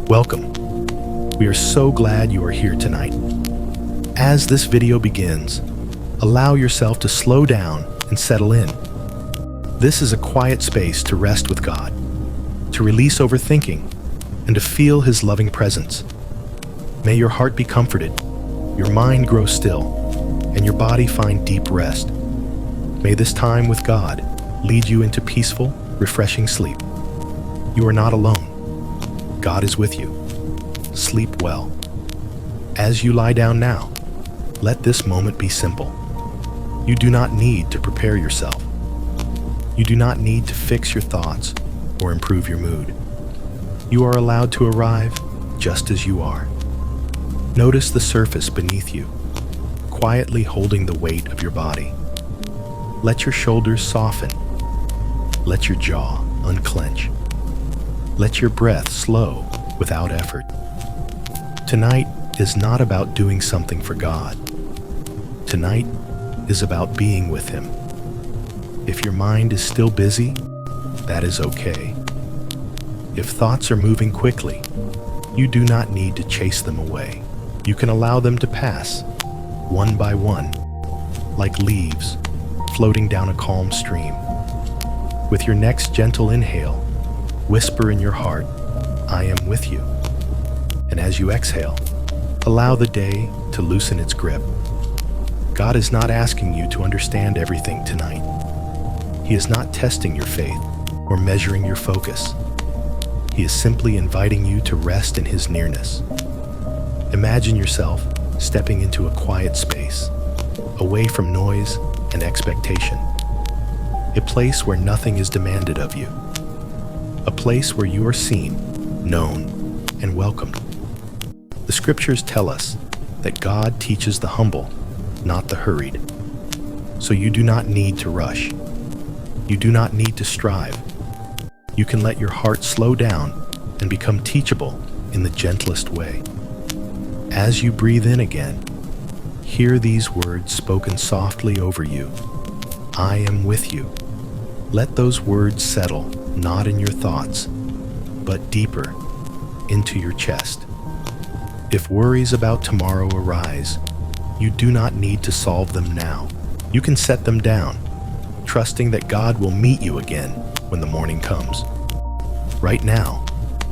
Welcome. We are so glad you are here tonight. As this video begins, allow yourself to slow down and settle in. This is a quiet space to rest with God, to release overthinking, and to feel His loving presence. May your heart be comforted, your mind grow still, and your body find deep rest. May this time with God lead you into peaceful, refreshing sleep. You are not alone. God is with you. Sleep well. As you lie down now, let this moment be simple. You do not need to prepare yourself. You do not need to fix your thoughts or improve your mood. You are allowed to arrive just as you are. Notice the surface beneath you, quietly holding the weight of your body. Let your shoulders soften. Let your jaw unclench. Let your breath slow without effort. Tonight is not about doing something for God. Tonight is about being with Him. If your mind is still busy, that is okay. If thoughts are moving quickly, you do not need to chase them away. You can allow them to pass, one by one, like leaves floating down a calm stream. With your next gentle inhale, whisper in your heart, "I am with you." And as you exhale, allow the day to loosen its grip. God is not asking you to understand everything tonight. He is not testing your faith or measuring your focus. He is simply inviting you to rest in His nearness. Imagine yourself stepping into a quiet space, away from noise and expectation. A place where nothing is demanded of you. A place where you are seen, known, and welcomed. The scriptures tell us that God teaches the humble, not the hurried. So you do not need to rush. You do not need to strive. You can let your heart slow down and become teachable in the gentlest way. As you breathe in again, hear these words spoken softly over you. I am with you. Let those words settle not in your thoughts, but deeper into your chest. If worries about tomorrow arise, you do not need to solve them now. You can set them down, trusting that God will meet you again when the morning comes. Right now,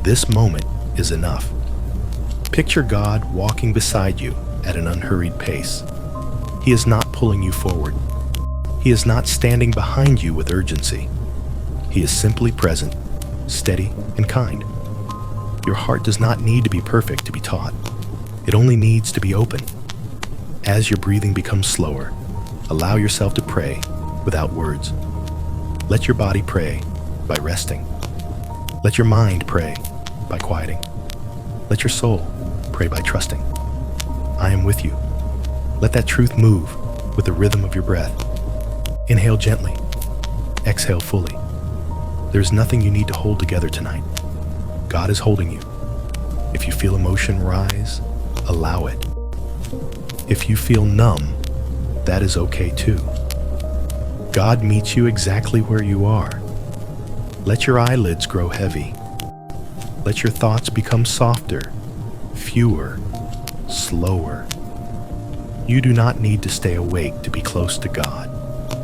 this moment is enough. Picture God walking beside you at an unhurried pace. He is not pulling you forward. He is not standing behind you with urgency. He is simply present, steady, and kind. Your heart does not need to be perfect to be taught. It only needs to be open. As your breathing becomes slower, allow yourself to pray without words. Let your body pray by resting. Let your mind pray by quieting. Let your soul pray by trusting. I am with you. Let that truth move with the rhythm of your breath. Inhale gently. Exhale fully. There's nothing you need to hold together tonight. God is holding you. If you feel emotion rise, allow it. If you feel numb, that is okay too. God meets you exactly where you are. Let your eyelids grow heavy. Let your thoughts become softer, fewer, slower. You do not need to stay awake to be close to God.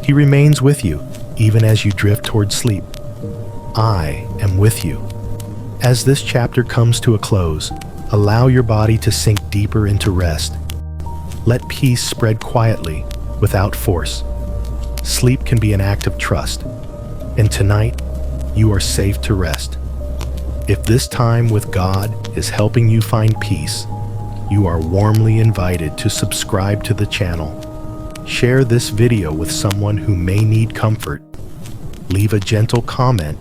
He remains with you even as you drift towards sleep. I am with you. As this chapter comes to a close, allow your body to sink deeper into rest. Let peace spread quietly, without force. Sleep can be an act of trust, and tonight, you are safe to rest. If this time with God is helping you find peace, you are warmly invited to subscribe to the channel. Share this video with someone who may need comfort. Leave a gentle comment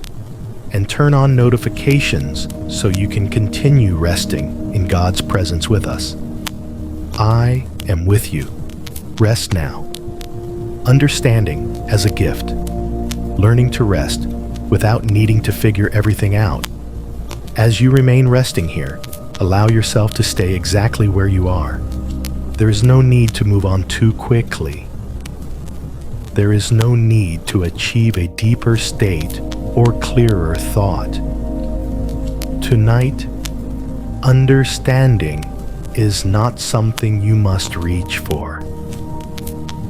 and turn on notifications so you can continue resting in God's presence with us. I am with you. Rest now. Understanding as a gift. Learning to rest without needing to figure everything out. As you remain resting here, allow yourself to stay exactly where you are. There is no need to move on too quickly. There is no need to achieve a deeper state or clearer thought. Tonight, Understanding is not something you must reach for.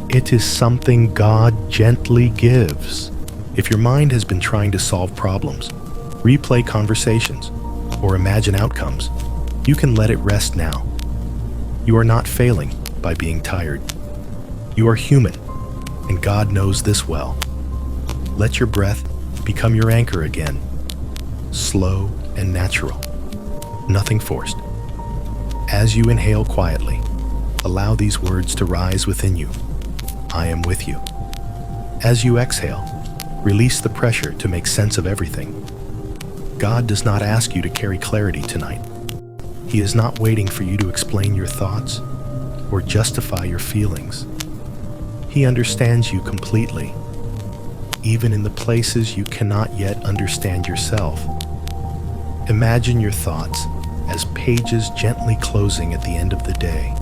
It is something God gently gives. If your mind has been trying to solve problems, replay conversations, or imagine outcomes, you can let it rest now. You are not failing by being tired. You are human, and God knows this well. Let your breath become your anchor again, slow and natural, nothing forced. As you inhale quietly, allow these words to rise within you. I am with you. As you exhale, release the pressure to make sense of everything. God does not ask you to carry clarity tonight. He is not waiting for you to explain your thoughts or justify your feelings. He understands you completely, even in the places you cannot yet understand yourself. Imagine your thoughts as pages gently closing at the end of the day.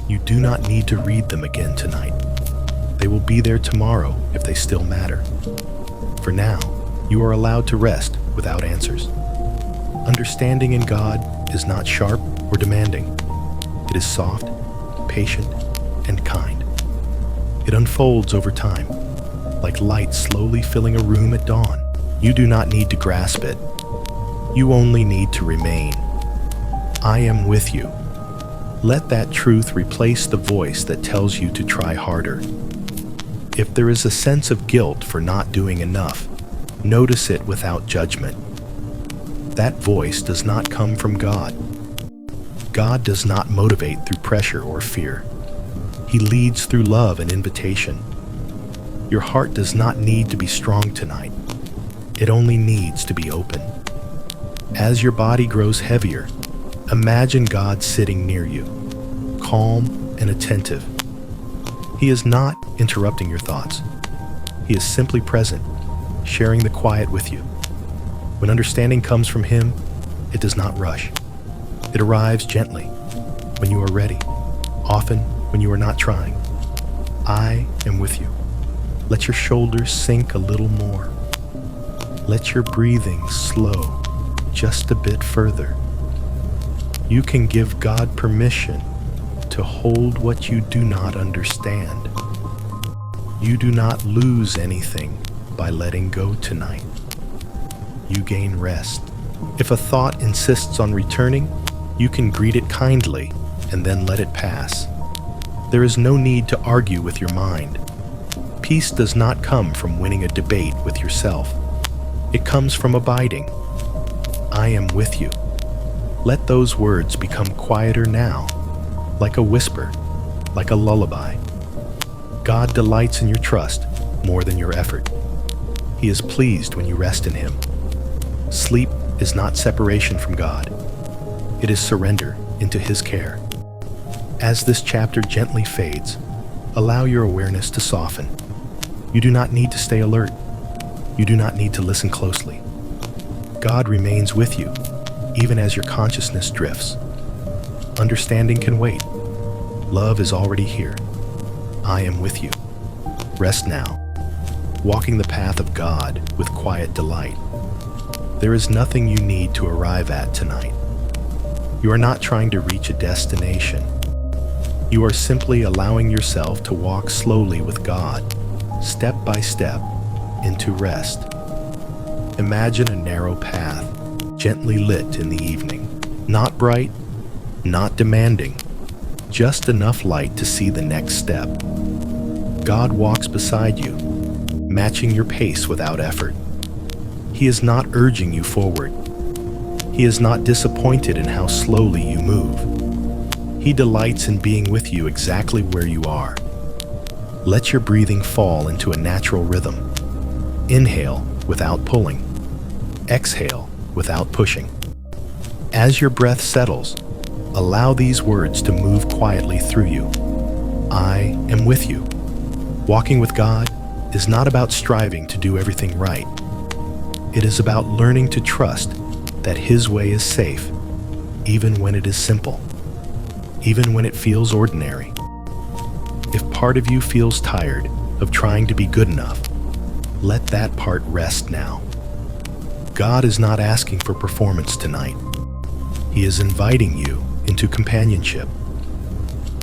You do not need to read them again tonight. They will be there tomorrow if they still matter. For now, you are allowed to rest without answers. Understanding in God is not sharp or demanding. It is soft, patient, and kind. It unfolds over time, like light slowly filling a room at dawn. You do not need to grasp it. You only need to remain. I am with you. Let that truth replace the voice that tells you to try harder. If there is a sense of guilt for not doing enough, notice it without judgment. That voice does not come from God. God does not motivate through pressure or fear. He leads through love and invitation. Your heart does not need to be strong tonight. It only needs to be open. As your body grows heavier, imagine God sitting near you, calm and attentive. He is not interrupting your thoughts. He is simply present, sharing the quiet with you. When understanding comes from Him, it does not rush. It arrives gently, when you are ready, often when you are not trying. I am with you. Let your shoulders sink a little more. Let your breathing slow just a bit further. You can give God permission to hold what you do not understand. You do not lose anything by letting go tonight. You gain rest. If a thought insists on returning, you can greet it kindly and then let it pass. There is no need to argue with your mind. Peace does not come from winning a debate with yourself. It comes from abiding. I am with you. Let those words become quieter now, like a whisper, like a lullaby. God delights in your trust more than your effort. He is pleased when you rest in Him. Sleep is not separation from God. It is surrender into His care. As this chapter gently fades, allow your awareness to soften. You do not need to stay alert. You do not need to listen closely. God remains with you, even as your consciousness drifts. Understanding can wait. Love is already here. I am with you. Rest now, walking the path of God with quiet delight. There is nothing you need to arrive at tonight. You are not trying to reach a destination. You are simply allowing yourself to walk slowly with God, step by step, into rest. Imagine a narrow path, gently lit in the evening. Not bright, not demanding, just enough light to see the next step. God walks beside you, matching your pace without effort. He is not urging you forward. He is not disappointed in how slowly you move. He delights in being with you exactly where you are. Let your breathing fall into a natural rhythm. Inhale without pulling. Exhale without pushing. As your breath settles, allow these words to move quietly through you. I am with you. Walking with God is not about striving to do everything right. It is about learning to trust that His way is safe, even when it is simple, even when it feels ordinary. If part of you feels tired of trying to be good enough, let that part rest now. God is not asking for performance tonight. He is inviting you into companionship.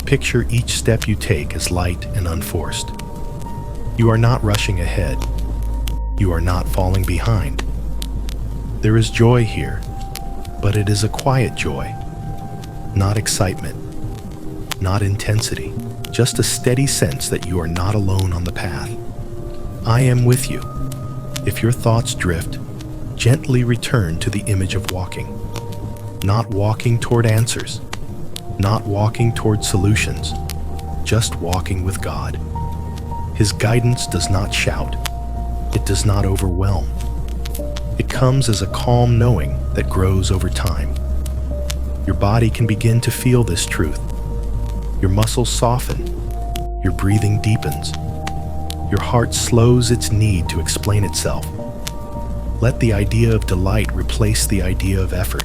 Picture each step you take as light and unforced. You are not rushing ahead. You are not falling behind. There is joy here, but it is a quiet joy, not excitement, not intensity, just a steady sense that you are not alone on the path. I am with you. If your thoughts drift, gently return to the image of walking. Not walking toward answers, not walking toward solutions, just walking with God. His guidance does not shout. It does not overwhelm. It comes as a calm knowing that grows over time. Your body can begin to feel this truth. Your muscles soften. Your breathing deepens. Your heart slows its need to explain itself. Let the idea of delight replace the idea of effort.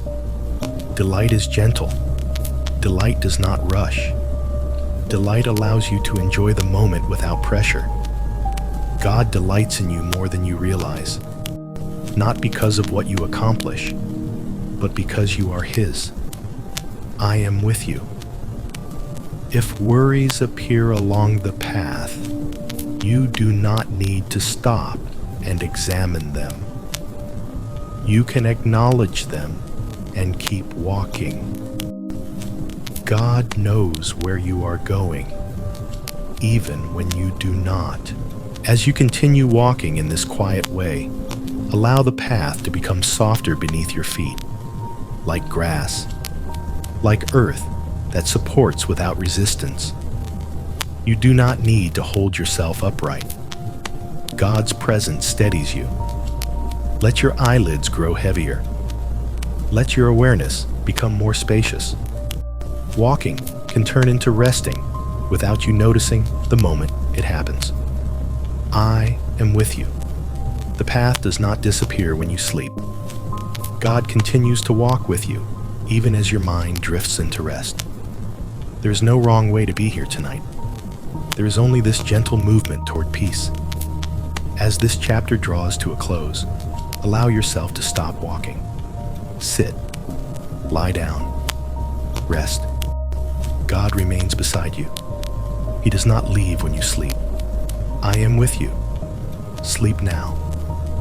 Delight is gentle. Delight does not rush. Delight allows you to enjoy the moment without pressure. God delights in you more than you realize, not because of what you accomplish, but because you are His. I am with you. If worries appear along the path, you do not need to stop and examine them. You can acknowledge them and keep walking. God knows where you are going, even when you do not. As you continue walking in this quiet way, allow the path to become softer beneath your feet, like grass, like earth that supports without resistance. You do not need to hold yourself upright. God's presence steadies you. Let your eyelids grow heavier. Let your awareness become more spacious. Walking can turn into resting without you noticing the moment it happens. I am with you. The path does not disappear when you sleep. God continues to walk with you, even as your mind drifts into rest. There is no wrong way to be here tonight. There is only this gentle movement toward peace. As this chapter draws to a close, allow yourself to stop walking. Sit, lie down, rest. God remains beside you. He does not leave when you sleep. I am with you. Sleep now,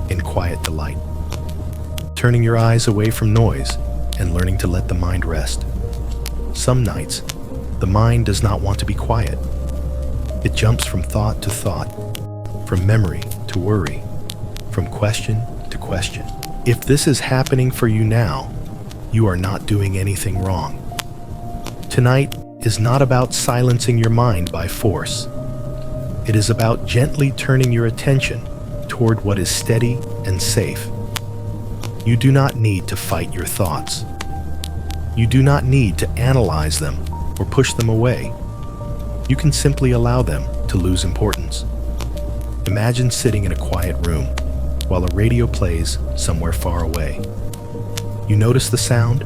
in quiet delight. Turning your eyes away from noise and learning to let the mind rest. Some nights, the mind does not want to be quiet. It jumps from thought to thought, from memory to worry, from question to question. If this is happening for you now, you are not doing anything wrong. Tonight is not about silencing your mind by force. It is about gently turning your attention toward what is steady and safe. You do not need to fight your thoughts. You do not need to analyze them or push them away. You can simply allow them to lose importance. Imagine sitting in a quiet room while a radio plays somewhere far away. You notice the sound,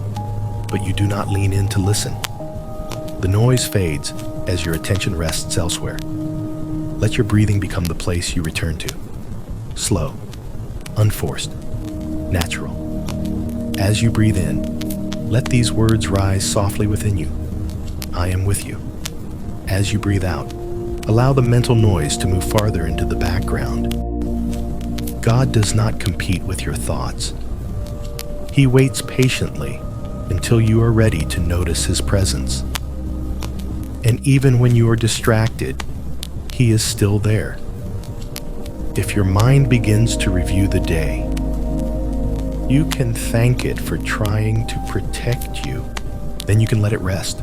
but you do not lean in to listen. The noise fades as your attention rests elsewhere. Let your breathing become the place you return to. Slow, unforced, natural. As you breathe in, let these words rise softly within you. I am with you. As you breathe out, allow the mental noise to move farther into the background. God does not compete with your thoughts. He waits patiently until you are ready to notice His presence. And even when you are distracted, He is still there. If your mind begins to review the day, you can thank it for trying to protect you. Then you can let it rest.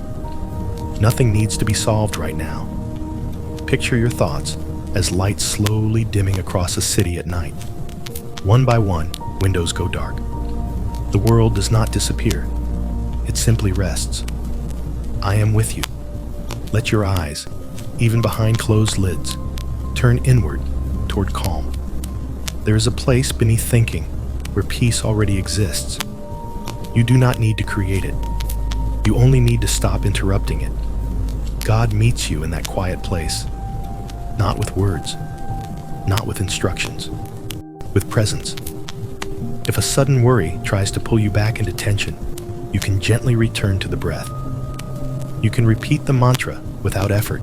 Nothing needs to be solved right now. Picture your thoughts as lights slowly dimming across a city at night. One by one, windows go dark. The world does not disappear. It simply rests. I am with you. Let your eyes, even behind closed lids, turn inward toward calm. There is a place beneath thinking where peace already exists. You do not need to create it. You only need to stop interrupting it. God meets you in that quiet place, not with words, not with instructions, with presence. If a sudden worry tries to pull you back into tension, You can gently return to the breath. You can repeat the mantra without effort,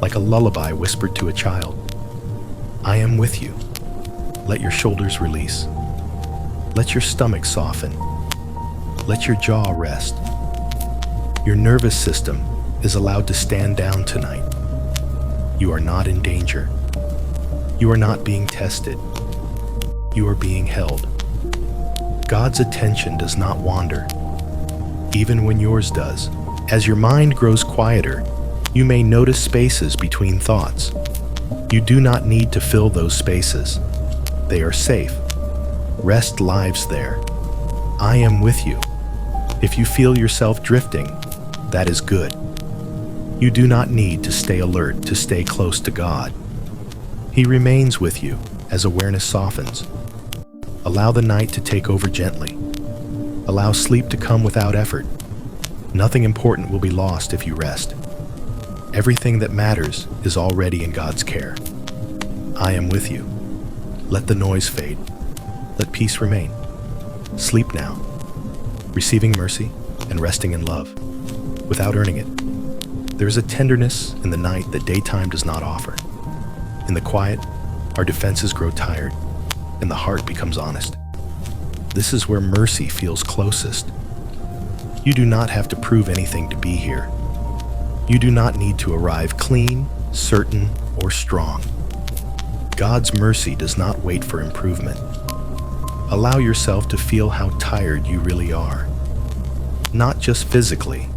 like a lullaby whispered to a child. I am with you. Let your shoulders release. Let your stomach soften. Let your jaw rest. Your nervous system is allowed to stand down tonight. You are not in danger. You are not being tested. You are being held. God's attention does not wander, even when yours does. As your mind grows quieter, you may notice spaces between thoughts. You do not need to fill those spaces. They are safe. Rest lives there. I am with you. If you feel yourself drifting, that is good. You do not need to stay alert to stay close to God. He remains with you as awareness softens. Allow the night to take over gently. Allow sleep to come without effort. Nothing important will be lost if you rest. Everything that matters is already in God's care. I am with you. Let the noise fade. Let peace remain. Sleep now, receiving mercy and resting in love, without earning it. There is a tenderness in the night that daytime does not offer. In the quiet, our defenses grow tired, and the heart becomes honest. This is where mercy feels closest. You do not have to prove anything to be here. You do not need to arrive clean, certain, or strong. God's mercy does not wait for improvement. Allow yourself to feel how tired you really are. Not just physically,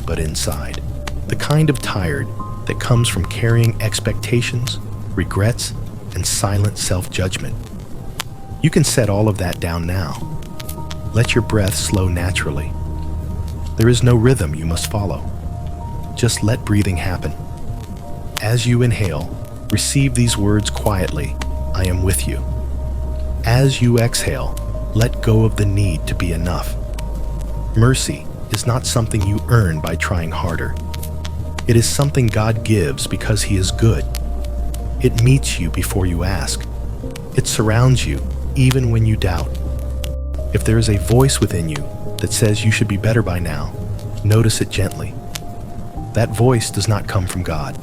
but inside. The kind of tired that comes from carrying expectations, regrets, and silent self-judgment. You can set all of that down now. Let your breath slow naturally. There is no rhythm you must follow. Just let breathing happen. As you inhale, receive these words quietly. I am with you. As you exhale, let go of the need to be enough. Mercy is not something you earn by trying harder. It is something God gives because He is good. It meets you before you ask. It surrounds you even when you doubt. If there is a voice within you that says you should be better by now, notice it gently. That voice does not come from God.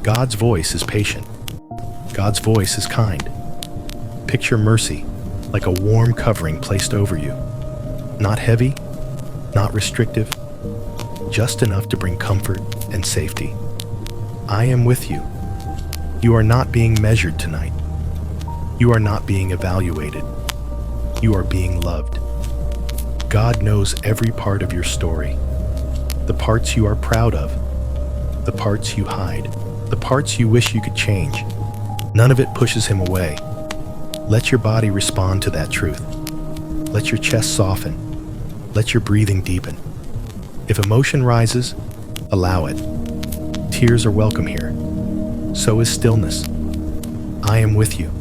God's voice is patient. God's voice is kind. Picture mercy like a warm covering placed over you. Not heavy, not restrictive, just enough to bring comfort and safety. I am with you. You are not being measured tonight. You are not being evaluated. You are being loved. God knows every part of your story. The parts you are proud of, the parts you hide, the parts you wish you could change. None of it pushes Him away. Let your body respond to that truth. Let your chest soften. Let your breathing deepen. If emotion rises, allow it. Tears are welcome here. So is stillness. I am with you.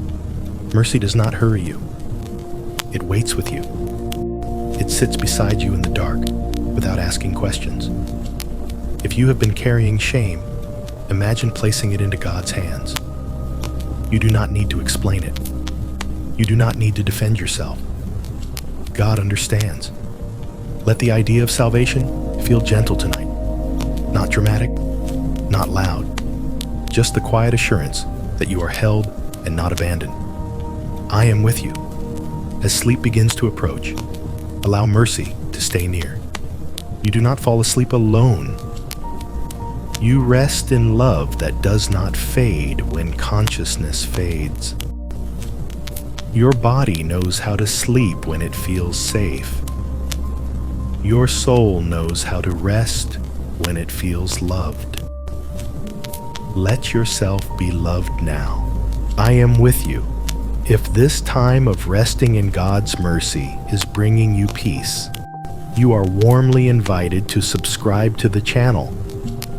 Mercy does not hurry you. It waits with you. It sits beside you in the dark without asking questions. If you have been carrying shame, imagine placing it into God's hands. You do not need to explain it. You do not need to defend yourself. God understands. Let the idea of salvation feel gentle tonight. Not dramatic, not loud. Just the quiet assurance that you are held and not abandoned. I am with you. As sleep begins to approach, allow mercy to stay near. You do not fall asleep alone. You rest in love that does not fade when consciousness fades. Your body knows how to sleep when it feels safe. Your soul knows how to rest when it feels loved. Let yourself be loved now. I am with you. If this time of resting in God's mercy is bringing you peace, you are warmly invited to subscribe to the channel.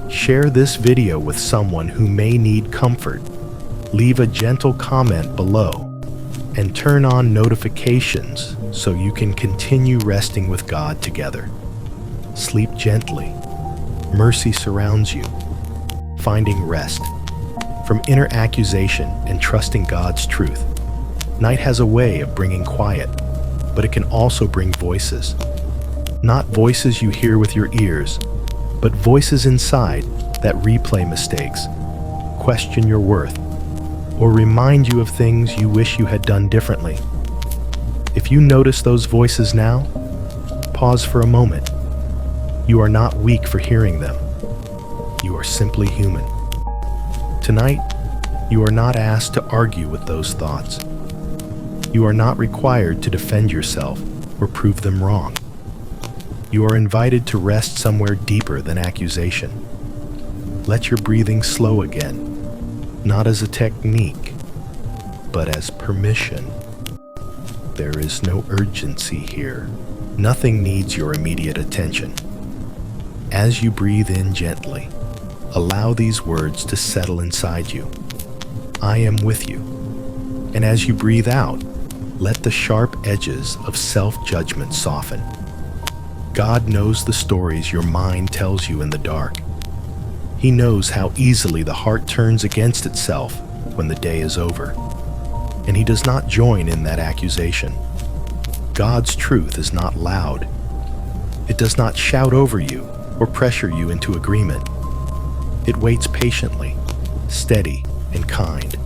Share this video with someone who may need comfort. Leave a gentle comment below and turn on notifications so you can continue resting with God together. Sleep gently. Mercy surrounds you. Finding rest. From inner accusation and trusting God's truth. Night has a way of bringing quiet, but it can also bring voices. Not voices you hear with your ears, but voices inside that replay mistakes, question your worth, or remind you of things you wish you had done differently. If you notice those voices now, pause for a moment. You are not weak for hearing them. You are simply human. Tonight, you are not asked to argue with those thoughts. You are not required to defend yourself or prove them wrong. You are invited to rest somewhere deeper than accusation. Let your breathing slow again, not as a technique, but as permission. There is no urgency here. Nothing needs your immediate attention. As you breathe in gently, allow these words to settle inside you. I am with you. And as you breathe out, let the sharp edges of self-judgment soften. God knows the stories your mind tells you in the dark. He knows how easily the heart turns against itself when the day is over. And He does not join in that accusation. God's truth is not loud. It does not shout over you or pressure you into agreement. It waits patiently, steady, and kind.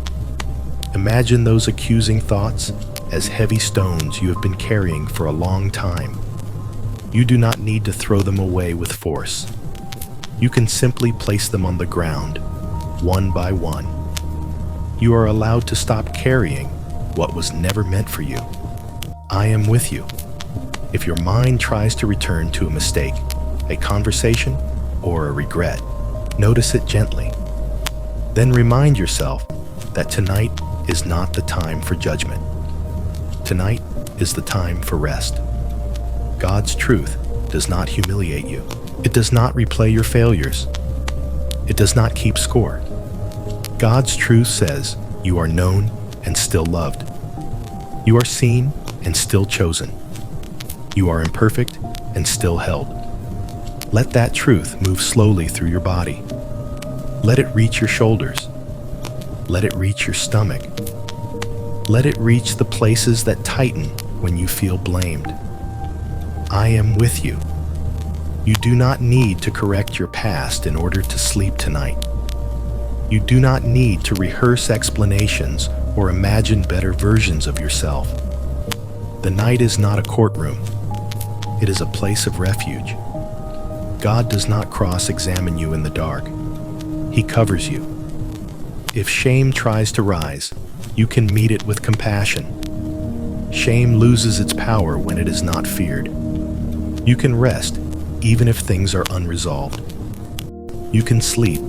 Imagine those accusing thoughts as heavy stones you have been carrying for a long time. You do not need to throw them away with force. You can simply place them on the ground, one by one. You are allowed to stop carrying what was never meant for you. I am with you. If your mind tries to return to a mistake, a conversation, or a regret, notice it gently. Then remind yourself that tonight is not the time for judgment. Tonight is the time for rest. God's truth does not humiliate you. It does not replay your failures. It does not keep score. God's truth says you are known and still loved. You are seen and still chosen. You are imperfect and still held. Let that truth move slowly through your body. Let it reach your shoulders. Let it reach your stomach. Let it reach the places that tighten when you feel blamed. I am with you. You do not need to correct your past in order to sleep tonight. You do not need to rehearse explanations or imagine better versions of yourself. The night is not a courtroom. It is a place of refuge. God does not cross-examine you in the dark. He covers you. If shame tries to rise, you can meet it with compassion. Shame loses its power when it is not feared. You can rest even if things are unresolved. You can sleep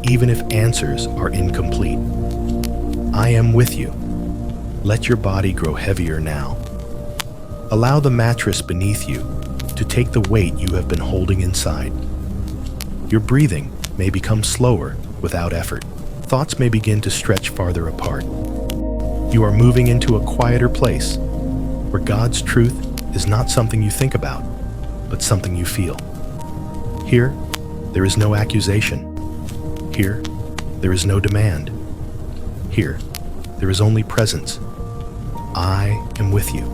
even if answers are incomplete. I am with you. Let your body grow heavier now. Allow the mattress beneath you to take the weight you have been holding inside. Your breathing may become slower without effort. Thoughts may begin to stretch farther apart. You are moving into a quieter place where God's truth is not something you think about, but something you feel. Here, there is no accusation. Here, there is no demand. Here, there is only presence. I am with you.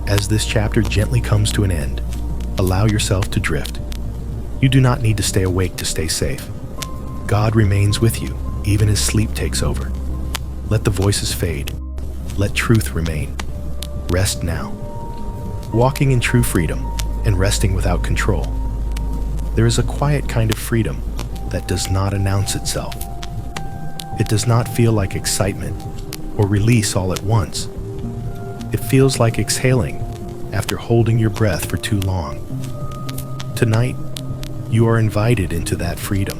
As this chapter gently comes to an end, allow yourself to drift. You do not need to stay awake to stay safe. God remains with you, even as sleep takes over. Let the voices fade. Let truth remain. Rest now. Walking in true freedom and resting without control. There is a quiet kind of freedom that does not announce itself. It does not feel like excitement or release all at once. It feels like exhaling after holding your breath for too long. Tonight, you are invited into that freedom.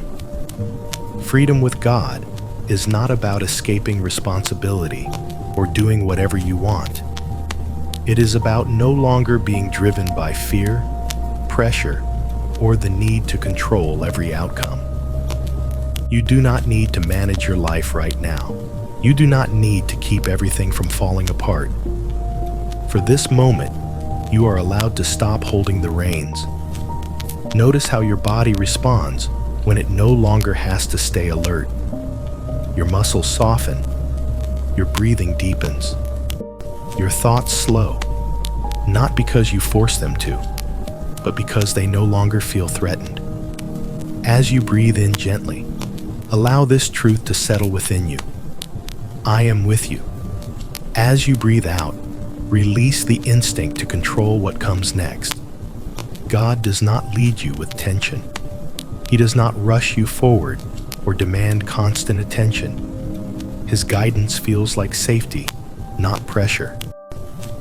Freedom with God is not about escaping responsibility or doing whatever you want. It is about no longer being driven by fear, pressure, or the need to control every outcome. You do not need to manage your life right now. You do not need to keep everything from falling apart. For this moment, you are allowed to stop holding the reins. Notice how your body responds when it no longer has to stay alert. Your muscles soften. Your breathing deepens. Your thoughts slow, not because you force them to, but because they no longer feel threatened. As you breathe in gently, allow this truth to settle within you. I am with you. As you breathe out, release the instinct to control what comes next. God does not lead you with tension. He does not rush you forward or demand constant attention. His guidance feels like safety, not pressure.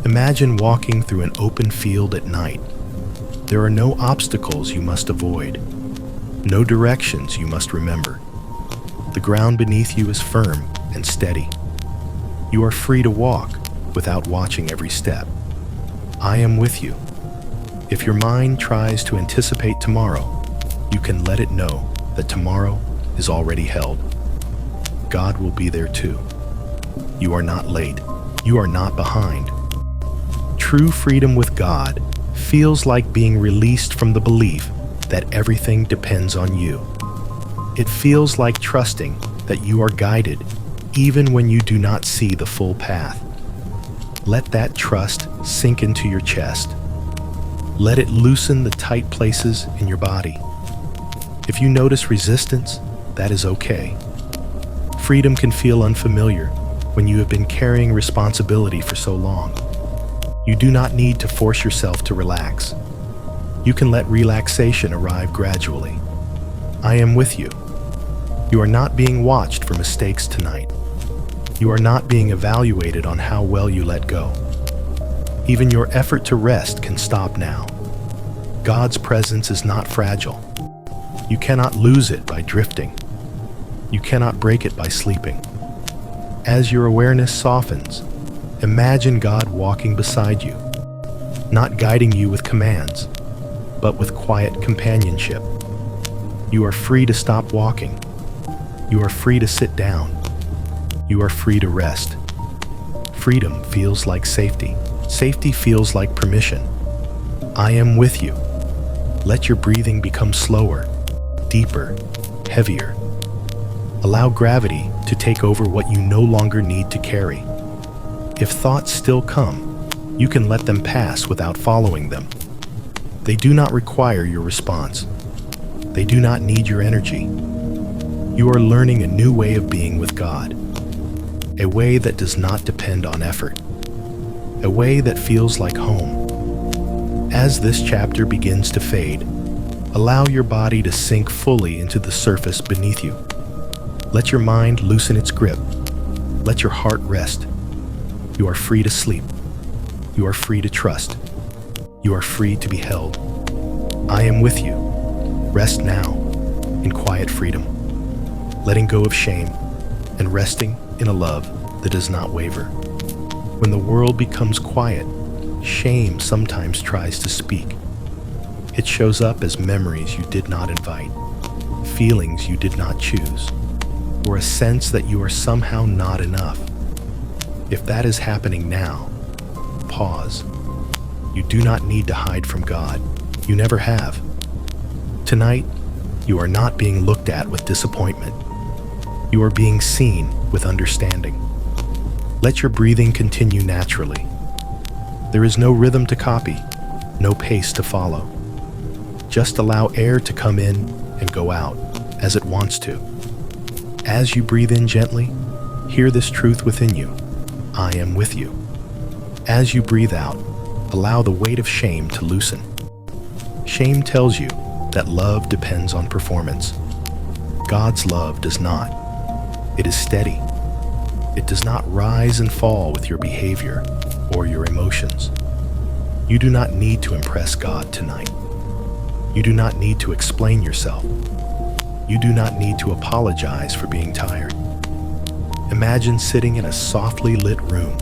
Imagine walking through an open field at night. There are no obstacles you must avoid, no directions you must remember. The ground beneath you is firm and steady. You are free to walk without watching every step. I am with you. If your mind tries to anticipate tomorrow, you can let it know that tomorrow is already held. God will be there too. You are not late. You are not behind. True freedom with God feels like being released from the belief that everything depends on you. It feels like trusting that you are guided even when you do not see the full path. Let that trust sink into your chest. Let it loosen the tight places in your body. If you notice resistance, that is okay. Freedom can feel unfamiliar when you have been carrying responsibility for so long. You do not need to force yourself to relax. You can let relaxation arrive gradually. I am with you. You are not being watched for mistakes tonight. You are not being evaluated on how well you let go. Even your effort to rest can stop now. God's presence is not fragile. You cannot lose it by drifting. You cannot break it by sleeping. As your awareness softens, imagine God walking beside you, not guiding you with commands, but with quiet companionship. You are free to stop walking. You are free to sit down. You are free to rest. Freedom feels like safety. Safety feels like permission. I am with you. Let your breathing become slower, deeper, heavier. Allow gravity to take over what you no longer need to carry. If thoughts still come, you can let them pass without following them. They do not require your response. They do not need your energy. You are learning a new way of being with God, a way that does not depend on effort, a way that feels like home. As this chapter begins to fade, allow your body to sink fully into the surface beneath you. Let your mind loosen its grip. Let your heart rest. You are free to sleep. You are free to trust. You are free to be held. I am with you. Rest now in quiet freedom, letting go of shame and resting in a love that does not waver. When the world becomes quiet, shame sometimes tries to speak. It shows up as memories you did not invite, feelings you did not choose, or a sense that you are somehow not enough. If that is happening now, pause. You do not need to hide from God. You never have. Tonight, you are not being looked at with disappointment. You are being seen with understanding. Let your breathing continue naturally. There is no rhythm to copy, no pace to follow. Just allow air to come in and go out as it wants to. As you breathe in gently, hear this truth within you. I am with you. As you breathe out, allow the weight of shame to loosen. Shame tells you that love depends on performance. God's love does not. It is steady. It does not rise and fall with your behavior or your emotions. You do not need to impress God tonight. You do not need to explain yourself. You do not need to apologize for being tired. Imagine sitting in a softly lit room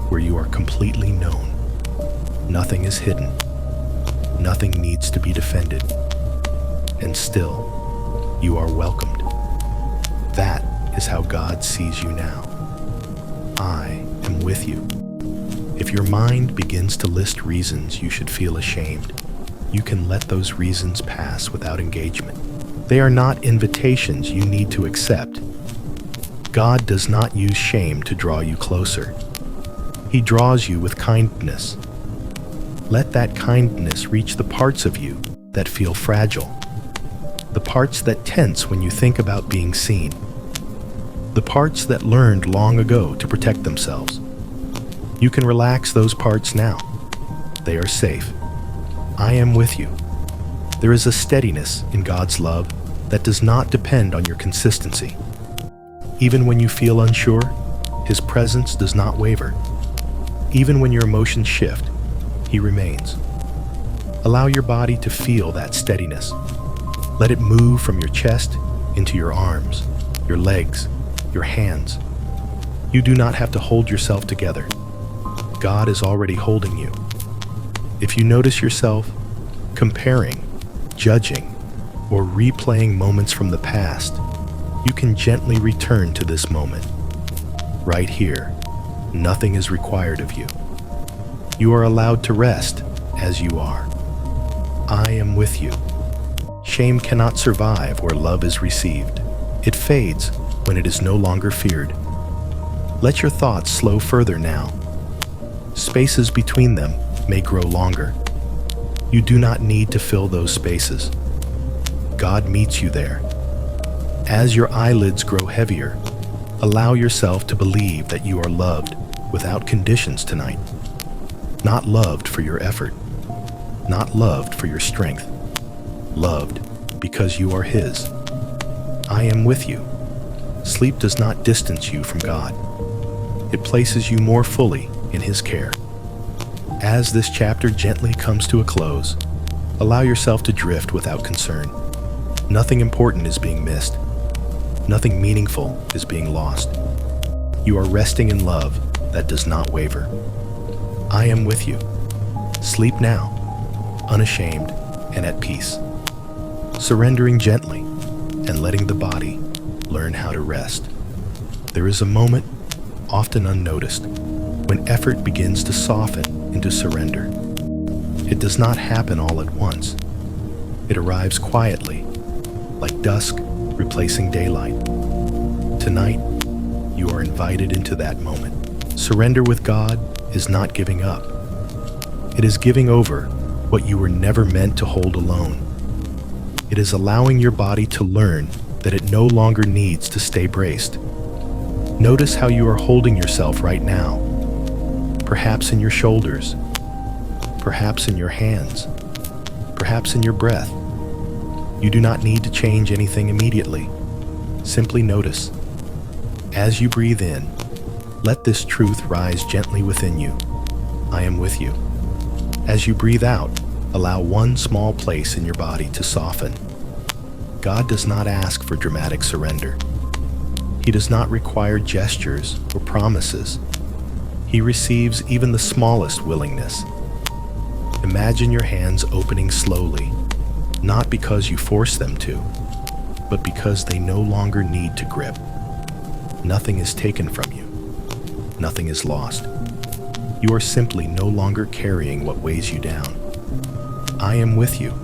where you are completely known. Nothing is hidden. Nothing needs to be defended. And still, you are welcomed. That is how God sees you now. I am with you. If your mind begins to list reasons you should feel ashamed, you can let those reasons pass without engagement. They are not invitations you need to accept. God does not use shame to draw you closer. He draws you with kindness. Let that kindness reach the parts of you that feel fragile, the parts that tense when you think about being seen, the parts that learned long ago to protect themselves. You can relax those parts now. They are safe. I am with you. There is a steadiness in God's love that does not depend on your consistency. Even when you feel unsure, His presence does not waver. Even when your emotions shift, He remains. Allow your body to feel that steadiness. Let it move from your chest into your arms, your legs, your hands. You do not have to hold yourself together. God is already holding you. If you notice yourself comparing, judging, or replaying moments from the past, you can gently return to this moment. Right here, nothing is required of you. You are allowed to rest as you are. I am with you. Shame cannot survive where love is received. It fades when it is no longer feared. Let your thoughts slow further now. Spaces between them may grow longer. You do not need to fill those spaces. God meets you there. As your eyelids grow heavier, allow yourself to believe that you are loved without conditions tonight. Not loved for your effort, not loved for your strength, loved because you are His. I am with you. Sleep does not distance you from God. It places you more fully in His care. As this chapter gently comes to a close, allow yourself to drift without concern. Nothing important is being missed. Nothing meaningful is being lost. You are resting in love that does not waver. I am with you. Sleep now, unashamed and at peace, surrendering gently and letting the body learn how to rest. There is a moment, often unnoticed, when effort begins to soften into surrender. It does not happen all at once. It arrives quietly, like dusk replacing daylight. Tonight, you are invited into that moment. Surrender with God is not giving up. It is giving over what you were never meant to hold alone. It is allowing your body to learn that it no longer needs to stay braced. Notice how you are holding yourself right now. Perhaps in your shoulders, perhaps in your hands, perhaps in your breath. You do not need to change anything immediately. Simply notice. As you breathe in, let this truth rise gently within you. I am with you. As you breathe out, allow one small place in your body to soften. God does not ask for dramatic surrender. He does not require gestures or promises. He receives even the smallest willingness. Imagine your hands opening slowly, not because you force them to, but because they no longer need to grip. Nothing is taken from you. Nothing is lost. You are simply no longer carrying what weighs you down. I am with you.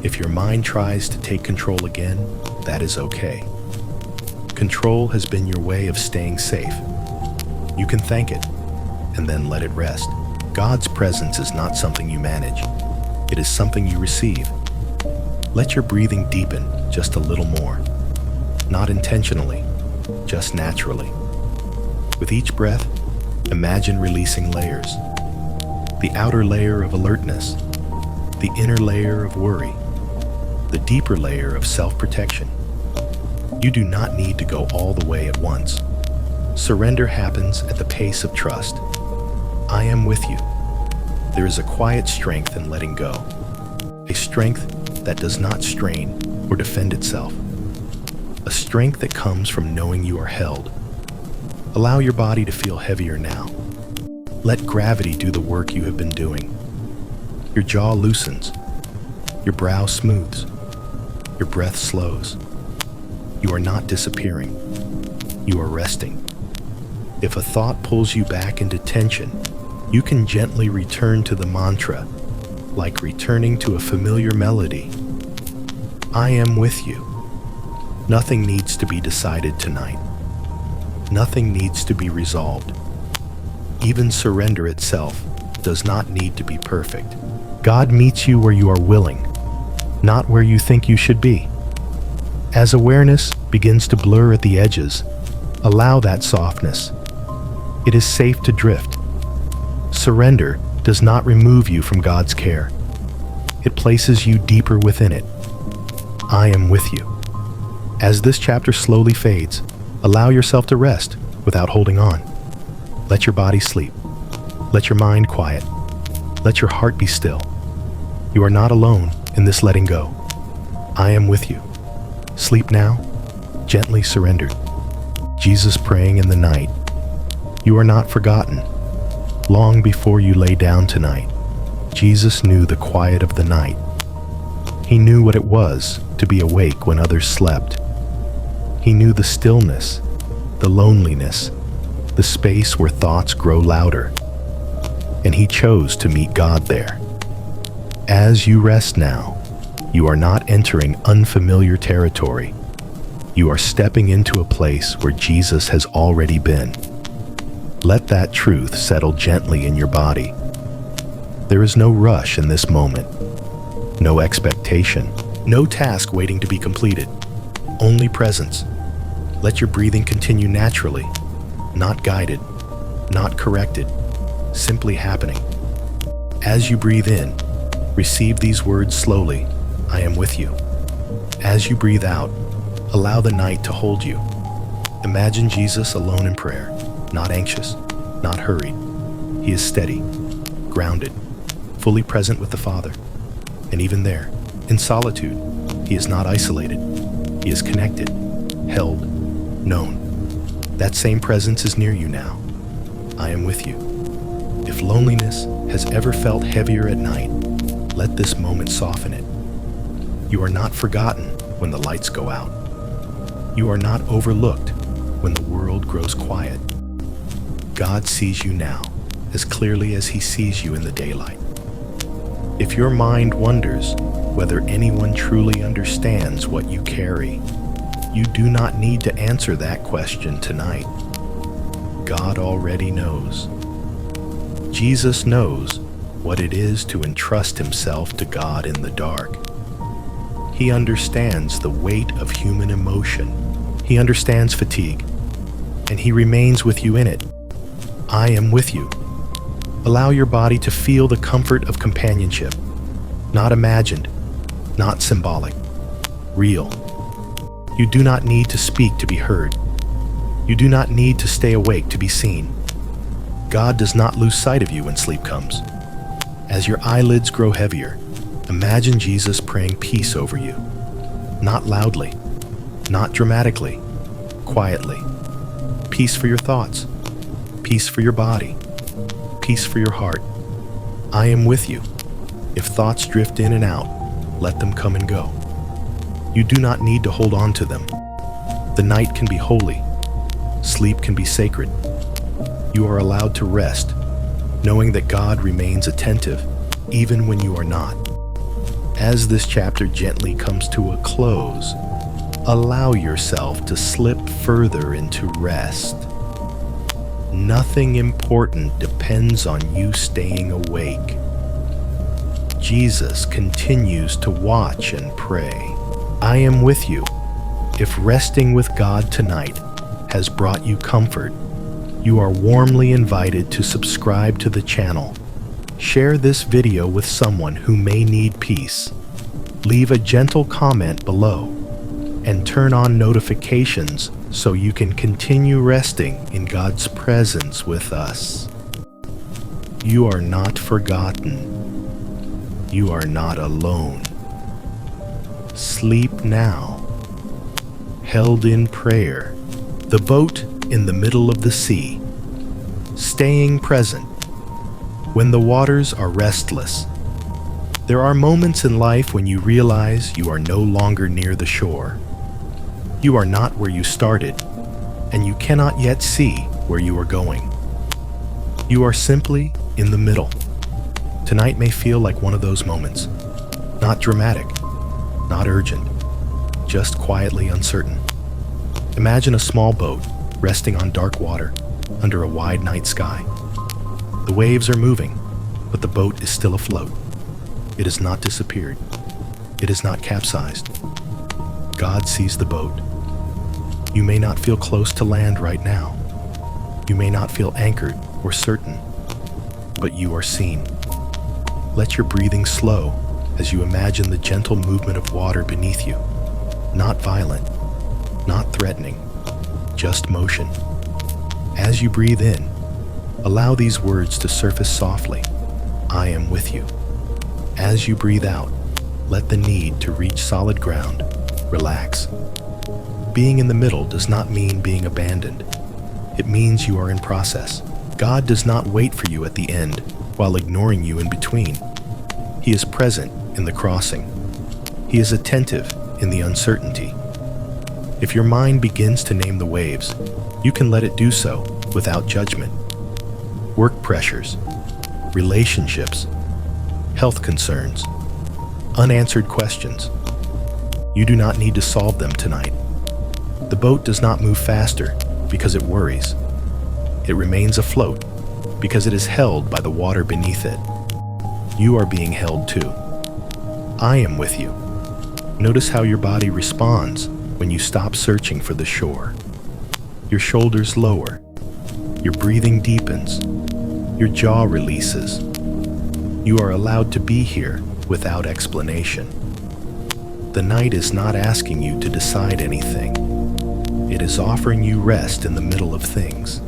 If your mind tries to take control again, that is okay. Control has been your way of staying safe. You can thank it, and then let it rest. God's presence is not something you manage. It is something you receive. Let your breathing deepen just a little more. Not intentionally, just naturally. With each breath, imagine releasing layers. The outer layer of alertness, the inner layer of worry, the deeper layer of self-protection. You do not need to go all the way at once. Surrender happens at the pace of trust. I am with you. There is a quiet strength in letting go, a strength that does not strain or defend itself, a strength that comes from knowing you are held. Allow your body to feel heavier now. Let gravity do the work you have been doing. Your jaw loosens, your brow smooths, your breath slows. You are not disappearing. You are resting. If a thought pulls you back into tension, you can gently return to the mantra, like returning to a familiar melody. I am with you. Nothing needs to be decided tonight. Nothing needs to be resolved. Even surrender itself does not need to be perfect. God meets you where you are willing, not where you think you should be. As awareness begins to blur at the edges, allow that softness. It is safe to drift. Surrender does not remove you from God's care. It places you deeper within it. I am with you. As this chapter slowly fades, allow yourself to rest without holding on. Let your body sleep. Let your mind quiet. Let your heart be still. You are not alone in this letting go. I am with you. Sleep now, gently surrendered. Jesus praying in the night. You are not forgotten. Long before you lay down tonight, Jesus knew the quiet of the night. He knew what it was to be awake when others slept. He knew the stillness, the loneliness, the space where thoughts grow louder. And he chose to meet God there. As you rest now, you are not entering unfamiliar territory. You are stepping into a place where Jesus has already been. Let that truth settle gently in your body. There is no rush in this moment, no expectation, no task waiting to be completed, only presence. Let your breathing continue naturally, not guided, not corrected, simply happening. As you breathe in, receive these words slowly. I am with you. As you breathe out, allow the night to hold you. Imagine Jesus alone in prayer, not anxious, not hurried. He is steady, grounded, fully present with the Father. And even there, in solitude, he is not isolated. He is connected, held, known. That same presence is near you now. I am with you. If loneliness has ever felt heavier at night, let this moment soften it. You are not forgotten when the lights go out. You are not overlooked when the world grows quiet. God sees you now as clearly as he sees you in the daylight. If your mind wonders whether anyone truly understands what you carry, you do not need to answer that question tonight. God already knows. Jesus knows what it is to entrust himself to God in the dark. He understands the weight of human emotion. He understands fatigue, and he remains with you in it. I am with you. Allow your body to feel the comfort of companionship, not imagined, not symbolic, real. You do not need to speak to be heard. You do not need to stay awake to be seen. God does not lose sight of you when sleep comes. As your eyelids grow heavier, imagine Jesus praying peace over you. Not loudly, not dramatically, quietly. Peace for your thoughts, peace for your body, peace for your heart. I am with you. If thoughts drift in and out, let them come and go. You do not need to hold on to them. The night can be holy. Sleep can be sacred. You are allowed to rest, knowing that God remains attentive even when you are not. As this chapter gently comes to a close, allow yourself to slip further into rest. Nothing important depends on you staying awake. Jesus continues to watch and pray. I am with you. If resting with God tonight has brought you comfort, you are warmly invited to subscribe to the channel. Share this video with someone who may need peace. Leave a gentle comment below and turn on notifications so you can continue resting in God's presence with us. You are not forgotten. You are not alone. Sleep now, held in prayer, the boat in the middle of the sea, staying present when the waters are restless. There are moments in life when you realize you are no longer near the shore. You are not where you started, and you cannot yet see where you are going. You are simply in the middle. Tonight may feel like one of those moments. Not dramatic, not urgent, just quietly uncertain. Imagine a small boat resting on dark water under a wide night sky. The waves are moving, but the boat is still afloat. It has not disappeared. It is not capsized. God sees the boat. You may not feel close to land right now. You may not feel anchored or certain, but you are seen. Let your breathing slow as you imagine the gentle movement of water beneath you. Not violent, not threatening, just motion. As you breathe in, allow these words to surface softly. I am with you. As you breathe out, let the need to reach solid ground relax. Being in the middle does not mean being abandoned. It means you are in process. God does not wait for you at the end while ignoring you in between. He is present in the crossing. He is attentive in the uncertainty. If your mind begins to name the waves, you can let it do so without judgment. Work pressures, relationships, health concerns, unanswered questions. You do not need to solve them tonight. The boat does not move faster because it worries. It remains afloat because it is held by the water beneath it. You are being held too. I am with you. Notice how your body responds when you stop searching for the shore. Your shoulders lower. Your breathing deepens. Your jaw releases. You are allowed to be here without explanation. The night is not asking you to decide anything. It is offering you rest in the middle of things.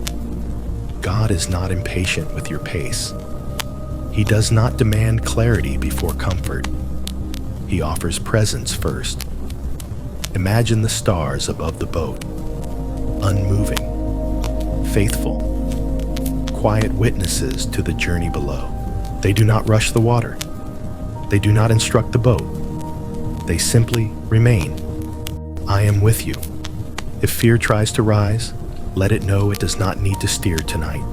God is not impatient with your pace. He does not demand clarity before comfort. He offers presence first. Imagine the stars above the boat, unmoving, faithful, quiet witnesses to the journey below. They do not rush the water. They do not instruct the boat. They simply remain. I am with you. If fear tries to rise, let it know it does not need to steer tonight.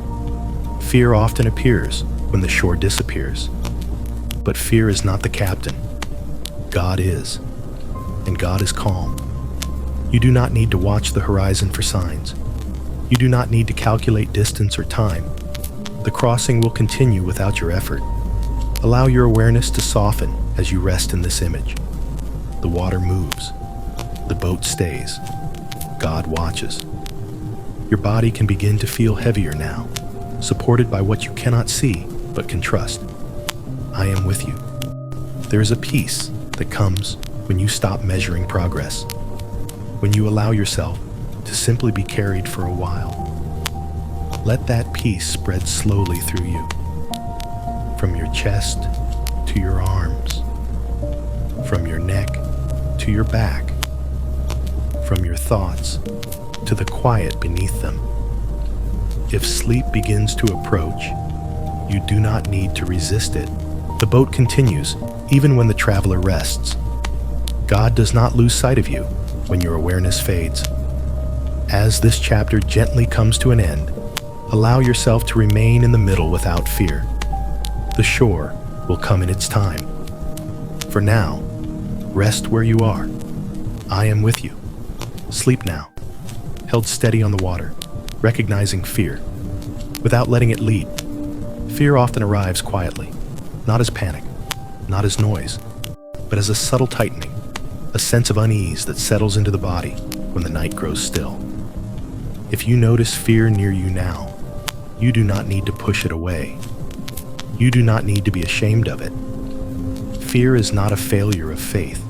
Fear often appears when the shore disappears. But fear is not the captain. God is. And God is calm. You do not need to watch the horizon for signs. You do not need to calculate distance or time. The crossing will continue without your effort. Allow your awareness to soften as you rest in this image. The water moves. The boat stays. God watches. Your body can begin to feel heavier now, supported by what you cannot see but can trust. I am with you. There is a peace that comes when you stop measuring progress, when you allow yourself to simply be carried for a while. Let that peace spread slowly through you, from your chest to your arms, from your neck to your back, from your thoughts to the quiet beneath them. If sleep begins to approach, you do not need to resist it. The boat continues even when the traveler rests. God does not lose sight of you when your awareness fades. As this chapter gently comes to an end, allow yourself to remain in the middle without fear. The shore will come in its time. For now, rest where you are. I am with you. Sleep now, held steady on the water, recognizing fear, without letting it lead. Fear often arrives quietly, not as panic, not as noise, but as a subtle tightening, a sense of unease that settles into the body when the night grows still. If you notice fear near you now, you do not need to push it away. You do not need to be ashamed of it. Fear is not a failure of faith.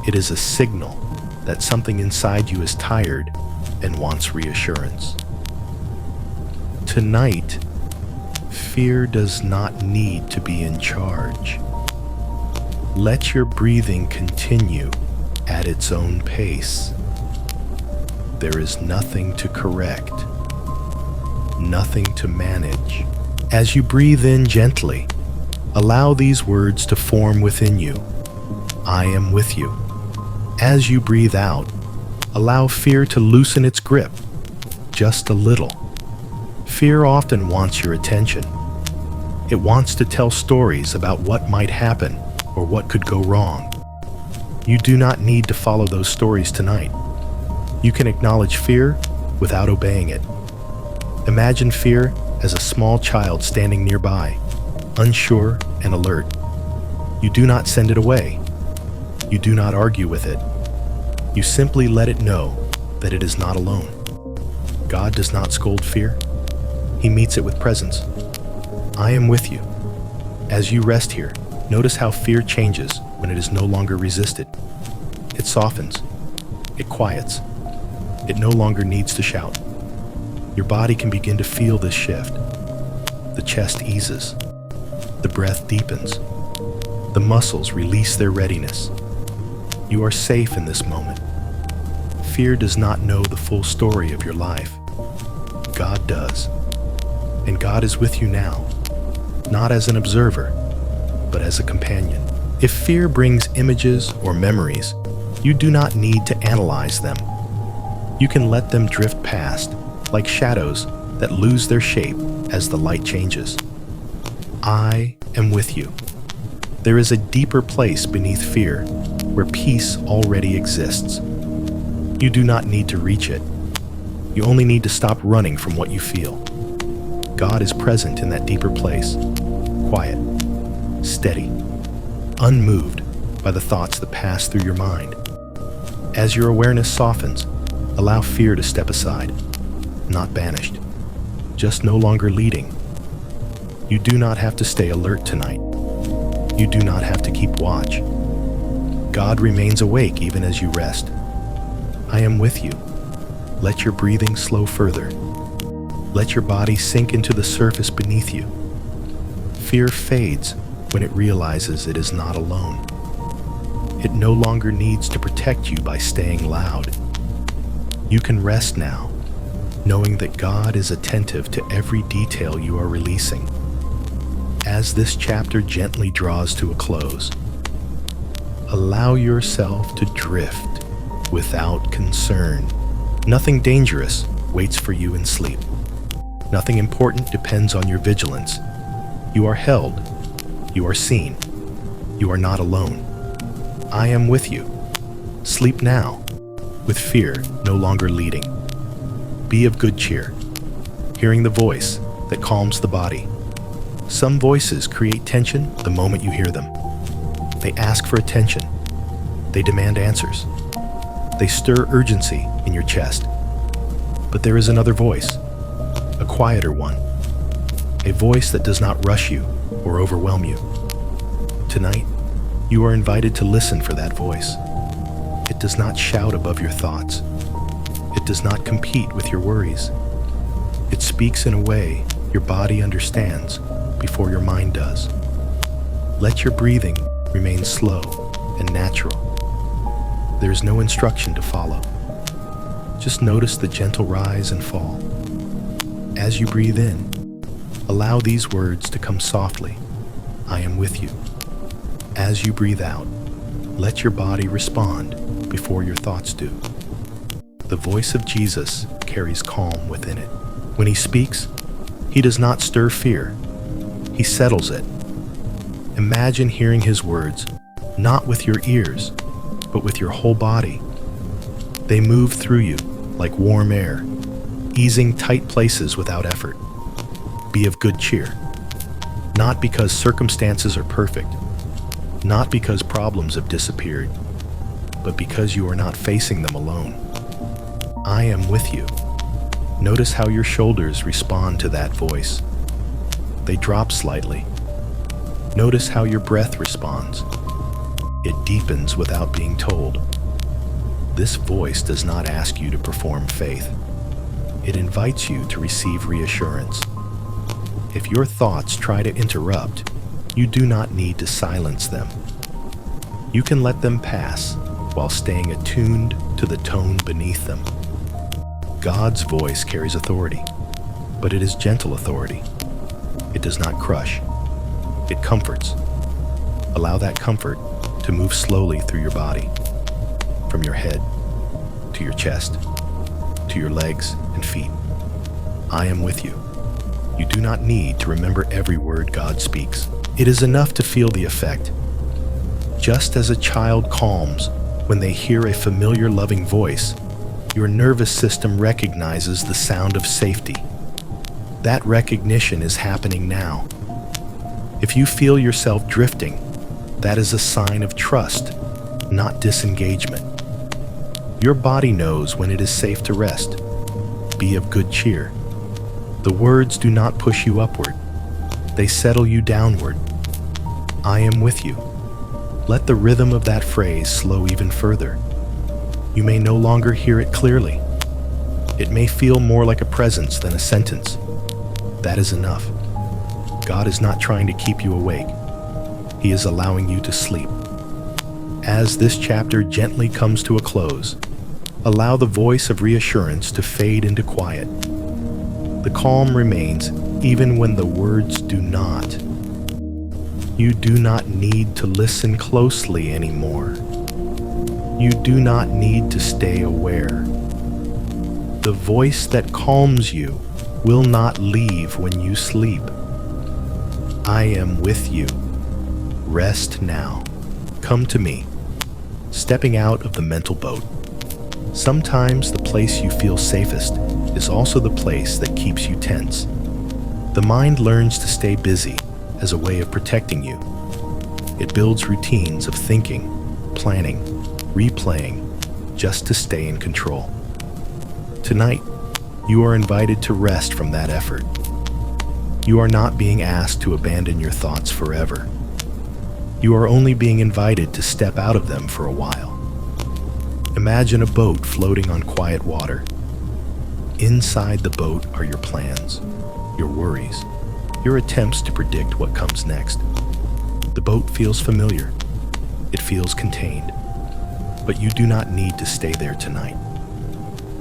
It is a signal that something inside you is tired and wants reassurance. Tonight, fear does not need to be in charge. Let your breathing continue at its own pace. There is nothing to correct, nothing to manage. As you breathe in gently, allow these words to form within you. I am with you. As you breathe out, allow fear to loosen its grip, just a little. Fear often wants your attention. It wants to tell stories about what might happen or what could go wrong. You do not need to follow those stories tonight. You can acknowledge fear without obeying it. Imagine fear as a small child standing nearby, unsure and alert. You do not send it away. You do not argue with it. You simply let it know that it is not alone. God does not scold fear. He meets it with presence. I am with you. As you rest here, notice how fear changes when it is no longer resisted. It softens. It quiets. It no longer needs to shout. Your body can begin to feel this shift. The chest eases. The breath deepens. The muscles release their readiness. You are safe in this moment. Fear does not know the full story of your life. God does. And God is with you now, not as an observer, but as a companion. If fear brings images or memories, you do not need to analyze them. You can let them drift past, like shadows that lose their shape as the light changes. I am with you. There is a deeper place beneath fear, where peace already exists. You do not need to reach it. You only need to stop running from what you feel. God is present in that deeper place, quiet, steady, unmoved by the thoughts that pass through your mind. As your awareness softens, allow fear to step aside, not banished, just no longer leading. You do not have to stay alert tonight. You do not have to keep watch. God remains awake even as you rest. I am with you. Let your breathing slow further. Let your body sink into the surface beneath you. Fear fades when it realizes it is not alone. It no longer needs to protect you by staying loud. You can rest now, knowing that God is attentive to every detail you are releasing. As this chapter gently draws to a close, allow yourself to drift without concern. Nothing dangerous waits for you in sleep. Nothing important depends on your vigilance. You are held. You are seen. You are not alone. I am with you. Sleep now, with fear no longer leading. Be of good cheer, hearing the voice that calms the body. Some voices create tension the moment you hear them. They ask for attention. They demand answers. They stir urgency in your chest. But there is another voice, a quieter one, a voice that does not rush you or overwhelm you. Tonight, you are invited to listen for that voice. It does not shout above your thoughts. It does not compete with your worries. It speaks in a way your body understands before your mind does. Let your breathing remain slow and natural. There is no instruction to follow. Just notice the gentle rise and fall. As you breathe in, allow these words to come softly. I am with you. As you breathe out, let your body respond before your thoughts do. The voice of Jesus carries calm within it. When he speaks, he does not stir fear. He settles it. Imagine hearing his words, not with your ears, but with your whole body. They move through you like warm air, easing tight places without effort. Be of good cheer, not because circumstances are perfect, not because problems have disappeared, but because you are not facing them alone. I am with you. Notice how your shoulders respond to that voice. They drop slightly. Notice how your breath responds. It deepens without being told. This voice does not ask you to perform faith. It invites you to receive reassurance. If your thoughts try to interrupt, you do not need to silence them. You can let them pass while staying attuned to the tone beneath them. God's voice carries authority, but it is gentle authority. It does not crush. It comforts. Allow that comfort to move slowly through your body, from your head to your chest, to your legs and feet. I am with you. You do not need to remember every word God speaks. It is enough to feel the effect. Just as a child calms when they hear a familiar loving voice, your nervous system recognizes the sound of safety. That recognition is happening now. If you feel yourself drifting, that is a sign of trust, not disengagement. Your body knows when it is safe to rest. Be of good cheer. The words do not push you upward. They settle you downward. I am with you. Let the rhythm of that phrase slow even further. You may no longer hear it clearly. It may feel more like a presence than a sentence. That is enough. God is not trying to keep you awake. He is allowing you to sleep. As this chapter gently comes to a close, allow the voice of reassurance to fade into quiet. The calm remains even when the words do not. You do not need to listen closely anymore. You do not need to stay aware. The voice that calms you will not leave when you sleep. I am with you. Rest now. Come to me. Stepping out of the mental boat. Sometimes the place you feel safest is also the place that keeps you tense. The mind learns to stay busy as a way of protecting you. It builds routines of thinking, planning, replaying, just to stay in control. Tonight, you are invited to rest from that effort. You are not being asked to abandon your thoughts forever. You are only being invited to step out of them for a while. Imagine a boat floating on quiet water. Inside the boat are your plans, your worries, your attempts to predict what comes next. The boat feels familiar. It feels contained. But you do not need to stay there tonight.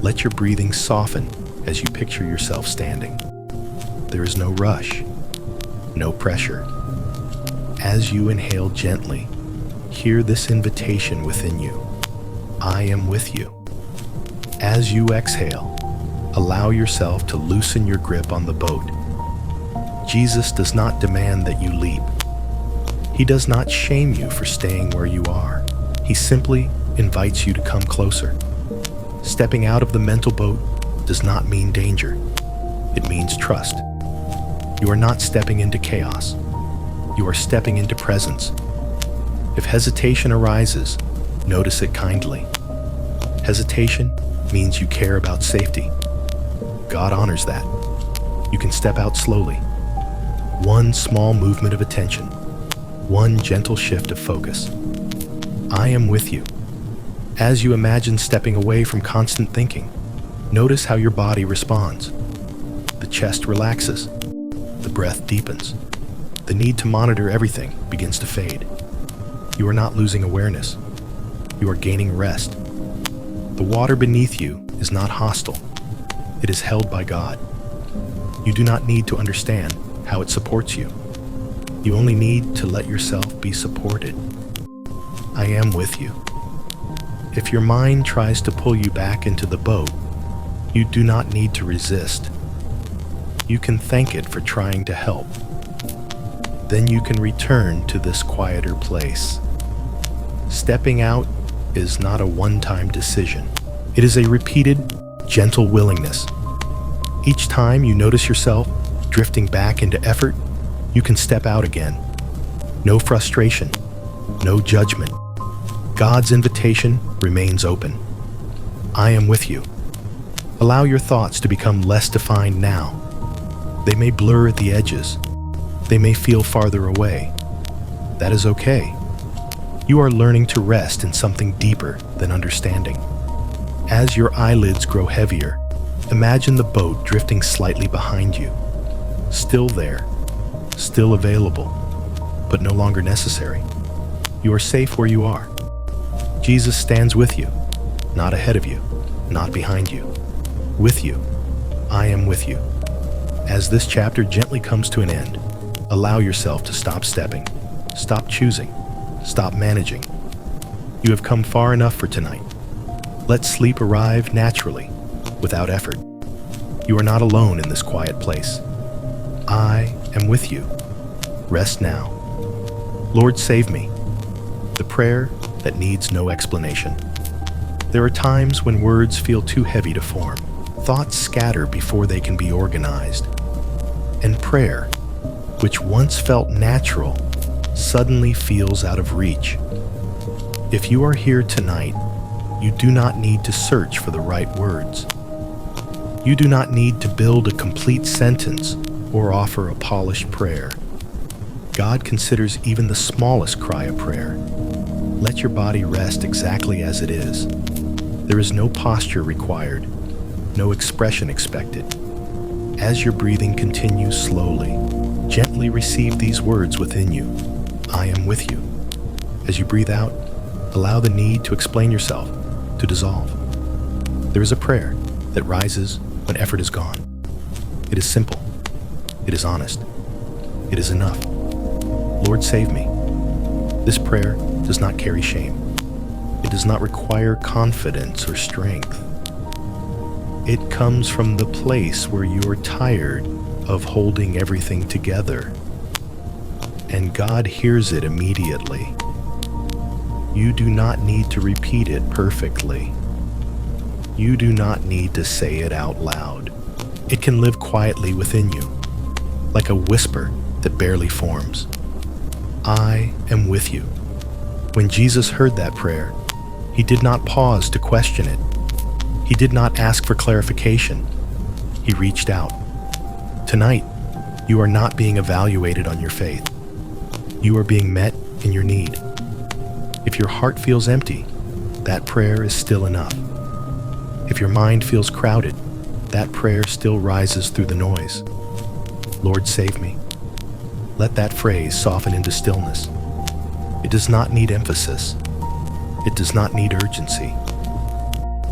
Let your breathing soften as you picture yourself standing. There is no rush, no pressure. As you inhale gently, hear this invitation within you. I am with you. As you exhale, allow yourself to loosen your grip on the boat. Jesus does not demand that you leap. He does not shame you for staying where you are. He simply invites you to come closer. Stepping out of the mental boat does not mean danger. It means trust. You are not stepping into chaos. You are stepping into presence. If hesitation arises, notice it kindly. Hesitation means you care about safety. God honors that. You can step out slowly. One small movement of attention. One gentle shift of focus. I am with you. As you imagine stepping away from constant thinking, notice how your body responds. The chest relaxes. The breath deepens. The need to monitor everything begins to fade. You are not losing awareness. You are gaining rest. The water beneath you is not hostile. It is held by God. You do not need to understand how it supports you. You only need to let yourself be supported. I am with you. If your mind tries to pull you back into the boat, you do not need to resist. You can thank it for trying to help. Then you can return to this quieter place. Stepping out is not a one-time decision. It is a repeated, gentle willingness. Each time you notice yourself drifting back into effort, you can step out again. No frustration, no judgment. God's invitation remains open. I am with you. Allow your thoughts to become less defined now. They may blur at the edges. They may feel farther away. That is okay. You are learning to rest in something deeper than understanding. As your eyelids grow heavier, imagine the boat drifting slightly behind you. Still there, still available, but no longer necessary. You are safe where you are. Jesus stands with you, not ahead of you, not behind you. With you. I am with you. As this chapter gently comes to an end, allow yourself to stop stepping, stop choosing, stop managing. You have come far enough for tonight. Let sleep arrive naturally, without effort. You are not alone in this quiet place. I am with you. Rest now. Lord, save me. The prayer that needs no explanation. There are times when words feel too heavy to form. Thoughts scatter before they can be organized. And prayer, which once felt natural suddenly feels out of reach. If you are here tonight, you do not need to search for the right words. You do not need to build a complete sentence or offer a polished prayer. God considers even the smallest cry a prayer. Let your body rest exactly as it is. There is no posture required, no expression expected. As your breathing continues slowly, gently receive these words within you. I am with you. As you breathe out, allow the need to explain yourself to dissolve. There is a prayer that rises when effort is gone. It is simple. It is honest. It is enough. Lord, save me. This prayer does not carry shame. It does not require confidence or strength. It comes from the place where you are tired of holding everything together. And God hears it immediately. You do not need to repeat it perfectly. You do not need to say it out loud. It can live quietly within you, like a whisper that barely forms. I am with you. When Jesus heard that prayer, he did not pause to question it. He did not ask for clarification. He reached out. Tonight, you are not being evaluated on your faith. You are being met in your need. If your heart feels empty, that prayer is still enough. If your mind feels crowded, that prayer still rises through the noise. Lord, save me. Let that phrase soften into stillness. It does not need emphasis. It does not need urgency.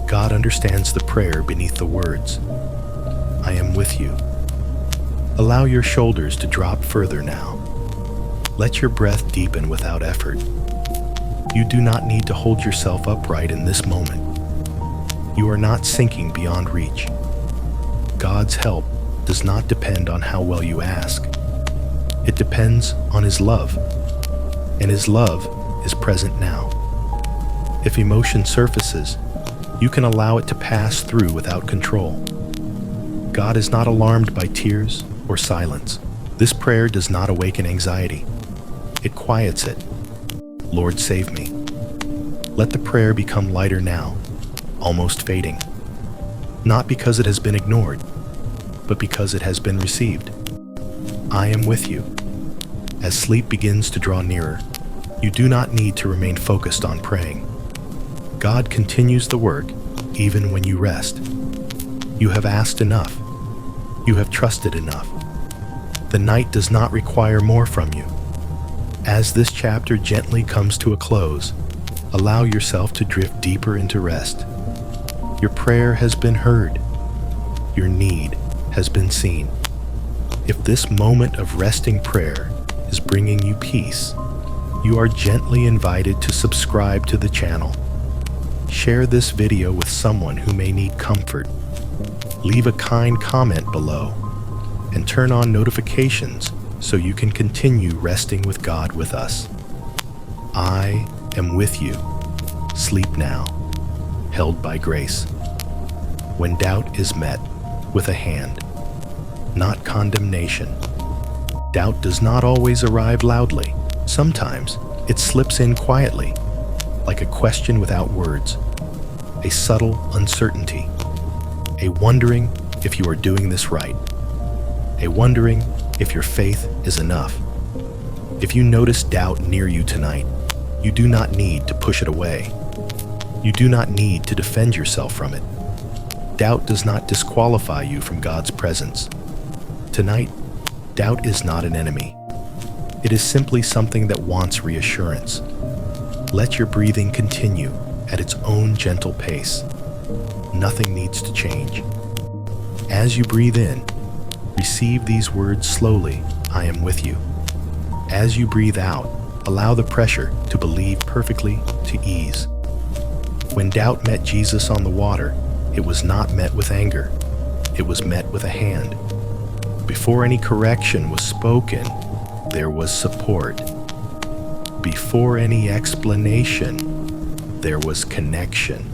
God understands the prayer beneath the words. I am with you. Allow your shoulders to drop further now. Let your breath deepen without effort. You do not need to hold yourself upright in this moment. You are not sinking beyond reach. God's help does not depend on how well you ask. It depends on His love, and His love is present now. If emotion surfaces, you can allow it to pass through without control. God is not alarmed by tears or silence. This prayer does not awaken anxiety. It quiets it. Lord, save me. Let the prayer become lighter now, almost fading. Not because it has been ignored, but because it has been received. I am with you. As sleep begins to draw nearer, you do not need to remain focused on praying. God continues the work even when you rest. You have asked enough. You have trusted enough. The night does not require more from you. As this chapter gently comes to a close, allow yourself to drift deeper into rest. Your prayer has been heard. Your need has been seen. If this moment of resting prayer is bringing you peace, you are gently invited to subscribe to the channel. Share this video with someone who may need comfort. Leave a kind comment below and turn on notifications so you can continue resting with God with us. I am with you. Sleep now, held by grace. When doubt is met with a hand, not condemnation. Doubt does not always arrive loudly. Sometimes it slips in quietly, like a question without words, a subtle uncertainty, a wondering if you are doing this right, a wondering if your faith is enough. If you notice doubt near you tonight, you do not need to push it away. You do not need to defend yourself from it. Doubt does not disqualify you from God's presence. Tonight, doubt is not an enemy. It is simply something that wants reassurance. Let your breathing continue at its own gentle pace. Nothing needs to change. As you breathe in, receive these words slowly, I am with you. As you breathe out, allow the pressure to believe perfectly to ease. When doubt met Jesus on the water, it was not met with anger. It was met with a hand. Before any correction was spoken, there was support. Before any explanation, there was connection.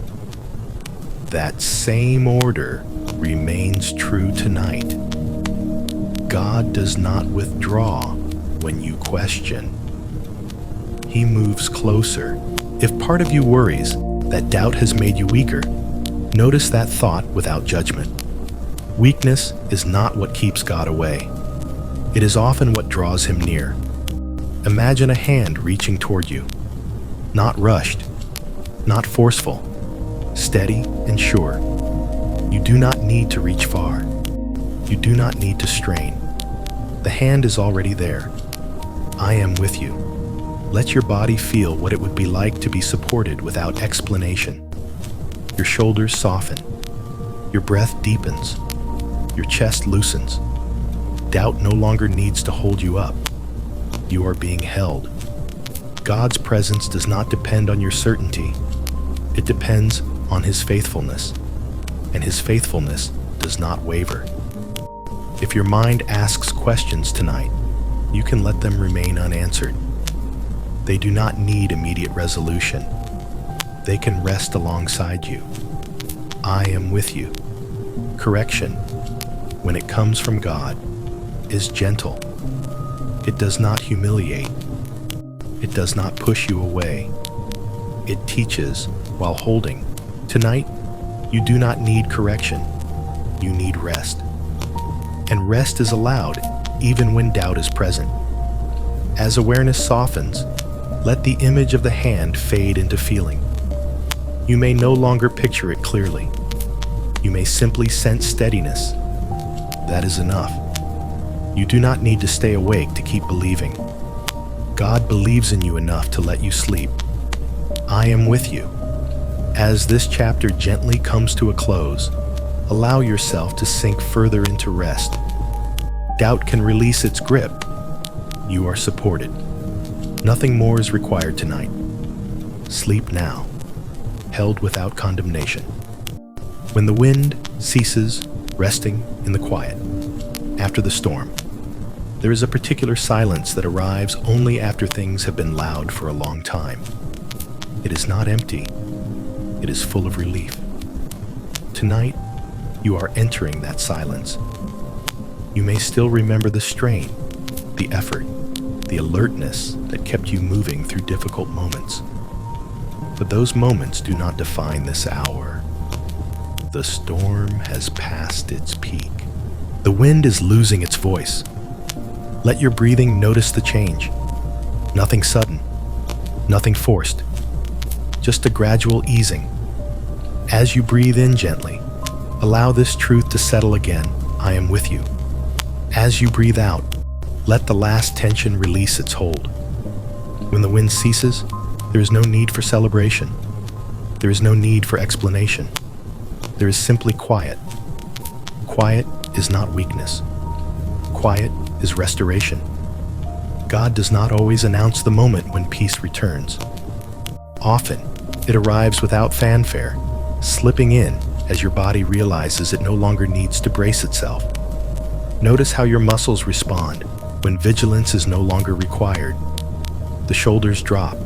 That same order remains true tonight. God does not withdraw when you question. He moves closer. If part of you worries that doubt has made you weaker, notice that thought without judgment. Weakness is not what keeps God away. It is often what draws him near. Imagine a hand reaching toward you. Not rushed, not forceful, steady and sure. You do not need to reach far. You do not need to strain. The hand is already there. I am with you. Let your body feel what it would be like to be supported without explanation. Your shoulders soften. Your breath deepens. Your chest loosens. Doubt no longer needs to hold you up. You are being held. God's presence does not depend on your certainty. It depends on his faithfulness, and his faithfulness does not waver. If your mind asks questions tonight, you can let them remain unanswered. They do not need immediate resolution. They can rest alongside you. I am with you. Correction, when it comes from God, is gentle. It does not humiliate. It does not push you away. It teaches while holding. Tonight, you do not need correction. You need rest. And rest is allowed even when doubt is present. As awareness softens, let the image of the hand fade into feeling. You may no longer picture it clearly. You may simply sense steadiness. That is enough. You do not need to stay awake to keep believing. God believes in you enough to let you sleep. I am with you. As this chapter gently comes to a close, allow yourself to sink further into rest. Doubt can release its grip. You are supported. Nothing more is required tonight. Sleep now, held without condemnation. When the wind ceases, resting in the quiet, after the storm, there is a particular silence that arrives only after things have been loud for a long time. It is not empty. It is full of relief. Tonight, you are entering that silence. You may still remember the strain, the effort, the alertness that kept you moving through difficult moments. But those moments do not define this hour. The storm has passed its peak. The wind is losing its voice. Let your breathing notice the change. Nothing sudden, nothing forced, just a gradual easing. As you breathe in gently, allow this truth to settle again. I am with you. As you breathe out, let the last tension release its hold. When the wind ceases, there is no need for celebration. There is no need for explanation. There is simply quiet. Quiet is not weakness. Quiet is restoration. God does not always announce the moment when peace returns. Often, it arrives without fanfare, slipping in as your body realizes it no longer needs to brace itself. Notice how your muscles respond when vigilance is no longer required. The shoulders drop,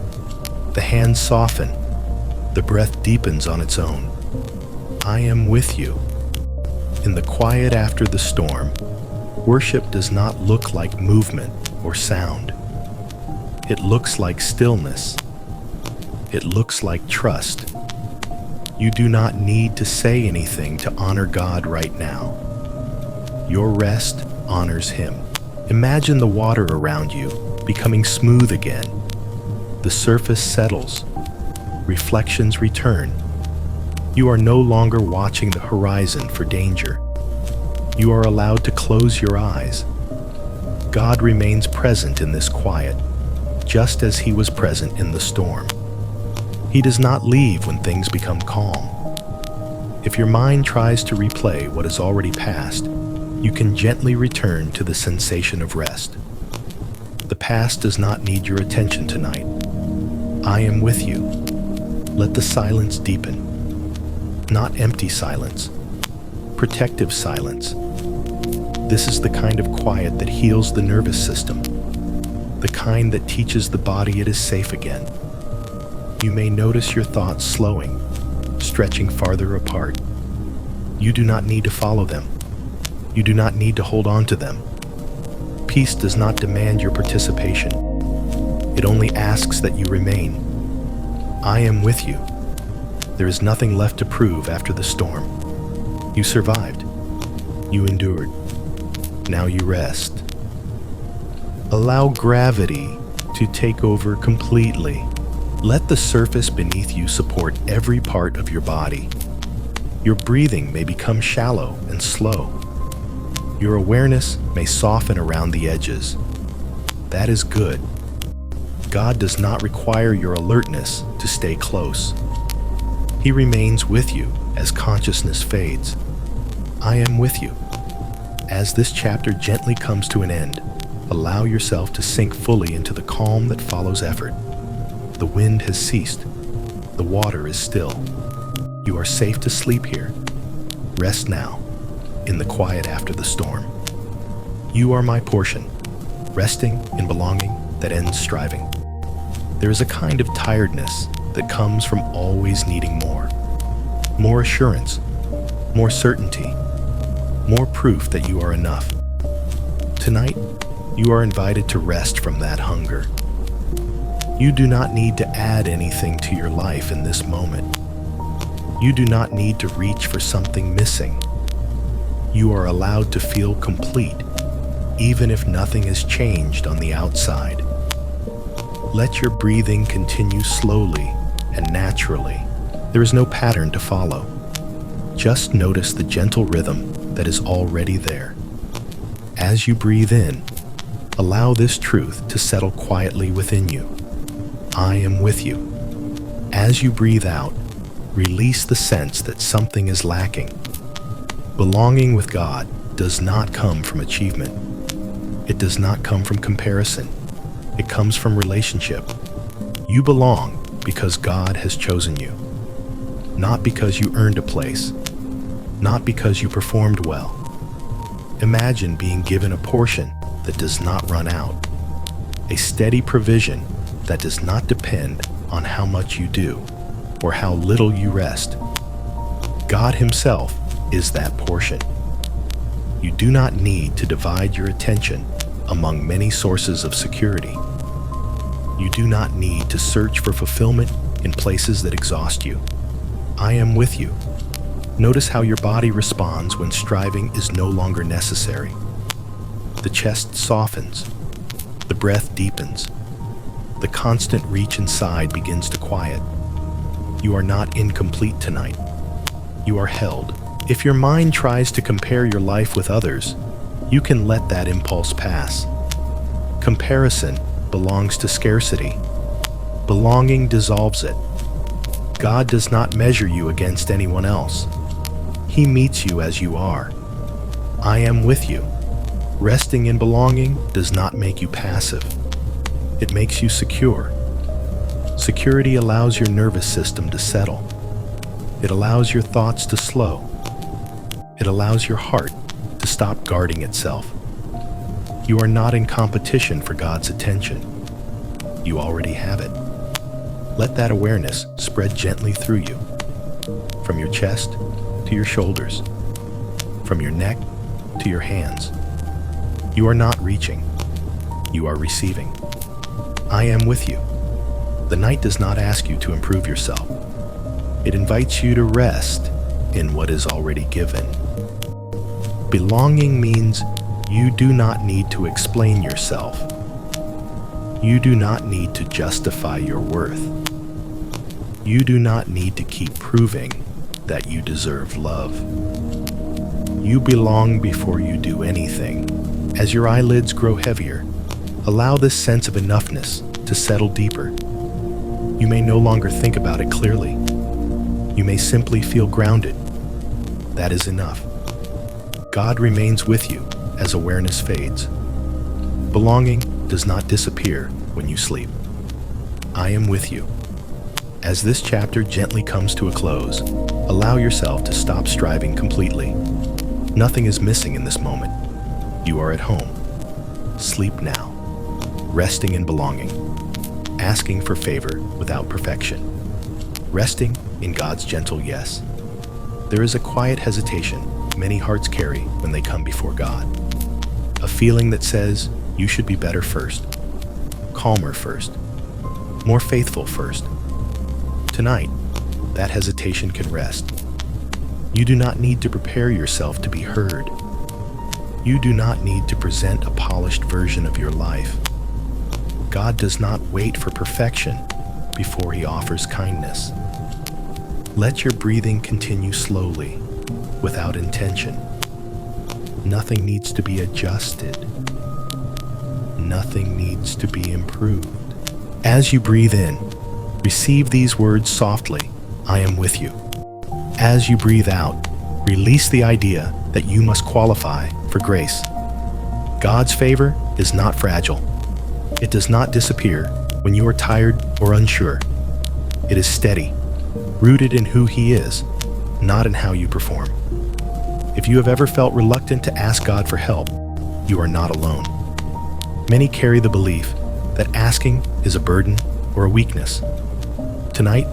the hands soften, the breath deepens on its own. I am with you. In the quiet after the storm, worship does not look like movement or sound. It looks like stillness. It looks like trust. You do not need to say anything to honor God right now. Your rest honors Him. Imagine the water around you becoming smooth again. The surface settles. Reflections return. You are no longer watching the horizon for danger. You are allowed to close your eyes. God remains present in this quiet, just as He was present in the storm. He does not leave when things become calm. If your mind tries to replay what has already passed, you can gently return to the sensation of rest. The past does not need your attention tonight. I am with you. Let the silence deepen. Not empty silence, protective silence. This is the kind of quiet that heals the nervous system, the kind that teaches the body it is safe again. You may notice your thoughts slowing, stretching farther apart. You do not need to follow them. You do not need to hold on to them. Peace does not demand your participation. It only asks that you remain. I am with you. There is nothing left to prove after the storm. You survived. You endured. Now you rest. Allow gravity to take over completely. Let the surface beneath you support every part of your body. Your breathing may become shallow and slow. Your awareness may soften around the edges. That is good. God does not require your alertness to stay close. He remains with you as consciousness fades. I am with you. As this chapter gently comes to an end, allow yourself to sink fully into the calm that follows effort. The wind has ceased. The water is still. You are safe to sleep here. Rest now, in the quiet after the storm. You are my portion, resting in belonging that ends striving. There is a kind of tiredness that comes from always needing more. More assurance, more certainty, more proof that you are enough. Tonight, you are invited to rest from that hunger. You do not need to add anything to your life in this moment. You do not need to reach for something missing. You are allowed to feel complete, even if nothing has changed on the outside. Let your breathing continue slowly and naturally. There is no pattern to follow. Just notice the gentle rhythm that is already there. As you breathe in, allow this truth to settle quietly within you. I am with you. As you breathe out, release the sense that something is lacking. Belonging with God does not come from achievement. It does not come from comparison. It comes from relationship. You belong because God has chosen you, not because you earned a place, not because you performed well. Imagine being given a portion that does not run out, a steady provision that does not depend on how much you do or how little you rest. God Himself is that portion. You do not need to divide your attention among many sources of security. You do not need to search for fulfillment in places that exhaust you. I am with you. Notice how your body responds when striving is no longer necessary. The chest softens. The breath deepens. The constant reach inside begins to quiet. You are not incomplete tonight. You are held. If your mind tries to compare your life with others, you can let that impulse pass. Comparison belongs to scarcity. Belonging dissolves it. God does not measure you against anyone else. He meets you as you are. I am with you. Resting in belonging does not make you passive. It makes you secure. Security allows your nervous system to settle. It allows your thoughts to slow. It allows your heart to stop guarding itself. You are not in competition for God's attention. You already have it. Let that awareness spread gently through you, from your chest to your shoulders, from your neck to your hands. You are not reaching. You are receiving. I am with you. The night does not ask you to improve yourself. It invites you to rest in what is already given. Belonging means you do not need to explain yourself. You do not need to justify your worth. You do not need to keep proving that you deserve love. You belong before you do anything. As your eyelids grow heavier, allow this sense of enoughness to settle deeper. You may no longer think about it clearly. You may simply feel grounded. That is enough. God remains with you as awareness fades. Belonging does not disappear when you sleep. I am with you. As this chapter gently comes to a close, allow yourself to stop striving completely. Nothing is missing in this moment. You are at home. Sleep now, resting in belonging, asking for favor without perfection, resting in God's gentle yes. There is a quiet hesitation many hearts carry when they come before God, a feeling that says, you should be better first, calmer first, more faithful first. Tonight, that hesitation can rest. You do not need to prepare yourself to be heard. You do not need to present a polished version of your life. God does not wait for perfection before He offers kindness. Let your breathing continue slowly, without intention. Nothing needs to be adjusted. Nothing needs to be improved. As you breathe in, receive these words softly, I am with you. As you breathe out, release the idea that you must qualify for grace. God's favor is not fragile. It does not disappear when you are tired or unsure. It is steady, rooted in who He is, not in how you perform. If you have ever felt reluctant to ask God for help, you are not alone. Many carry the belief that asking is a burden or a weakness. Tonight,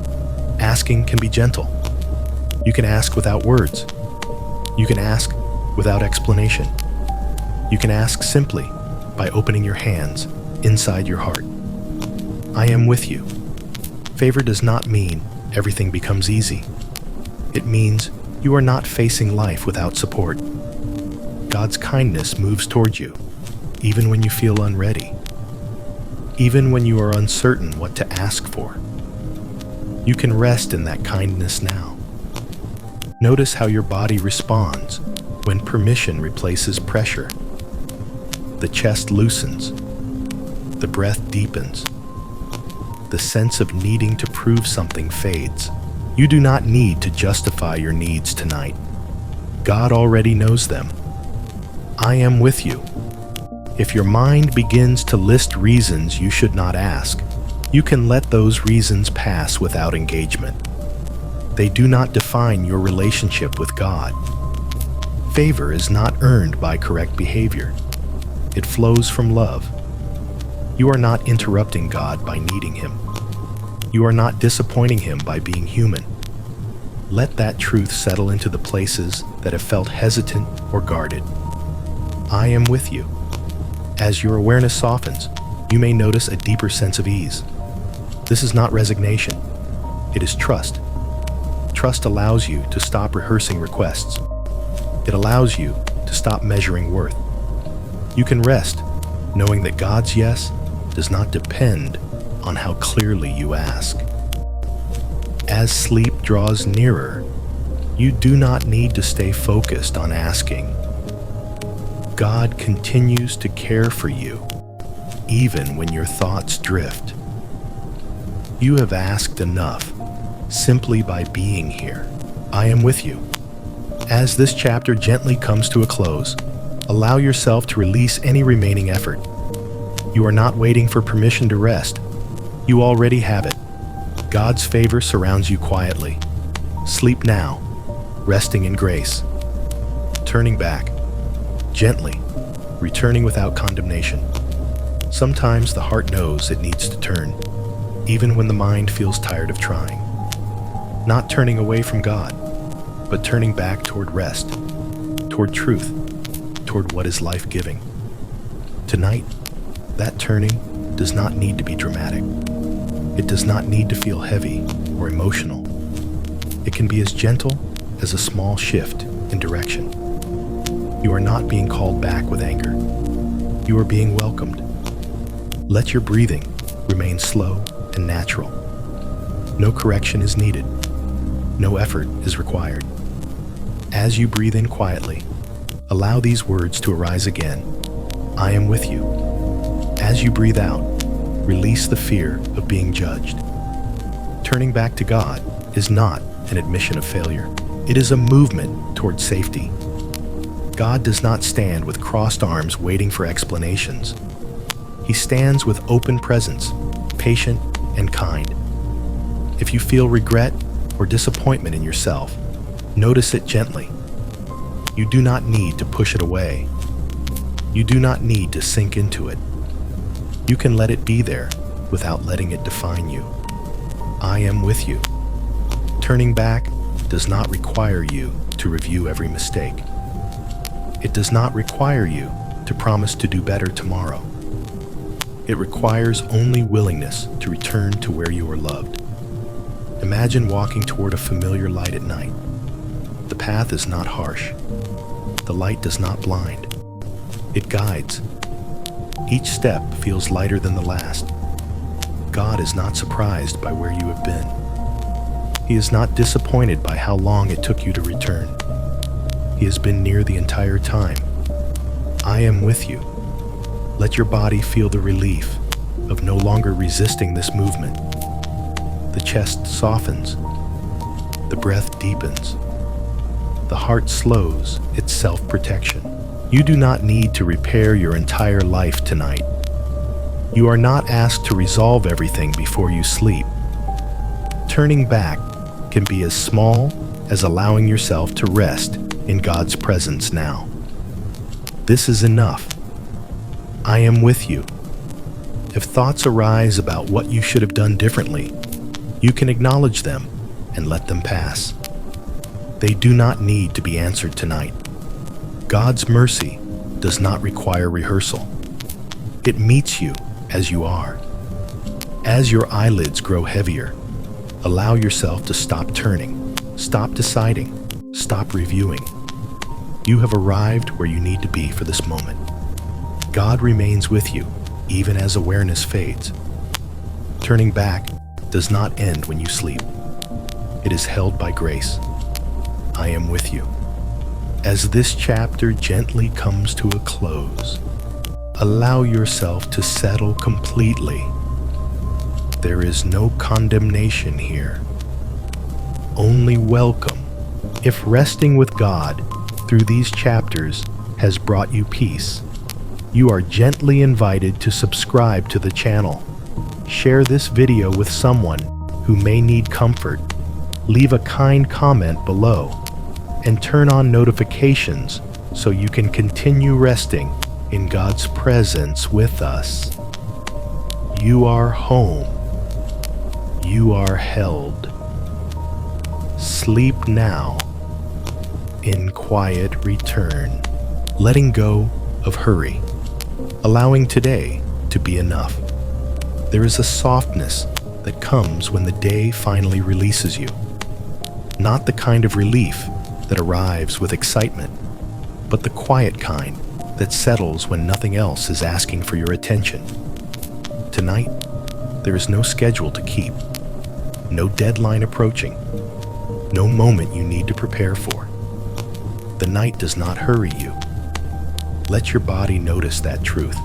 asking can be gentle. You can ask without words. You can ask without explanation. You can ask simply by opening your hands inside your heart. I am with you. Favor does not mean everything becomes easy. It means you are not facing life without support. God's kindness moves toward you, even when you feel unready, even when you are uncertain what to ask for. You can rest in that kindness now. Notice how your body responds when permission replaces pressure. The chest loosens. The breath deepens. The sense of needing to prove something fades. You do not need to justify your needs tonight. God already knows them. I am with you. If your mind begins to list reasons you should not ask, you can let those reasons pass without engagement. They do not define your relationship with God. Favor is not earned by correct behavior. It flows from love. You are not interrupting God by needing Him. You are not disappointing Him by being human. Let that truth settle into the places that have felt hesitant or guarded. I am with you. As your awareness softens, you may notice a deeper sense of ease. This is not resignation. It is trust. Trust allows you to stop rehearsing requests. It allows you to stop measuring worth. You can rest, knowing that God's yes does not depend on how clearly you ask. As sleep draws nearer, you do not need to stay focused on asking. God continues to care for you, even when your thoughts drift. You have asked enough simply by being here. I am with you. As this chapter gently comes to a close, allow yourself to release any remaining effort. You are not waiting for permission to rest. You already have it. God's favor surrounds you quietly. Sleep now, resting in grace. Turning back, gently, returning without condemnation. Sometimes the heart knows it needs to turn, even when the mind feels tired of trying. Not turning away from God, but turning back toward rest, toward truth, toward what is life-giving. Tonight, that turning does not need to be dramatic. It does not need to feel heavy or emotional. It can be as gentle as a small shift in direction. You are not being called back with anger. You are being welcomed. Let your breathing remain slow and natural. No correction is needed. No effort is required. As you breathe in quietly, allow these words to arise again. I am with you. As you breathe out, release the fear of being judged. Turning back to God is not an admission of failure. It is a movement toward safety. God does not stand with crossed arms waiting for explanations. He stands with open presence, patient and kind. If you feel regret or disappointment in yourself, notice it gently. You do not need to push it away. You do not need to sink into it. You can let it be there without letting it define you. I am with you. Turning back does not require you to review every mistake. It does not require you to promise to do better tomorrow. It requires only willingness to return to where you are loved. Imagine walking toward a familiar light at night. The path is not harsh. The light does not blind. It guides. Each step feels lighter than the last. God is not surprised by where you have been. He is not disappointed by how long it took you to return. He has been near the entire time. I am with you. Let your body feel the relief of no longer resisting this movement. The chest softens. The breath deepens. The heart slows its self-protection. You do not need to repair your entire life tonight. You are not asked to resolve everything before you sleep. Turning back can be as small as allowing yourself to rest in God's presence now. This is enough. I am with you. If thoughts arise about what you should have done differently, you can acknowledge them and let them pass. They do not need to be answered tonight. God's mercy does not require rehearsal. It meets you as you are. As your eyelids grow heavier, allow yourself to stop turning, stop deciding, stop reviewing. You have arrived where you need to be for this moment. God remains with you, even as awareness fades. Turning back does not end when you sleep. It is held by grace. I am with you. As this chapter gently comes to a close, allow yourself to settle completely. There is no condemnation here, only welcome. If resting with God through these chapters has brought you peace, you are gently invited to subscribe to the channel. Share this video with someone who may need comfort. Leave a kind comment below and turn on notifications so you can continue resting in God's presence with us. You are home. You are held. Sleep now in quiet return, letting go of hurry, allowing today to be enough. There is a softness that comes when the day finally releases you. Not the kind of relief that arrives with excitement, but the quiet kind that settles when nothing else is asking for your attention. Tonight, there is no schedule to keep, no deadline approaching, no moment you need to prepare for. The night does not hurry you. Let your body notice that truth.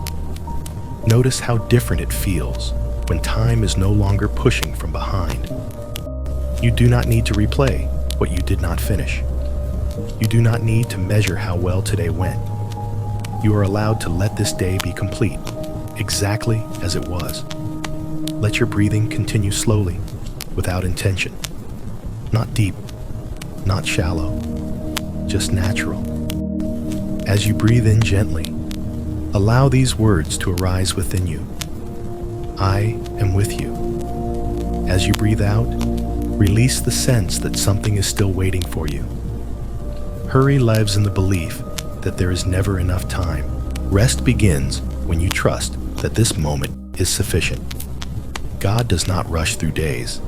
Notice how different it feels when time is no longer pushing from behind. You do not need to replay what you did not finish. You do not need to measure how well today went. You are allowed to let this day be complete, exactly as it was. Let your breathing continue slowly, without intention. Not deep, not shallow, just natural. As you breathe in gently, allow these words to arise within you. I am with you. As you breathe out, release the sense that something is still waiting for you. Hurry lives in the belief that there is never enough time. Rest begins when you trust that this moment is sufficient. God does not rush through days.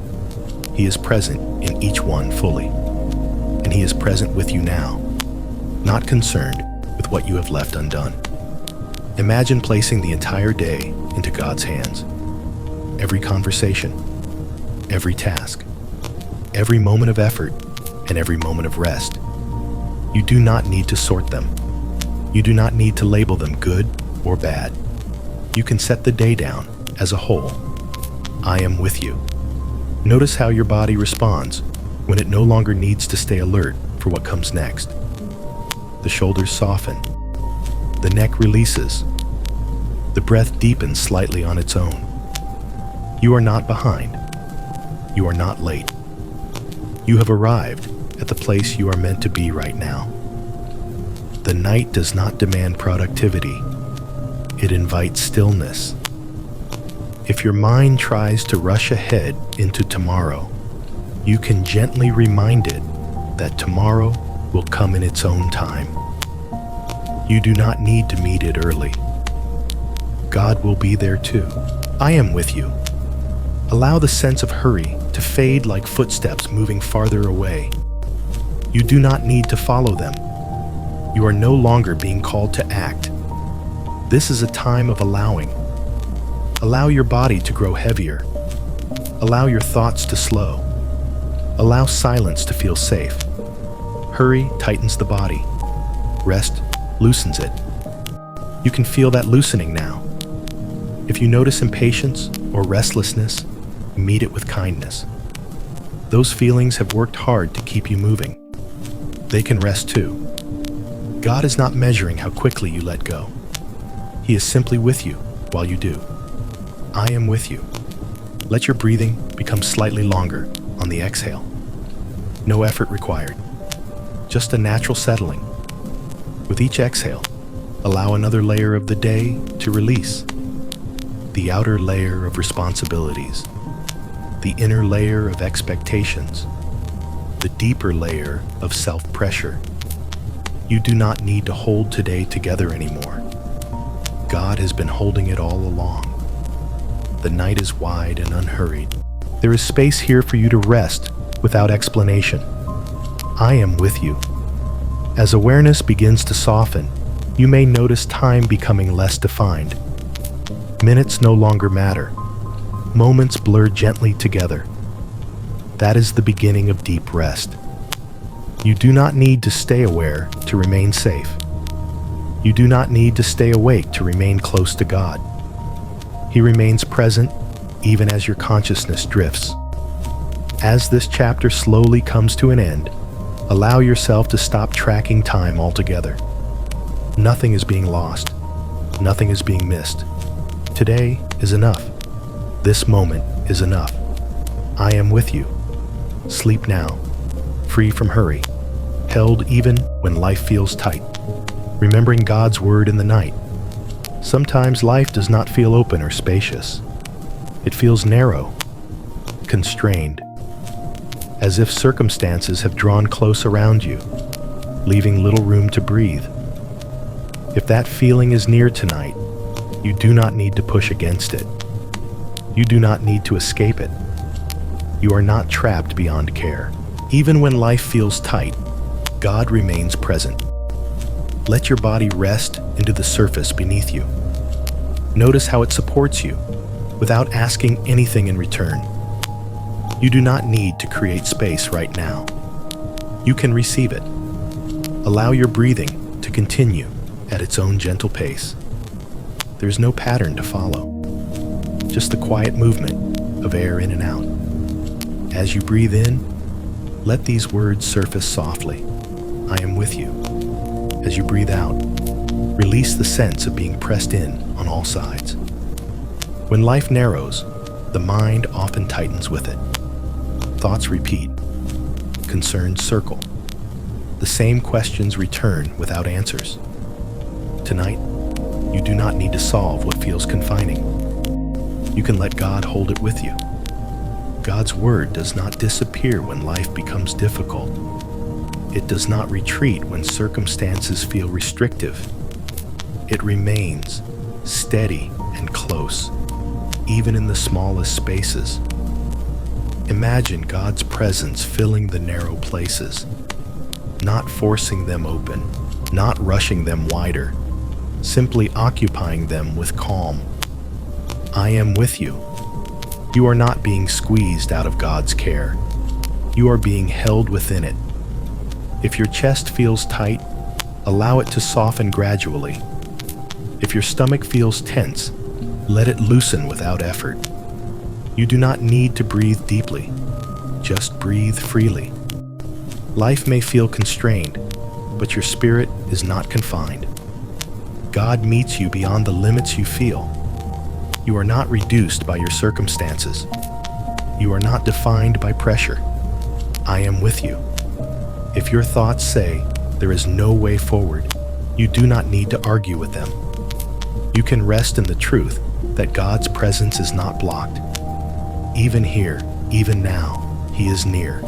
He is present in each one fully. And He is present with you now, not concerned with what you have left undone. Imagine placing the entire day into God's hands. Every conversation, every task, every moment of effort, and every moment of rest. You do not need to sort them. You do not need to label them good or bad. You can set the day down as a whole. I am with you. Notice how your body responds when it no longer needs to stay alert for what comes next. The shoulders soften. The neck releases. The breath deepens slightly on its own. You are not behind. You are not late. You have arrived at the place you are meant to be right now. The night does not demand productivity. It invites stillness. If your mind tries to rush ahead into tomorrow, you can gently remind it that tomorrow will come in its own time. You do not need to meet it early. God will be there too. I am with you. Allow the sense of hurry to fade like footsteps moving farther away. You do not need to follow them. You are no longer being called to act. This is a time of allowing. Allow your body to grow heavier. Allow your thoughts to slow. Allow silence to feel safe. Hurry tightens the body. Rest loosens it. You can feel that loosening now. If you notice impatience or restlessness, meet it with kindness. Those feelings have worked hard to keep you moving. They can rest too. God is not measuring how quickly you let go. He is simply with you while you do. I am with you. Let your breathing become slightly longer on the exhale. No effort required. Just a natural settling. With each exhale, allow another layer of the day to release. The outer layer of responsibilities. The inner layer of expectations. The deeper layer of self-pressure. You do not need to hold today together anymore. God has been holding it all along. The night is wide and unhurried. There is space here for you to rest without explanation. I am with you. As awareness begins to soften, you may notice time becoming less defined. Minutes no longer matter. Moments blur gently together. That is the beginning of deep rest. You do not need to stay aware to remain safe. You do not need to stay awake to remain close to God. He remains present even as your consciousness drifts. As this chapter slowly comes to an end, allow yourself to stop tracking time altogether. Nothing is being lost. Nothing is being missed. Today is enough. This moment is enough. I am with you. Sleep now, free from hurry, held even when life feels tight, remembering God's word in the night. Sometimes life does not feel open or spacious. It feels narrow, constrained, as if circumstances have drawn close around you, leaving little room to breathe. If that feeling is near tonight, you do not need to push against it. You do not need to escape it. You are not trapped beyond care. Even when life feels tight, God remains present. Let your body rest into the surface beneath you. Notice how it supports you, without asking anything in return. You do not need to create space right now. You can receive it. Allow your breathing to continue at its own gentle pace. There's no pattern to follow, just the quiet movement of air in and out. As you breathe in, let these words surface softly. I am with you. As you breathe out, release the sense of being pressed in on all sides. When life narrows, the mind often tightens with it. Thoughts repeat. Concerns circle. The same questions return without answers. Tonight, you do not need to solve what feels confining. You can let God hold it with you. God's word does not disappear when life becomes difficult. It does not retreat when circumstances feel restrictive. It remains steady and close, even in the smallest spaces. Imagine God's presence filling the narrow places, not forcing them open, not rushing them wider, simply occupying them with calm. I am with you. You are not being squeezed out of God's care. You are being held within it. If your chest feels tight, allow it to soften gradually. If your stomach feels tense, let it loosen without effort. You do not need to breathe deeply. Just breathe freely. Life may feel constrained, but your spirit is not confined. God meets you beyond the limits you feel. You are not reduced by your circumstances. You are not defined by pressure. I am with you. If your thoughts say there is no way forward, you do not need to argue with them. You can rest in the truth that God's presence is not blocked. Even here, even now, He is near.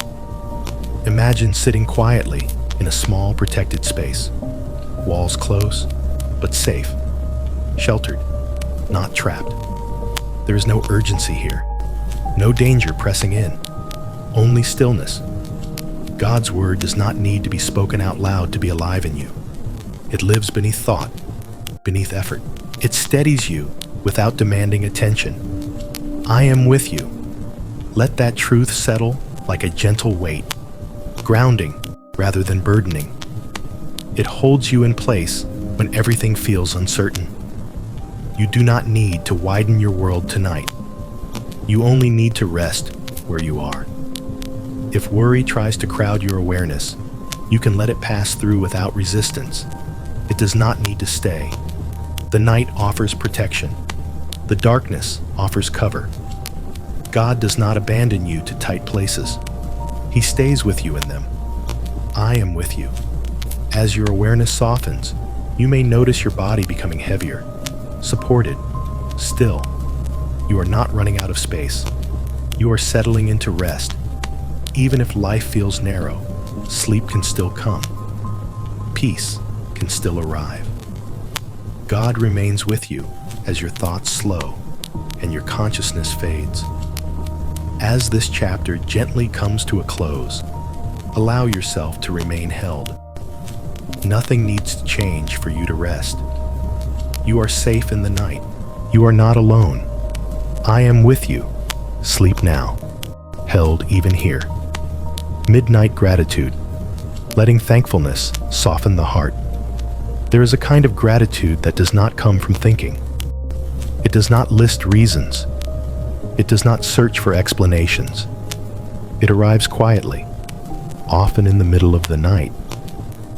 Imagine sitting quietly in a small protected space. Walls close, but safe, sheltered. not trapped. There is no urgency here, no danger pressing in, only stillness. God's word does not need to be spoken out loud to be alive in you. It lives beneath thought, beneath effort. It steadies you without demanding attention. I am with you. Let that truth settle like a gentle weight, grounding rather than burdening. It holds you in place when everything feels uncertain. You do not need to widen your world tonight. You only need to rest where you are. If worry tries to crowd your awareness, you can let it pass through without resistance. It does not need to stay. The night offers protection. The darkness offers cover. God does not abandon you to tight places. He stays with you in them. I am with you. As your awareness softens, you may notice your body becoming heavier, supported, still. You are not running out of space. You are settling into rest. Even if life feels narrow, sleep can still come. Peace can still arrive. God remains with you as your thoughts slow and your consciousness fades. As this chapter gently comes to a close, allow yourself to remain held. Nothing needs to change for you to rest. You are safe in the night. You are not alone. I am with you. Sleep now, held even here. Midnight gratitude, letting thankfulness soften the heart. There is a kind of gratitude that does not come from thinking. It does not list reasons. It does not search for explanations. It arrives quietly, often in the middle of the night,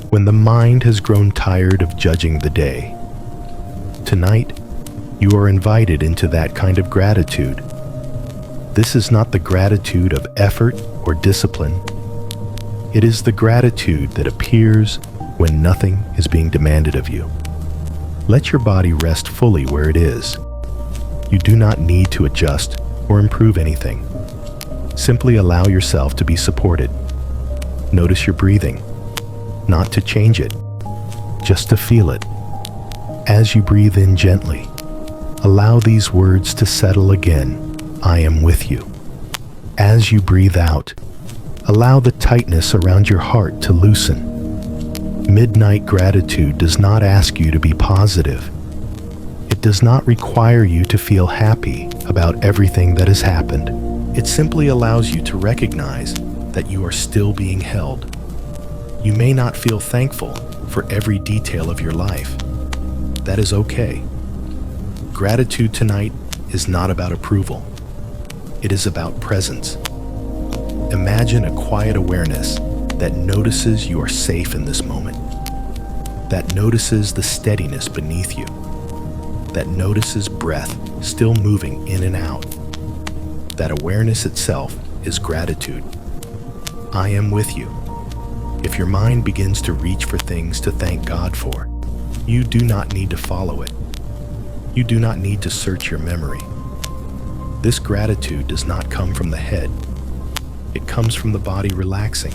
when the mind has grown tired of judging the day. Tonight, you are invited into that kind of gratitude. This is not the gratitude of effort or discipline. It is the gratitude that appears when nothing is being demanded of you. Let your body rest fully where it is. You do not need to adjust or improve anything. Simply allow yourself to be supported. Notice your breathing, not to change it, just to feel it. As you breathe in gently, allow these words to settle again. I am with you. As you breathe out, allow the tightness around your heart to loosen. Midnight gratitude does not ask you to be positive. It does not require you to feel happy about everything that has happened. It simply allows you to recognize that you are still being held. You may not feel thankful for every detail of your life. That is okay. Gratitude tonight is not about approval. It is about presence. Imagine a quiet awareness that notices you are safe in this moment, that notices the steadiness beneath you, that notices breath still moving in and out. That awareness itself is gratitude. I am with you. If your mind begins to reach for things to thank God for, you do not need to follow it. You do not need to search your memory. This gratitude does not come from the head. It comes from the body relaxing.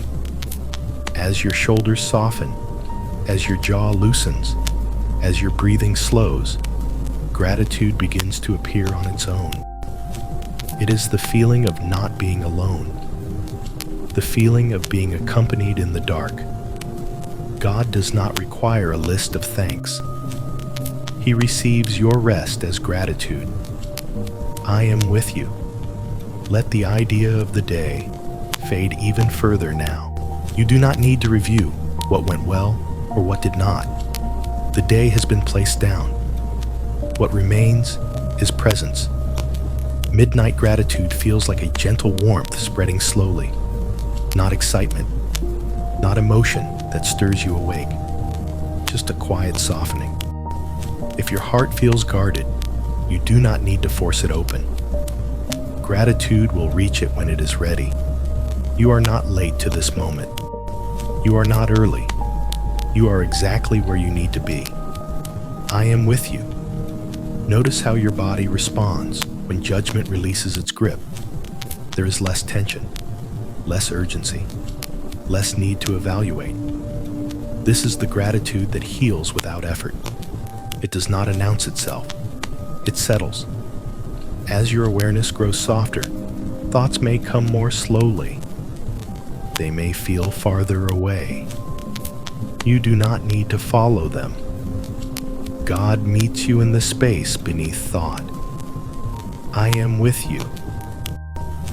As your shoulders soften, as your jaw loosens, as your breathing slows, gratitude begins to appear on its own. It is the feeling of not being alone, the feeling of being accompanied in the dark. God does not require a list of thanks. He receives your rest as gratitude. I am with you. Let the idea of the day fade even further now. You do not need to review what went well or what did not. The day has been placed down. What remains is presence. Midnight gratitude feels like a gentle warmth spreading slowly, not excitement, not emotion that stirs you awake, just a quiet softening. If your heart feels guarded, you do not need to force it open. Gratitude will reach it when it is ready. You are not late to this moment. You are not early. You are exactly where you need to be. I am with you. Notice how your body responds when judgment releases its grip. There is less tension, less urgency, less need to evaluate. This is the gratitude that heals without effort. It does not announce itself. It settles. As your awareness grows softer, thoughts may come more slowly. They may feel farther away. You do not need to follow them. God meets you in the space beneath thought. I am with you.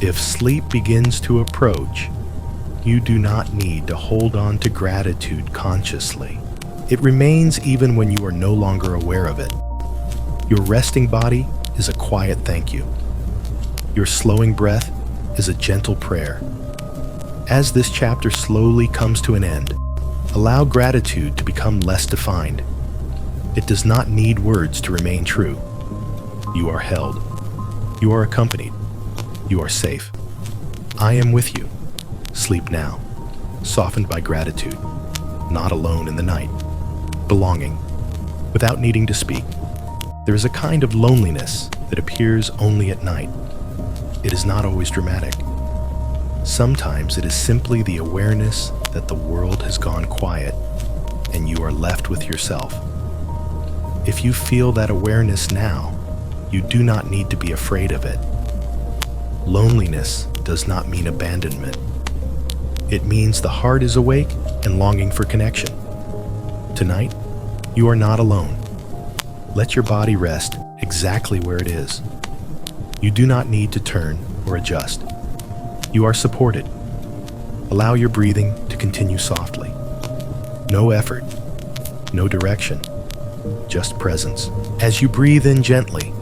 If sleep begins to approach, you do not need to hold on to gratitude consciously. It remains even when you are no longer aware of it. Your resting body is a quiet thank you. Your slowing breath is a gentle prayer. As this chapter slowly comes to an end, allow gratitude to become less defined. It does not need words to remain true. You are held. You are accompanied. You are safe. I am with you. Sleep now, softened by gratitude, not alone in the night. Belonging, without needing to speak. There is a kind of loneliness that appears only at night. It is not always dramatic. Sometimes it is simply the awareness that the world has gone quiet and you are left with yourself. If you feel that awareness now, you do not need to be afraid of it. Loneliness does not mean abandonment. It means the heart is awake and longing for connection. Tonight, you are not alone. Let your body rest exactly where it is. You do not need to turn or adjust. You are supported. Allow your breathing to continue softly. No effort, no direction, just presence. As you breathe in gently,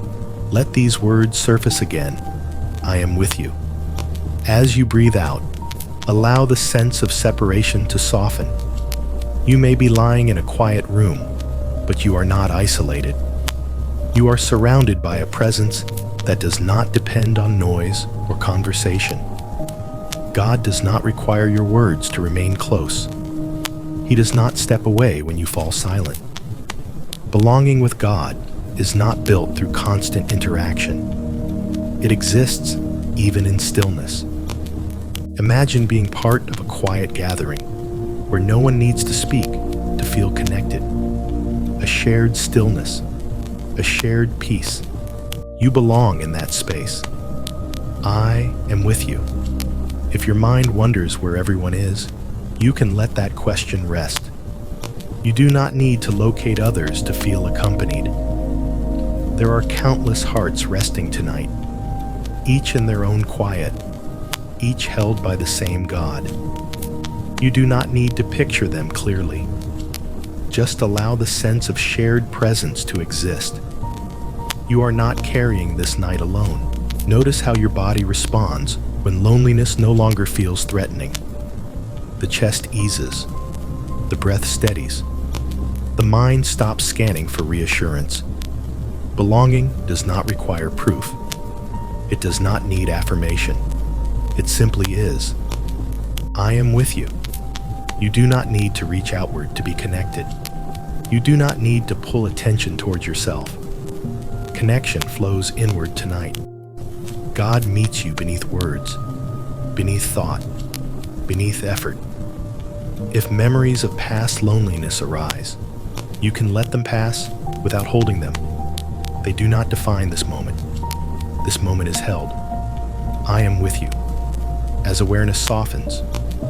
let these words surface again. I am with you. As you breathe out, allow the sense of separation to soften. You may be lying in a quiet room, but you are not isolated. You are surrounded by a presence that does not depend on noise or conversation. God does not require your words to remain close. He does not step away when you fall silent. Belonging with God is not built through constant interaction. It exists even in stillness. Imagine being part of a quiet gathering where no one needs to speak to feel connected. A shared stillness, a shared peace. You belong in that space. I am with you. If your mind wonders where everyone is, you can let that question rest. You do not need to locate others to feel accompanied. There are countless hearts resting tonight, each in their own quiet, each held by the same God. You do not need to picture them clearly. Just allow the sense of shared presence to exist. You are not carrying this night alone. Notice how your body responds when loneliness no longer feels threatening. The chest eases. The breath steadies. The mind stops scanning for reassurance. Belonging does not require proof. It does not need affirmation. It simply is. I am with you. You do not need to reach outward to be connected. You do not need to pull attention towards yourself. Connection flows inward tonight. God meets you beneath words, beneath thought, beneath effort. If memories of past loneliness arise, you can let them pass without holding them. They do not define this moment. This moment is held. I am with you. As awareness softens,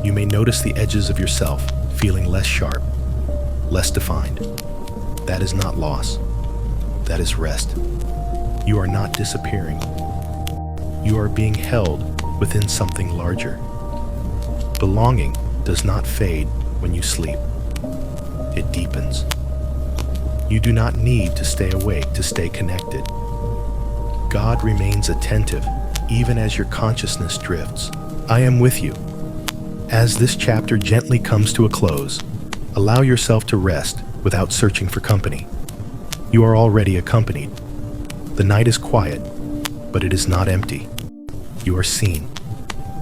you may notice the edges of yourself feeling less sharp, less defined. That is not loss. That is rest. You are not disappearing. You are being held within something larger. Belonging does not fade when you sleep. It deepens. You do not need to stay awake to stay connected. God remains attentive even as your consciousness drifts. I am with you. As this chapter gently comes to a close, allow yourself to rest without searching for company. You are already accompanied. The night is quiet, but it is not empty. You are seen.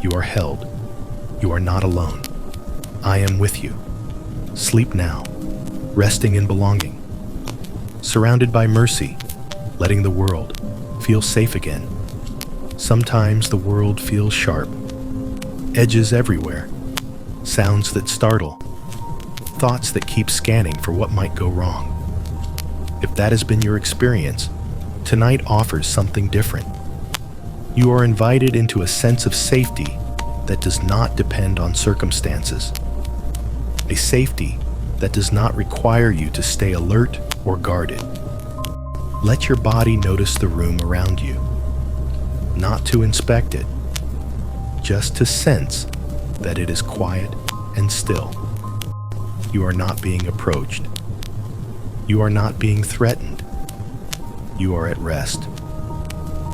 You are held. You are not alone. I am with you. Sleep now, resting in belonging. Surrounded by mercy, letting the world feel safe again. Sometimes the world feels sharp. Edges everywhere. Sounds that startle. Thoughts that keep scanning for what might go wrong. If that has been your experience, tonight offers something different. You are invited into a sense of safety that does not depend on circumstances. A safety that does not require you to stay alert or guarded. Let your body notice the room around you, not to inspect it, just to sense that it is quiet and still. You are not being approached. You are not being threatened. You are at rest.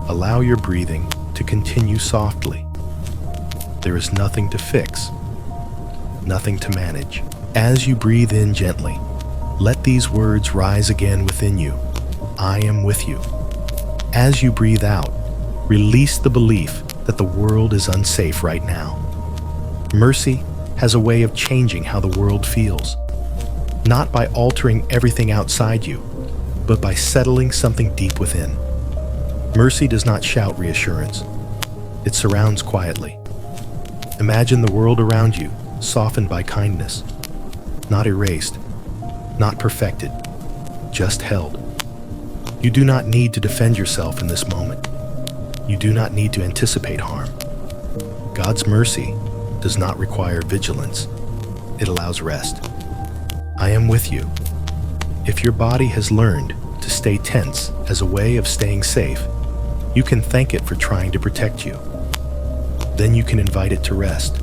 Allow your breathing to continue softly. There is nothing to fix, nothing to manage. As you breathe in gently, let these words rise again within you. I am with you. As you breathe out, release the belief that the world is unsafe right now. Mercy has a way of changing how the world feels, not by altering everything outside you, but by settling something deep within. Mercy does not shout reassurance. It surrounds quietly. Imagine the world around you softened by kindness, not erased, not perfected, just held. You do not need to defend yourself in this moment. You do not need to anticipate harm. God's mercy does not require vigilance. It allows rest. I am with you. If your body has learned to stay tense as a way of staying safe, you can thank it for trying to protect you. Then you can invite it to rest.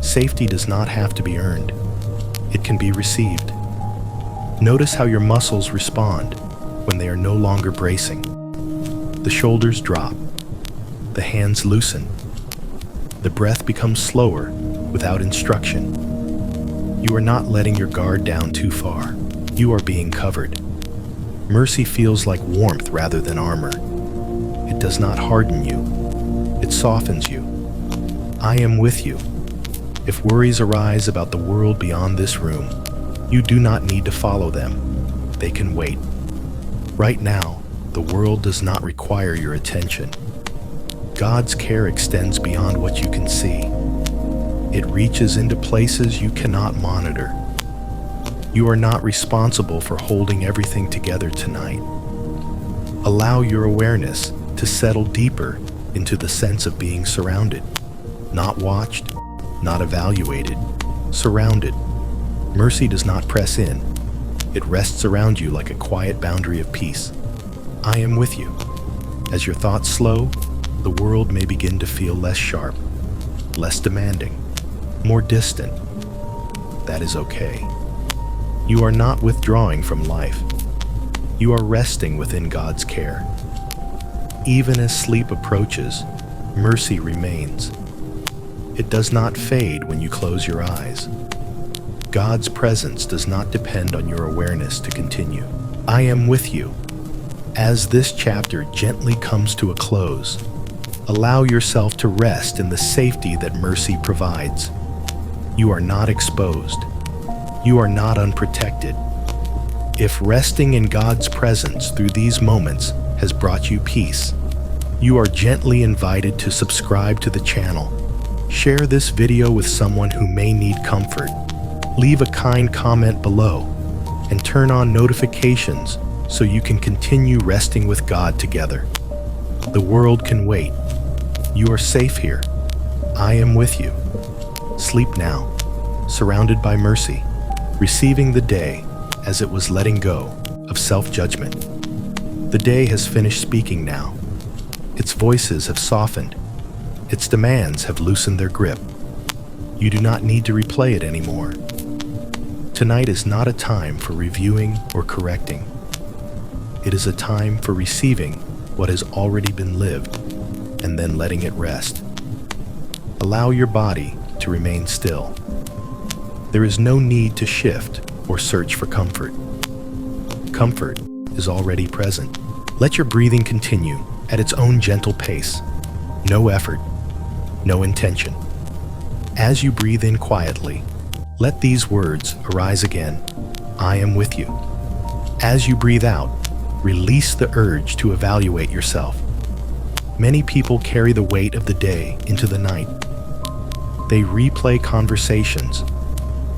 Safety does not have to be earned. It can be received. Notice how your muscles respond when they are no longer bracing. The shoulders drop. The hands loosen. The breath becomes slower without instruction. You are not letting your guard down too far. You are being covered. Mercy feels like warmth rather than armor. It does not harden you. It softens you. I am with you. If worries arise about the world beyond this room, you do not need to follow them. They can wait. Right now, the world does not require your attention. God's care extends beyond what you can see. It reaches into places you cannot monitor. You are not responsible for holding everything together tonight. Allow your awareness to settle deeper into the sense of being surrounded, not watched, not evaluated, surrounded. Mercy does not press in. It rests around you like a quiet boundary of peace. I am with you. As your thoughts slow, the world may begin to feel less sharp, less demanding, more distant. That is okay. You are not withdrawing from life. You are resting within God's care. Even as sleep approaches, mercy remains. It does not fade when you close your eyes. God's presence does not depend on your awareness to continue. I am with you. As this chapter gently comes to a close, allow yourself to rest in the safety that mercy provides. You are not exposed. You are not unprotected. If resting in God's presence through these moments has brought you peace, you are gently invited to subscribe to the channel. Share this video with someone who may need comfort. Leave a kind comment below and turn on notifications so you can continue resting with God together. The world can wait. You are safe here. I am with you. Sleep now, surrounded by mercy, receiving the day as it was letting go of self-judgment. The day has finished speaking now. Its voices have softened. Its demands have loosened their grip. You do not need to replay it anymore. Tonight is not a time for reviewing or correcting. It is a time for receiving what has already been lived and then letting it rest. Allow your body to remain still. There is no need to shift or search for comfort. Comfort is already present. Let your breathing continue at its own gentle pace. No effort, no intention. As you breathe in quietly, let these words arise again. I am with you. As you breathe out, release the urge to evaluate yourself. Many people carry the weight of the day into the night. They replay conversations.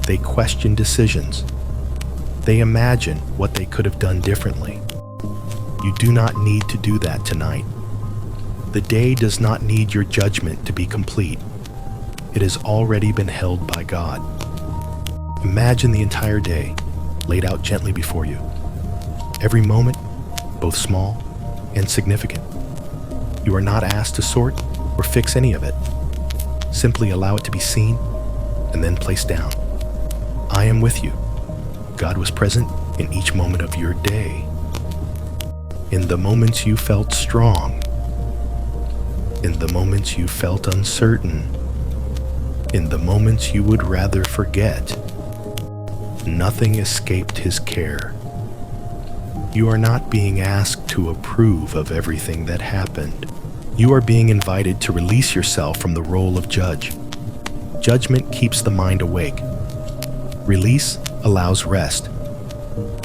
They question decisions. They imagine what they could have done differently. You do not need to do that tonight. The day does not need your judgment to be complete. It has already been held by God. Imagine the entire day laid out gently before you. Every moment, both small and significant. You are not asked to sort or fix any of it. Simply allow it to be seen and then placed down. I am with you. God was present in each moment of your day. In the moments you felt strong. In the moments you felt uncertain. In the moments you would rather forget. Nothing escaped his care. You are not being asked to approve of everything that happened. You are being invited to release yourself from the role of judge. Judgment keeps the mind awake. Release allows rest.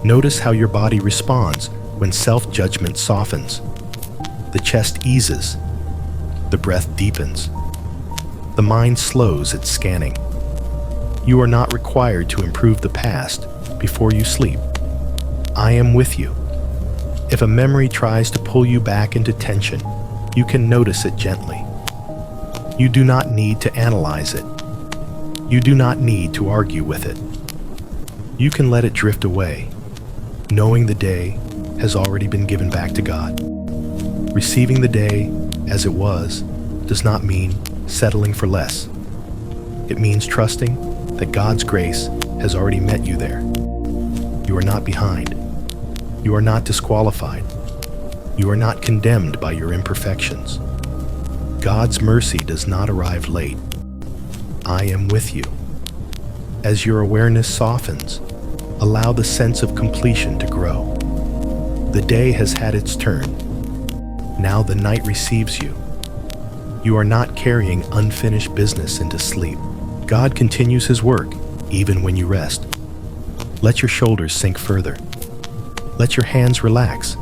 Notice how your body responds when self-judgment softens. The chest eases. The breath deepens. The mind slows its scanning. You are not required to improve the past before you sleep. I am with you. If a memory tries to pull you back into tension, you can notice it gently. You do not need to analyze it. You do not need to argue with it. You can let it drift away, knowing the day has already been given back to God. Receiving the day as it was does not mean settling for less. It means trusting that God's grace has already met you there. You are not behind. You are not disqualified. You are not condemned by your imperfections. God's mercy does not arrive late. I am with you. As your awareness softens, allow the sense of completion to grow. The day has had its turn. Now the night receives you. You are not carrying unfinished business into sleep. God continues his work, even when you rest. Let your shoulders sink further. Let your hands relax.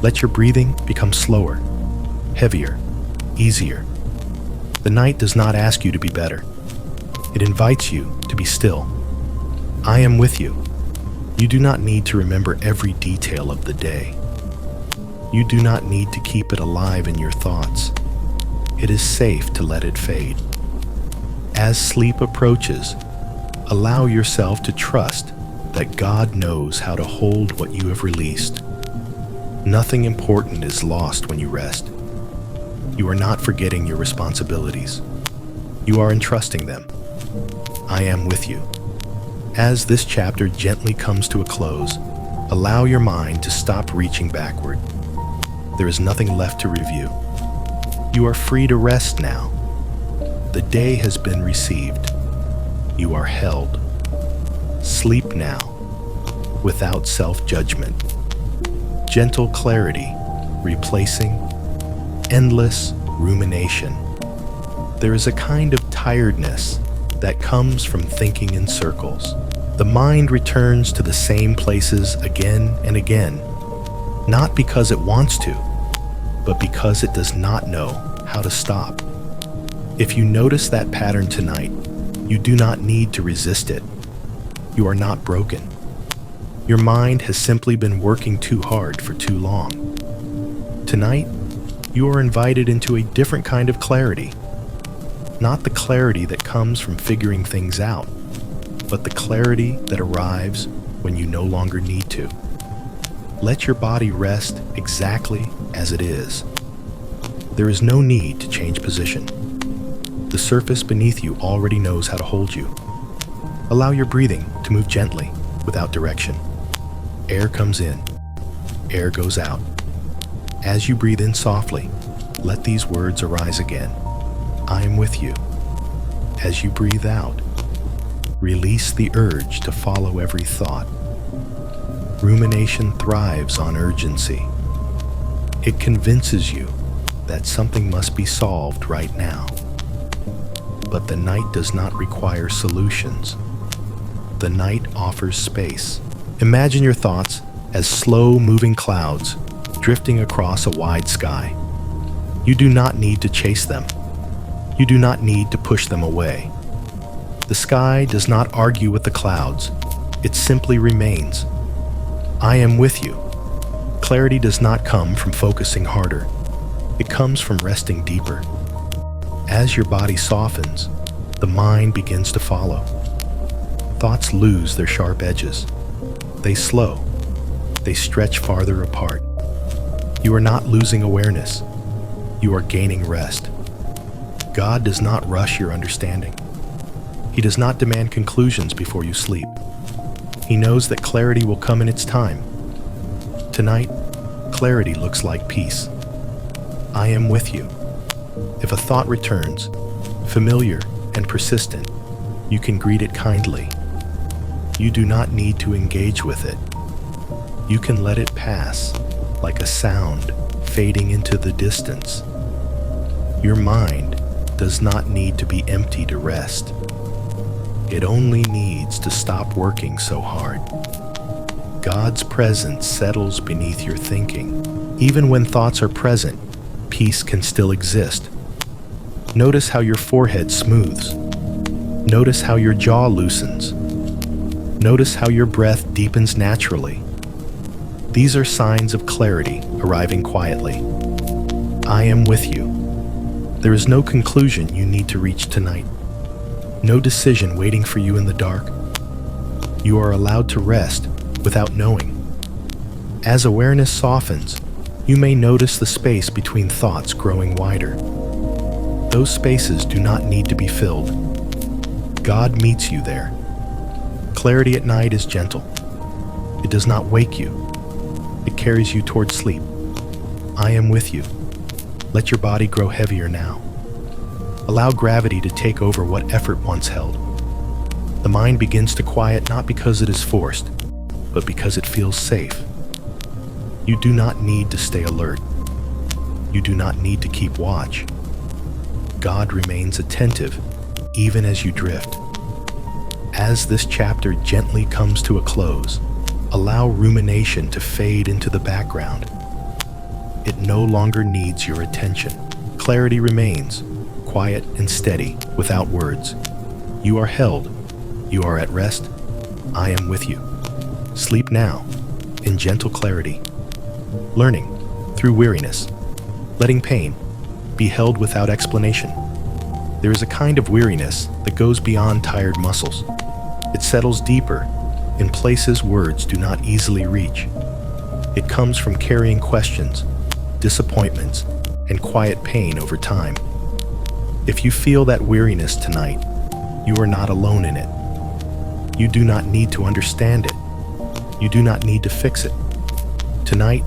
Let your breathing become slower, heavier, easier. The night does not ask you to be better. It invites you to be still. I am with you. You do not need to remember every detail of the day. You do not need to keep it alive in your thoughts. It is safe to let it fade. As sleep approaches, allow yourself to trust that God knows how to hold what you have released. Nothing important is lost when you rest. You are not forgetting your responsibilities. You are entrusting them. I am with you. As this chapter gently comes to a close, allow your mind to stop reaching backward. There is nothing left to review. You are free to rest now. The day has been received. You are held. Sleep now, without self-judgment. Gentle clarity, replacing endless rumination. There is a kind of tiredness that comes from thinking in circles. The mind returns to the same places again and again, not because it wants to, but because it does not know how to stop. If you notice that pattern tonight, you do not need to resist it. You are not broken. Your mind has simply been working too hard for too long. Tonight, you are invited into a different kind of clarity. Not the clarity that comes from figuring things out, but the clarity that arrives when you no longer need to. Let your body rest exactly as it is. There is no need to change position. The surface beneath you already knows how to hold you. Allow your breathing to move gently, without direction. Air comes in, air goes out. As you breathe in softly, let these words arise again. I am with you. As you breathe out, release the urge to follow every thought. Rumination thrives on urgency. It convinces you that something must be solved right now. But the night does not require solutions. The night offers space. Imagine your thoughts as slow-moving clouds drifting across a wide sky. You do not need to chase them. You do not need to push them away. The sky does not argue with the clouds. It simply remains. I am with you. Clarity does not come from focusing harder. It comes from resting deeper. As your body softens, the mind begins to follow. Thoughts lose their sharp edges. They slow. They stretch farther apart. You are not losing awareness. You are gaining rest. God does not rush your understanding. He does not demand conclusions before you sleep. He knows that clarity will come in its time. Tonight, clarity looks like peace. I am with you. If a thought returns, familiar and persistent, you can greet it kindly. You do not need to engage with it. You can let it pass, like a sound fading into the distance. Your mind does not need to be empty to rest. It only needs to stop working so hard. God's presence settles beneath your thinking. Even when thoughts are present, peace can still exist. Notice how your forehead smooths. Notice how your jaw loosens. Notice how your breath deepens naturally. These are signs of clarity arriving quietly. I am with you. There is no conclusion you need to reach tonight. No decision waiting for you in the dark. You are allowed to rest without knowing. As awareness softens, you may notice the space between thoughts growing wider. Those spaces do not need to be filled. God meets you there. Clarity at night is gentle. It does not wake you. It carries you toward sleep. I am with you. Let your body grow heavier now. Allow gravity to take over what effort once held. The mind begins to quiet not because it is forced, but because it feels safe. You do not need to stay alert. You do not need to keep watch. God remains attentive even as you drift. As this chapter gently comes to a close, allow rumination to fade into the background. It no longer needs your attention. Clarity remains, quiet and steady, without words. You are held. You are at rest. I am with you. Sleep now, in gentle clarity. Learning through weariness. Letting pain be held without explanation. There is a kind of weariness that goes beyond tired muscles. It settles deeper, in places words do not easily reach. It comes from carrying questions, disappointments, and quiet pain over time. If you feel that weariness tonight, you are not alone in it. You do not need to understand it. You do not need to fix it. Tonight,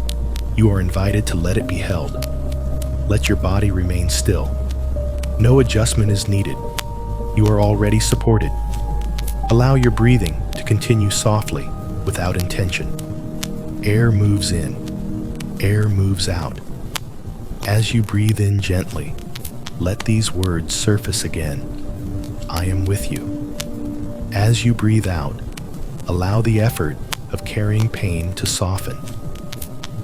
you are invited to let it be held. Let your body remain still. No adjustment is needed. You are already supported. Allow your breathing to continue softly, without intention. Air moves in. Air moves out. As you breathe in gently, let these words surface again. I am with you. As you breathe out, allow the effort of carrying pain to soften.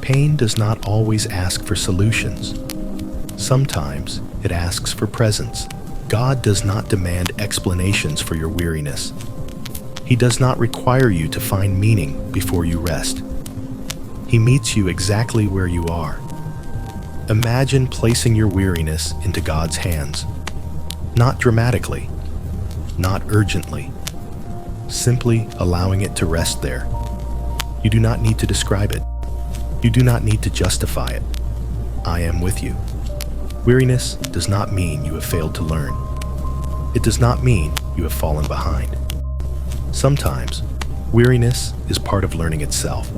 Pain does not always ask for solutions. Sometimes it asks for presence. God does not demand explanations for your weariness. He does not require you to find meaning before you rest. He meets you exactly where you are. Imagine placing your weariness into God's hands. Not dramatically, not urgently, simply allowing it to rest there. You do not need to describe it. You do not need to justify it. I am with you. Weariness does not mean you have failed to learn. It does not mean you have fallen behind. Sometimes, weariness is part of learning itself.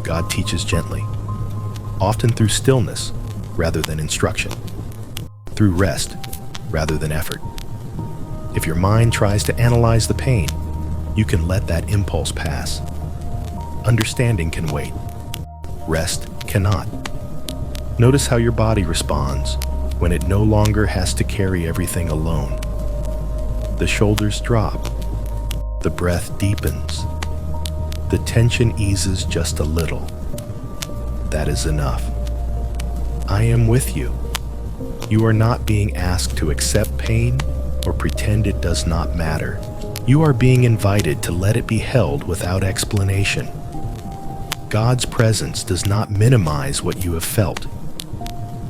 God teaches gently, often through stillness rather than instruction, through rest rather than effort. If your mind tries to analyze the pain, you can let that impulse pass. Understanding can wait. Rest cannot. Notice how your body responds when it no longer has to carry everything alone. The shoulders drop. The breath deepens. The tension eases just a little. That is enough. I am with you. You are not being asked to accept pain or pretend it does not matter. You are being invited to let it be held without explanation. God's presence does not minimize what you have felt.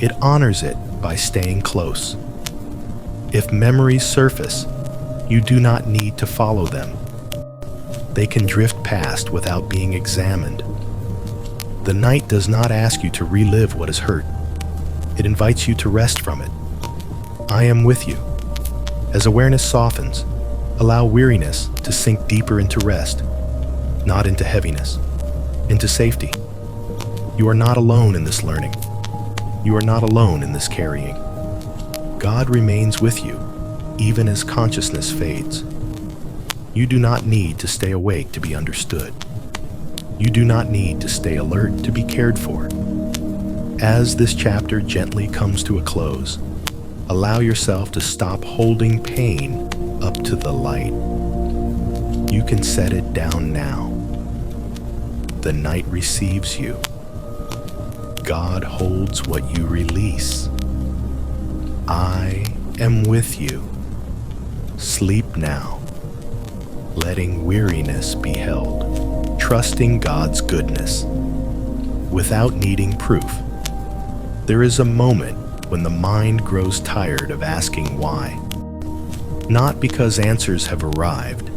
It honors it by staying close. If memories surface, you do not need to follow them. They can drift past without being examined. The night does not ask you to relive what is hurt. It invites you to rest from it. I am with you. As awareness softens, allow weariness to sink deeper into rest, not into heaviness, into safety. You are not alone in this learning. You are not alone in this carrying. God remains with you, even as consciousness fades. You do not need to stay awake to be understood. You do not need to stay alert to be cared for. As this chapter gently comes to a close, allow yourself to stop holding pain up to the light. You can set it down now. The night receives you. God holds what you release. I am with you. Sleep now, letting weariness be held, trusting God's goodness, without needing proof. There is a moment when the mind grows tired of asking why, not because answers have arrived,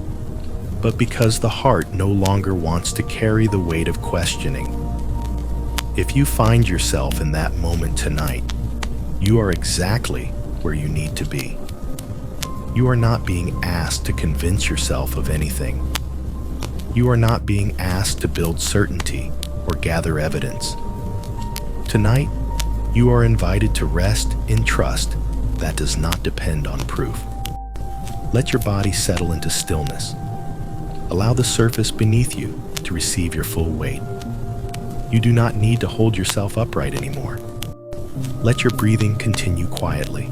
but because the heart no longer wants to carry the weight of questioning. If you find yourself in that moment tonight, you are exactly where you need to be. You are not being asked to convince yourself of anything. You are not being asked to build certainty or gather evidence. Tonight, you are invited to rest in trust that does not depend on proof. Let your body settle into stillness. Allow the surface beneath you to receive your full weight. You do not need to hold yourself upright anymore. Let your breathing continue quietly.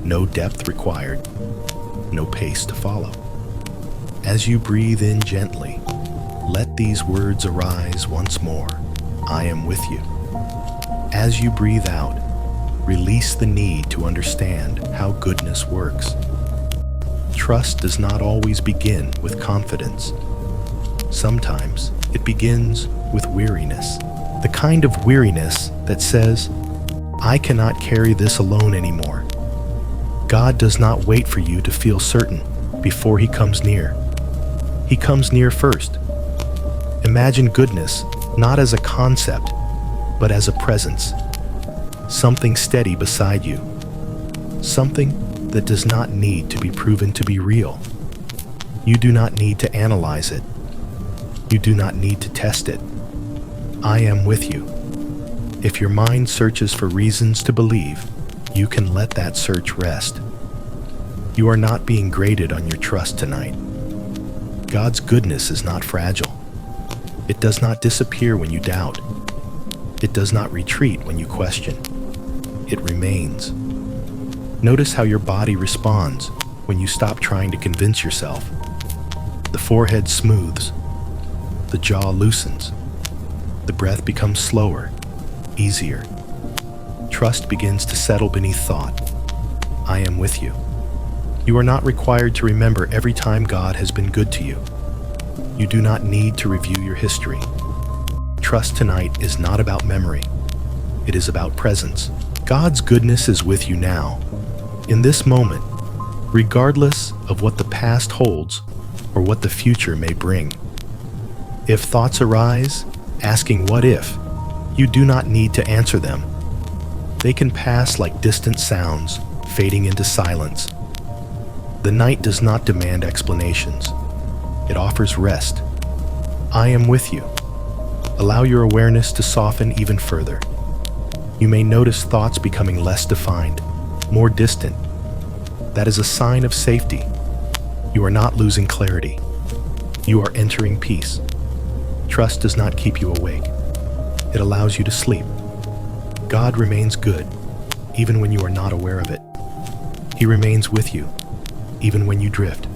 No depth required, no pace to follow. As you breathe in gently, let these words arise once more. I am with you. As you breathe out, release the need to understand how goodness works. Trust does not always begin with confidence. Sometimes it begins with weariness. The kind of weariness that says, I cannot carry this alone anymore. God does not wait for you to feel certain before He comes near. He comes near first. Imagine goodness not as a concept, but as a presence. Something steady beside you. Something that does not need to be proven to be real. You do not need to analyze it. You do not need to test it. I am with you. If your mind searches for reasons to believe, you can let that search rest. You are not being graded on your trust tonight. God's goodness is not fragile. It does not disappear when you doubt. It does not retreat when you question. It remains. Notice how your body responds when you stop trying to convince yourself. The forehead smooths. The jaw loosens. The breath becomes slower, easier. Trust begins to settle beneath thought. I am with you. You are not required to remember every time God has been good to you. You do not need to review your history. Trust tonight is not about memory. It is about presence. God's goodness is with you now, in this moment, regardless of what the past holds or what the future may bring. If thoughts arise, asking what if, you do not need to answer them. They can pass like distant sounds, fading into silence. The night does not demand explanations. It offers rest. I am with you. Allow your awareness to soften even further. You may notice thoughts becoming less defined, more distant. That is a sign of safety. You are not losing clarity. You are entering peace. Trust does not keep you awake. It allows you to sleep. God remains good, even when you are not aware of it. He remains with you, even when you drift.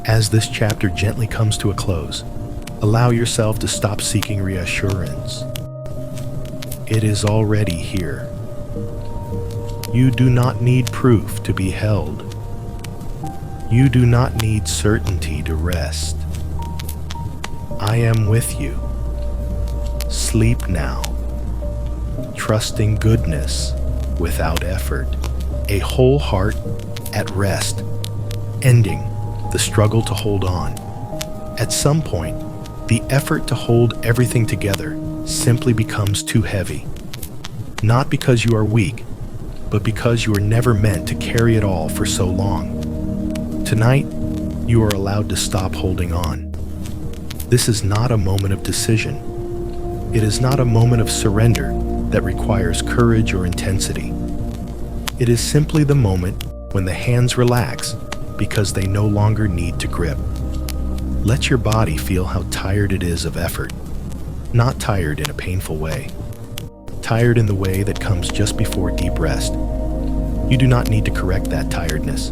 As this chapter gently comes to a close, allow yourself to stop seeking reassurance. It is already here. You do not need proof to be held. You do not need certainty to rest. I am with you. Sleep now, trusting goodness without effort. A whole heart at rest, ending the struggle to hold on. At some point, the effort to hold everything together simply becomes too heavy. Not because you are weak, but because you were never meant to carry it all for so long. Tonight, you are allowed to stop holding on. This is not a moment of decision. It is not a moment of surrender that requires courage or intensity. It is simply the moment when the hands relax because they no longer need to grip. Let your body feel how tired it is of effort. Not tired in a painful way. Tired in the way that comes just before deep rest. You do not need to correct that tiredness.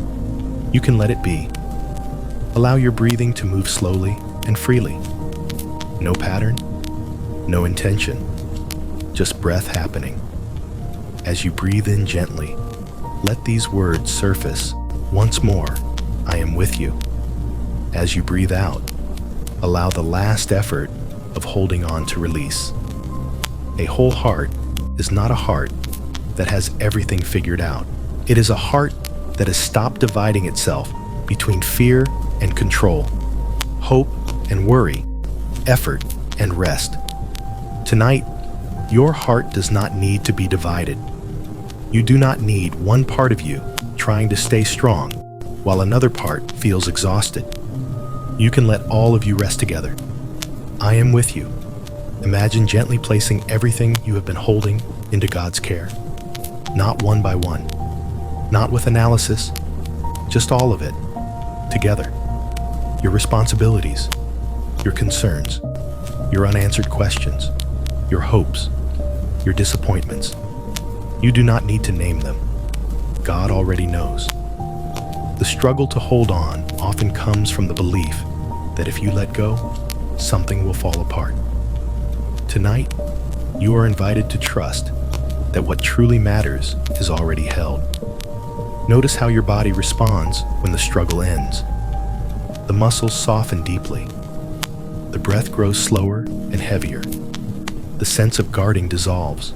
You can let it be. Allow your breathing to move slowly and freely. No pattern, no intention, just breath happening. As you breathe in gently, let these words surface once more. I am with you. As you breathe out, allow the last effort of holding on to release. A whole heart is not a heart that has everything figured out. It is a heart that has stopped dividing itself between fear and control, hope and worry, effort and rest. Tonight, your heart does not need to be divided. You do not need one part of you trying to stay strong while another part feels exhausted. You can let all of you rest together. I am with you. Imagine gently placing everything you have been holding into God's care. Not one by one, not with analysis, just all of it, together. Your responsibilities, your concerns, your unanswered questions, your hopes, your disappointments. You do not need to name them. God already knows. The struggle to hold on often comes from the belief that if you let go, something will fall apart. Tonight, you are invited to trust that what truly matters is already held. Notice how your body responds when the struggle ends. The muscles soften deeply. The breath grows slower and heavier. The sense of guarding dissolves.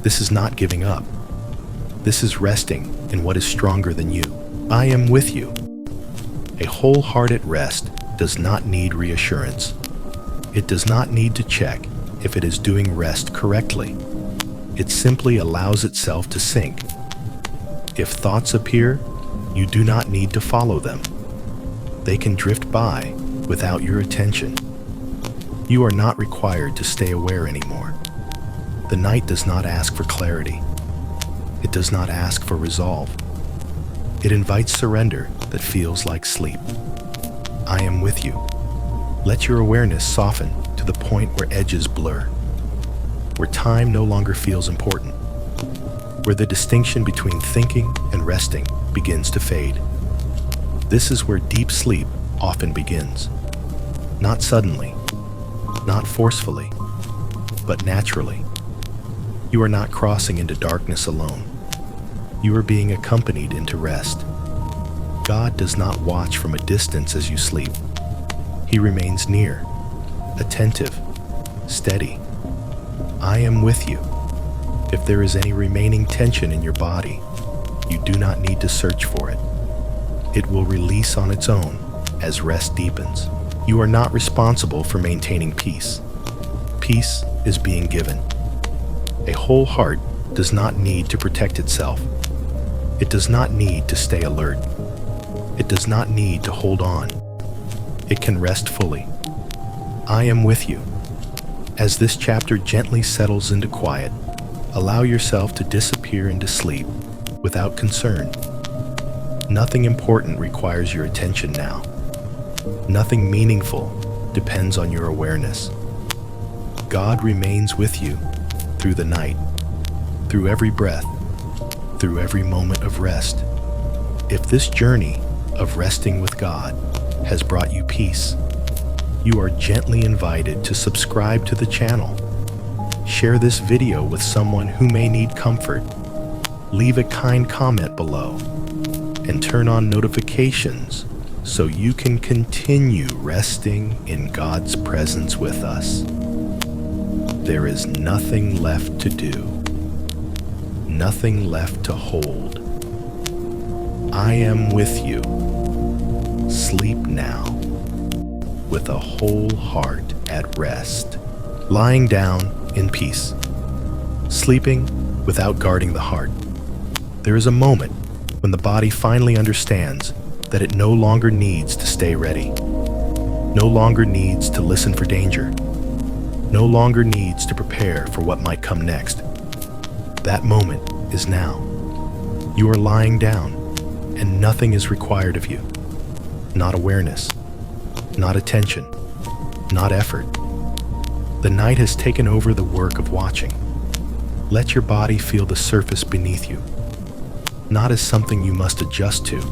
This is not giving up. This is resting in what is stronger than you. I am with you. A whole heart at rest does not need reassurance. It does not need to check if it is doing rest correctly. It simply allows itself to sink. If thoughts appear, you do not need to follow them. They can drift by without your attention. You are not required to stay aware anymore. The night does not ask for clarity. It does not ask for resolve. It invites surrender that feels like sleep. I am with you. Let your awareness soften to the point where edges blur, where time no longer feels important, where the distinction between thinking and resting begins to fade. This is where deep sleep often begins. Not suddenly, not forcefully, but naturally. You are not crossing into darkness alone. You are being accompanied into rest. God does not watch from a distance as you sleep. He remains near, attentive, steady. I am with you. If there is any remaining tension in your body, you do not need to search for it. It will release on its own as rest deepens. You are not responsible for maintaining peace. Peace is being given. A whole heart does not need to protect itself. It does not need to stay alert. It does not need to hold on. It can rest fully. I am with you. As this chapter gently settles into quiet, allow yourself to disappear into sleep without concern. Nothing important requires your attention now. Nothing meaningful depends on your awareness. God remains with you through the night, through every breath, through every moment of rest. If this journey of resting with God has brought you peace, you are gently invited to subscribe to the channel. Share this video with someone who may need comfort. Leave a kind comment below and turn on notifications so you can continue resting in God's presence with us. There is nothing left to do, nothing left to hold. I am with you. Sleep now, with a whole heart at rest, lying down in peace, sleeping without guarding the heart. There is a moment when the body finally understands that it no longer needs to stay ready, no longer needs to listen for danger, no longer needs to prepare for what might come next. That moment is now. You are lying down, and nothing is required of you. Not awareness, not attention, not effort. The night has taken over the work of watching. Let your body feel the surface beneath you, not as something you must adjust to,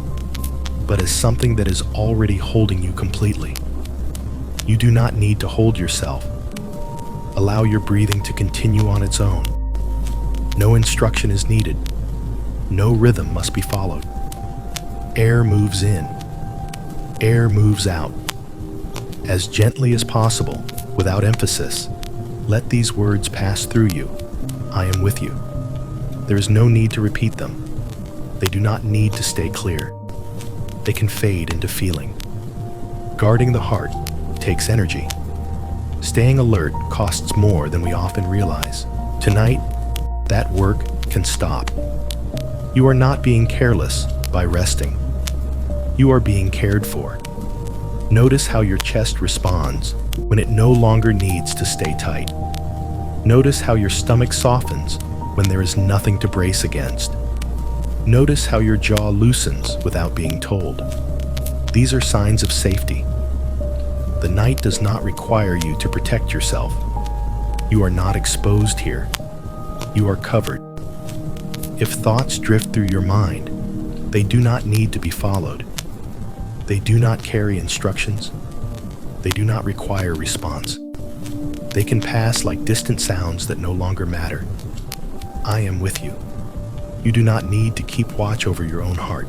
but as something that is already holding you completely. You do not need to hold yourself. Allow your breathing to continue on its own. No instruction is needed. No rhythm must be followed. Air moves in. Air moves out. As gently as possible, without emphasis, let these words pass through you. I am with you. There is no need to repeat them. They do not need to stay clear. They can fade into feeling. Guarding the heart takes energy. Staying alert costs more than we often realize. Tonight, that work can stop. You are not being careless by resting. You are being cared for. Notice how your chest responds when it no longer needs to stay tight. Notice how your stomach softens when there is nothing to brace against. Notice how your jaw loosens without being told. These are signs of safety. The night does not require you to protect yourself. You are not exposed here. You are covered. If thoughts drift through your mind, they do not need to be followed. They do not carry instructions. They do not require response. They can pass like distant sounds that no longer matter. I am with you. You do not need to keep watch over your own heart.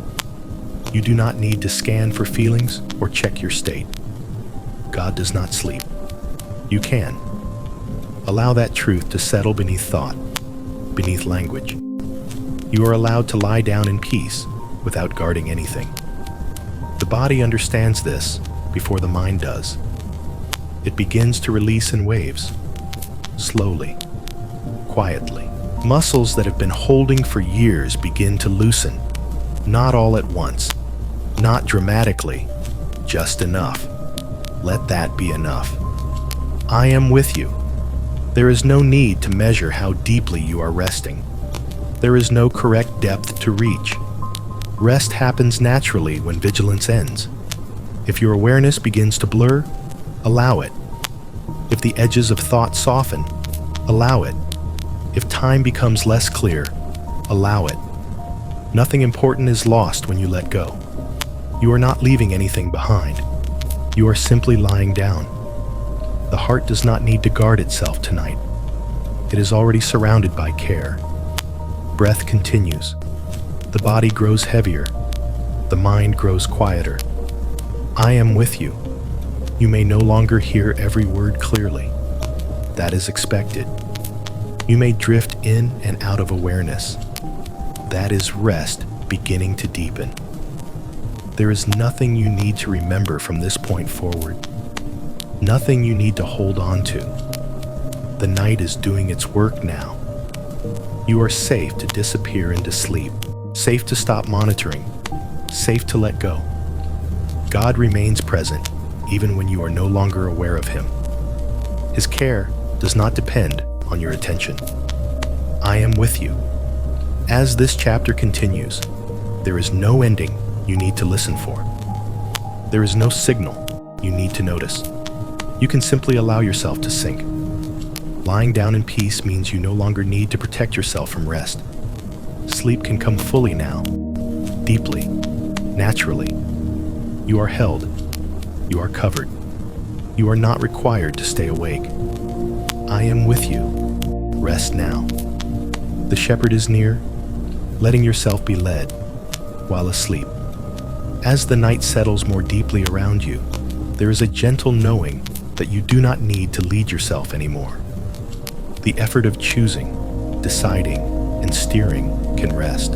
You do not need to scan for feelings or check your state. God does not sleep. You can. Allow that truth to settle beneath thought, beneath language. You are allowed to lie down in peace without guarding anything. The body understands this before the mind does. It begins to release in waves, slowly, quietly. Muscles that have been holding for years begin to loosen, not all at once, not dramatically, just enough. Let that be enough. I am with you. There is no need to measure how deeply you are resting. There is no correct depth to reach. Rest happens naturally when vigilance ends. If your awareness begins to blur, allow it. If the edges of thought soften, allow it. If time becomes less clear, allow it. Nothing important is lost when you let go. You are not leaving anything behind. You are simply lying down. The heart does not need to guard itself tonight. It is already surrounded by care. Breath continues. The body grows heavier. The mind grows quieter. I am with you. You may no longer hear every word clearly. That is expected. You may drift in and out of awareness. That is rest beginning to deepen. There is nothing you need to remember from this point forward. Nothing you need to hold on to. The night is doing its work now. You are safe to disappear into sleep, safe to stop monitoring, safe to let go. God remains present even when you are no longer aware of Him. His care does not depend on your attention. I am with you. As this chapter continues, there is no ending you need to listen for. There is no signal you need to notice. You can simply allow yourself to sink. Lying down in peace means you no longer need to protect yourself from rest. Sleep can come fully now, deeply, naturally. You are held. You are covered. You are not required to stay awake. I am with you. Rest now. The shepherd is near, letting yourself be led while asleep. As the night settles more deeply around you, there is a gentle knowing that you do not need to lead yourself anymore. The effort of choosing, deciding, and steering can rest.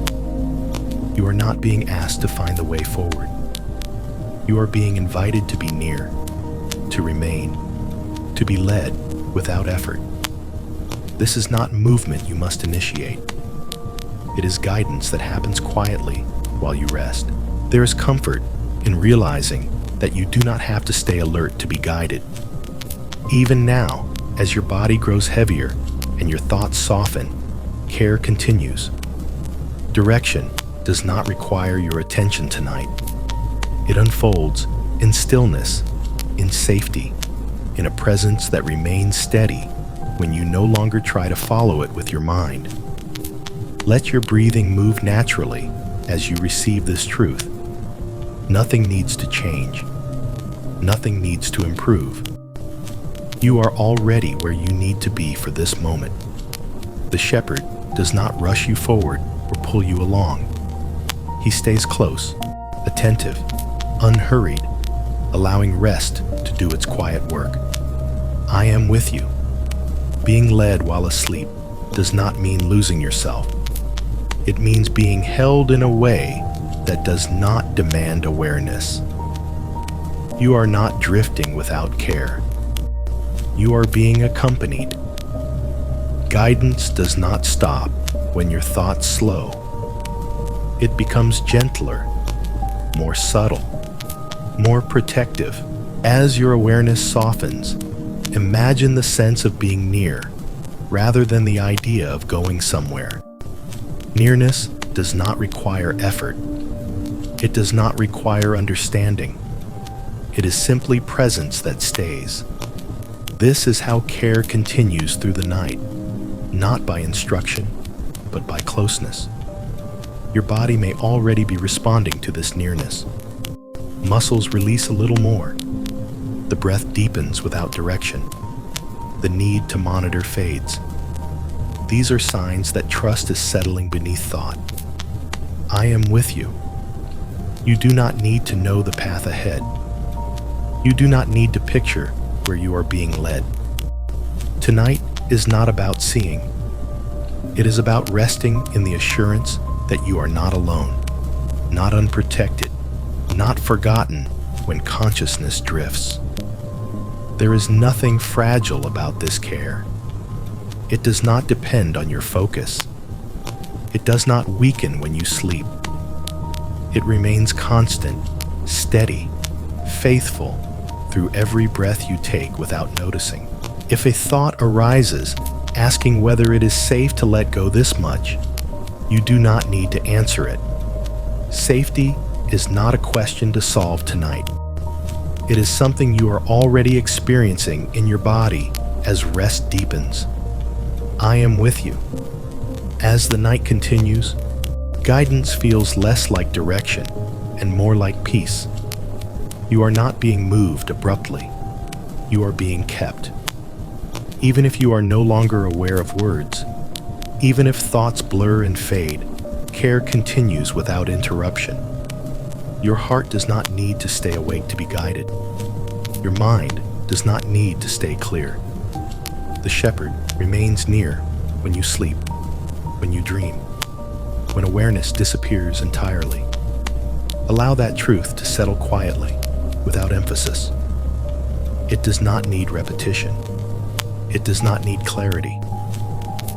You are not being asked to find the way forward. You are being invited to be near, to remain, to be led without effort. This is not movement you must initiate. It is guidance that happens quietly while you rest. There is comfort in realizing that you do not have to stay alert to be guided. Even now, as your body grows heavier and your thoughts soften, care continues. Direction does not require your attention tonight. It unfolds in stillness, in safety, in a presence that remains steady when you no longer try to follow it with your mind. Let your breathing move naturally as you receive this truth. Nothing needs to change. Nothing needs to improve. You are already where you need to be for this moment. The shepherd does not rush you forward or pull you along. He stays close, attentive, unhurried, allowing rest to do its quiet work. I am with you. Being led while asleep does not mean losing yourself. It means being held in a way that does not demand awareness. You are not drifting without care. You are being accompanied. Guidance does not stop when your thoughts slow. It becomes gentler, more subtle, more protective. As your awareness softens, imagine the sense of being near, rather than the idea of going somewhere. Nearness does not require effort. It does not require understanding. It is simply presence that stays. This is how care continues through the night, not by instruction, but by closeness. Your body may already be responding to this nearness. Muscles release a little more. The breath deepens without direction. The need to monitor fades. These are signs that trust is settling beneath thought. I am with you. You do not need to know the path ahead. You do not need to picture where you are being led. Tonight is not about seeing. It is about resting in the assurance that you are not alone, not unprotected, not forgotten when consciousness drifts. There is nothing fragile about this care. It does not depend on your focus. It does not weaken when you sleep. It remains constant, steady, faithful through every breath you take without noticing. If a thought arises asking whether it is safe to let go this much, you do not need to answer it. Safety is not a question to solve tonight. It is something you are already experiencing in your body as rest deepens. I am with you. As the night continues, guidance feels less like direction and more like peace. You are not being moved abruptly. You are being kept. Even if you are no longer aware of words, even if thoughts blur and fade, care continues without interruption. Your heart does not need to stay awake to be guided. Your mind does not need to stay clear. The shepherd remains near when you sleep, when you dream, when awareness disappears entirely. Allow that truth to settle quietly, without emphasis. It does not need repetition. It does not need clarity.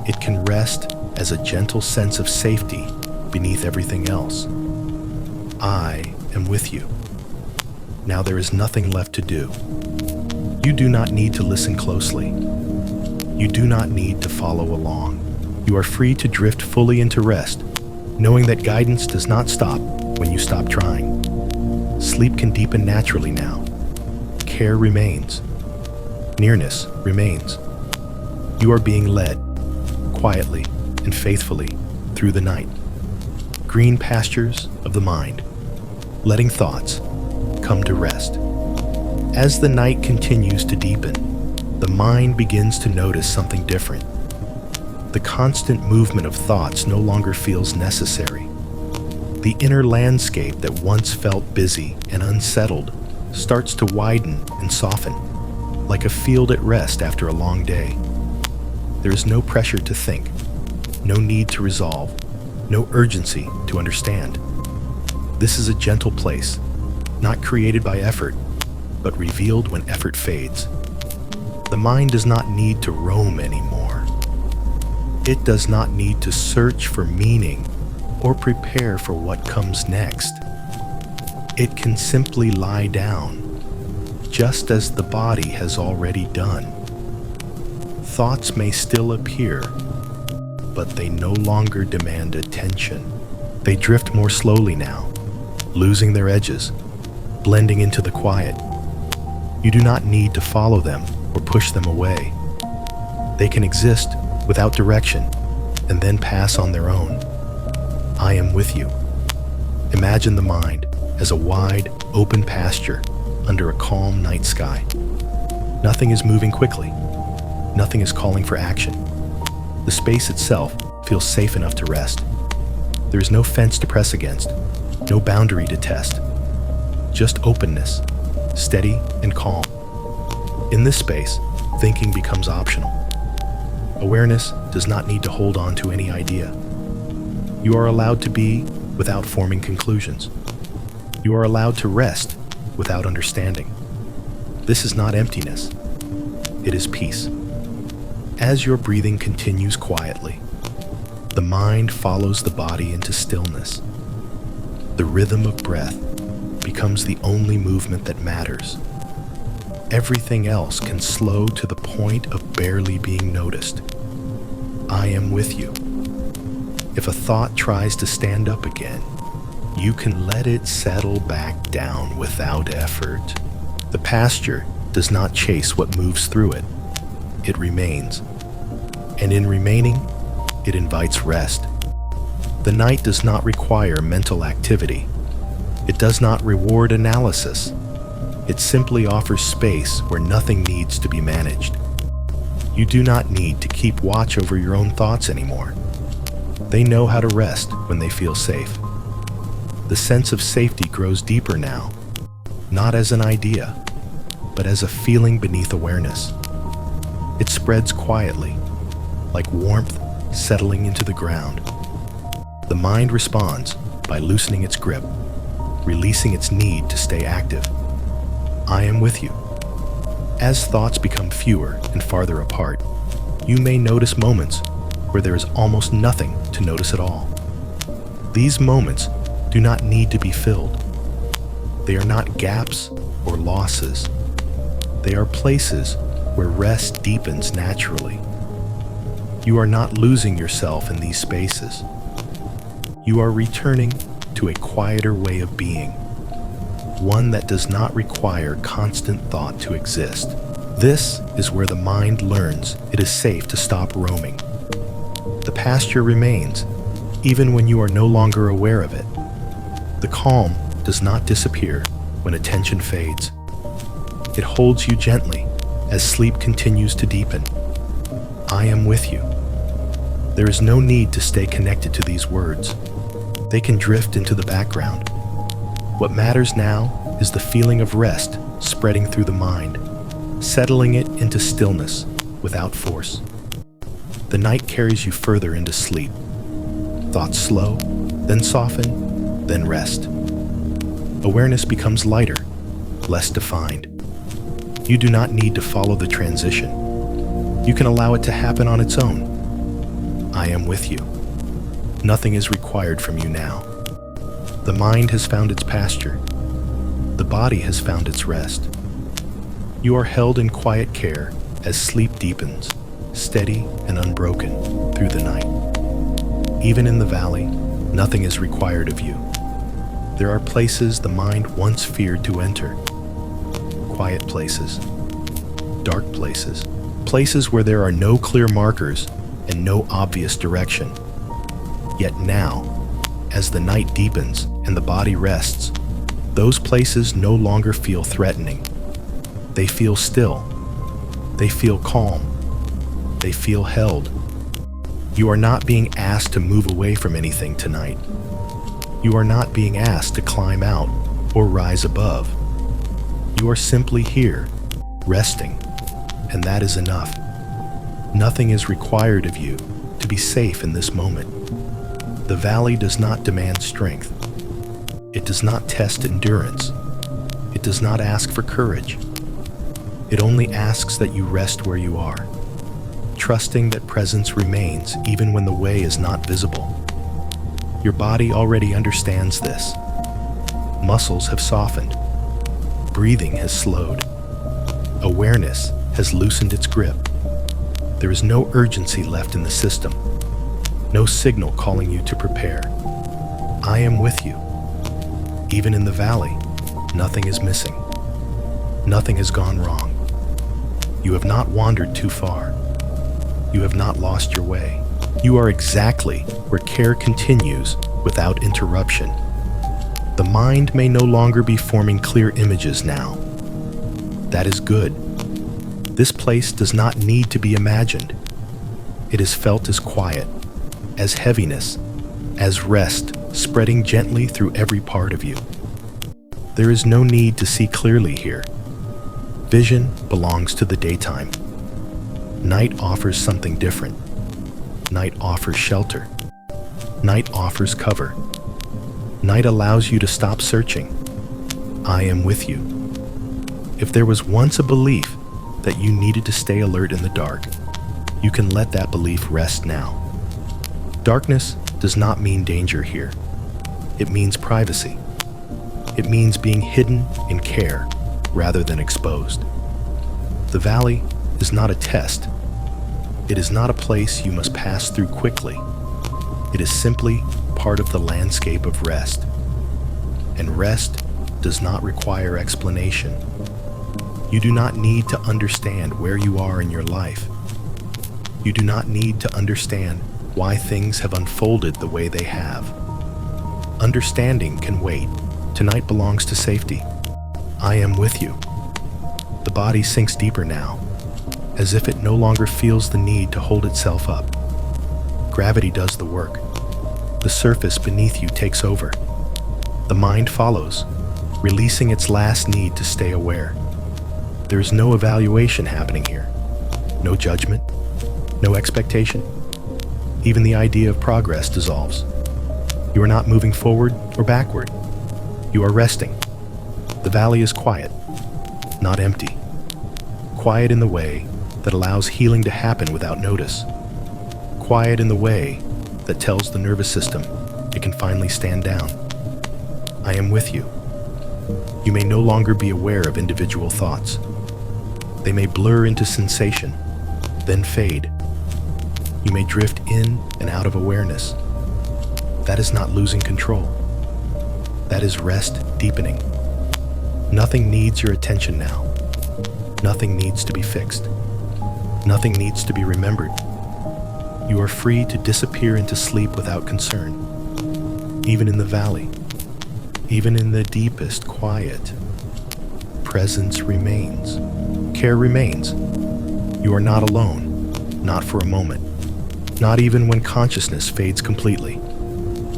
It can rest as a gentle sense of safety beneath everything else. I am with you. Now there is nothing left to do. You do not need to listen closely. You do not need to follow along. You are free to drift fully into rest, knowing that guidance does not stop when you stop trying. Sleep can deepen naturally now. Care remains. Nearness remains. You are being led, quietly and faithfully, through the night. Green pastures of the mind, letting thoughts come to rest. As the night continues to deepen, the mind begins to notice something different. The constant movement of thoughts no longer feels necessary. The inner landscape that once felt busy and unsettled starts to widen and soften, like a field at rest after a long day. There is no pressure to think, no need to resolve, no urgency to understand. This is a gentle place, not created by effort, but revealed when effort fades. The mind does not need to roam anymore. It does not need to search for meaning or prepare for what comes next. It can simply lie down, just as the body has already done. Thoughts may still appear, but they no longer demand attention. They drift more slowly now, losing their edges, blending into the quiet. You do not need to follow them or push them away. They can exist without direction and then pass on their own. I am with you. Imagine the mind as a wide, open pasture under a calm night sky. Nothing is moving quickly. Nothing is calling for action. The space itself feels safe enough to rest. There is no fence to press against, no boundary to test. Just openness, steady and calm. In this space, thinking becomes optional. Awareness does not need to hold on to any idea. You are allowed to be without forming conclusions. You are allowed to rest without understanding. This is not emptiness. It is peace. As your breathing continues quietly, the mind follows the body into stillness. The rhythm of breath becomes the only movement that matters. Everything else can slow to the point of barely being noticed. I am with you. If a thought tries to stand up again, you can let it settle back down without effort. The pasture does not chase what moves through it. It remains. And in remaining, it invites rest. The night does not require mental activity. It does not reward analysis. It simply offers space where nothing needs to be managed. You do not need to keep watch over your own thoughts anymore. They know how to rest when they feel safe. The sense of safety grows deeper now, not as an idea, but as a feeling beneath awareness. It spreads quietly, like warmth settling into the ground. The mind responds by loosening its grip, releasing its need to stay active. I am with you. As thoughts become fewer and farther apart, you may notice moments where there is almost nothing to notice at all. These moments do not need to be filled. They are not gaps or losses. They are places where rest deepens naturally. You are not losing yourself in these spaces. You are returning to a quieter way of being, one that does not require constant thought to exist. This is where the mind learns it is safe to stop roaming. The pasture remains, even when you are no longer aware of it. The calm does not disappear when attention fades. It holds you gently as sleep continues to deepen. I am with you. There is no need to stay connected to these words. They can drift into the background. What matters now is the feeling of rest spreading through the mind, settling it into stillness without force. The night carries you further into sleep. Thoughts slow, then soften, then rest. Awareness becomes lighter, less defined. You do not need to follow the transition. You can allow it to happen on its own. I am with you. Nothing is required from you now. The mind has found its pasture. The body has found its rest. You are held in quiet care as sleep deepens, steady and unbroken through the night. Even in the valley, nothing is required of you. There are places the mind once feared to enter. Quiet places, dark places, places where there are no clear markers and no obvious direction. Yet now, as the night deepens and the body rests, those places no longer feel threatening. They feel still. They feel calm. They feel held. You are not being asked to move away from anything tonight. You are not being asked to climb out or rise above. You are simply here, resting, and that is enough. Nothing is required of you to be safe in this moment. The valley does not demand strength. It does not test endurance. It does not ask for courage. It only asks that you rest where you are, trusting that presence remains even when the way is not visible. Your body already understands this. Muscles have softened. Breathing has slowed. Awareness has loosened its grip. There is no urgency left in the system, no signal calling you to prepare. I am with you. Even in the valley, nothing is missing. Nothing has gone wrong. You have not wandered too far. You have not lost your way. You are exactly where care continues without interruption. The mind may no longer be forming clear images now. That is good. This place does not need to be imagined. It is felt as quiet, as heaviness, as rest spreading gently through every part of you. There is no need to see clearly here. Vision belongs to the daytime. Night offers something different. Night offers shelter. Night offers cover. Night allows you to stop searching. I am with you. If there was once a belief that you needed to stay alert in the dark, you can let that belief rest now. Darkness does not mean danger here. It means privacy. It means being hidden in care rather than exposed. The valley is not a test. It is not a place you must pass through quickly. It is simply part of the landscape of rest. And rest does not require explanation. You do not need to understand where you are in your life. You do not need to understand why things have unfolded the way they have. Understanding can wait. Tonight belongs to safety. I am with you. The body sinks deeper now, as if it no longer feels the need to hold itself up. Gravity does the work. The surface beneath you takes over. The mind follows, releasing its last need to stay aware. There is no evaluation happening here. No judgment, no expectation. Even the idea of progress dissolves. You are not moving forward or backward. You are resting. The valley is quiet, not empty. Quiet in the way that allows healing to happen without notice. Quiet in the way that tells the nervous system it can finally stand down. I am with you. You may no longer be aware of individual thoughts. They may blur into sensation, then fade. You may drift in and out of awareness. That is not losing control. That is rest deepening. Nothing needs your attention now. Nothing needs to be fixed. Nothing needs to be remembered. You are free to disappear into sleep without concern. Even in the valley, even in the deepest quiet, presence remains. Care remains. You are not alone, not for a moment, not even when consciousness fades completely.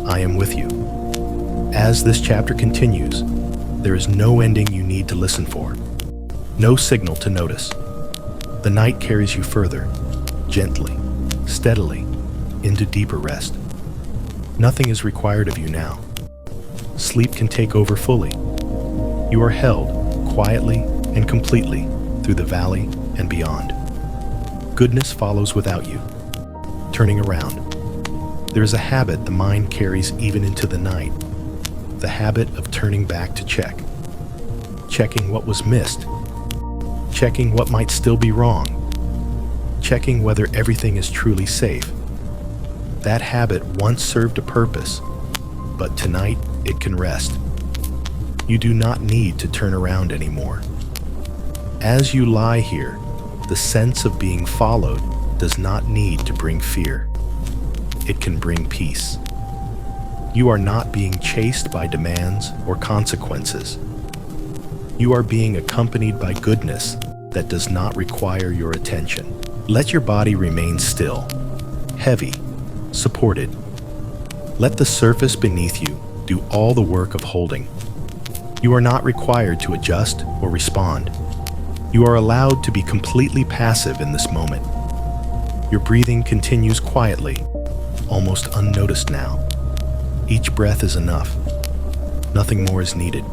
I am with you. As this chapter continues, there is no ending you need to listen for, no signal to notice. The night carries you further, gently, steadily, into deeper rest. Nothing is required of you now. Sleep can take over fully. You are held quietly and completely through the valley and beyond. Goodness follows without you, turning around. There is a habit the mind carries even into the night, the habit of turning back to check. Checking what was missed, checking what might still be wrong, checking whether everything is truly safe. That habit once served a purpose, but tonight it can rest. You do not need to turn around anymore. As you lie here, the sense of being followed does not need to bring fear. It can bring peace. You are not being chased by demands or consequences. You are being accompanied by goodness that does not require your attention. Let your body remain still, heavy, supported. Let the surface beneath you do all the work of holding. You are not required to adjust or respond. You are allowed to be completely passive in this moment. Your breathing continues quietly, almost unnoticed now. Each breath is enough. Nothing more is needed.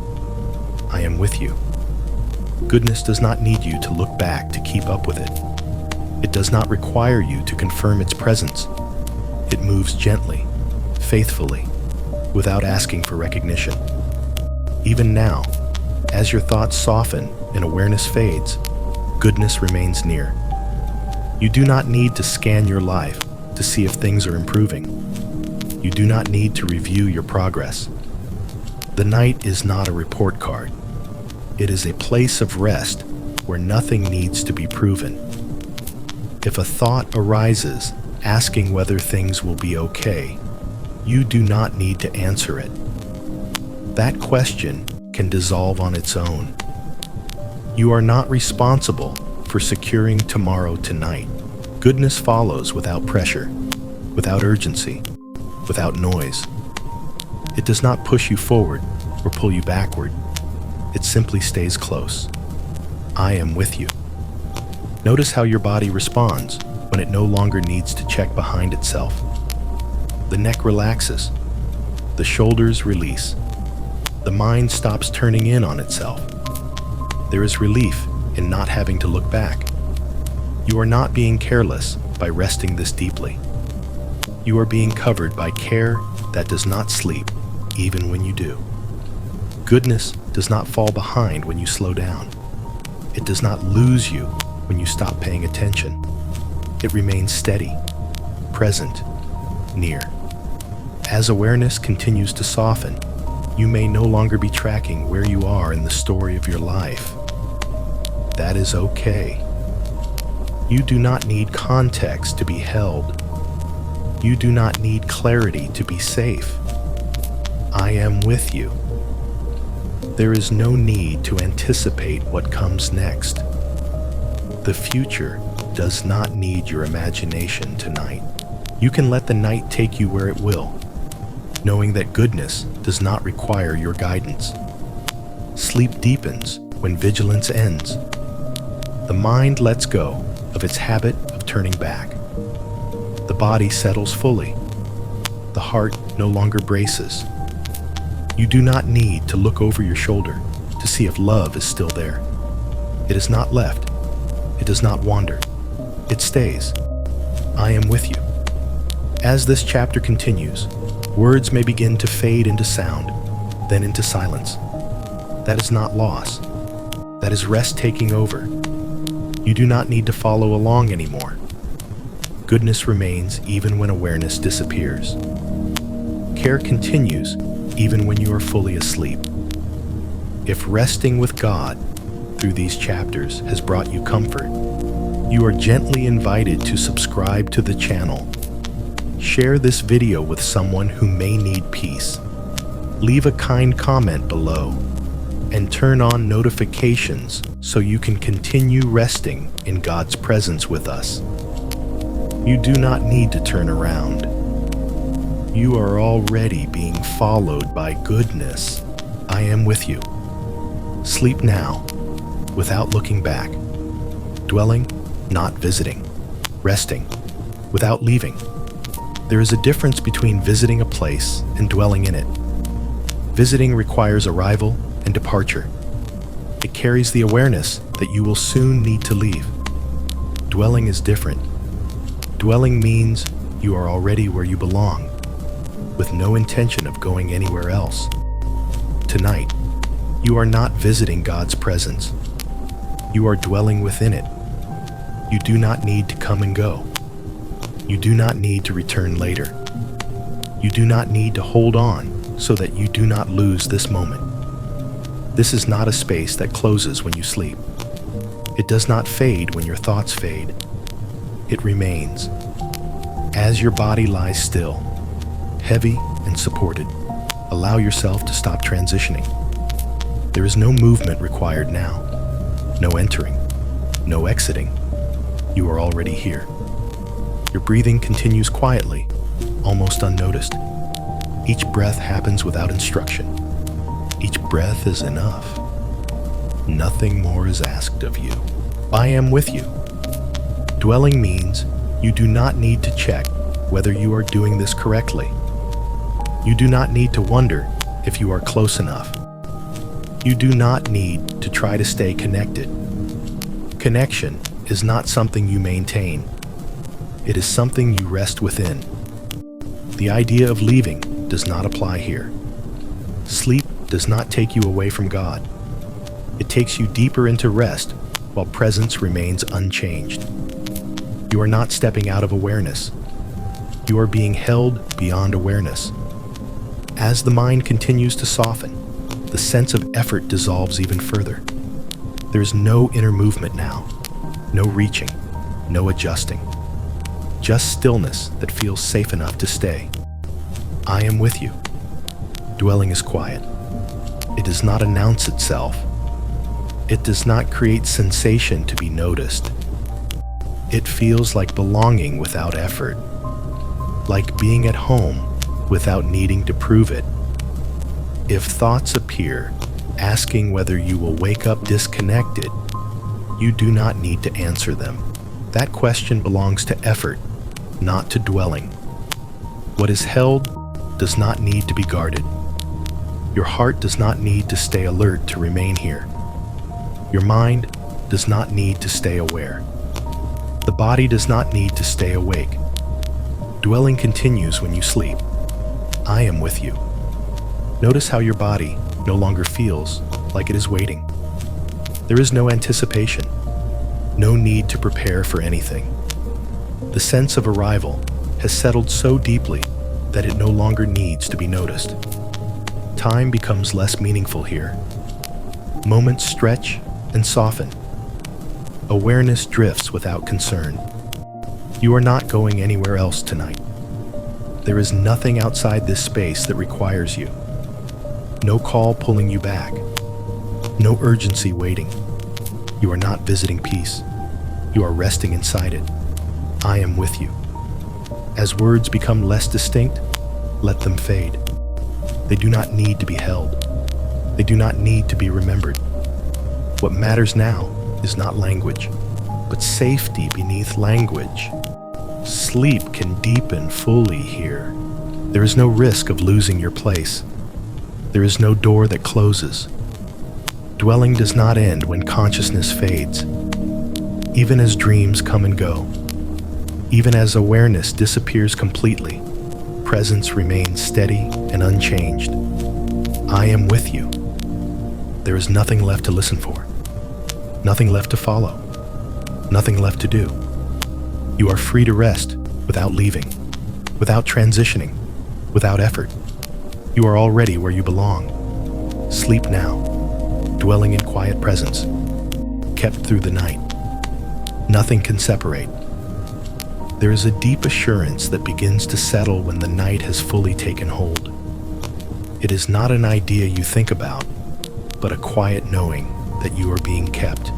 I am with you. Goodness does not need you to look back to keep up with it. It does not require you to confirm its presence. It moves gently, faithfully, without asking for recognition. Even now, as your thoughts soften and awareness fades, goodness remains near. You do not need to scan your life to see if things are improving. You do not need to review your progress. The night is not a report card. It is a place of rest where nothing needs to be proven. If a thought arises asking whether things will be okay, you do not need to answer it. That question can dissolve on its own. You are not responsible for securing tomorrow tonight. Goodness follows without pressure, without urgency, without noise. It does not push you forward or pull you backward. It simply stays close. I am with you. Notice how your body responds when it no longer needs to check behind itself. The neck relaxes. The shoulders release. The mind stops turning in on itself. There is relief in not having to look back. You are not being careless by resting this deeply. You are being covered by care that does not sleep, even when you do. Goodness does not fall behind when you slow down. It does not lose you when you stop paying attention. It remains steady, present, near. As awareness continues to soften, you may no longer be tracking where you are in the story of your life. That is okay. You do not need context to be held. You do not need clarity to be safe. I am with you. There is no need to anticipate what comes next. The future does not need your imagination tonight. You can let the night take you where it will, knowing that goodness does not require your guidance. Sleep deepens when vigilance ends. The mind lets go of its habit of turning back. The body settles fully. The heart no longer braces. You do not need to look over your shoulder to see if love is still there. It is not left. It does not wander. It stays. I am with you. As this chapter continues, words may begin to fade into sound, then into silence. That is not loss. That is rest taking over. You do not need to follow along anymore. Goodness remains even when awareness disappears. Care continues even when you are fully asleep. If resting with God through these chapters has brought you comfort, you are gently invited to subscribe to the channel. Share this video with someone who may need peace. Leave a kind comment below and turn on notifications so you can continue resting in God's presence with us. You do not need to turn around. You are already being followed by goodness. I am with you. Sleep now, without looking back. Dwelling, not visiting. Resting, without leaving. There is a difference between visiting a place and dwelling in it. Visiting requires arrival and departure. It carries the awareness that you will soon need to leave. Dwelling is different. Dwelling means you are already where you belong, with no intention of going anywhere else. Tonight, you are not visiting God's presence. You are dwelling within it. You do not need to come and go. You do not need to return later. You do not need to hold on so that you do not lose this moment. This is not a space that closes when you sleep. It does not fade when your thoughts fade. It remains. As your body lies still, heavy and supported, allow yourself to stop transitioning. There is no movement required now. No entering. No exiting. You are already here. Your breathing continues quietly, almost unnoticed. Each breath happens without instruction. Each breath is enough. Nothing more is asked of you. I am with you. Dwelling means You do not need to check whether you are doing this correctly. You do not need to wonder if you are close enough. You do not need to try to stay connected. Connection is not something you maintain. It is something you rest within. The idea of leaving does not apply here. Sleep does not take you away from God. It takes you deeper into rest while presence remains unchanged. You are not stepping out of awareness. You are being held beyond awareness. As the mind continues to soften, the sense of effort dissolves even further. There is no inner movement now, no reaching, no adjusting. Just stillness that feels safe enough to stay. I am with you. Dwelling is quiet. It does not announce itself. It does not create sensation to be noticed. It feels like belonging without effort, like being at home without needing to prove it. If thoughts appear, asking whether you will wake up disconnected, you do not need to answer them. That question belongs to effort, not to dwelling. What is held does not need to be guarded. Your heart does not need to stay alert to remain here. Your mind does not need to stay aware. The body does not need to stay awake. Dwelling continues when you sleep. I am with you. Notice how your body no longer feels like it is waiting. There is no anticipation, no need to prepare for anything. The sense of arrival has settled so deeply that it no longer needs to be noticed. Time becomes less meaningful here. Moments stretch and soften. Awareness drifts without concern. You are not going anywhere else tonight. There is nothing outside this space that requires you. No call pulling you back. No urgency waiting. You are not visiting peace. You are resting inside it. I am with you. As words become less distinct, let them fade. They do not need to be held. They do not need to be remembered. What matters now is not language, but safety beneath language. Sleep can deepen fully here. There is no risk of losing your place. There is no door that closes. Dwelling does not end when consciousness fades. Even as dreams come and go, even as awareness disappears completely, presence remains steady and unchanged. I am with you. There is nothing left to listen for, nothing left to follow, nothing left to do. You are free to rest without leaving, without transitioning, without effort. You are already where you belong. Sleep now, dwelling in quiet presence, kept through the night. Nothing can separate. There is a deep assurance that begins to settle when the night has fully taken hold. It is not an idea you think about, but a quiet knowing that you are being kept.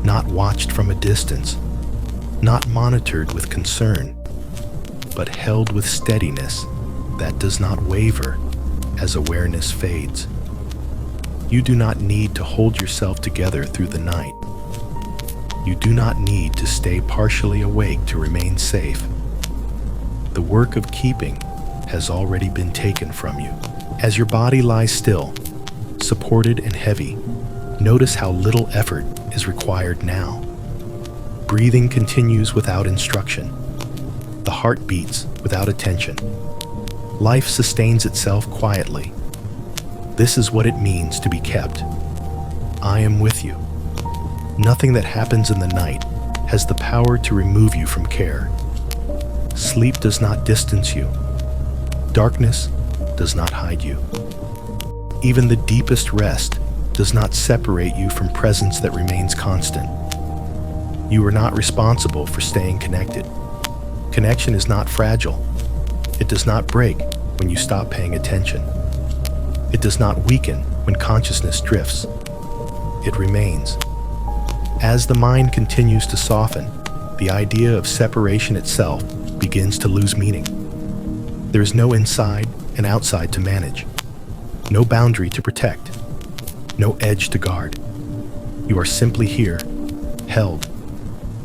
Not watched from a distance, not monitored with concern, but held with steadiness that does not waver as awareness fades. You do not need to hold yourself together through the night. You do not need to stay partially awake to remain safe. The work of keeping has already been taken from you. As your body lies still, supported and heavy, notice how little effort is required now. Breathing continues without instruction. The heart beats without attention. Life sustains itself quietly. This is what it means to be kept. I am with you. Nothing that happens in the night has the power to remove you from care. Sleep does not distance you. Darkness does not hide you. Even the deepest rest does not separate you from presence that remains constant. You are not responsible for staying connected. Connection is not fragile. It does not break when you stop paying attention. It does not weaken when consciousness drifts. It remains. As the mind continues to soften, the idea of separation itself begins to lose meaning. There is no inside and outside to manage, no boundary to protect, no edge to guard. You are simply here, held.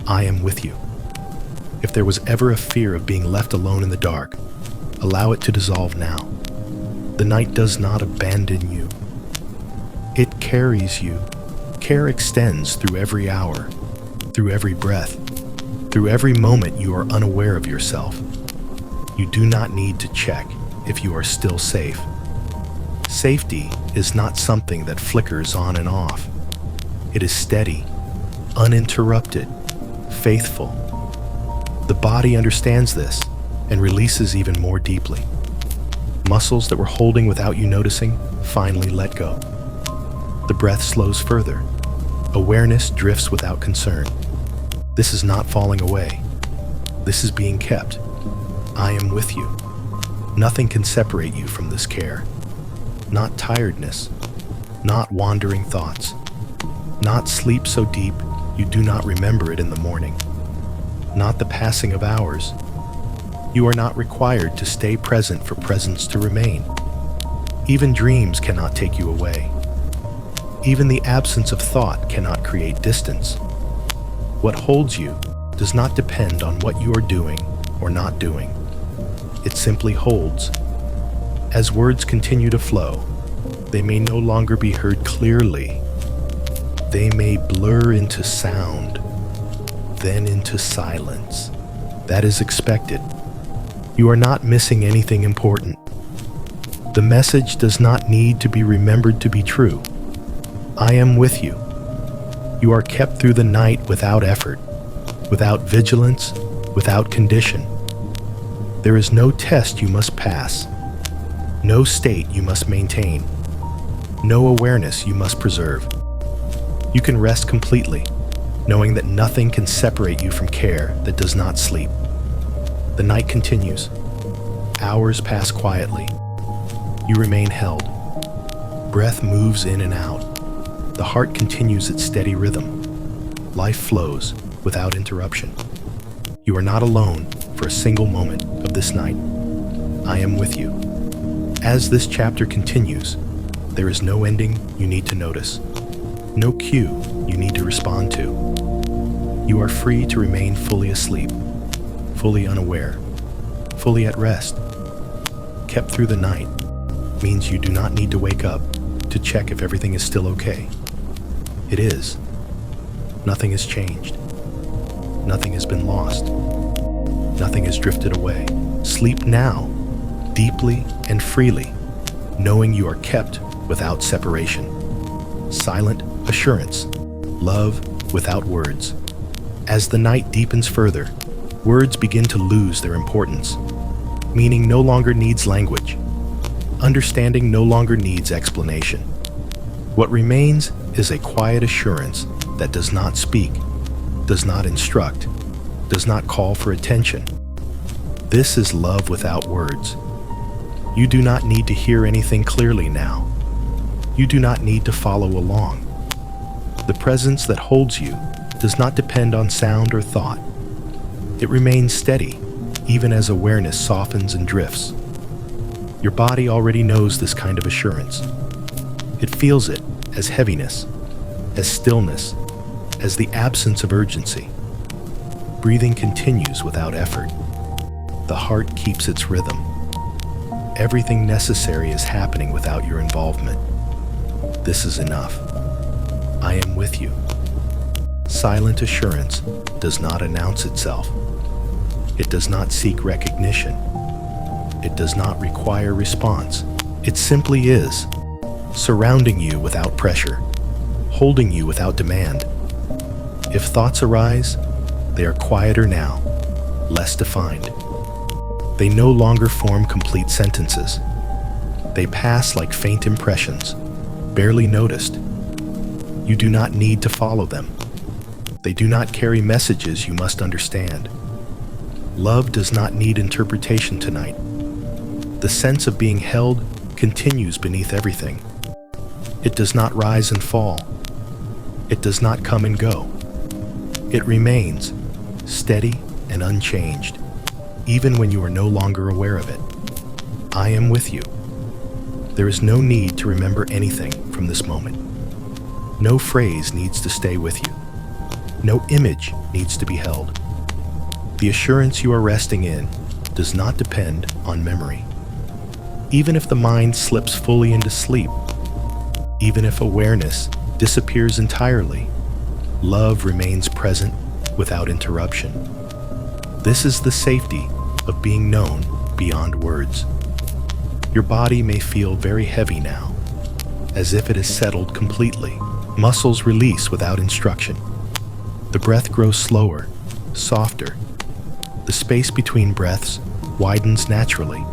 I am with you. If there was ever a fear of being left alone in the dark, allow it to dissolve now. The night does not abandon you. It carries you. Care extends through every hour, through every breath, through every moment you are unaware of yourself. You do not need to check if you are still safe. Safety is not something that flickers on and off. It is steady, uninterrupted, faithful. The body understands this and releases even more deeply. Muscles that were holding without you noticing finally let go. The breath slows further. Awareness drifts without concern. This is not falling away. This is being kept. I am with you. Nothing can separate you from this care. Not tiredness, not wandering thoughts, not sleep so deep you do not remember it in the morning, not the passing of hours. You are not required to stay present for presence to remain. Even dreams cannot take you away. Even the absence of thought cannot create distance. What holds you does not depend on what you are doing or not doing. It simply holds. As words continue to flow, they may no longer be heard clearly. They may blur into sound, then into silence. That is expected. You are not missing anything important. The message does not need to be remembered to be true. I am with you. You are kept through the night without effort, without vigilance, without condition. There is no test you must pass, no state you must maintain, no awareness you must preserve. You can rest completely, knowing that nothing can separate you from care that does not sleep. The night continues. Hours pass quietly. You remain held. Breath moves in and out. The heart continues its steady rhythm. Life flows without interruption. You are not alone for a single moment of this night. I am with you. As this chapter continues, there is no ending you need to notice, no cue you need to respond to. You are free to remain fully asleep, fully unaware, fully at rest. Kept through the night means you do not need to wake up to check if everything is still okay. It is. Nothing has changed. Nothing has been lost. Nothing has drifted away. Sleep now, deeply and freely, knowing you are kept without separation. Silent assurance, love without words. As the night deepens further, words begin to lose their importance. Meaning no longer needs language. Understanding no longer needs explanation. What remains is a quiet assurance that does not speak, does not instruct, does not call for attention. This is love without words. You do not need to hear anything clearly now. You do not need to follow along. The presence that holds you does not depend on sound or thought. It remains steady, even as awareness softens and drifts. Your body already knows this kind of assurance. It feels it as heaviness, as stillness, as the absence of urgency. Breathing continues without effort. The heart keeps its rhythm. Everything necessary is happening without your involvement. This is enough. I am with you. Silent assurance does not announce itself. It does not seek recognition. It does not require response. It simply is, surrounding you without pressure, holding you without demand. If thoughts arise, they are quieter now, less defined. They no longer form complete sentences. They pass like faint impressions, barely noticed. You do not need to follow them. They do not carry messages you must understand. Love does not need interpretation tonight. The sense of being held continues beneath everything. It does not rise and fall. It does not come and go. It remains steady and unchanged, even when you are no longer aware of it. I am with you. There is no need to remember anything from this moment. No phrase needs to stay with you. No image needs to be held. The assurance you are resting in does not depend on memory. Even if the mind slips fully into sleep, even if awareness disappears entirely, love remains present without interruption. This is the safety of being known beyond words. Your body may feel very heavy now, as if it has settled completely. Muscles release without instruction. The breath grows slower, softer. The space between breaths widens naturally.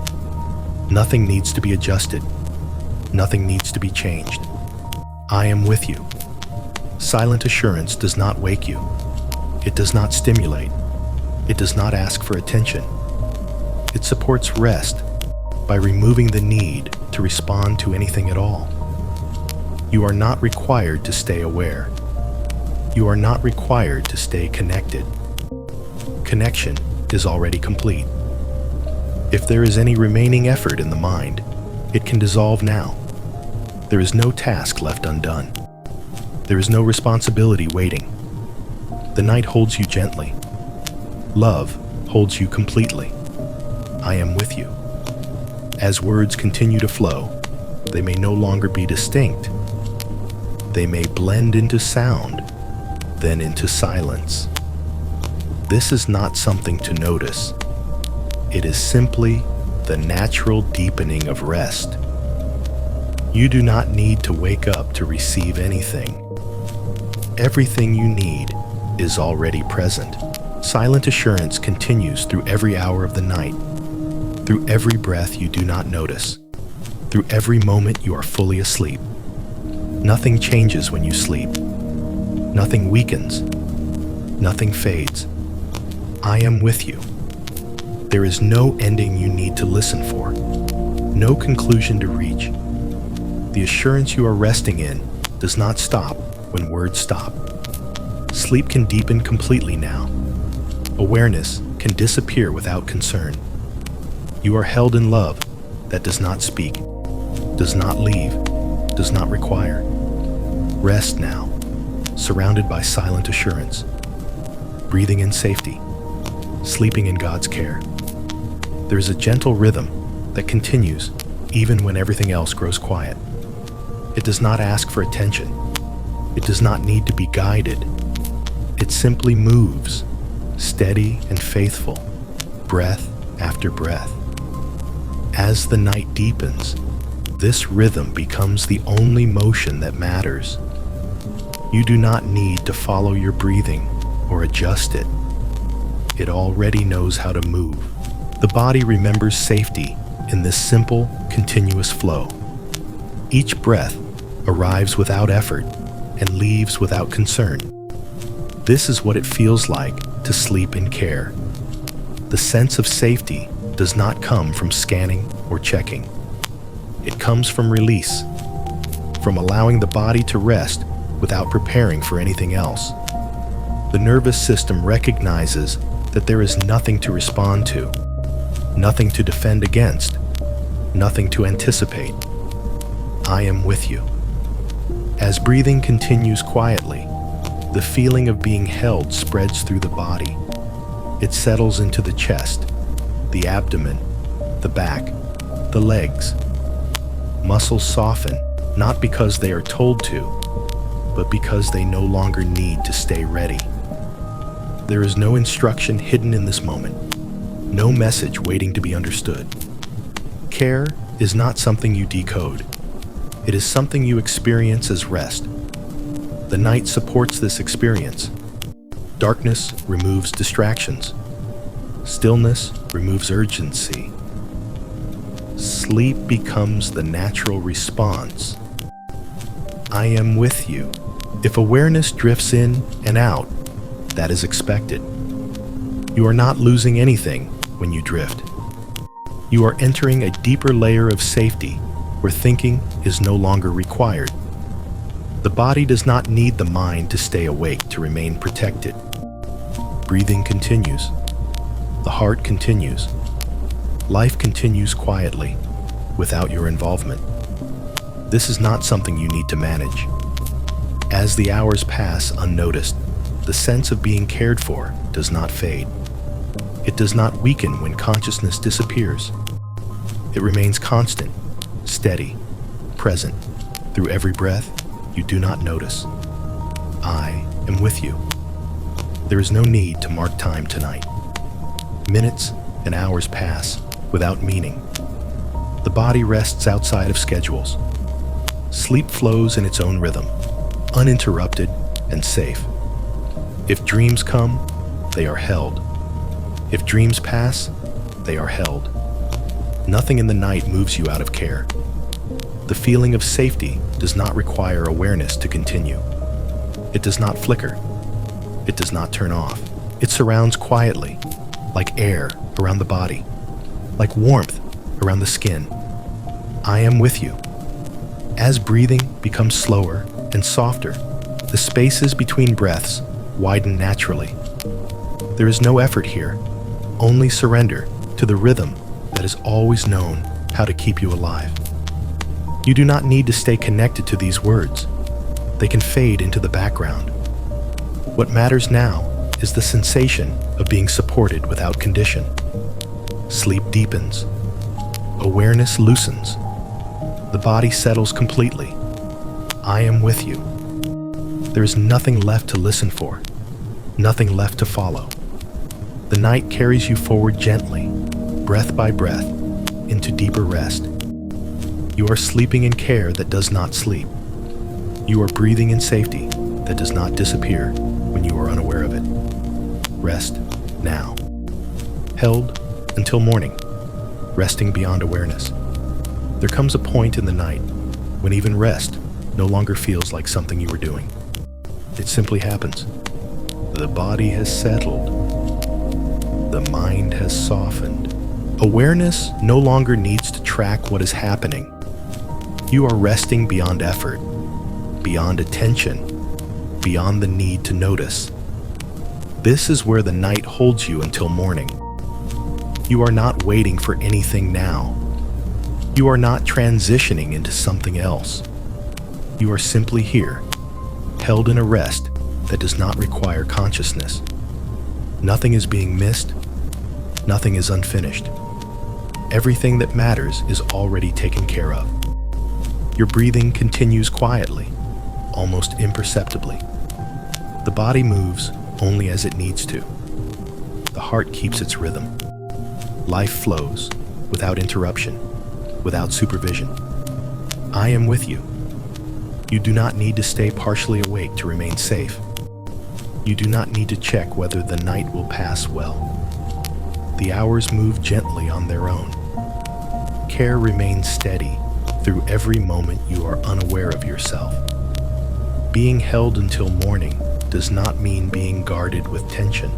Nothing needs to be adjusted. Nothing needs to be changed. I am with you. Silent assurance does not wake you. It does not stimulate. It does not ask for attention. It supports rest by removing the need to respond to anything at all. You are not required to stay aware. You are not required to stay connected. Connection is already complete. If there is any remaining effort in the mind, it can dissolve now. There is no task left undone. There is no responsibility waiting. The night holds you gently. Love holds you completely. I am with you. As words continue to flow, they may no longer be distinct. They may blend into sound, then into silence. This is not something to notice. It is simply the natural deepening of rest. You do not need to wake up to receive anything. Everything you need is already present. Silent assurance continues through every hour of the night, through every breath you do not notice, through every moment you are fully asleep. Nothing changes when you sleep. Nothing weakens. Nothing fades. I am with you. There is no ending you need to listen for, no conclusion to reach. The assurance you are resting in does not stop when words stop. Sleep can deepen completely now. Awareness can disappear without concern. You are held in love that does not speak, does not leave, does not require. Rest now, surrounded by silent assurance, breathing in safety, sleeping in God's care. There is a gentle rhythm that continues even when everything else grows quiet. It does not ask for attention. It does not need to be guided. It simply moves, steady and faithful, breath after breath. As the night deepens, this rhythm becomes the only motion that matters. You do not need to follow your breathing or adjust it. It already knows how to move. The body remembers safety in this simple, continuous flow. Each breath arrives without effort and leaves without concern. This is what it feels like to sleep in care. The sense of safety does not come from scanning or checking. It comes from release, from allowing the body to rest without preparing for anything else. The nervous system recognizes that there is nothing to respond to, nothing to defend against, nothing to anticipate. I am with you. As breathing continues quietly, the feeling of being held spreads through the body. It settles into the chest, the abdomen, the back, the legs. Muscles soften, not because they are told to, but because they no longer need to stay ready. There is no instruction hidden in this moment, no message waiting to be understood. Care is not something you decode. It is something you experience as rest. The night supports this experience. Darkness removes distractions. Stillness removes urgency. Sleep becomes the natural response. I am with you. If awareness drifts in and out, that is expected. You are not losing anything when you drift. You are entering a deeper layer of safety where thinking is no longer required. The body does not need the mind to stay awake to remain protected. Breathing continues. The heart continues. Life continues quietly, without your involvement. This is not something you need to manage. As the hours pass unnoticed, the sense of being cared for does not fade. It does not weaken when consciousness disappears. It remains constant, steady, present. Through every breath, you do not notice. I am with you. There is no need to mark time tonight. Minutes and hours pass without meaning. The body rests outside of schedules. Sleep flows in its own rhythm, uninterrupted and safe. If dreams come, they are held. If dreams pass, they are held. Nothing in the night moves you out of care. The feeling of safety does not require awareness to continue. It does not flicker. It does not turn off. It surrounds quietly, like air around the body, like warmth around the skin. I am with you. As breathing becomes slower and softer, the spaces between breaths widen naturally. There is no effort here, only surrender to the rhythm that has always known how to keep you alive. You do not need to stay connected to these words. They can fade into the background. What matters now is the sensation of being supported without condition. Sleep deepens. Awareness loosens. The body settles completely. I am with you. There is nothing left to listen for, nothing left to follow. The night carries you forward gently, breath by breath, into deeper rest. You are sleeping in care that does not sleep. You are breathing in safety that does not disappear when you are unaware of it. Rest now. Held until morning, resting beyond awareness. There comes a point in the night when even rest no longer feels like something you were doing. It simply happens. The body has settled. The mind has softened. Awareness no longer needs to track what is happening. You are resting beyond effort, beyond attention, beyond the need to notice. This is where the night holds you until morning. You are not waiting for anything now. You are not transitioning into something else. You are simply here, held in a rest that does not require consciousness. Nothing is being missed. Nothing is unfinished. Everything that matters is already taken care of. Your breathing continues quietly, almost imperceptibly. The body moves only as it needs to. The heart keeps its rhythm. Life flows without interruption, without supervision. I am with you. You do not need to stay partially awake to remain safe. You do not need to check whether the night will pass well. The hours move gently on their own. Care remains steady through every moment you are unaware of yourself. Being held until morning does not mean being guarded with tension.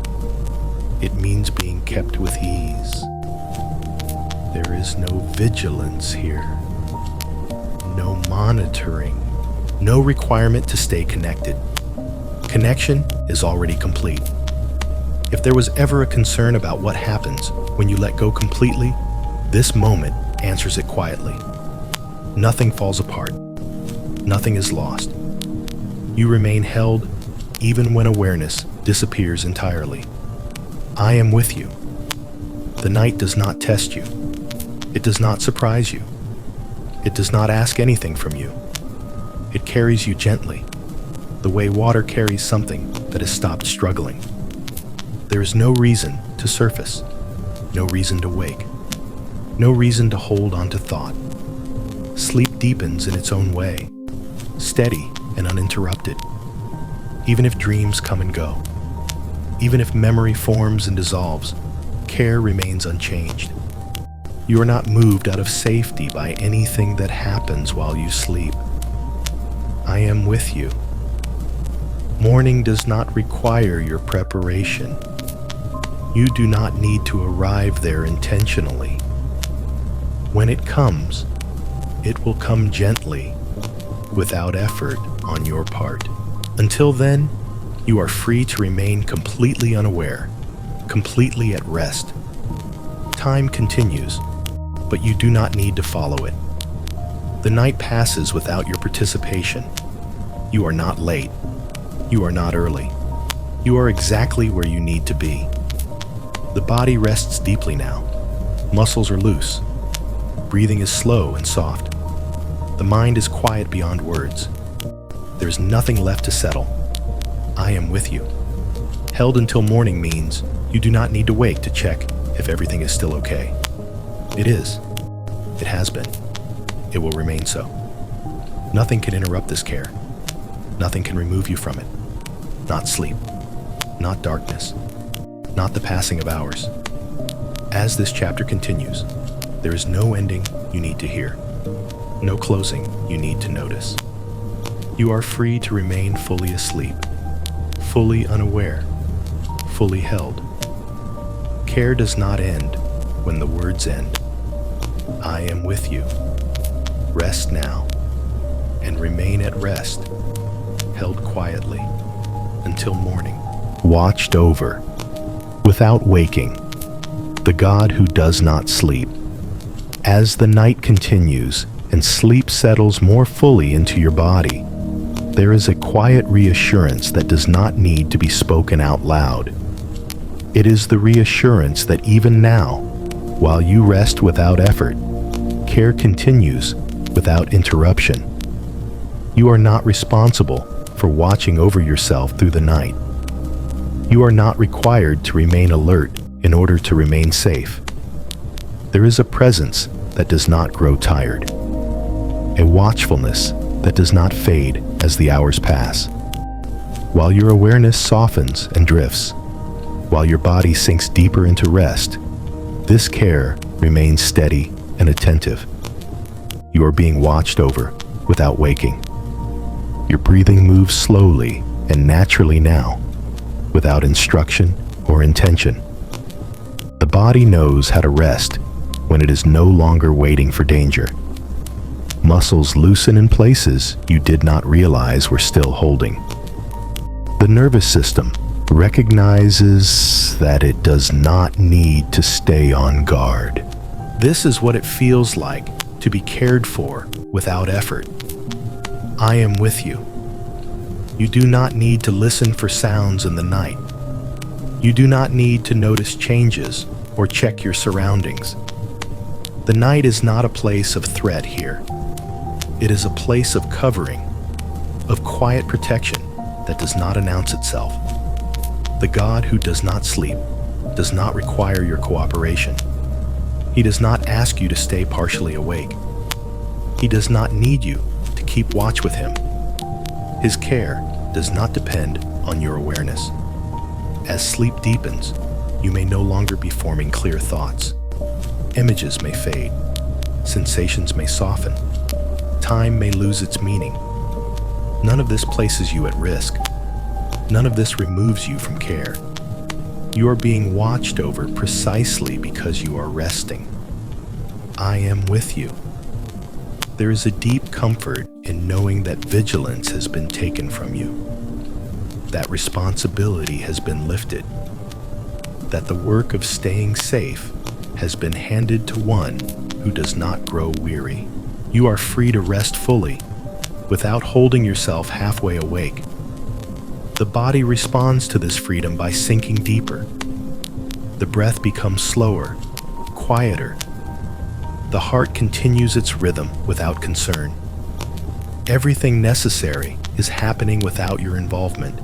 It means being kept with ease. There is no vigilance here, no monitoring, no requirement to stay connected. Connection is already complete. If there was ever a concern about what happens when you let go completely, this moment answers it quietly. Nothing falls apart. Nothing is lost. You remain held even when awareness disappears entirely. I am with you. The night does not test you. It does not surprise you. It does not ask anything from you. It carries you gently, the way water carries something that has stopped struggling. There is no reason to surface, no reason to wake, no reason to hold on to thought. Sleep deepens in its own way, steady and uninterrupted. Even if dreams come and go, even if memory forms and dissolves, care remains unchanged. You are not moved out of safety by anything that happens while you sleep. I am with you. Morning does not require your preparation. You do not need to arrive there intentionally. When it comes, it will come gently, without effort on your part. Until then, you are free to remain completely unaware, completely at rest. Time continues, but you do not need to follow it. The night passes without your participation. You are not late. You are not early. You are exactly where you need to be. The body rests deeply now. Muscles are loose. Breathing is slow and soft. The mind is quiet beyond words. There is nothing left to settle. I am with you. Held until morning means you do not need to wake to check if everything is still okay. It is. It has been. It will remain so. Nothing can interrupt this care. Nothing can remove you from it. Not sleep. Not darkness. Not the passing of hours. As this chapter continues, there is no ending you need to hear. No closing you need to notice. You are free to remain fully asleep, fully unaware, fully held. Care does not end when the words end. I am with you. Rest now, and remain at rest, held quietly, until morning. Watched over, without waking, the God who does not sleep. As the night continues and sleep settles more fully into your body, there is a quiet reassurance that does not need to be spoken out loud. It is the reassurance that even now, while you rest without effort, care continues without interruption. You are not responsible for watching over yourself through the night. You are not required to remain alert in order to remain safe. There is a presence that does not grow tired, a watchfulness that does not fade as the hours pass. While your awareness softens and drifts, while your body sinks deeper into rest, this care remains steady and attentive. You are being watched over without waking. Your breathing moves slowly and naturally now, without instruction or intention. The body knows how to rest when it is no longer waiting for danger. Muscles loosen in places you did not realize were still holding. The nervous system recognizes that it does not need to stay on guard. This is what it feels like to be cared for without effort. I am with you. You do not need to listen for sounds in the night. You do not need to notice changes or check your surroundings. The night is not a place of threat here. It is a place of covering, of quiet protection that does not announce itself. The God who does not sleep does not require your cooperation. He does not ask you to stay partially awake. He does not need you to keep watch with him. His care does not depend on your awareness. As sleep deepens, you may no longer be forming clear thoughts. Images may fade. Sensations may soften. Time may lose its meaning. None of this places you at risk. None of this removes you from care. You are being watched over precisely because you are resting. I am with you. There is a deep comfort in knowing that vigilance has been taken from you, that responsibility has been lifted, that the work of staying safe has been handed to one who does not grow weary. You are free to rest fully, without holding yourself halfway awake. The body responds to this freedom by sinking deeper. The breath becomes slower, quieter. The heart continues its rhythm without concern. Everything necessary is happening without your involvement.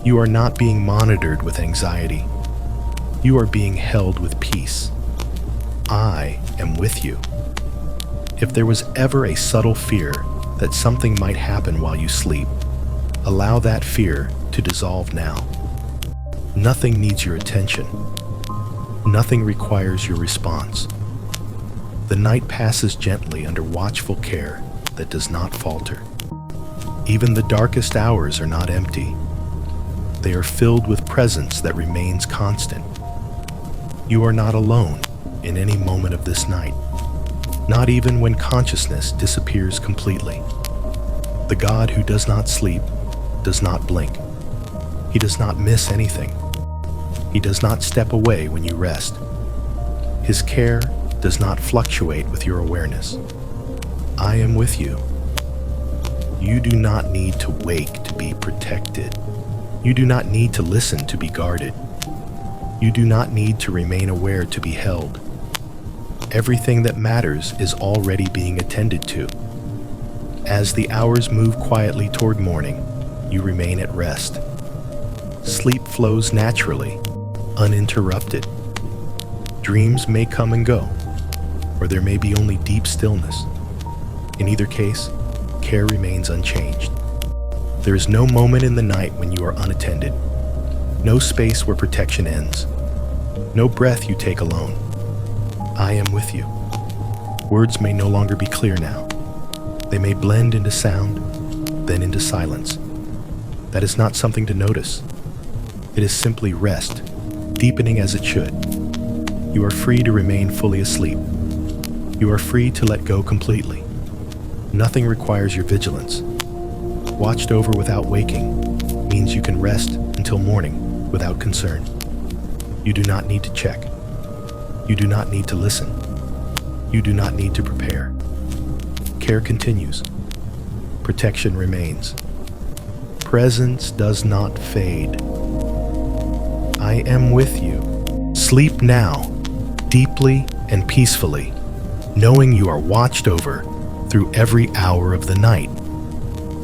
You are not being monitored with anxiety. You are being held with peace. I am with you. If there was ever a subtle fear that something might happen while you sleep, allow that fear to dissolve now. Nothing needs your attention. Nothing requires your response. The night passes gently under watchful care that does not falter. Even the darkest hours are not empty. They are filled with presence that remains constant. You are not alone in any moment of this night, not even when consciousness disappears completely. The God who does not sleep does not blink. He does not miss anything. He does not step away when you rest. His care does not fluctuate with your awareness. I am with you. You do not need to wake to be protected. You do not need to listen to be guarded. You do not need to remain aware to be held. Everything that matters is already being attended to. As the hours move quietly toward morning, you remain at rest. Sleep flows naturally, uninterrupted. Dreams may come and go, or there may be only deep stillness. In either case, care remains unchanged. There is no moment in the night when you are unattended, no space where protection ends, no breath you take alone. I am with you. Words may no longer be clear now. They may blend into sound, then into silence. That is not something to notice. It is simply rest, deepening as it should. You are free to remain fully asleep. You are free to let go completely. Nothing requires your vigilance. Watched over without waking means you can rest until morning without concern. You do not need to check. You do not need to listen. You do not need to prepare. Care continues. Protection remains. Presence does not fade. I am with you. Sleep now, deeply and peacefully, knowing you are watched over through every hour of the night.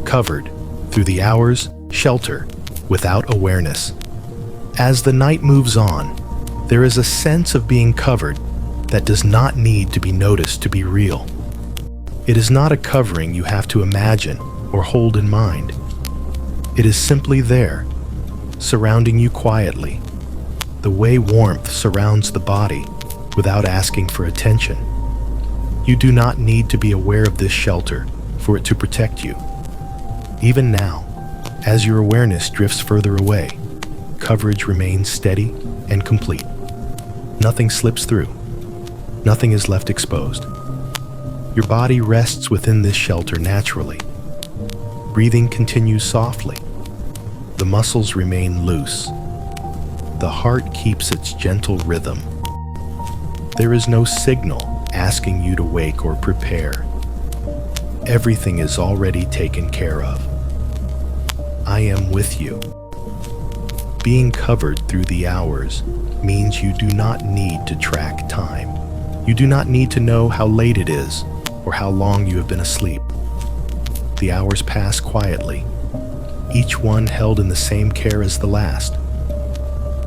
Covered through the hours, shelter, without awareness. As the night moves on, there is a sense of being covered that does not need to be noticed to be real. It is not a covering you have to imagine or hold in mind. It is simply there, surrounding you quietly, the way warmth surrounds the body without asking for attention. You do not need to be aware of this shelter for it to protect you. Even now, as your awareness drifts further away, coverage remains steady and complete. Nothing slips through. Nothing is left exposed. Your body rests within this shelter naturally. Breathing continues softly. The muscles remain loose. The heart keeps its gentle rhythm. There is no signal asking you to wake or prepare. Everything is already taken care of. I am with you. Being covered through the hours means you do not need to track time. You do not need to know how late it is or how long you have been asleep. The hours pass quietly, each one held in the same care as the last.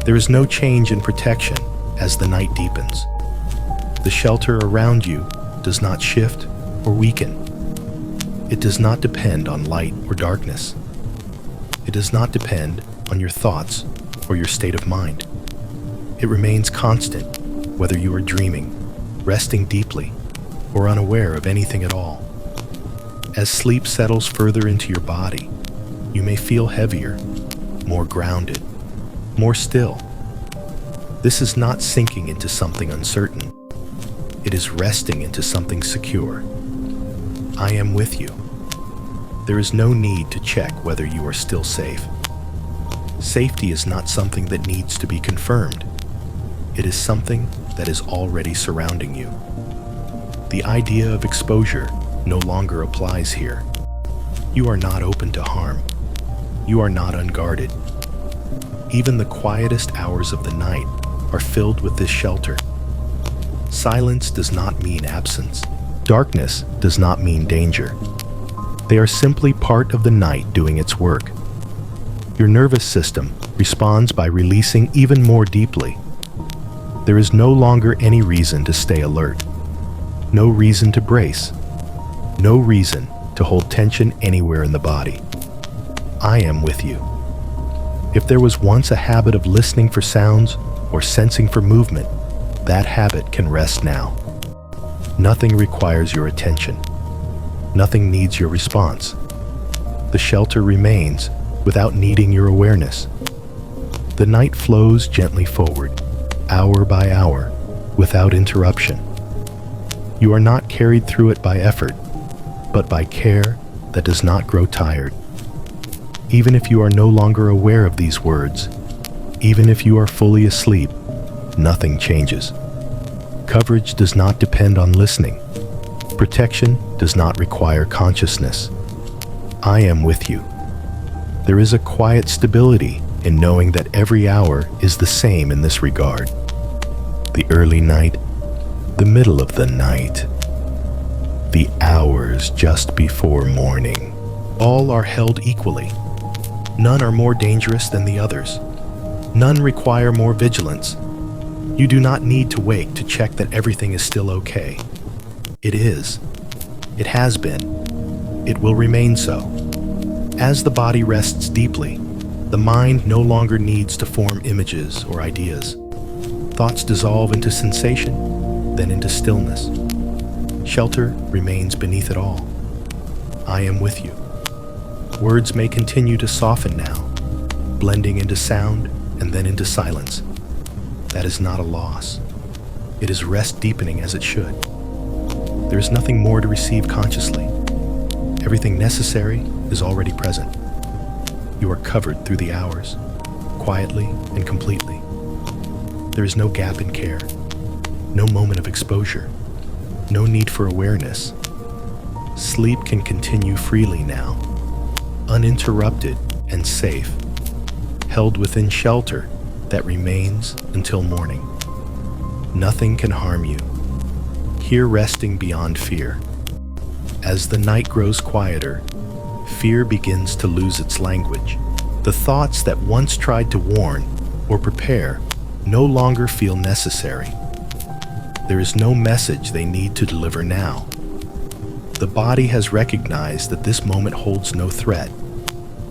There is no change in protection as the night deepens. The shelter around you does not shift or weaken. It does not depend on light or darkness. It does not depend on your thoughts or your state of mind. It remains constant, whether you are dreaming, resting deeply, or unaware of anything at all. As sleep settles further into your body, you may feel heavier, more grounded, more still. This is not sinking into something uncertain. It is resting into something secure. I am with you. There is no need to check whether you are still safe. Safety is not something that needs to be confirmed. It is something that is already surrounding you. The idea of exposure no longer applies here. You are not open to harm. You are not unguarded. Even the quietest hours of the night are filled with this shelter. Silence does not mean absence. Darkness does not mean danger. They are simply part of the night doing its work. Your nervous system responds by releasing even more deeply. There is no longer any reason to stay alert. No reason to brace. No reason to hold tension anywhere in the body. I am with you. If there was once a habit of listening for sounds or sensing for movement, that habit can rest now. Nothing requires your attention. Nothing needs your response. The shelter remains without needing your awareness. The night flows gently forward, hour by hour, without interruption. You are not carried through it by effort, but by care that does not grow tired. Even if you are no longer aware of these words, even if you are fully asleep, nothing changes. Coverage does not depend on listening. Protection does not require consciousness. I am with you. There is a quiet stability in knowing that every hour is the same in this regard. The early night, the middle of the night, the hours just before morning. All are held equally. None are more dangerous than the others. None require more vigilance. You do not need to wake to check that everything is still okay. It is. It has been. It will remain so. As the body rests deeply, the mind no longer needs to form images or ideas. Thoughts dissolve into sensation, then into stillness. Shelter remains beneath it all. I am with you. Words may continue to soften now, blending into sound and then into silence. That is not a loss. It is rest deepening as it should. There is nothing more to receive consciously. Everything necessary is already present. You are covered through the hours, quietly and completely. There is no gap in care, no moment of exposure, no need for awareness. Sleep can continue freely now, uninterrupted and safe, held within shelter that remains until morning. Nothing can harm you. Here resting beyond fear. As the night grows quieter, fear begins to lose its language. The thoughts that once tried to warn or prepare no longer feel necessary. There is no message they need to deliver now. The body has recognized that this moment holds no threat,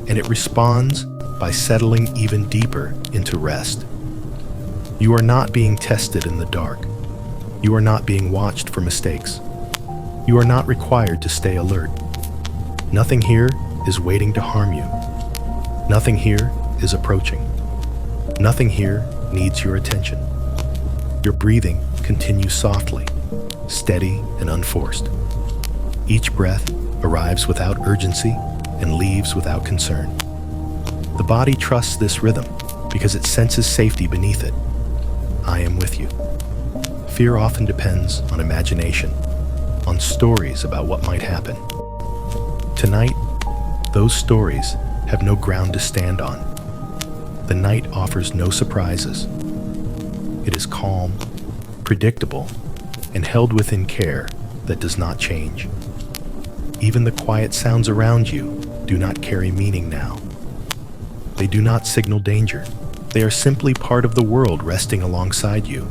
and it responds by settling even deeper into rest. You are not being tested in the dark. You are not being watched for mistakes. You are not required to stay alert. Nothing here is waiting to harm you. Nothing here is approaching. Nothing here needs your attention. Your breathing continues softly, steady and unforced. Each breath arrives without urgency and leaves without concern. The body trusts this rhythm because it senses safety beneath it. I am with you. Fear often depends on imagination, on stories about what might happen. Tonight, those stories have no ground to stand on. The night offers no surprises. It is calm, predictable, and held within care that does not change. Even the quiet sounds around you do not carry meaning now. They do not signal danger. They are simply part of the world resting alongside you.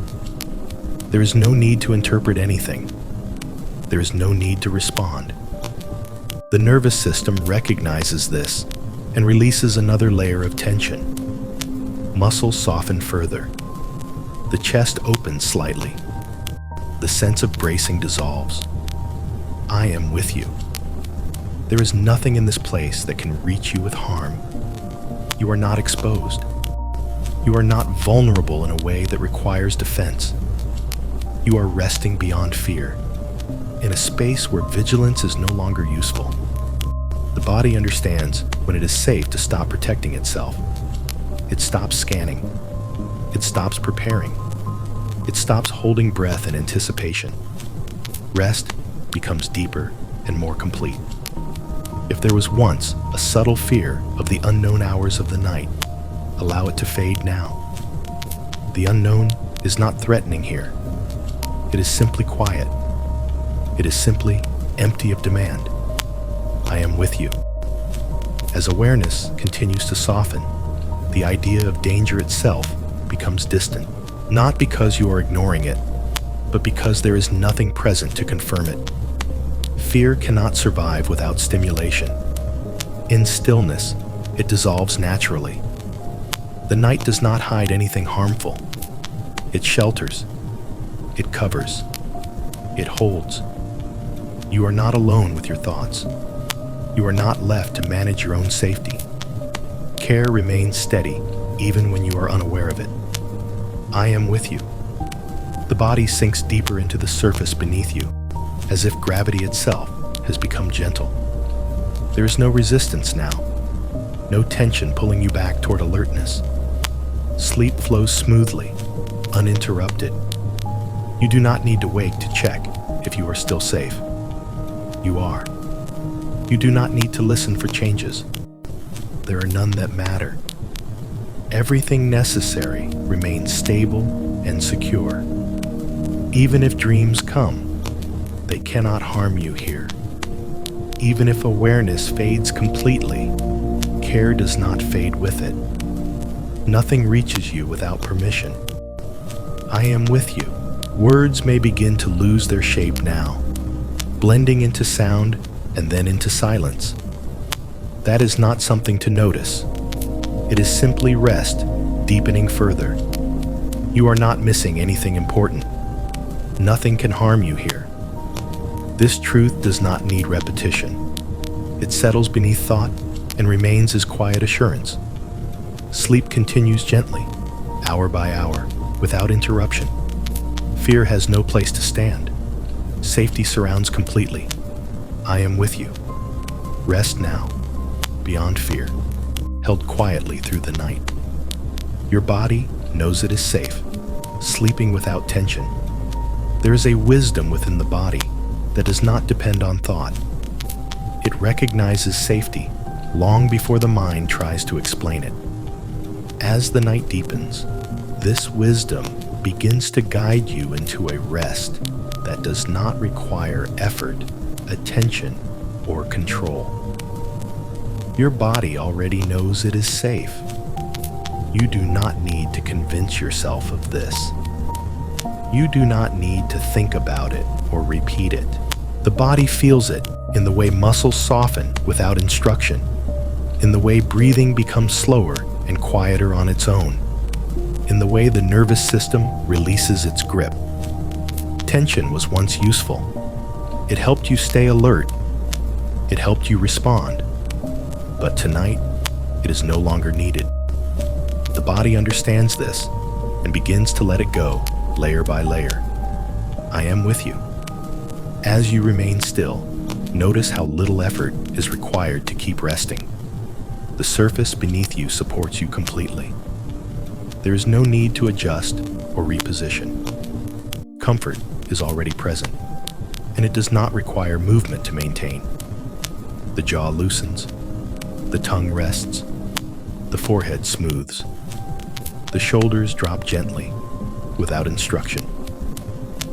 There is no need to interpret anything. There is no need to respond. The nervous system recognizes this and releases another layer of tension. Muscles soften further. The chest opens slightly. The sense of bracing dissolves. I am with you. There is nothing in this place that can reach you with harm. You are not exposed. You are not vulnerable in a way that requires defense. You are resting beyond fear, in a space where vigilance is no longer useful. The body understands when it is safe to stop protecting itself. It stops scanning. It stops preparing. It stops holding breath in anticipation. Rest becomes deeper and more complete. If there was once a subtle fear of the unknown hours of the night, allow it to fade now. The unknown is not threatening here. It is simply quiet. It is simply empty of demand. I am with you. As awareness continues to soften, the idea of danger itself becomes distant, not because you are ignoring it, but because there is nothing present to confirm it. Fear cannot survive without stimulation. In stillness, it dissolves naturally. The night does not hide anything harmful. It shelters. It covers. It holds. You are not alone with your thoughts. You are not left to manage your own safety. Care remains steady, even when you are unaware of it. I am with you. The body sinks deeper into the surface beneath you, as if gravity itself has become gentle. There is no resistance now, no tension pulling you back toward alertness. Sleep flows smoothly, uninterrupted. You do not need to wake to check if you are still safe. You are. You do not need to listen for changes. There are none that matter. Everything necessary remains stable and secure. Even if dreams come, they cannot harm you here. Even if awareness fades completely, care does not fade with it. Nothing reaches you without permission. I am with you. Words may begin to lose their shape now, blending into sound and then into silence. That is not something to notice. It is simply rest, deepening further. You are not missing anything important. Nothing can harm you here. This truth does not need repetition. It settles beneath thought and remains as quiet assurance. Sleep continues gently, hour by hour, without interruption. Fear has no place to stand. Safety surrounds completely. I am with you. Rest now, beyond fear, held quietly through the night. Your body knows it is safe, sleeping without tension. There is a wisdom within the body that does not depend on thought. It recognizes safety long before the mind tries to explain it. As the night deepens, this wisdom begins to guide you into a rest that does not require effort, attention, or control. Your body already knows it is safe. You do not need to convince yourself of this. You do not need to think about it or repeat it. The body feels it in the way muscles soften without instruction, in the way breathing becomes slower and quieter on its own, in the way the nervous system releases its grip. Tension was once useful. It helped you stay alert. It helped you respond. But tonight, it is no longer needed. The body understands this and begins to let it go, layer by layer. I am with you. As you remain still, notice how little effort is required to keep resting. The surface beneath you supports you completely. There is no need to adjust or reposition. Comfort is already present, and it does not require movement to maintain. The jaw loosens, the tongue rests, the forehead smooths, the shoulders drop gently, without instruction.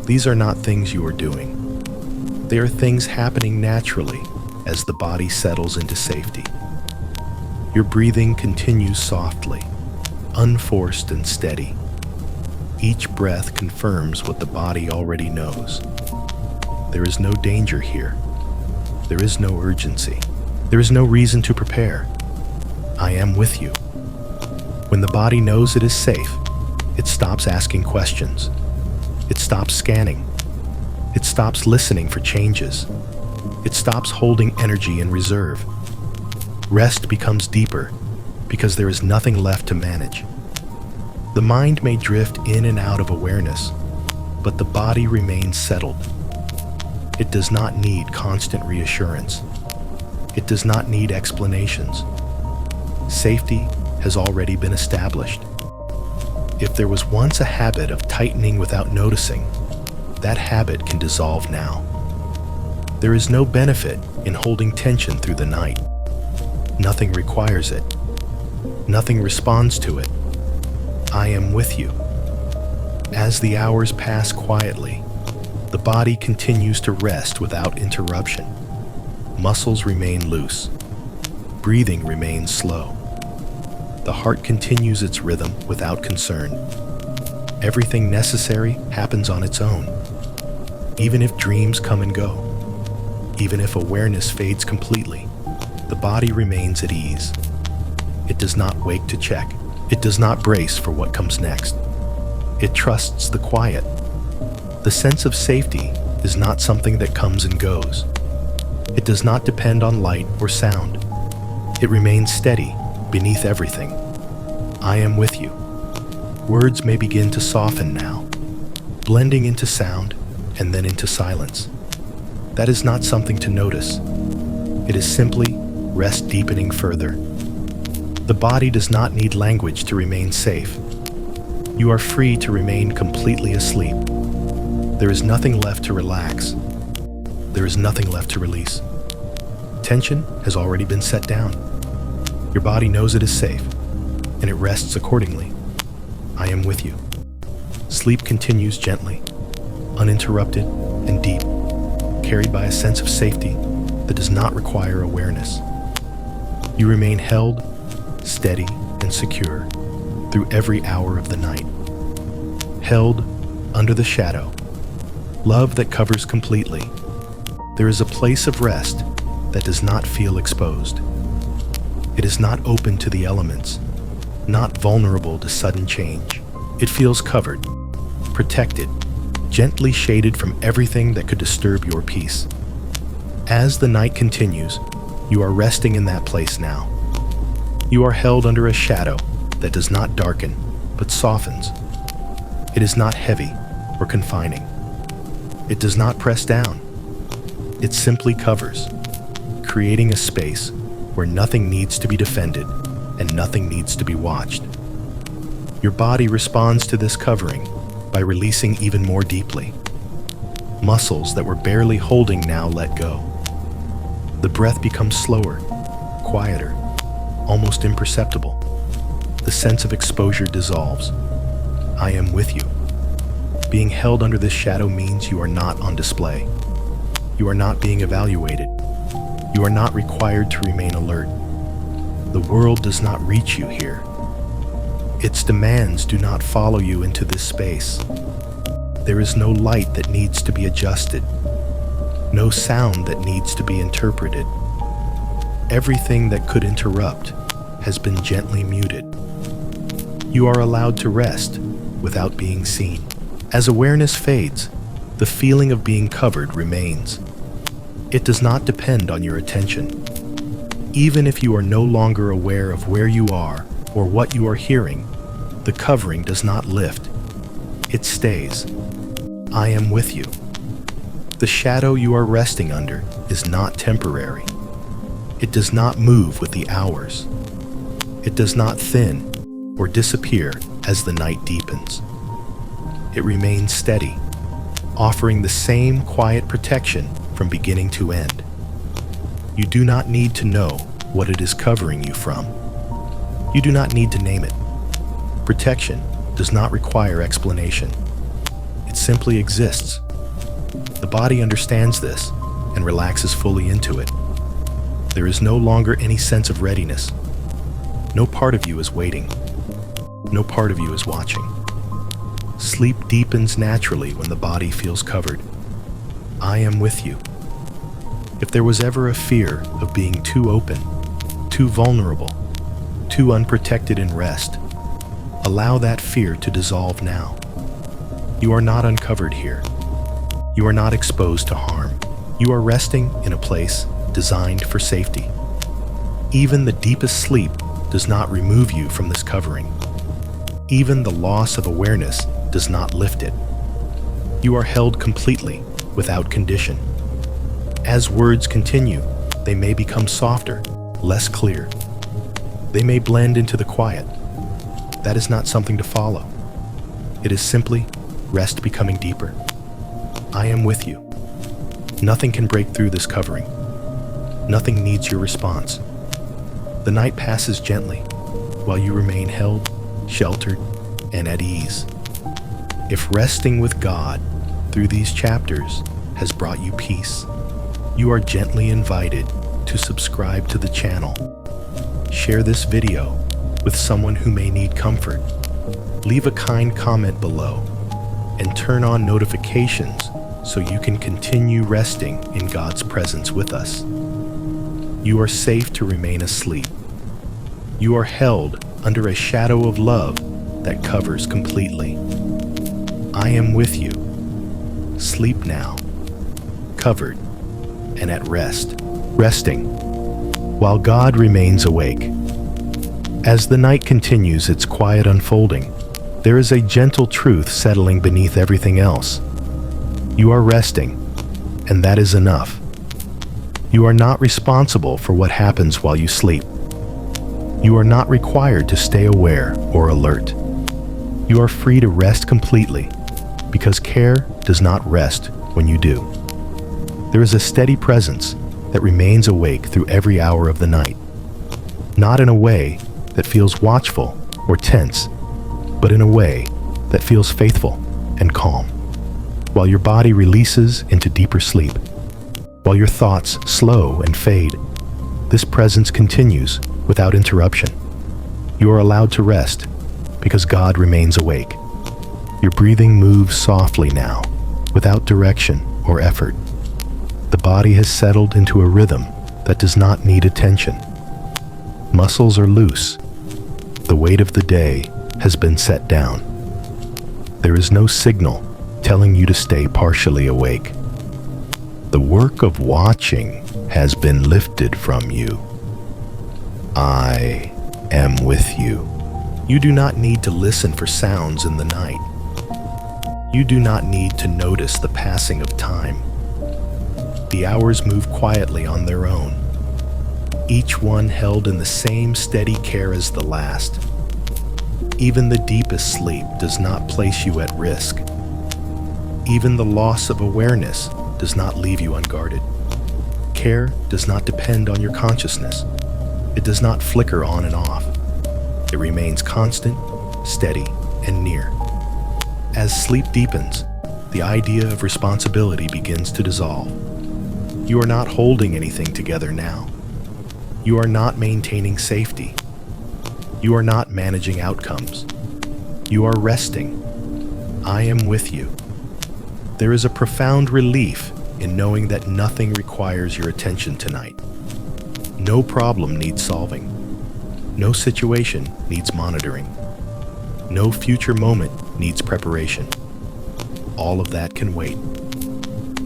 These are not things you are doing. They are things happening naturally as the body settles into safety. Your breathing continues softly, unforced and steady. Each breath confirms what the body already knows. There is no danger here. There is no urgency. There is no reason to prepare. I am with you. When the body knows it is safe, it stops asking questions. It stops scanning. It stops listening for changes. It stops holding energy in reserve. Rest becomes deeper because there is nothing left to manage. The mind may drift in and out of awareness, but the body remains settled. It does not need constant reassurance. It does not need explanations. Safety has already been established. If there was once a habit of tightening without noticing, that habit can dissolve now. There is no benefit in holding tension through the night. Nothing requires it. Nothing responds to it. I am with you. As the hours pass quietly, the body continues to rest without interruption. Muscles remain loose. Breathing remains slow. The heart continues its rhythm without concern. Everything necessary happens on its own. Even if dreams come and go, even if awareness fades completely, the body remains at ease. It does not wake to check. It does not brace for what comes next. It trusts the quiet. The sense of safety is not something that comes and goes. It does not depend on light or sound. It remains steady beneath everything. I am with you. Words may begin to soften now, blending into sound and then into silence. That is not something to notice. It is simply rest deepening further. The body does not need language to remain safe. You are free to remain completely asleep. There is nothing left to relax. There is nothing left to release. Tension has already been set down. Your body knows it is safe. and it rests accordingly. I am with you. Sleep continues gently, uninterrupted and deep, carried by a sense of safety that does not require awareness. You remain held, steady, and secure through every hour of the night. Held under the shadow, love that covers completely. There is a place of rest that does not feel exposed. It is not open to the elements, not vulnerable to sudden change. It feels covered, protected, gently shaded from everything that could disturb your peace. As the night continues, you are resting in that place now. You are held under a shadow that does not darken, but softens. It is not heavy or confining. It does not press down. It simply covers, creating a space where nothing needs to be defended and nothing needs to be watched. Your body responds to this covering by releasing even more deeply. Muscles that were barely holding now let go. The breath becomes slower, quieter, almost imperceptible. The sense of exposure dissolves. I am with you. Being held under this shadow means you are not on display. You are not being evaluated. You are not required to remain alert. The world does not reach you here. Its demands do not follow you into this space. There is no light that needs to be adjusted, no sound that needs to be interpreted. Everything that could interrupt has been gently muted. You are allowed to rest without being seen. As awareness fades, the feeling of being covered remains. It does not depend on your attention. Even if you are no longer aware of where you are or what you are hearing, the covering does not lift. It stays. I am with you. The shadow you are resting under is not temporary. It does not move with the hours. It does not thin or disappear as the night deepens. It remains steady, offering the same quiet protection from beginning to end. You do not need to know what it is covering you from. You do not need to name it. Protection does not require explanation. It simply exists. The body understands this and relaxes fully into it. There is no longer any sense of readiness. No part of you is waiting. No part of you is watching. Sleep deepens naturally when the body feels covered. I am with you. If there was ever a fear of being too open, too vulnerable, too unprotected in rest, allow that fear to dissolve now. You are not uncovered here. You are not exposed to harm. You are resting in a place designed for safety. Even the deepest sleep does not remove you from this covering. Even the loss of awareness does not lift it. You are held completely, without condition. As words continue, they may become softer, less clear. They may blend into the quiet. That is not something to follow. It is simply rest becoming deeper. I am with you. Nothing can break through this covering. Nothing needs your response. The night passes gently, while you remain held, sheltered, and at ease. If resting with God through these chapters has brought you peace, you are gently invited to subscribe to the channel. Share this video with someone who may need comfort. Leave a kind comment below and turn on notifications so you can continue resting in God's presence with us. You are safe to remain asleep. You are held under a shadow of love that covers completely. I am with you. Sleep now, covered and at rest, resting, while God remains awake. As the night continues its quiet unfolding, there is a gentle truth settling beneath everything else. You are resting, and that is enough. You are not responsible for what happens while you sleep. You are not required to stay aware or alert. You are free to rest completely, because care does not rest when you do. There is a steady presence that remains awake through every hour of the night, not in a way that feels watchful or tense, but in a way that feels faithful and calm. While your body releases into deeper sleep, while your thoughts slow and fade, this presence continues without interruption. You are allowed to rest because God remains awake. Your breathing moves softly now, without direction or effort. The body has settled into a rhythm that does not need attention. Muscles are loose. The weight of the day has been set down. There is no signal telling you to stay partially awake. The work of watching has been lifted from you. I am with you. You do not need to listen for sounds in the night. You do not need to notice the passing of time. The hours move quietly on their own, each one held in the same steady care as the last. Even the deepest sleep does not place you at risk. Even the loss of awareness does not leave you unguarded. Care does not depend on your consciousness. It does not flicker on and off. It remains constant, steady, and near. As sleep deepens, the idea of responsibility begins to dissolve. You are not holding anything together now. You are not maintaining safety. You are not managing outcomes. You are resting. I am with you. There is a profound relief in knowing that nothing requires your attention tonight. No problem needs solving. No situation needs monitoring. No future moment needs preparation. All of that can wait.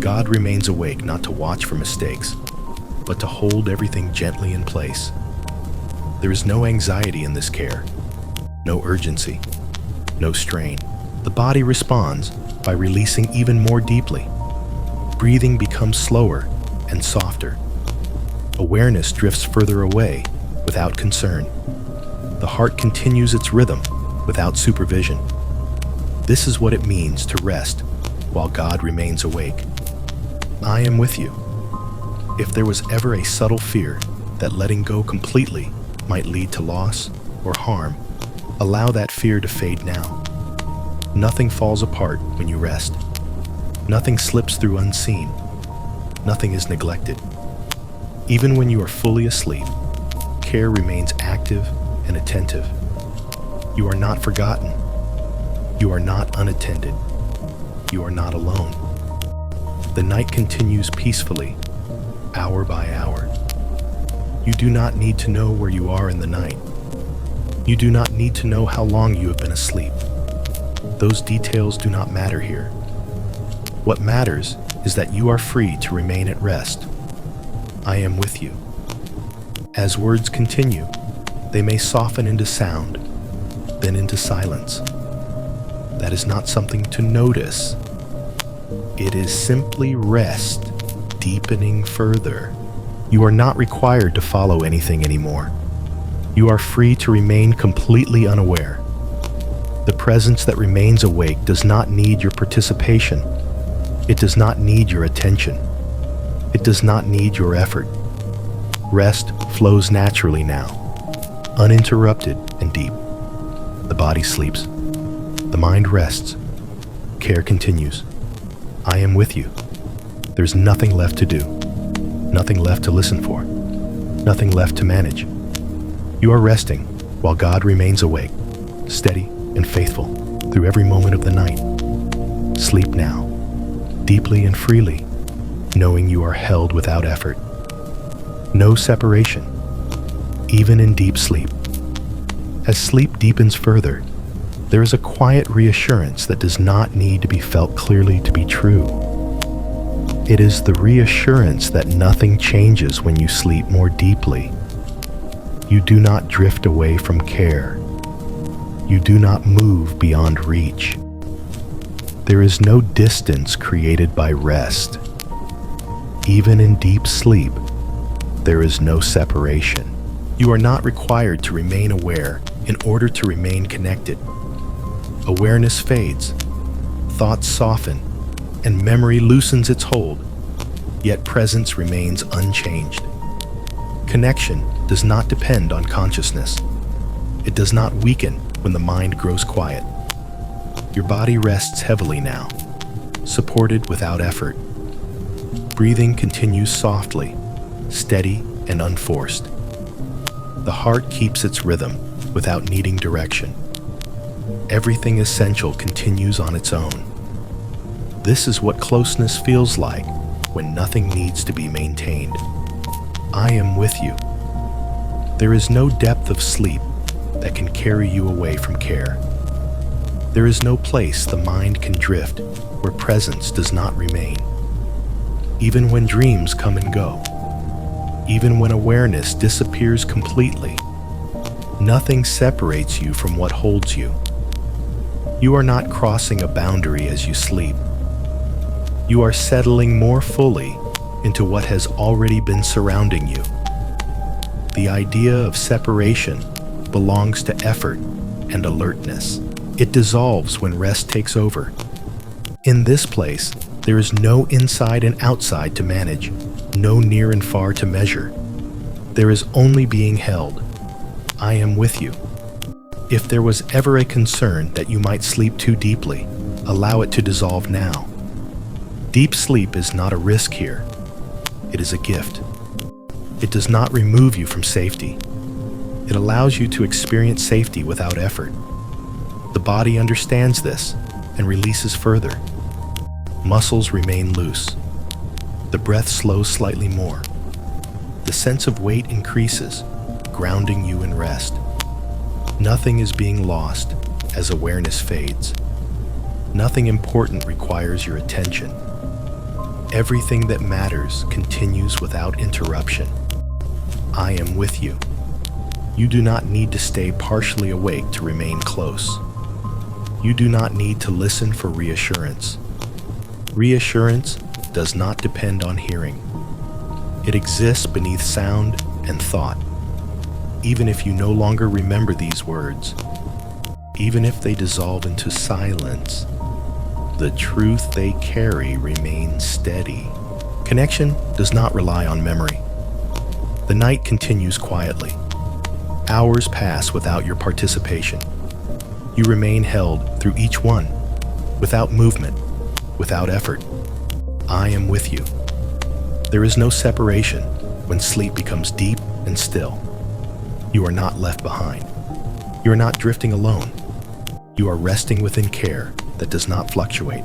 God remains awake not to watch for mistakes, but to hold everything gently in place. There is no anxiety in this care, no urgency, no strain. The body responds by releasing even more deeply. Breathing becomes slower and softer. Awareness drifts further away without concern. The heart continues its rhythm without supervision. This is what it means to rest while God remains awake. I am with you. If there was ever a subtle fear that letting go completely might lead to loss or harm, allow that fear to fade now. Nothing falls apart when you rest. Nothing slips through unseen. Nothing is neglected. Even when you are fully asleep, care remains active and attentive. You are not forgotten. You are not unattended. You are not alone. The night continues peacefully, hour by hour. You do not need to know where you are in the night. You do not need to know how long you have been asleep. Those details do not matter here. What matters is that you are free to remain at rest. I am with you. As words continue, they may soften into sound, then into silence. That is not something to notice. It is simply rest, deepening further. You are not required to follow anything anymore. You are free to remain completely unaware. The presence that remains awake does not need your participation. It does not need your attention. It does not need your effort. Rest flows naturally now, uninterrupted and deep. The body sleeps. The mind rests. Care continues. I am with you. There's nothing left to do. Nothing left to listen for. Nothing left to manage. You are resting while God remains awake, steady and faithful through every moment of the night. Sleep now, deeply and freely, knowing you are held without effort. No separation, even in deep sleep. As sleep deepens further, there is a quiet reassurance that does not need to be felt clearly to be true. It is the reassurance that nothing changes when you sleep more deeply. You do not drift away from care. You do not move beyond reach. There is no distance created by rest. Even in deep sleep, there is no separation. You are not required to remain aware in order to remain connected. Awareness fades, thoughts soften, and memory loosens its hold, yet presence remains unchanged. Connection does not depend on consciousness. It does not weaken when the mind grows quiet. Your body rests heavily now, supported without effort. Breathing continues softly, steady and unforced. The heart keeps its rhythm without needing direction. Everything essential continues on its own. This is what closeness feels like when nothing needs to be maintained. I am with you. There is no depth of sleep that can carry you away from care. There is no place the mind can drift where presence does not remain. Even when dreams come and go, even when awareness disappears completely, nothing separates you from what holds you. You are not crossing a boundary as you sleep. You are settling more fully into what has already been surrounding you. The idea of separation belongs to effort and alertness. It dissolves when rest takes over. In this place, there is no inside and outside to manage, no near and far to measure. There is only being held. I am with you. If there was ever a concern that you might sleep too deeply, allow it to dissolve now. Deep sleep is not a risk here. It is a gift. It does not remove you from safety. It allows you to experience safety without effort. The body understands this and releases further. Muscles remain loose. The breath slows slightly more. The sense of weight increases, grounding you in rest. Nothing is being lost as awareness fades. Nothing important requires your attention. Everything that matters continues without interruption. I am with you. You do not need to stay partially awake to remain close. You do not need to listen for reassurance. Reassurance does not depend on hearing. It exists beneath sound and thought. Even if you no longer remember these words, even if they dissolve into silence, the truth they carry remains steady. Connection does not rely on memory. The night continues quietly. Hours pass without your participation. You remain held through each one, without movement, without effort. I am with you. There is no separation when sleep becomes deep and still. You are not left behind. You are not drifting alone. You are resting within care that does not fluctuate.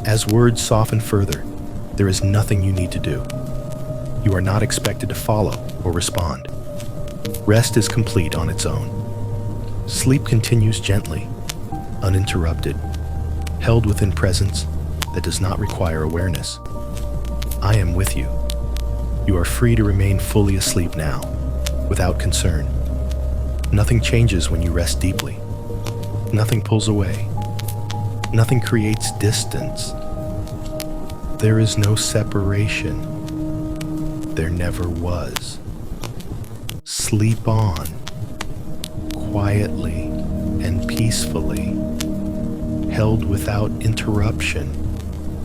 As words soften further, there is nothing you need to do. You are not expected to follow or respond. Rest is complete on its own. Sleep continues gently, uninterrupted, held within presence that does not require awareness. I am with you. You are free to remain fully asleep now, without concern. Nothing changes when you rest deeply. Nothing pulls away. Nothing creates distance. There is no separation. There never was. Sleep on, quietly and peacefully, held without interruption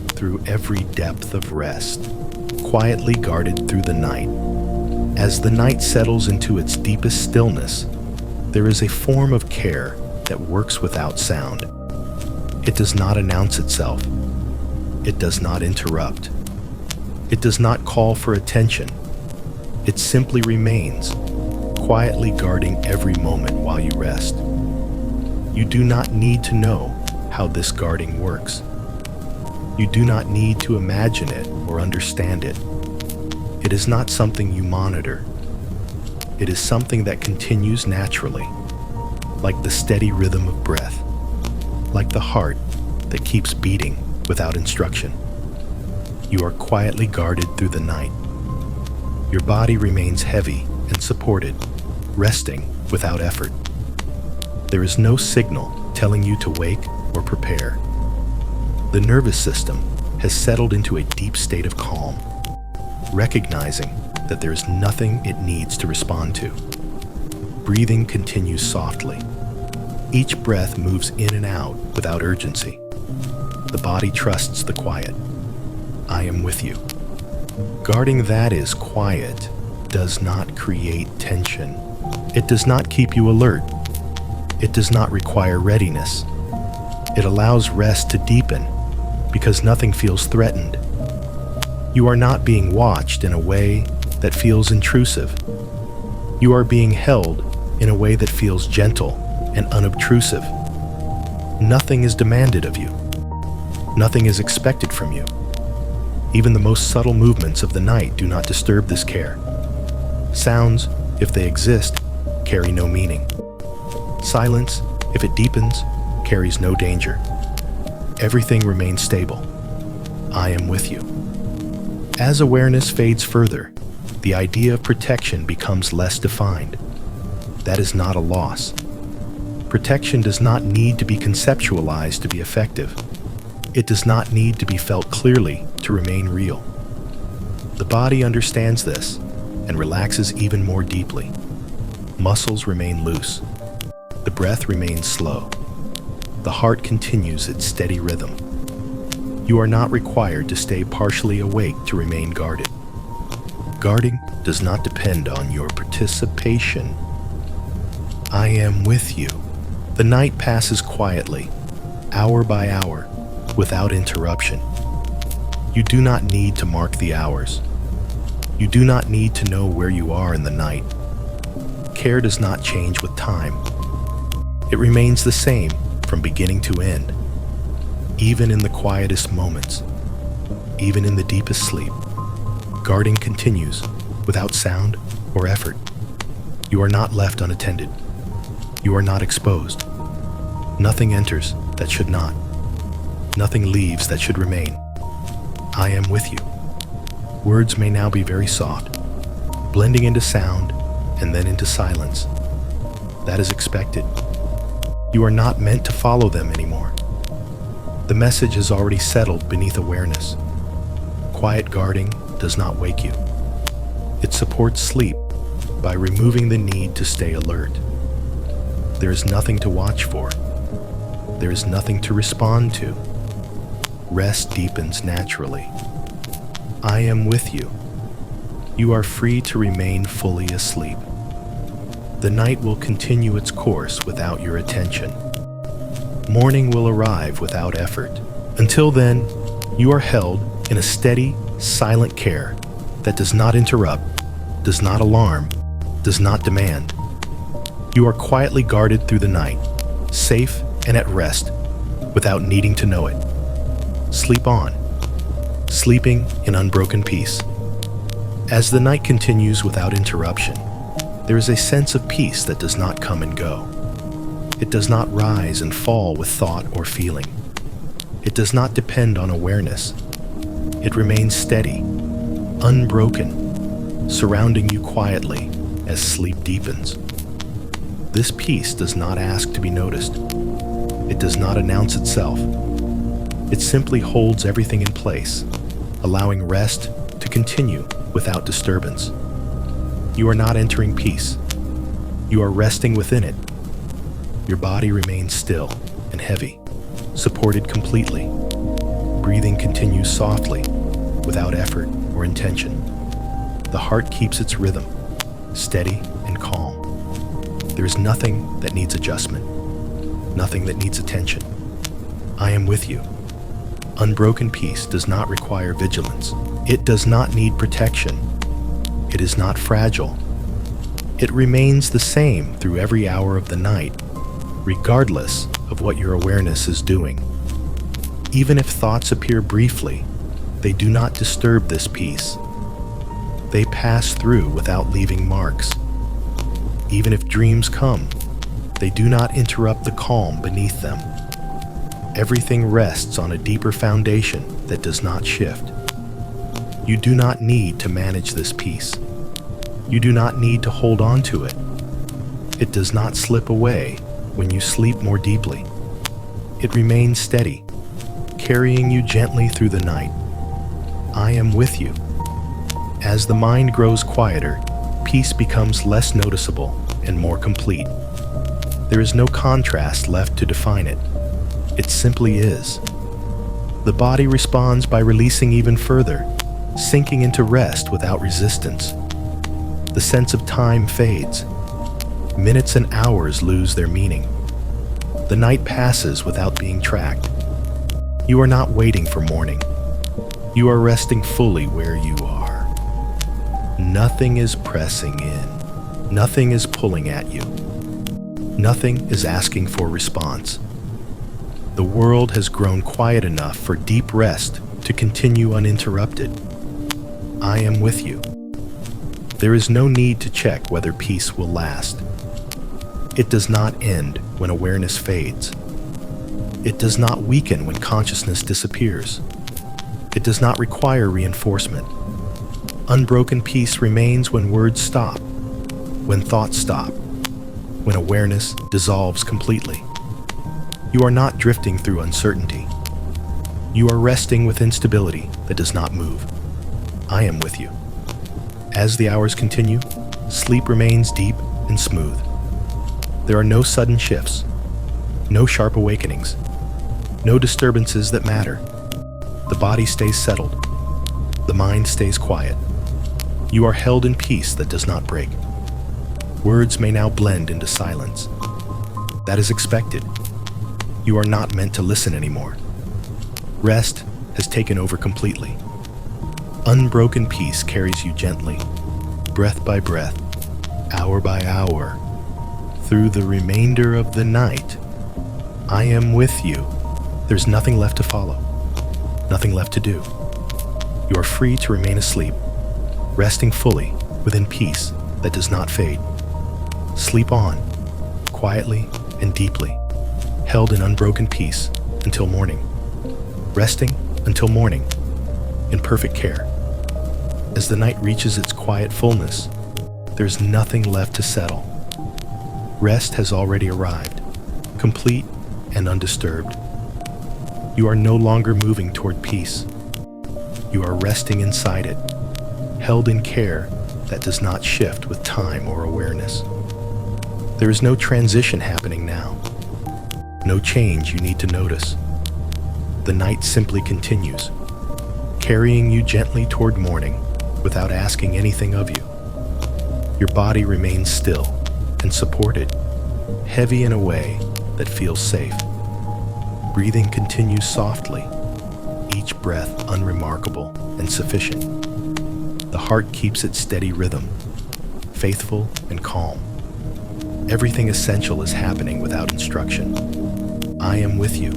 through every depth of rest, quietly guarded through the night. As the night settles into its deepest stillness, there is a form of care that works without sound. It does not announce itself. It does not interrupt. It does not call for attention. It simply remains, quietly guarding every moment while you rest. You do not need to know how this guarding works. You do not need to imagine it or understand it. It is not something you monitor. It is something that continues naturally, like the steady rhythm of breath, like the heart that keeps beating without instruction. You are quietly guarded through the night. Your body remains heavy and supported, resting without effort. There is no signal telling you to wake or prepare. The nervous system has settled into a deep state of calm, recognizing that there is nothing it needs to respond to. Breathing continues softly. Each breath moves in and out without urgency. The body trusts the quiet. I am with you. Guarding that is quiet does not create tension. It does not keep you alert. It does not require readiness. It allows rest to deepen because nothing feels threatened. You are not being watched in a way that feels intrusive. You are being held in a way that feels gentle and unobtrusive. Nothing is demanded of you. Nothing is expected from you. Even the most subtle movements of the night do not disturb this care. Sounds, if they exist, carry no meaning. Silence, if it deepens, carries no danger. Everything remains stable. I am with you. As awareness fades further, the idea of protection becomes less defined. That is not a loss. Protection does not need to be conceptualized to be effective. It does not need to be felt clearly to remain real. The body understands this and relaxes even more deeply. Muscles remain loose. The breath remains slow. The heart continues its steady rhythm. You are not required to stay partially awake to remain guarded. Guarding does not depend on your participation. I am with you. The night passes quietly, hour by hour, without interruption. You do not need to mark the hours. You do not need to know where you are in the night. Care does not change with time. It remains the same from beginning to end. Even in the quietest moments, even in the deepest sleep, guarding continues without sound or effort. You are not left unattended. You are not exposed. Nothing enters that should not. Nothing leaves that should remain. I am with you. Words may now be very soft, blending into sound and then into silence. That is expected. You are not meant to follow them anymore. The message has already settled beneath awareness. Quiet guarding does not wake you. It supports sleep by removing the need to stay alert. There is nothing to watch for. There is nothing to respond to. Rest deepens naturally. I am with you. You are free to remain fully asleep. The night will continue its course without your attention. Morning will arrive without effort. Until then, you are held in a steady, silent care that does not interrupt, does not alarm, does not demand. You are quietly guarded through the night, safe and at rest, without needing to know it. Sleep on, sleeping in unbroken peace. As the night continues without interruption, there is a sense of peace that does not come and go. It does not rise and fall with thought or feeling. It does not depend on awareness. It remains steady, unbroken, surrounding you quietly as sleep deepens. This peace does not ask to be noticed. It does not announce itself. It simply holds everything in place, allowing rest to continue without disturbance. You are not entering peace. You are resting within it. Your body remains still and heavy, supported completely. Breathing continues softly, without effort or intention. The heart keeps its rhythm, steady and calm. There is nothing that needs adjustment, nothing that needs attention. I am with you. Unbroken peace does not require vigilance. It does not need protection. It is not fragile. It remains the same through every hour of the night, regardless of what your awareness is doing. Even if thoughts appear briefly, they do not disturb this peace. They pass through without leaving marks. Even if dreams come, they do not interrupt the calm beneath them. Everything rests on a deeper foundation that does not shift. You do not need to manage this peace. You do not need to hold on to it. It does not slip away when you sleep more deeply. It remains steady, carrying you gently through the night. I am with you. As the mind grows quieter, peace becomes less noticeable and more complete. There is no contrast left to define it. It simply is. The body responds by releasing even further, sinking into rest without resistance. The sense of time fades. Minutes and hours lose their meaning. The night passes without being tracked. You are not waiting for morning. You are resting fully where you are. Nothing is pressing in. Nothing is pulling at you. Nothing is asking for response. The world has grown quiet enough for deep rest to continue uninterrupted. I am with you. There is no need to check whether peace will last. It does not end when awareness fades. It does not weaken when consciousness disappears. It does not require reinforcement. Unbroken peace remains when words stop, when thoughts stop, when awareness dissolves completely. You are not drifting through uncertainty. You are resting within stability that does not move. I am with you. As the hours continue, sleep remains deep and smooth. There are no sudden shifts, no sharp awakenings, no disturbances that matter. The body stays settled. The mind stays quiet. You are held in peace that does not break. Words may now blend into silence. That is expected. You are not meant to listen anymore. Rest has taken over completely. Unbroken peace carries you gently, breath by breath, hour by hour, through the remainder of the night. I am with you. There's nothing left to follow, nothing left to do. You are free to remain asleep, resting fully within peace that does not fade. Sleep on, quietly and deeply, held in unbroken peace until morning, resting until morning, in perfect care. As the night reaches its quiet fullness, there's nothing left to settle. Rest has already arrived, complete and undisturbed. You are no longer moving toward peace. You are resting inside it, held in care that does not shift with time or awareness. There is no transition happening now, no change you need to notice. The night simply continues, carrying you gently toward morning without asking anything of you. Your body remains still and supported, heavy in a way that feels safe. Breathing continues softly, each breath unremarkable and sufficient. The heart keeps its steady rhythm, faithful and calm. Everything essential is happening without instruction. I am with you.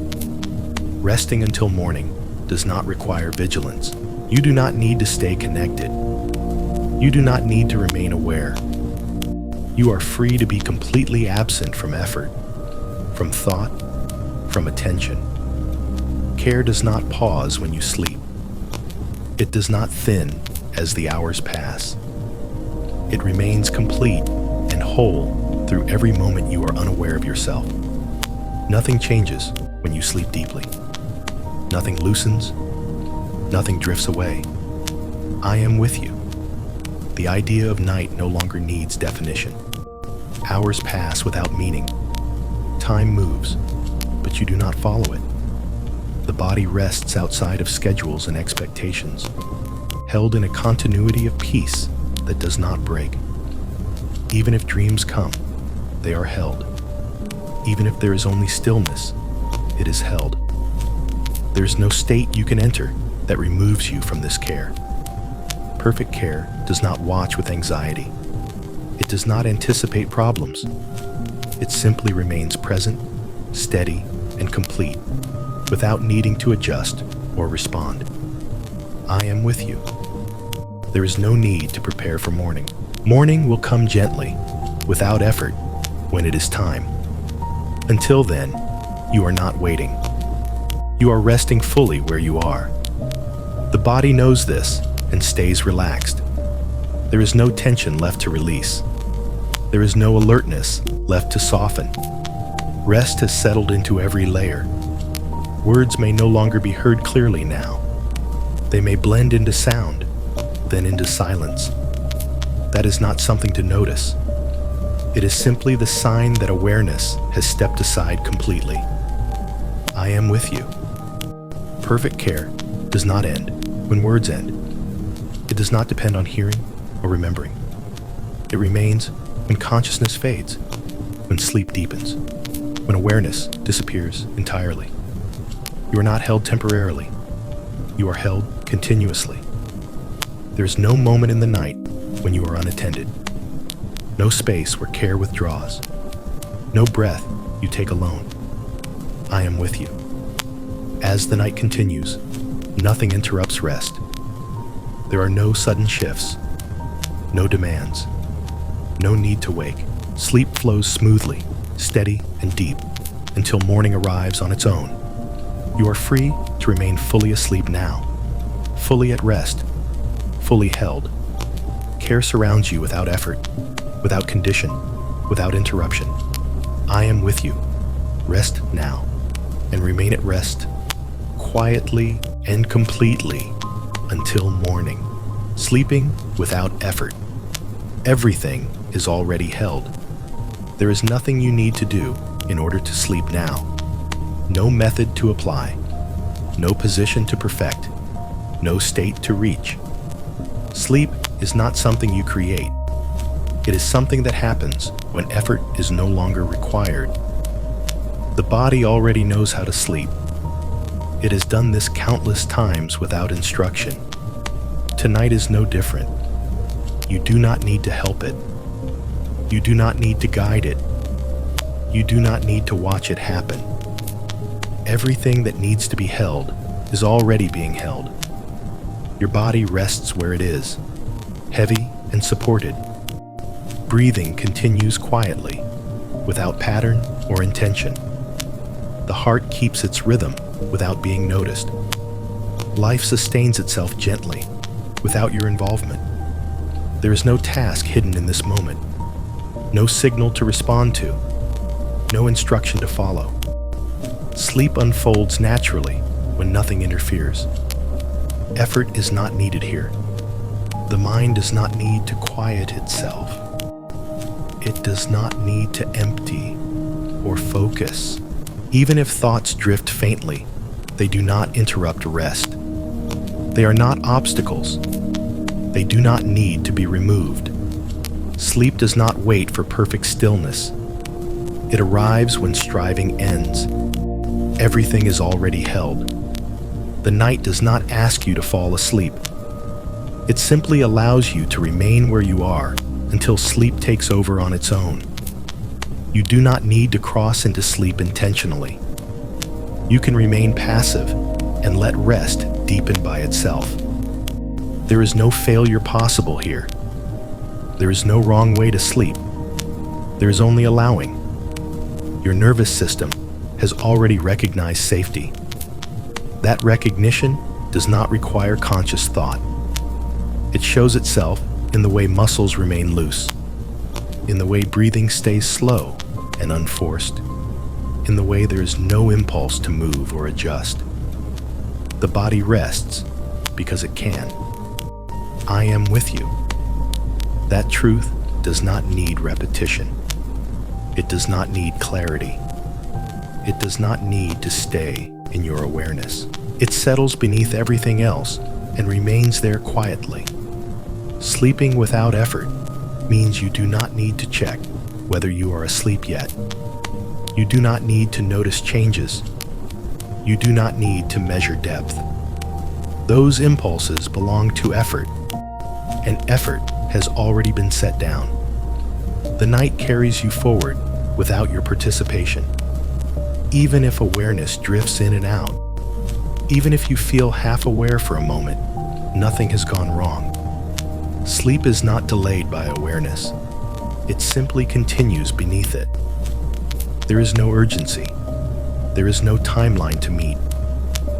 Resting until morning does not require vigilance. You do not need to stay connected. You do not need to remain aware. You are free to be completely absent from effort, from thought, from attention. Care does not pause when you sleep. It does not thin as the hours pass. It remains complete and whole through every moment you are unaware of yourself. Nothing changes when you sleep deeply. Nothing loosens. Nothing drifts away. I am with you. The idea of night no longer needs definition. Hours pass without meaning. Time moves, but you do not follow it. The body rests outside of schedules and expectations, held in a continuity of peace that does not break. Even if dreams come, they are held. Even if there is only stillness, it is held. There is no state you can enter that removes you from this care. Perfect care does not watch with anxiety. It does not anticipate problems. It simply remains present, steady, and complete, without needing to adjust or respond. I am with you. There is no need to prepare for morning. Morning will come gently, without effort, when it is time. Until then, you are not waiting. You are resting fully where you are. The body knows this and stays relaxed. There is no tension left to release. There is no alertness left to soften. Rest has settled into every layer. Words may no longer be heard clearly now. They may blend into sound, then into silence. That is not something to notice. It is simply the sign that awareness has stepped aside completely. I am with you. Perfect care does not end when words end. It does not depend on hearing or remembering. It remains when consciousness fades, when sleep deepens. when awareness disappears entirely. You are not held temporarily. You are held continuously. There is no moment in the night when you are unattended. No space where care withdraws. No breath you take alone. I am with you. As the night continues, nothing interrupts rest. There are no sudden shifts, no demands, no need to wake. Sleep flows smoothly, steady and deep, until morning arrives on its own. You are free to remain fully asleep now, fully at rest, fully held. Care surrounds you without effort, without condition, without interruption. I am with you. Rest now, and remain at rest, quietly and completely, until morning. Sleeping without effort. Everything is already held. There is nothing you need to do in order to sleep now. No method to apply. No position to perfect. No state to reach. Sleep is not something you create. It is something that happens when effort is no longer required. The body already knows how to sleep. It has done this countless times without instruction. Tonight is no different. You do not need to help it. You do not need to guide it. You do not need to watch it happen. Everything that needs to be held is already being held. Your body rests where it is, heavy and supported. Breathing continues quietly, without pattern or intention. The heart keeps its rhythm without being noticed. Life sustains itself gently, without your involvement. There is no task hidden in this moment, no signal to respond to, no instruction to follow. Sleep unfolds naturally when nothing interferes. Effort is not needed here. The mind does not need to quiet itself. It does not need to empty or focus. Even if thoughts drift faintly, they do not interrupt rest. They are not obstacles. They do not need to be removed. Sleep does not wait for perfect stillness. It arrives when striving ends. Everything is already held. The night does not ask you to fall asleep. It simply allows you to remain where you are until sleep takes over on its own. You do not need to cross into sleep intentionally. You can remain passive and let rest deepen by itself. There is no failure possible here. There is no wrong way to sleep. There is only allowing. Your nervous system has already recognized safety. That recognition does not require conscious thought. It shows itself in the way muscles remain loose, in the way breathing stays slow and unforced, in the way there is no impulse to move or adjust. The body rests because it can. I am with you. That truth does not need repetition. It does not need clarity. It does not need to stay in your awareness. It settles beneath everything else and remains there quietly. Sleeping without effort means you do not need to check whether you are asleep yet. You do not need to notice changes. You do not need to measure depth. Those impulses belong to effort, and effort has already been set down. The night carries you forward without your participation. Even if awareness drifts in and out, even if you feel half aware for a moment, nothing has gone wrong. Sleep is not delayed by awareness. It simply continues beneath it. There is no urgency. There is no timeline to meet.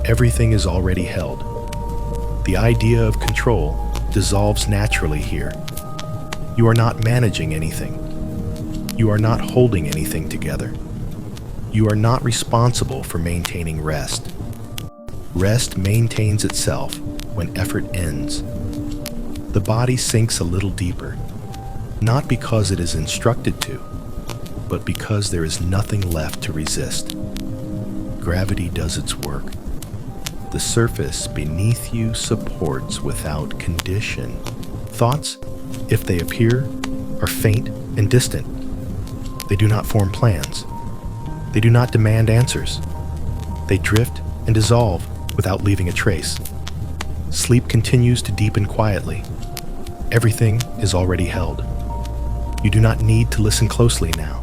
Everything is already held. The idea of control dissolves naturally here. You are not managing anything. You are not holding anything together. You are not responsible for maintaining rest. Rest maintains itself when effort ends. The body sinks a little deeper, not because it is instructed to, but because there is nothing left to resist. Gravity does its work. The surface beneath you supports without condition. Thoughts, if they appear, are faint and distant. They do not form plans. They do not demand answers. They drift and dissolve without leaving a trace. Sleep continues to deepen quietly. Everything is already held. You do not need to listen closely now.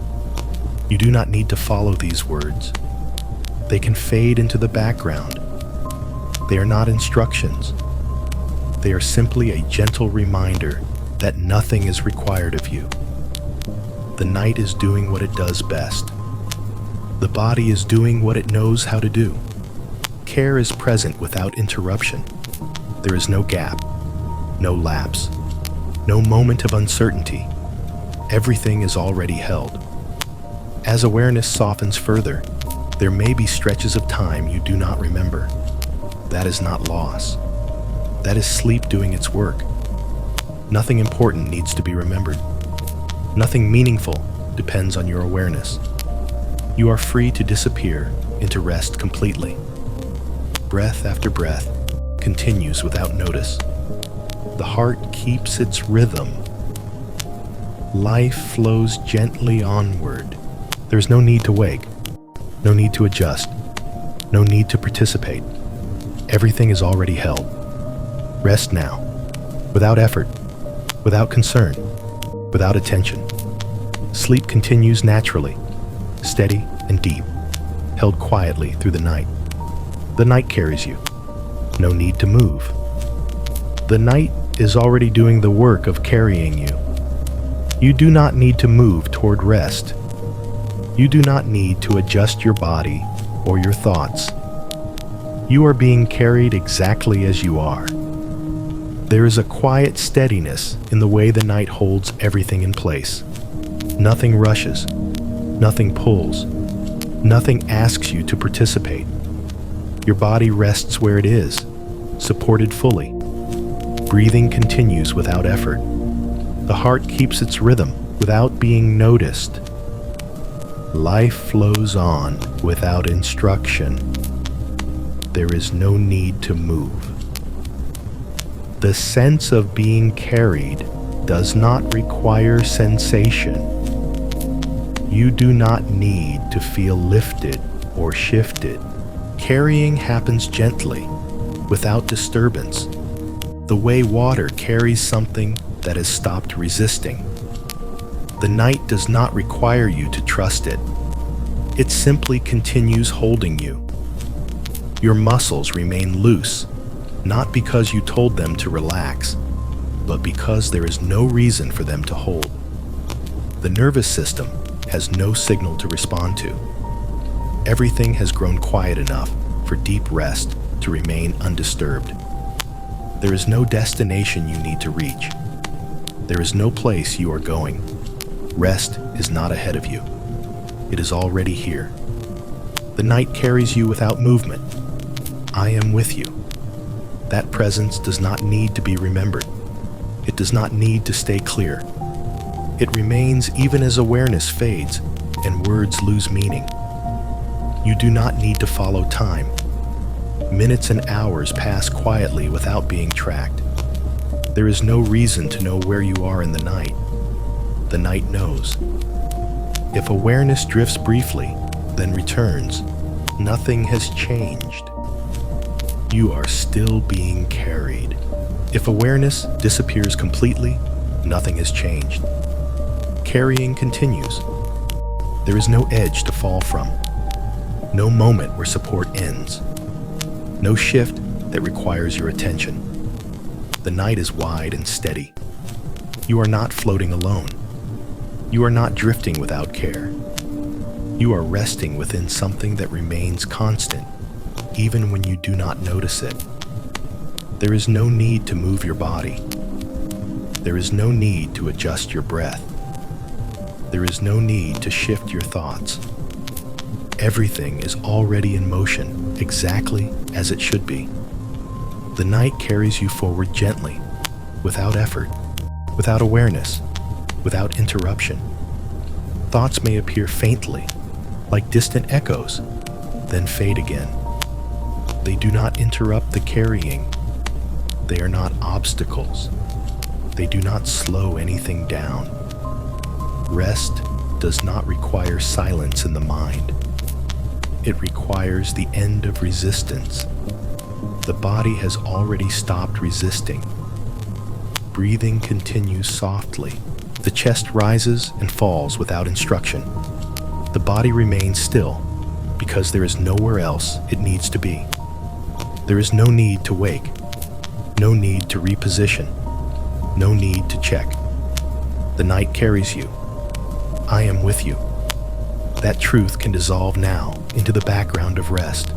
You do not need to follow these words. They can fade into the background. They are not instructions. They are simply a gentle reminder that nothing is required of you. The night is doing what it does best. The body is doing what it knows how to do. Care is present without interruption. There is no gap, no lapse, no moment of uncertainty. Everything is already held. As awareness softens further, there may be stretches of time you do not remember. That is not loss. That is sleep doing its work. Nothing important needs to be remembered. Nothing meaningful depends on your awareness. You are free to disappear into rest completely. Breath after breath continues without notice. The heart keeps its rhythm. Life flows gently onward. There's no need to wake, no need to adjust, no need to participate. Everything is already held. Rest now, without effort, without concern, without attention. Sleep continues naturally, steady and deep, held quietly through the night. The night carries you. No need to move. The night is already doing the work of carrying you. You do not need to move toward rest. You do not need to adjust your body or your thoughts. You are being carried exactly as you are. There is a quiet steadiness in the way the night holds everything in place. Nothing rushes, nothing pulls, nothing asks you to participate. Your body rests where it is, supported fully. Breathing continues without effort. The heart keeps its rhythm without being noticed. Life flows on without instruction. There is no need to move. The sense of being carried does not require sensation. You do not need to feel lifted or shifted. Carrying happens gently, without disturbance, the way water carries something that has stopped resisting. The night does not require you to trust it. It simply continues holding you. Your muscles remain loose, not because you told them to relax, but because there is no reason for them to hold. The nervous system has no signal to respond to. Everything has grown quiet enough for deep rest to remain undisturbed. There is no destination you need to reach. There is no place you are going. Rest is not ahead of you. It is already here. The night carries you without movement. I am with you. That presence does not need to be remembered. It does not need to stay clear. It remains even as awareness fades and words lose meaning. You do not need to follow time. Minutes and hours pass quietly without being tracked. There is no reason to know where you are in the night. The night knows. If awareness drifts briefly, then returns, nothing has changed. You are still being carried. If awareness disappears completely, nothing has changed. Carrying continues. There is no edge to fall from. No moment where support ends. No shift that requires your attention. The night is wide and steady. You are not floating alone. You are not drifting without care. You are resting within something that remains constant, even when you do not notice it. There is no need to move your body. There is no need to adjust your breath. There is no need to shift your thoughts. Everything is already in motion, exactly as it should be. The night carries you forward gently, without effort, without awareness, without interruption. Thoughts may appear faintly, like distant echoes, then fade again. They do not interrupt the carrying. They are not obstacles. They do not slow anything down. Rest does not require silence in the mind. It requires the end of resistance. The body has already stopped resisting. Breathing continues softly. The chest rises and falls without instruction. The body remains still because there is nowhere else it needs to be. There is no need to wake, no need to reposition, no need to check. The night carries you. I am with you. That truth can dissolve now into the background of rest.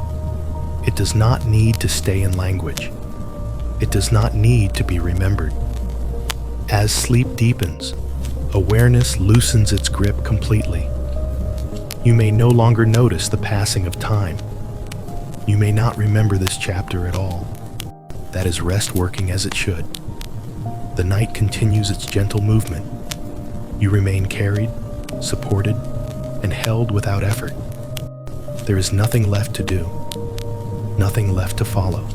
It does not need to stay in language. It does not need to be remembered. As sleep deepens, awareness loosens its grip completely. You may no longer notice the passing of time. You may not remember this chapter at all. That is rest working as it should. The night continues its gentle movement. You remain carried, supported, and held without effort. There is nothing left to do, nothing left to follow,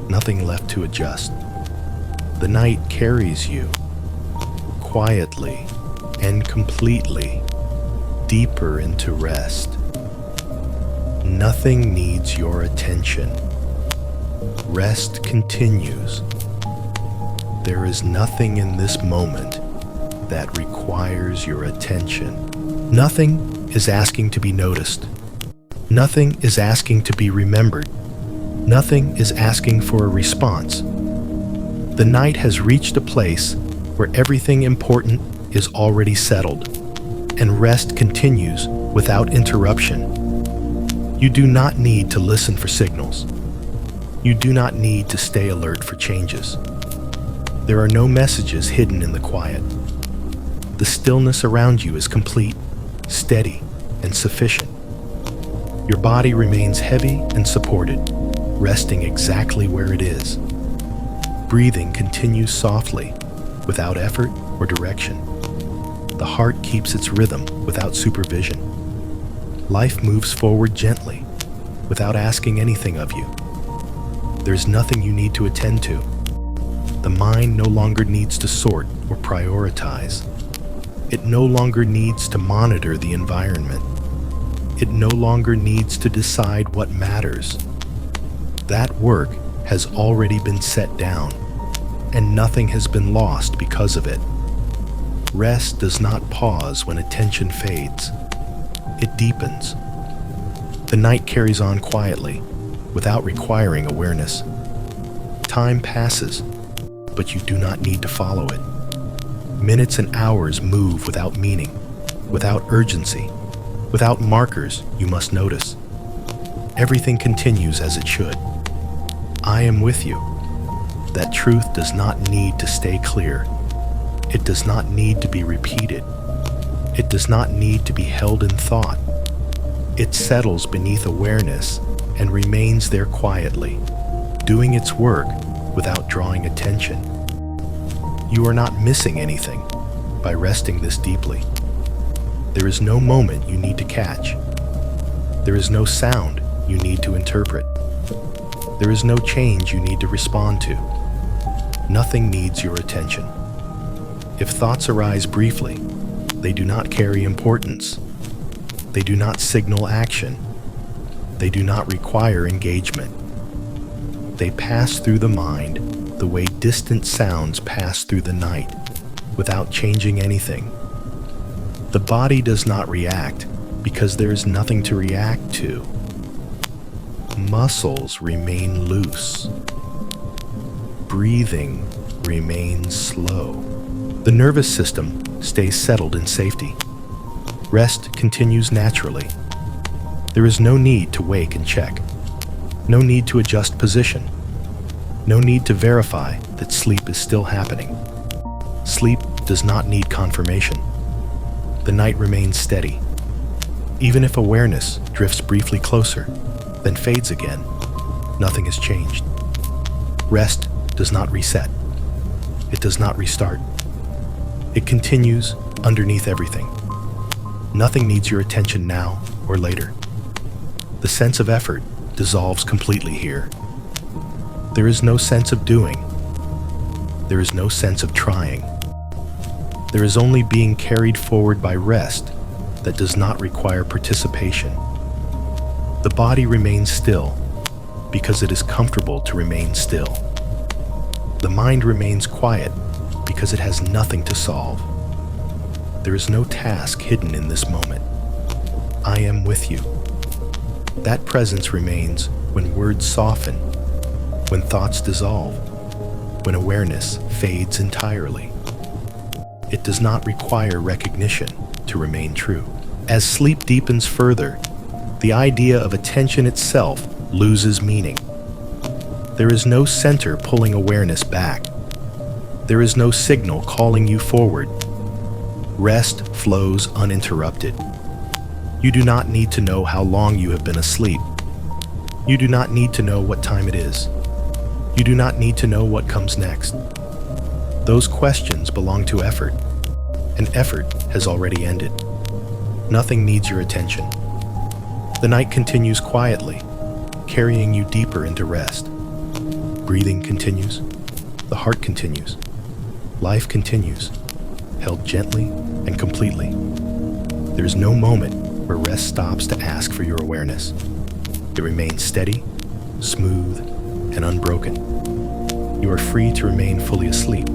nothing left to adjust. The night carries you quietly and completely deeper into rest. Nothing needs your attention. Rest continues. There is nothing in this moment that requires your attention. Nothing is asking to be noticed. Nothing is asking to be remembered. Nothing is asking for a response. The night has reached a place where everything important is already settled, and rest continues without interruption. You do not need to listen for signals. You do not need to stay alert for changes. There are no messages hidden in the quiet. The stillness around you is complete, steady, and sufficient. Your body remains heavy and supported, resting exactly where it is. Breathing continues softly, without effort or direction. The heart keeps its rhythm without supervision. Life moves forward gently, without asking anything of you. There's nothing you need to attend to. The mind no longer needs to sort or prioritize. It no longer needs to monitor the environment. It no longer needs to decide what matters. That work has already been set down, and nothing has been lost because of it. Rest does not pause when attention fades. It deepens. The night carries on quietly, without requiring awareness. Time passes, but you do not need to follow it. Minutes and hours move without meaning, without urgency, without markers you must notice. Everything continues as it should. I am with you. That truth does not need to stay clear. It does not need to be repeated. It does not need to be held in thought. It settles beneath awareness and remains there quietly, doing its work without drawing attention. You are not missing anything by resting this deeply. There is no moment you need to catch. There is no sound you need to interpret. There is no change you need to respond to. Nothing needs your attention. If thoughts arise briefly, they do not carry importance. They do not signal action. They do not require engagement. They pass through the mind the way distant sounds pass through the night, without changing anything. The body does not react because there is nothing to react to. Muscles remain loose. Breathing remains slow. The nervous system stays settled in safety. Rest continues naturally. There is no need to wake and check. No need to adjust position. No need to verify that sleep is still happening. Sleep does not need confirmation. The night remains steady. Even if awareness drifts briefly closer, then fades again, nothing has changed. Rest does not reset. It does not restart. It continues underneath everything. Nothing needs your attention now or later. The sense of effort dissolves completely here. There is no sense of doing. There is no sense of trying. There is only being carried forward by rest that does not require participation. The body remains still because it is comfortable to remain still. The mind remains quiet because it has nothing to solve. There is no task hidden in this moment. I am with you. That presence remains when words soften, when thoughts dissolve, when awareness fades entirely. It does not require recognition to remain true. As sleep deepens further, the idea of attention itself loses meaning. There is no center pulling awareness back. There is no signal calling you forward. Rest flows uninterrupted. You do not need to know how long you have been asleep. You do not need to know what time it is. You do not need to know what comes next. Those questions belong to effort, and effort has already ended. Nothing needs your attention. The night continues quietly, carrying you deeper into rest. Breathing continues. The heart continues. Life continues, held gently and completely. There is no moment where rest stops to ask for your awareness. It remains steady, smooth, and unbroken. You are free to remain fully asleep.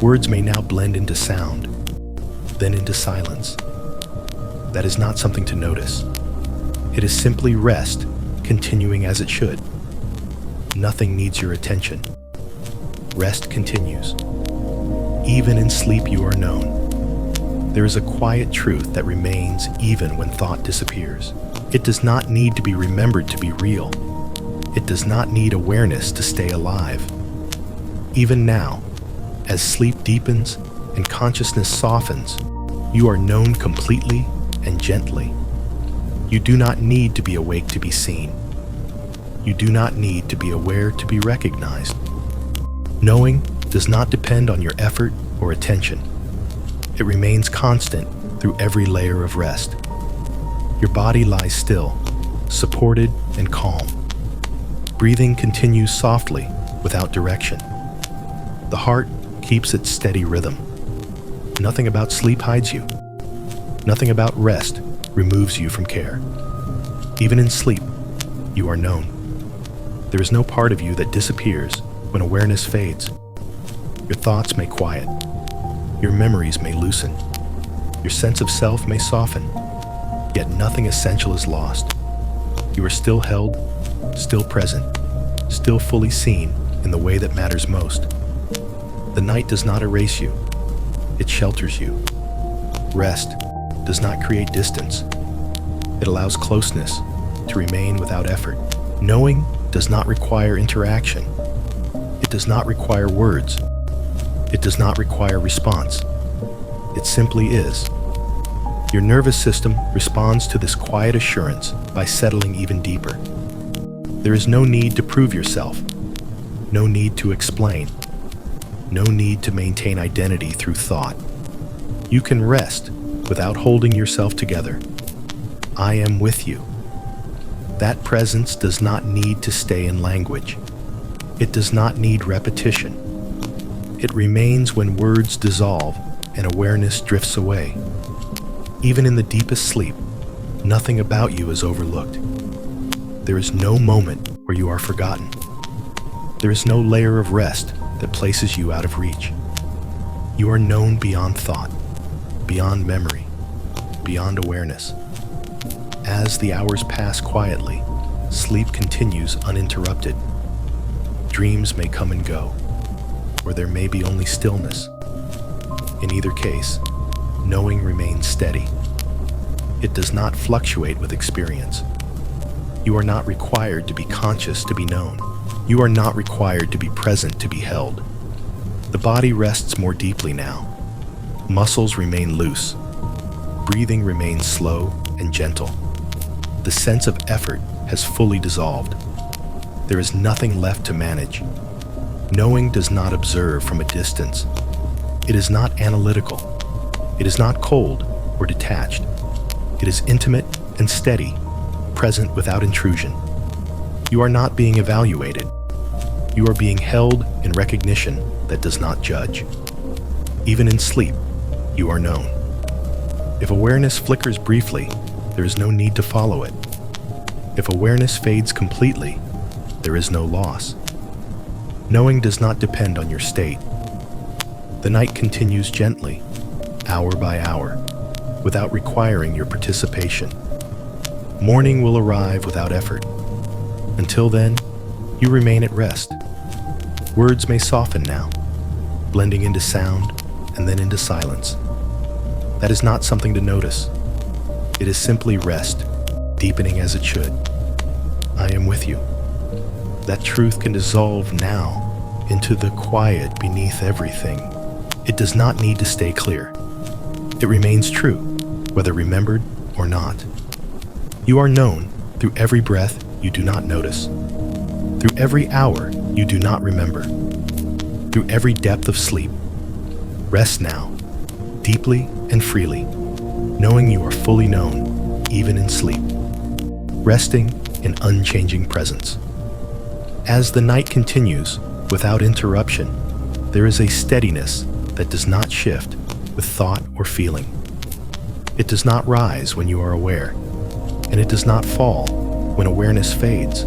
Words may now blend into sound, then into silence. That is not something to notice. It is simply rest, continuing as it should. Nothing needs your attention. Rest continues. Even in sleep you are known. There is a quiet truth that remains even when thought disappears. It does not need to be remembered to be real. It does not need awareness to stay alive. Even now, as sleep deepens and consciousness softens, you are known completely and gently. You do not need to be awake to be seen. You do not need to be aware to be recognized. Knowing does not depend on your effort or attention. It remains constant through every layer of rest. Your body lies still, supported and calm. Breathing continues softly, without direction. The heart keeps its steady rhythm. Nothing about sleep hides you. Nothing about rest removes you from care. Even in sleep, you are known. There is no part of you that disappears when awareness fades. Your thoughts may quiet. Your memories may loosen. Your sense of self may soften. Yet nothing essential is lost. You are still held, still present, still fully seen in the way that matters most. The night does not erase you. It shelters you. Rest does not create distance. It allows closeness to remain without effort. Knowing does not require interaction. It does not require words. It does not require response. It simply is. Your nervous system responds to this quiet assurance by settling even deeper. There is no need to prove yourself, no need to explain, no need to maintain identity through thought. You can rest without holding yourself together. I am with you. That presence does not need to stay in language. It does not need repetition. It remains when words dissolve and awareness drifts away. Even in the deepest sleep, nothing about you is overlooked. There is no moment where you are forgotten. There is no layer of rest that places you out of reach. You are known beyond thought, beyond memory, beyond awareness. As the hours pass quietly, sleep continues uninterrupted. Dreams may come and go, or there may be only stillness. In either case, knowing remains steady. It does not fluctuate with experience. You are not required to be conscious to be known. You are not required to be present to be held. The body rests more deeply now. Muscles remain loose. Breathing remains slow and gentle. The sense of effort has fully dissolved. There is nothing left to manage. Knowing does not observe from a distance. It is not analytical. It is not cold or detached. It is intimate and steady, present without intrusion. You are not being evaluated. You are being held in recognition that does not judge. Even in sleep, you are known. If awareness flickers briefly, there is no need to follow it. If awareness fades completely, there is no loss. Knowing does not depend on your state. The night continues gently, hour by hour, without requiring your participation. Morning will arrive without effort. Until then, you remain at rest. Words may soften now, blending into sound and then into silence. That is not something to notice. It is simply rest, deepening as it should. I am with you. That truth can dissolve now into the quiet beneath everything. It does not need to stay clear. It remains true, whether remembered or not. You are known through every breath you do not notice, through every hour you do not remember, through every depth of sleep. Rest now, deeply and freely, knowing you are fully known, even in sleep. Resting in unchanging presence. As the night continues, without interruption, there is a steadiness that does not shift with thought or feeling. It does not rise when you are aware, and it does not fall when awareness fades.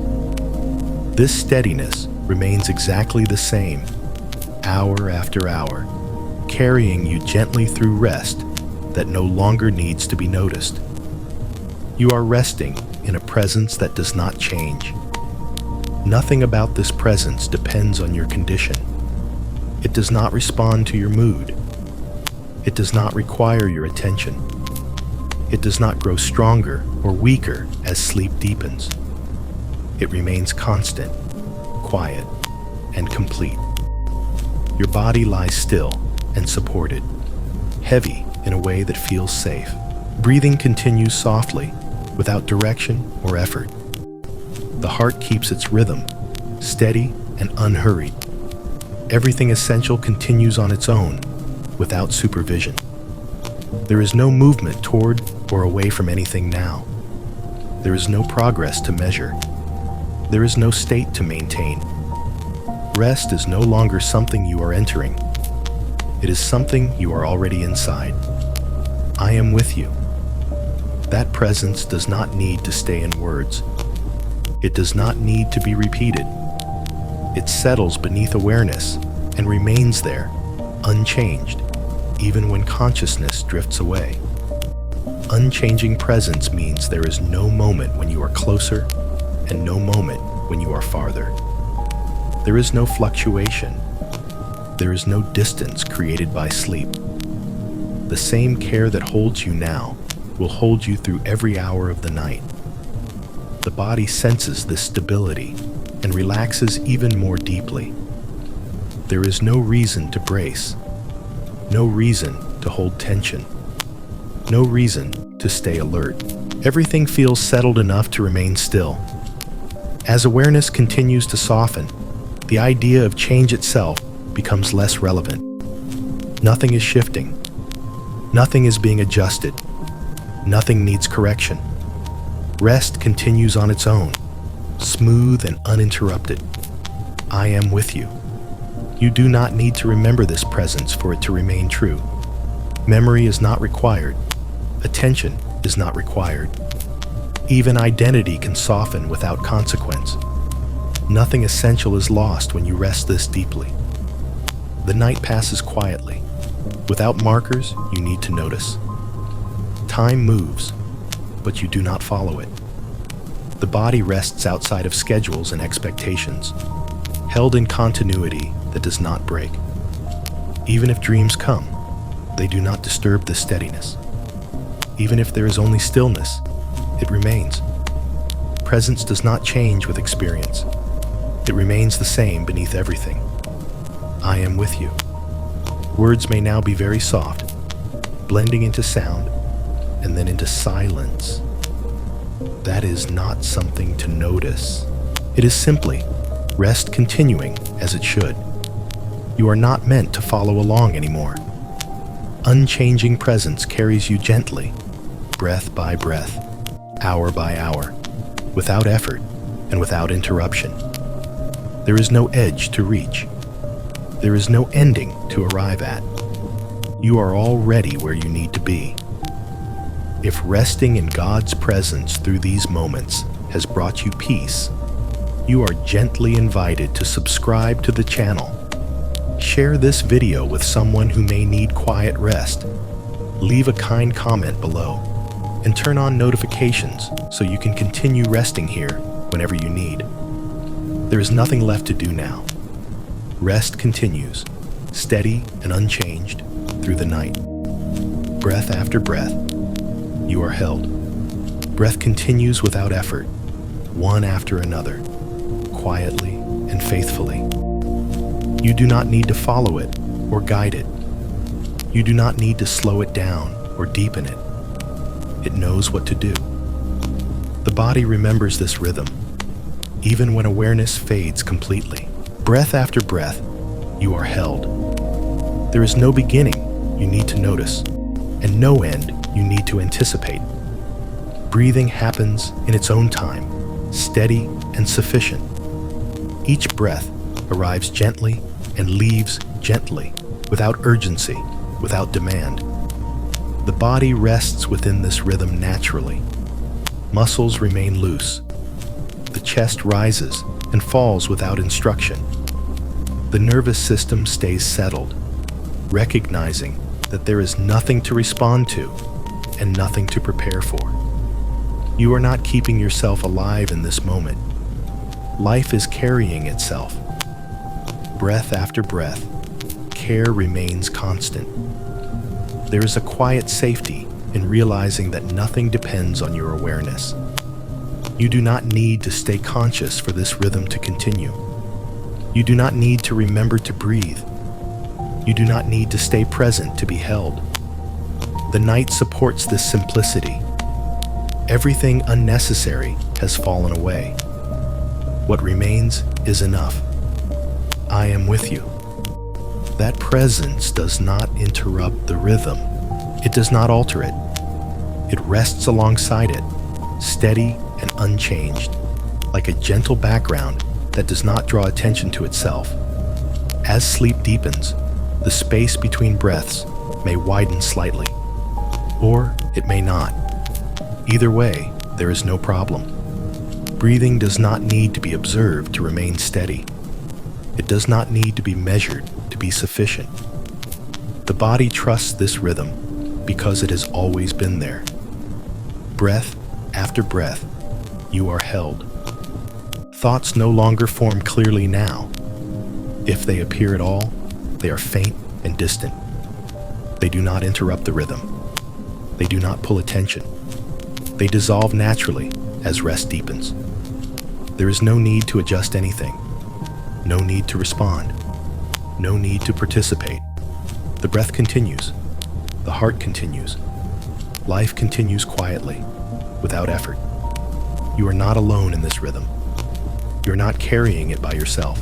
This steadiness remains exactly the same, hour after hour, carrying you gently through rest that no longer needs to be noticed. You are resting in a presence that does not change. Nothing about this presence depends on your condition. It does not respond to your mood. It does not require your attention. It does not grow stronger or weaker as sleep deepens. It remains constant, quiet, and complete. Your body lies still and supported, heavy in a way that feels safe. Breathing continues softly, without direction or effort. The heart keeps its rhythm, steady and unhurried. Everything essential continues on its own, without supervision. There is no movement toward or away from anything now. There is no progress to measure. There is no state to maintain. Rest is no longer something you are entering. It is something you are already inside. I am with you. That presence does not need to stay in words. It does not need to be repeated. It settles beneath awareness and remains there, unchanged, even when consciousness drifts away. Unchanging presence means there is no moment when you are closer and no moment when you are farther. There is no fluctuation. There is no distance created by sleep. The same care that holds you now will hold you through every hour of the night. The body senses this stability and relaxes even more deeply. There is no reason to brace, no reason to hold tension, no reason to stay alert. Everything feels settled enough to remain still. As awareness continues to soften, the idea of change itself becomes less relevant. Nothing is shifting. Nothing is being adjusted. Nothing needs correction. Rest continues on its own, smooth and uninterrupted. I am with you. You do not need to remember this presence for it to remain true. Memory is not required. Attention is not required. Even identity can soften without consequence. Nothing essential is lost when you rest this deeply. The night passes quietly. Without markers you need to notice. Time moves, but you do not follow it. The body rests outside of schedules and expectations, held in continuity that does not break. Even if dreams come, they do not disturb this steadiness. Even if there is only stillness, it remains. Presence does not change with experience. It remains the same beneath everything. I am with you. Words may now be very soft, blending into sound and then into silence. That is not something to notice. It is simply rest continuing as it should. You are not meant to follow along anymore. Unchanging presence carries you gently, breath by breath, hour by hour, without effort and without interruption. There is no edge to reach. There is no ending to arrive at. You are already where you need to be. If resting in God's presence through these moments has brought you peace, you are gently invited to subscribe to the channel. Share this video with someone who may need quiet rest. Leave a kind comment below and turn on notifications so you can continue resting here whenever you need. There is nothing left to do now. Rest continues, steady and unchanged, through the night. Breath after breath, you are held. Breath continues without effort, one after another, quietly and faithfully. You do not need to follow it or guide it. You do not need to slow it down or deepen it. It knows what to do. The body remembers this rhythm, even when awareness fades completely. Breath after breath, you are held. There is no beginning you need to notice, and no end you need to anticipate. Breathing happens in its own time, steady and sufficient. Each breath arrives gently and leaves gently, without urgency, without demand. The body rests within this rhythm naturally. Muscles remain loose. The chest rises and falls without instruction. The nervous system stays settled, recognizing that there is nothing to respond to and nothing to prepare for. You are not keeping yourself alive in this moment. Life is carrying itself. Breath after breath, care remains constant. There is a quiet safety in realizing that nothing depends on your awareness. You do not need to stay conscious for this rhythm to continue. You do not need to remember to breathe. You do not need to stay present to be held. The night supports this simplicity. Everything unnecessary has fallen away. What remains is enough. I am with you. That presence does not interrupt the rhythm. It does not alter it. It rests alongside it, steady and unchanged, like a gentle background that does not draw attention to itself. As sleep deepens, the space between breaths may widen slightly, or it may not. Either way, there is no problem. Breathing does not need to be observed to remain steady. It does not need to be measured to be sufficient. The body trusts this rhythm because it has always been there. Breath after breath, you are held. Thoughts no longer form clearly now. If they appear at all, they are faint and distant. They do not interrupt the rhythm. They do not pull attention. They dissolve naturally as rest deepens. There is no need to adjust anything. No need to respond. No need to participate. The breath continues. The heart continues. Life continues quietly, without effort. You are not alone in this rhythm. You are not carrying it by yourself.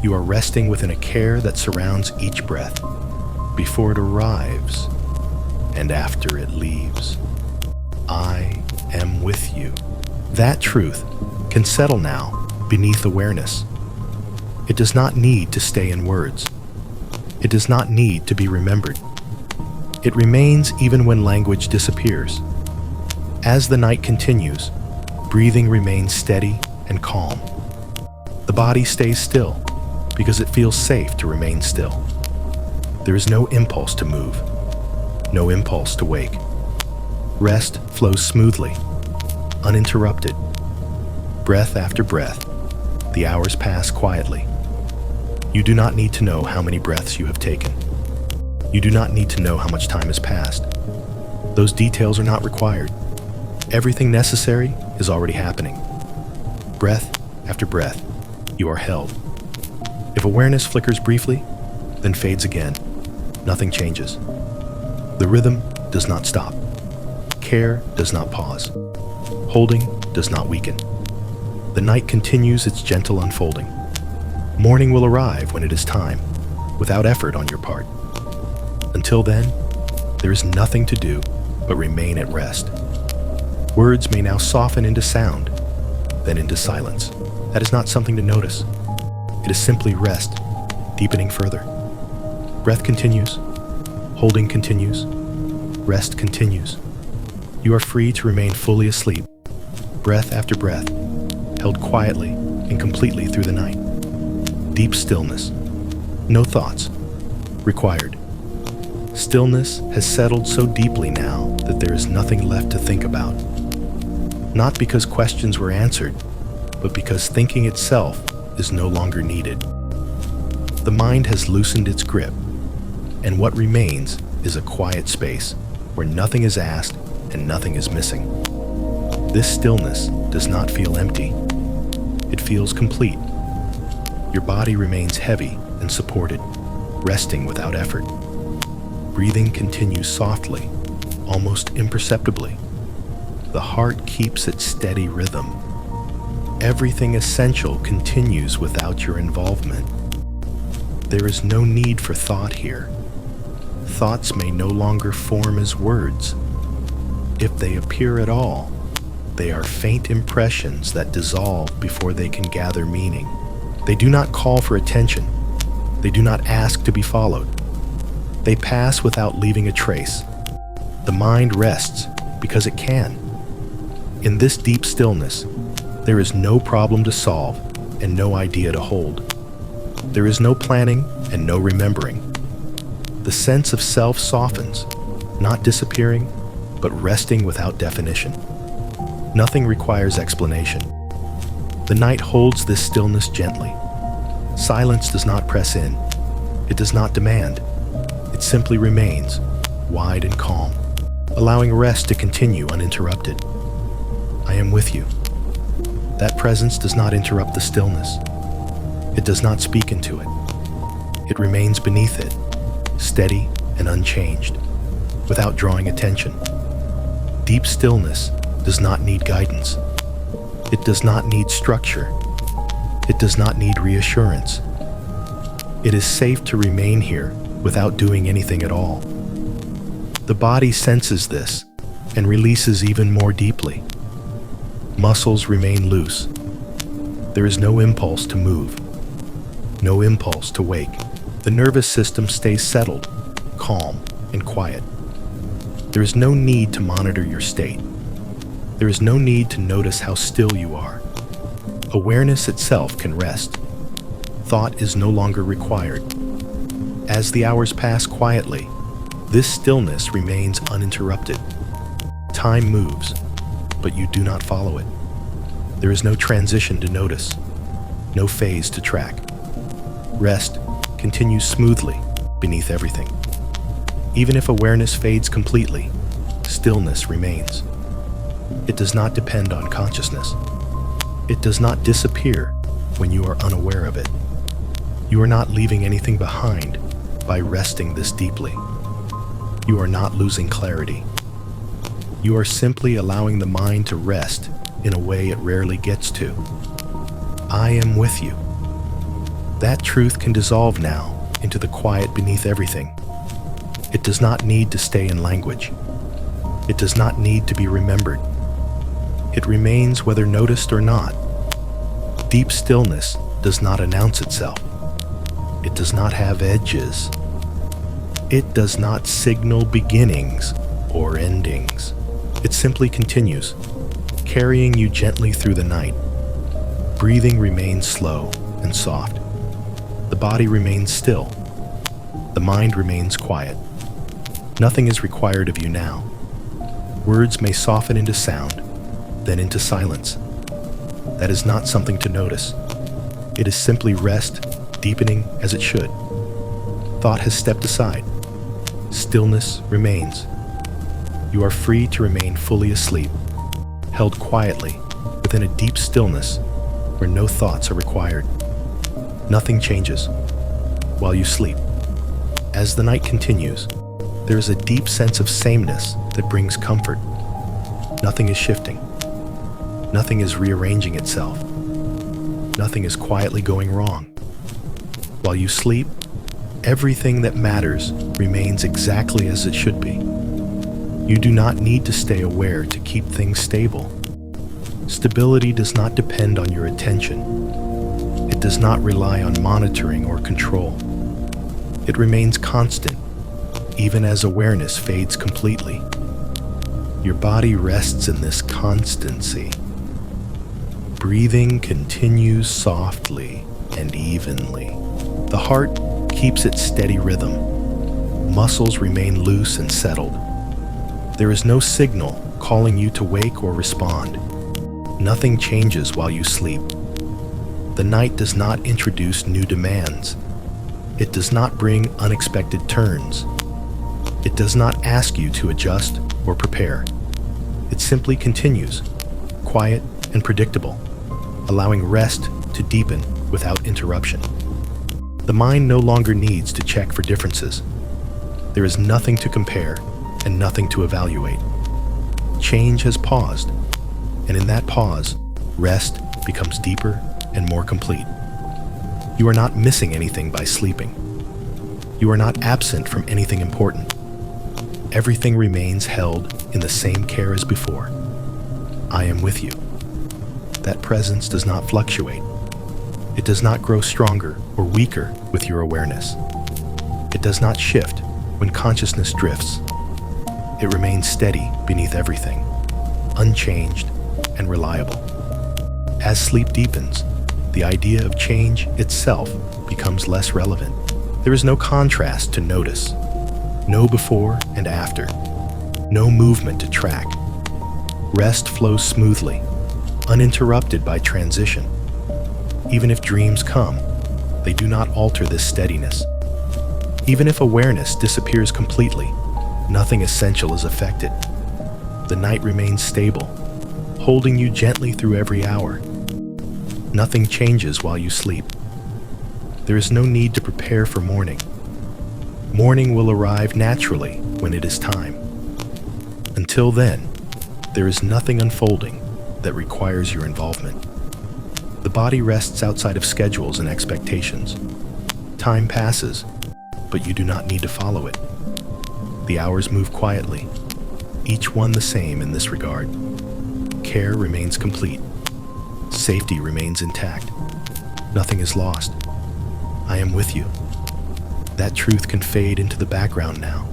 You are resting within a care that surrounds each breath, before it arrives and after it leaves. I am with you. That truth can settle now beneath awareness. It does not need to stay in words. It does not need to be remembered. It remains even when language disappears. As the night continues, breathing remains steady and calm. The body stays still because it feels safe to remain still. There is no impulse to move, no impulse to wake. Rest flows smoothly, uninterrupted. Breath after breath, the hours pass quietly. You do not need to know how many breaths you have taken. You do not need to know how much time has passed. Those details are not required. Everything necessary is already happening. Breath after breath, you are held. If awareness flickers briefly, then fades again, nothing changes. The rhythm does not stop. Care does not pause. Holding does not weaken. The night continues its gentle unfolding. Morning will arrive when it is time, without effort on your part. Until then, there is nothing to do but remain at rest. Words may now soften into sound, then into silence. That is not something to notice. It is simply rest, deepening further. Breath continues. Holding continues. Rest continues. You are free to remain fully asleep. breath after breath, held quietly and completely through the night. Deep stillness. No thoughts required. Stillness has settled so deeply now that there is nothing left to think about. Not because questions were answered, but because thinking itself is no longer needed. The mind has loosened its grip, and what remains is a quiet space where nothing is asked and nothing is missing. This stillness does not feel empty. It feels complete. Your body remains heavy and supported, resting without effort. Breathing continues softly, almost imperceptibly. The heart keeps its steady rhythm. Everything essential continues without your involvement. There is no need for thought here. Thoughts may no longer form as words. If they appear at all, they are faint impressions that dissolve before they can gather meaning. They do not call for attention. They do not ask to be followed. They pass without leaving a trace. The mind rests because it can. In this deep stillness, there is no problem to solve and no idea to hold. There is no planning and no remembering. The sense of self softens, not disappearing, but resting without definition. Nothing requires explanation. The night holds this stillness gently. Silence does not press in. It does not demand. It simply remains, wide and calm, allowing rest to continue uninterrupted. I am with you. That presence does not interrupt the stillness. It does not speak into it. It remains beneath it, steady and unchanged, without drawing attention. Deep stillness does not need guidance. It does not need structure. It does not need reassurance. It is safe to remain here without doing anything at all. The body senses this and releases even more deeply. Muscles remain loose. There is no impulse to move, no impulse to wake. The nervous system stays settled, calm, and quiet. There is no need to monitor your state. There is no need to notice how still you are. Awareness itself can rest. Thought is no longer required. As the hours pass quietly, this stillness remains uninterrupted. Time moves, but you do not follow it. There is no transition to notice, no phase to track. Rest continues smoothly beneath everything. Even if awareness fades completely, stillness remains. It does not depend on consciousness. It does not disappear when you are unaware of it. You are not leaving anything behind by resting this deeply. You are not losing clarity. You are simply allowing the mind to rest in a way it rarely gets to. I am with you. That truth can dissolve now into the quiet beneath everything. It does not need to stay in language. It does not need to be remembered. It remains whether noticed or not. Deep stillness does not announce itself. It does not have edges. It does not signal beginnings or endings. It simply continues, carrying you gently through the night. Breathing remains slow and soft. The body remains still. The mind remains quiet. Nothing is required of you now. Words may soften into sound, then into silence. That is not something to notice. It is simply rest, deepening as it should. Thought has stepped aside. Stillness remains. You are free to remain fully asleep, held quietly within a deep stillness where no thoughts are required. Nothing changes while you sleep. As the night continues, there is a deep sense of sameness that brings comfort. Nothing is shifting. Nothing is rearranging itself. Nothing is quietly going wrong. While you sleep, everything that matters remains exactly as it should be. You do not need to stay aware to keep things stable. Stability does not depend on your attention. It does not rely on monitoring or control. It remains constant, even as awareness fades completely. Your body rests in this constancy, Breathing continues softly and evenly. The heart keeps its steady rhythm. Muscles remain loose and settled. There is no signal calling you to wake or respond. Nothing changes while you sleep. The night does not introduce new demands. It does not bring unexpected turns. It does not ask you to adjust or prepare. It simply continues, quiet and predictable, allowing rest to deepen without interruption. The mind no longer needs to check for differences. There is nothing to compare and nothing to evaluate. Change has paused, and in that pause, rest becomes deeper and more complete. You are not missing anything by sleeping. You are not absent from anything important. Everything remains held in the same care as before. I am with you. That presence does not fluctuate. It does not grow stronger or weaker with your awareness. It does not shift when consciousness drifts. It remains steady beneath everything, unchanged and reliable. As sleep deepens, the idea of change itself becomes less relevant. There is no contrast to notice, no before and after, no movement to track. Rest flows smoothly, uninterrupted by transition. Even if dreams come, they do not alter this steadiness. Even if awareness disappears completely, nothing essential is affected. The night remains stable, holding you gently through every hour. Nothing changes while you sleep. There is no need to prepare for morning. Morning will arrive naturally when it is time. Until then, there is nothing unfolding that requires your involvement. The body rests outside of schedules and expectations. Time passes, but you do not need to follow it. The hours move quietly, each one the same in this regard. Care remains complete. Safety remains intact. Nothing is lost. I am with you. That truth can fade into the background now.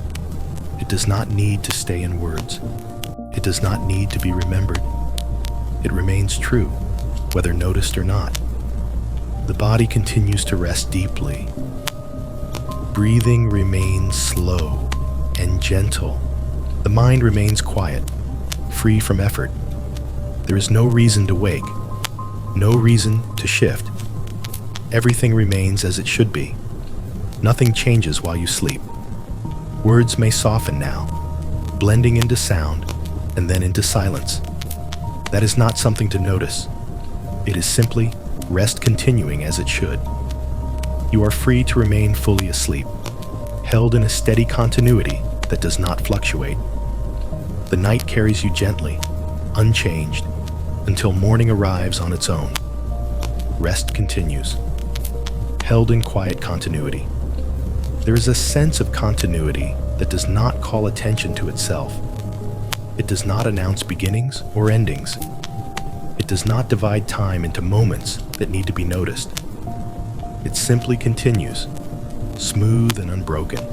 It does not need to stay in words. It does not need to be remembered. It remains true, whether noticed or not. The body continues to rest deeply. Breathing remains slow and gentle. The mind remains quiet, free from effort. There is no reason to wake, no reason to shift. Everything remains as it should be. Nothing changes while you sleep. Words may soften now, blending into sound and then into silence. That is not something to notice. It is simply rest continuing as it should. You are free to remain fully asleep, held in a steady continuity that does not fluctuate. The night carries you gently, unchanged, until morning arrives on its own. Rest continues, held in quiet continuity. There is a sense of continuity that does not call attention to itself. It does not announce beginnings or endings. It does not divide time into moments that need to be noticed. It simply continues, smooth and unbroken,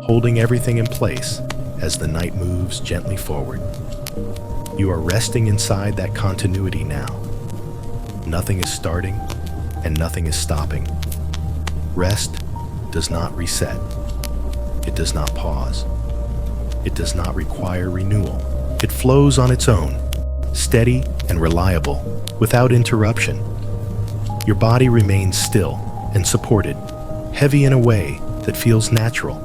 holding everything in place as the night moves gently forward. You are resting inside that continuity now. Nothing is starting and nothing is stopping. Rest does not reset. It does not pause. It does not require renewal. It flows on its own, steady and reliable, without interruption. Your body remains still and supported, heavy in a way that feels natural.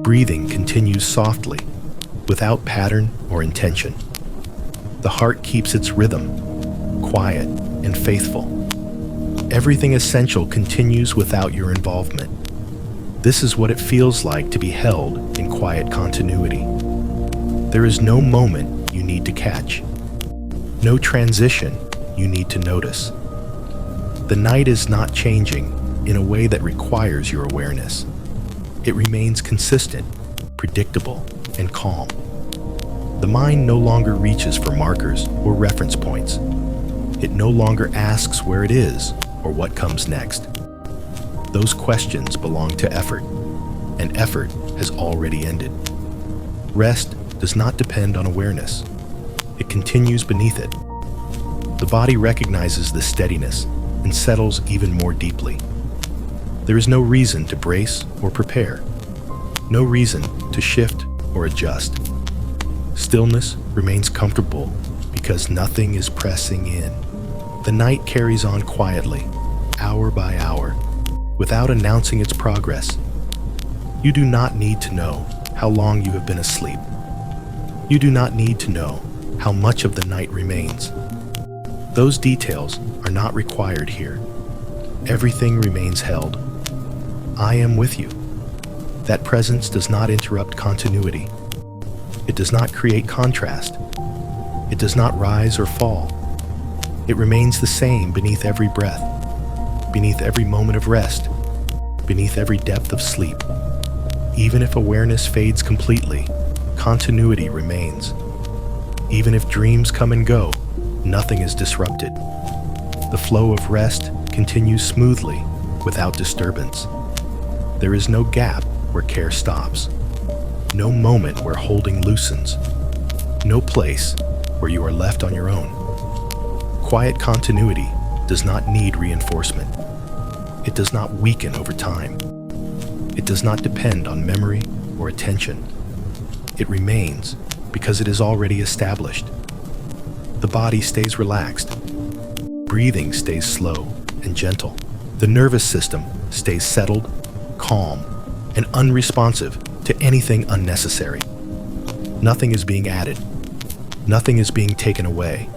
Breathing continues softly, without pattern or intention. The heart keeps its rhythm, quiet and faithful. Everything essential continues without your involvement. This is what it feels like to be held in quiet continuity. There is no moment you need to catch, no transition you need to notice. The night is not changing in a way that requires your awareness. It remains consistent, predictable, and calm. The mind no longer reaches for markers or reference points. It no longer asks where it is or what comes next. Those questions belong to effort, and effort has already ended. Rest does not depend on awareness. It continues beneath it. The body recognizes this steadiness and settles even more deeply. There is no reason to brace or prepare, no reason to shift or adjust. Stillness remains comfortable because nothing is pressing in. The night carries on quietly, hour by hour, without announcing its progress. You do not need to know how long you have been asleep. You do not need to know how much of the night remains. Those details are not required here. Everything remains held. I am with you. That presence does not interrupt continuity. It does not create contrast. It does not rise or fall. It remains the same beneath every breath, beneath every moment of rest, beneath every depth of sleep. Even if awareness fades completely, continuity remains. Even if dreams come and go, nothing is disrupted. The flow of rest continues smoothly, without disturbance. There is no gap where care stops, no moment where holding loosens, no place where you are left on your own. Quiet continuity does not need reinforcement. It does not weaken over time. It does not depend on memory or attention. It remains because it is already established. The body stays relaxed. Breathing stays slow and gentle. The nervous system stays settled, calm, and unresponsive to anything unnecessary. Nothing is being added. Nothing is being taken away.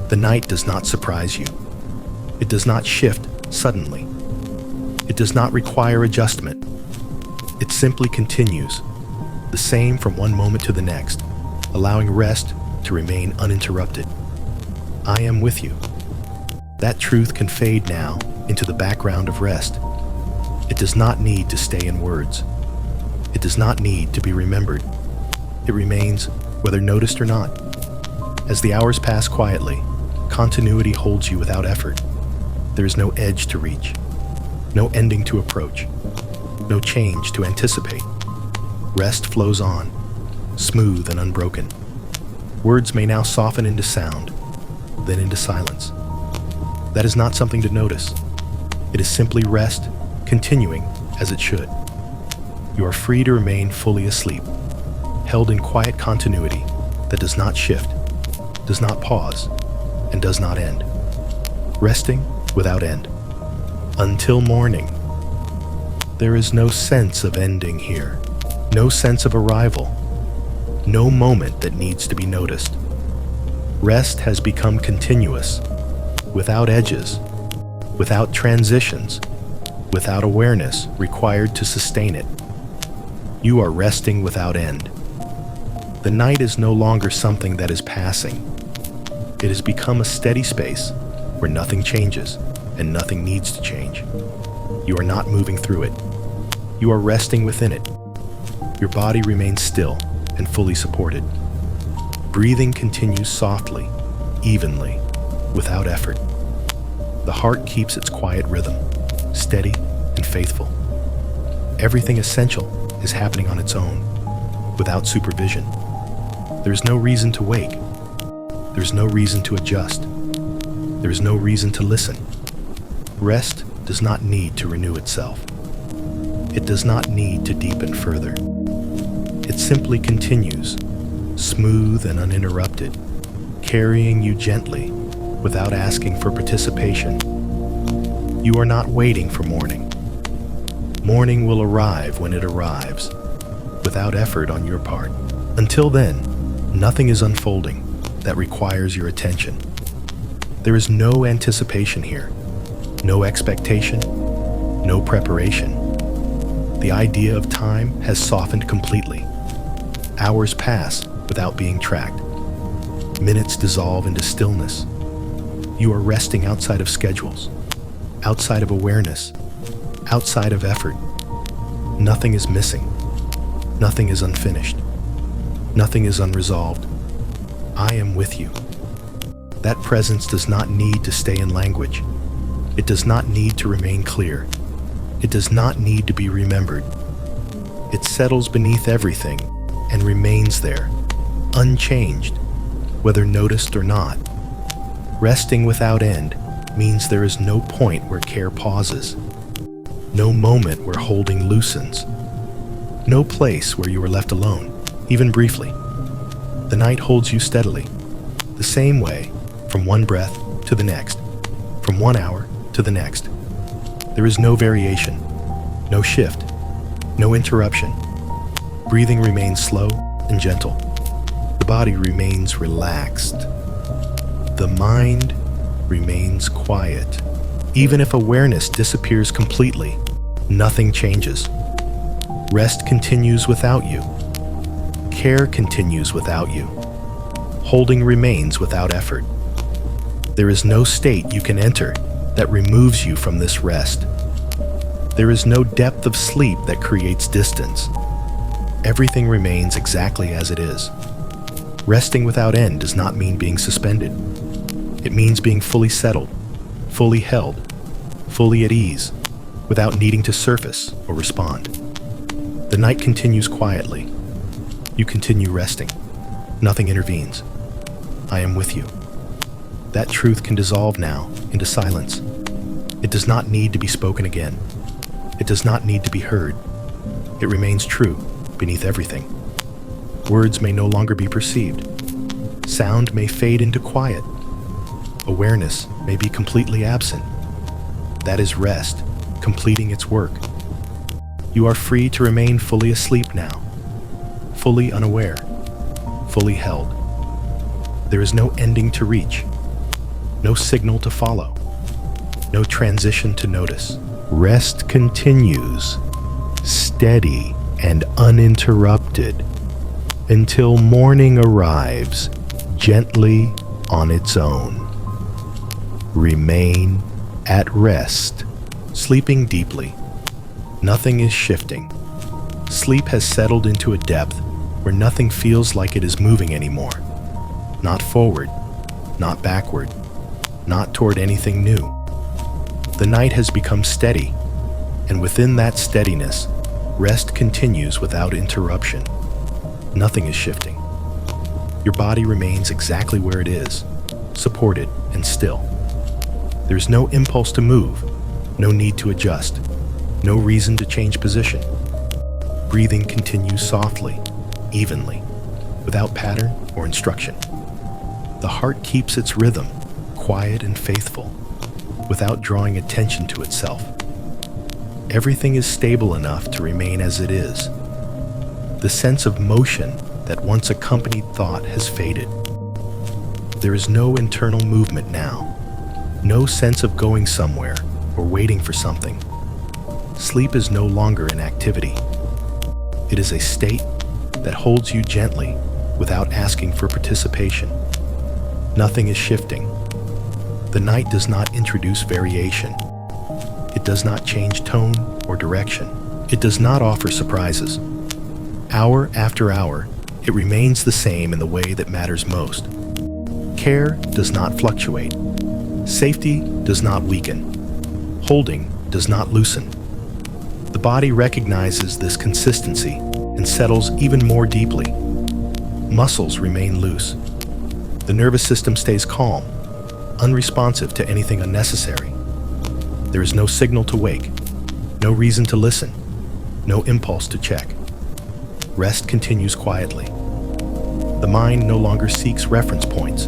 The night does not surprise you. It does not shift suddenly. It does not require adjustment. It simply continues, the same from one moment to the next, allowing rest to remain uninterrupted. I am with you. That truth can fade now into the background of rest. It does not need to stay in words. It does not need to be remembered. It remains whether noticed or not. As the hours pass quietly, continuity holds you without effort. There is no edge to reach, no ending to approach, no change to anticipate. Rest flows on, smooth and unbroken. Words may now soften into sound, then into silence. That is not something to notice. It is simply rest, continuing as it should. You are free to remain fully asleep, held in quiet continuity that does not shift, does not pause, and does not end. Resting without end. Until morning. There is no sense of ending here, no sense of arrival, no moment that needs to be noticed. Rest has become continuous, without edges, without transitions, without awareness required to sustain it. You are resting without end. The night is no longer something that is passing. It has become a steady space where nothing changes and nothing needs to change. You are not moving through it. You are resting within it. Your body remains still and fully supported. Breathing continues softly, evenly, without effort. The heart keeps its quiet rhythm, steady and faithful. Everything essential is happening on its own, without supervision. There is no reason to wake. There is no reason to adjust. There is no reason to listen. Rest does not need to renew itself. It does not need to deepen further. It simply continues, smooth and uninterrupted, carrying you gently without asking for participation. You are not waiting for morning. Morning will arrive when it arrives, without effort on your part. Until then, nothing is unfolding that requires your attention. There is no anticipation here, no expectation, no preparation. The idea of time has softened completely. Hours pass without being tracked. Minutes dissolve into stillness. You are resting outside of schedules, outside of awareness, outside of effort. Nothing is missing. Nothing is unfinished. Nothing is unresolved. I am with you. That presence does not need to stay in language. It does not need to remain clear. It does not need to be remembered. It settles beneath everything and remains there, unchanged, whether noticed or not. Resting without end means there is no point where care pauses, no moment where holding loosens, no place where you are left alone, even briefly. The night holds you steadily, the same way, from one breath to the next, from 1 hour to the next. There is no variation, no shift, no interruption. Breathing remains slow and gentle. The body remains relaxed. The mind remains quiet. Even if awareness disappears completely, nothing changes. Rest continues without you. Care continues without you. Holding remains without effort. There is no state you can enter that removes you from this rest. There is no depth of sleep that creates distance. Everything remains exactly as it is. Resting without end does not mean being suspended. It means being fully settled, fully held, fully at ease, without needing to surface or respond. The night continues quietly. You continue resting. Nothing intervenes. I am with you. That truth can dissolve now into silence. It does not need to be spoken again. It does not need to be heard. It remains true beneath everything. Words may no longer be perceived. Sound may fade into quiet. Awareness may be completely absent. That is rest, completing its work. You are free to remain fully asleep now, fully unaware, fully held. There is no ending to reach, no signal to follow, no transition to notice. Rest continues, steady and uninterrupted, until morning arrives, gently on its own. Remain at rest, sleeping deeply. Nothing is shifting. Sleep has settled into a depth where nothing feels like it is moving anymore. Not forward, not backward, not toward anything new. The night has become steady, and within that steadiness, rest continues without interruption. Nothing is shifting. Your body remains exactly where it is, supported and still. There's no impulse to move, no need to adjust, no reason to change position. Breathing continues softly, evenly, without pattern or instruction. The heart keeps its rhythm, quiet and faithful, without drawing attention to itself. Everything is stable enough to remain as it is. The sense of motion that once accompanied thought has faded. There is no internal movement now, no sense of going somewhere or waiting for something. Sleep is no longer an activity. It is a state that holds you gently without asking for participation. Nothing is shifting. The night does not introduce variation. It does not change tone or direction. It does not offer surprises. Hour after hour, it remains the same in the way that matters most. Care does not fluctuate. Safety does not weaken. Holding does not loosen. The body recognizes this consistency and settles even more deeply. Muscles remain loose. The nervous system stays calm, unresponsive to anything unnecessary. There is no signal to wake, no reason to listen, no impulse to check. Rest continues quietly. The mind no longer seeks reference points.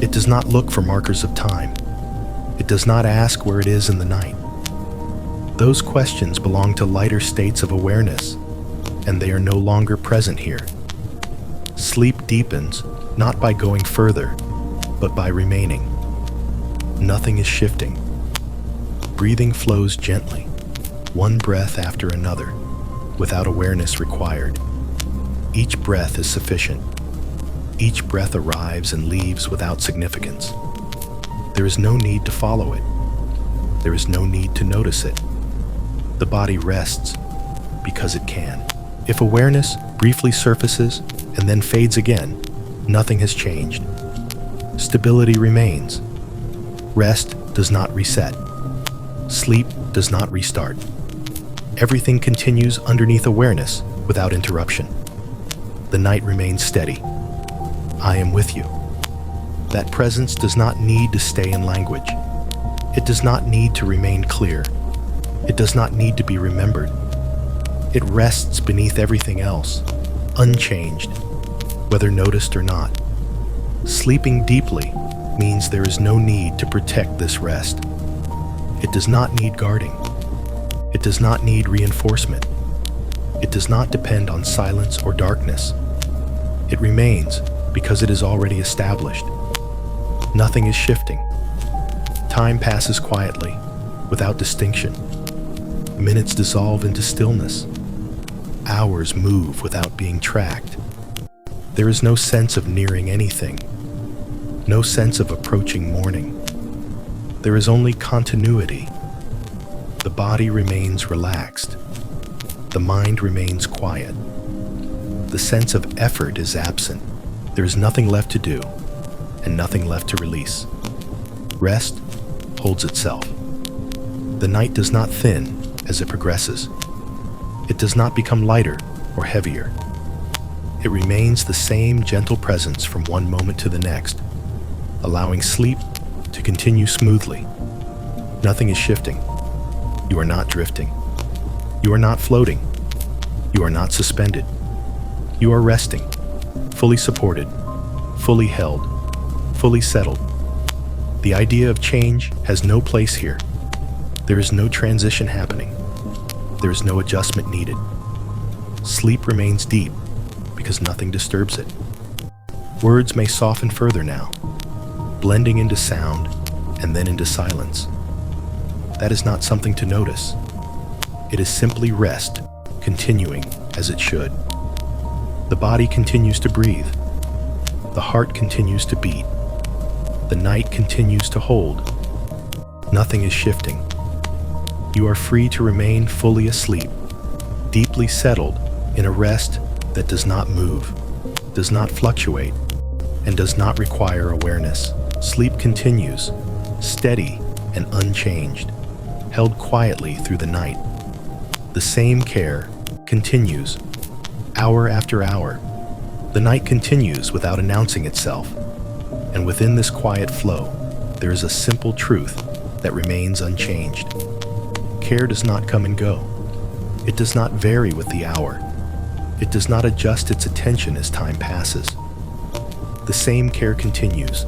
It does not look for markers of time. It does not ask where it is in the night. Those questions belong to lighter states of awareness, and they are no longer present here. Sleep deepens not by going further, but by remaining. Nothing is shifting. Breathing flows gently, one breath after another, without awareness required. Each breath is sufficient. Each breath arrives and leaves without significance. There is no need to follow it. There is no need to notice it. The body rests because it can. If awareness briefly surfaces and then fades again, nothing has changed. Stability remains. Rest does not reset. Sleep does not restart. Everything continues underneath awareness without interruption. The night remains steady. I am with you. That presence does not need to stay in language. It does not need to remain clear. It does not need to be remembered. It rests beneath everything else, unchanged, whether noticed or not. Sleeping deeply means there is no need to protect this rest. It does not need guarding. It does not need reinforcement. It does not depend on silence or darkness. It remains because it is already established. Nothing is shifting. Time passes quietly, without distinction. Minutes dissolve into stillness. Hours move without being tracked. There is no sense of nearing anything, no sense of approaching morning. There is only continuity. The body remains relaxed. The mind remains quiet. The sense of effort is absent. There is nothing left to do and nothing left to release. Rest holds itself. The night does not thin as it progresses. It does not become lighter or heavier. It remains the same gentle presence from one moment to the next, allowing sleep to continue smoothly. Nothing is shifting. You are not drifting. You are not floating. You are not suspended. You are resting, fully supported, fully held, fully settled. The idea of change has no place here. There is no transition happening. There is no adjustment needed. Sleep remains deep because nothing disturbs it. Words may soften further now, blending into sound and then into silence. That is not something to notice. It is simply rest, continuing as it should. The body continues to breathe. The heart continues to beat. The night continues to hold. Nothing is shifting. You are free to remain fully asleep, deeply settled in a rest that does not move, does not fluctuate, and does not require awareness. Sleep continues, steady and unchanged, held quietly through the night. The same care continues, hour after hour. The night continues without announcing itself, and within this quiet flow, there is a simple truth that remains unchanged. Care does not come and go. It does not vary with the hour. It does not adjust its attention as time passes. The same care continues,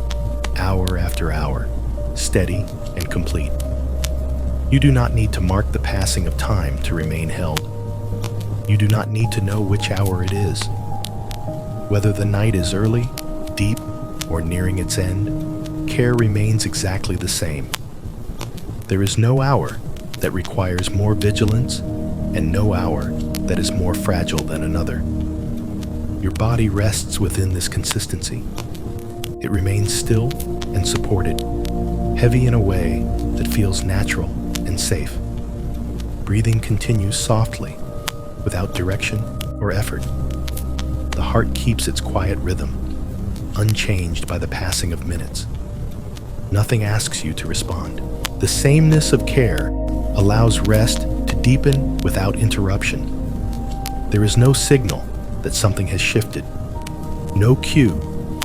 hour after hour, steady and complete. You do not need to mark the passing of time to remain held. You do not need to know which hour it is. Whether the night is early, deep, or nearing its end, care remains exactly the same. There is no hour that requires more vigilance and no hour that is more fragile than another. Your body rests within this consistency. It remains still and supported, heavy in a way that feels natural and safe. Breathing continues softly, without direction or effort. The heart keeps its quiet rhythm, unchanged by the passing of minutes. Nothing asks you to respond. The sameness of care allows rest to deepen without interruption. There is no signal that something has shifted, no cue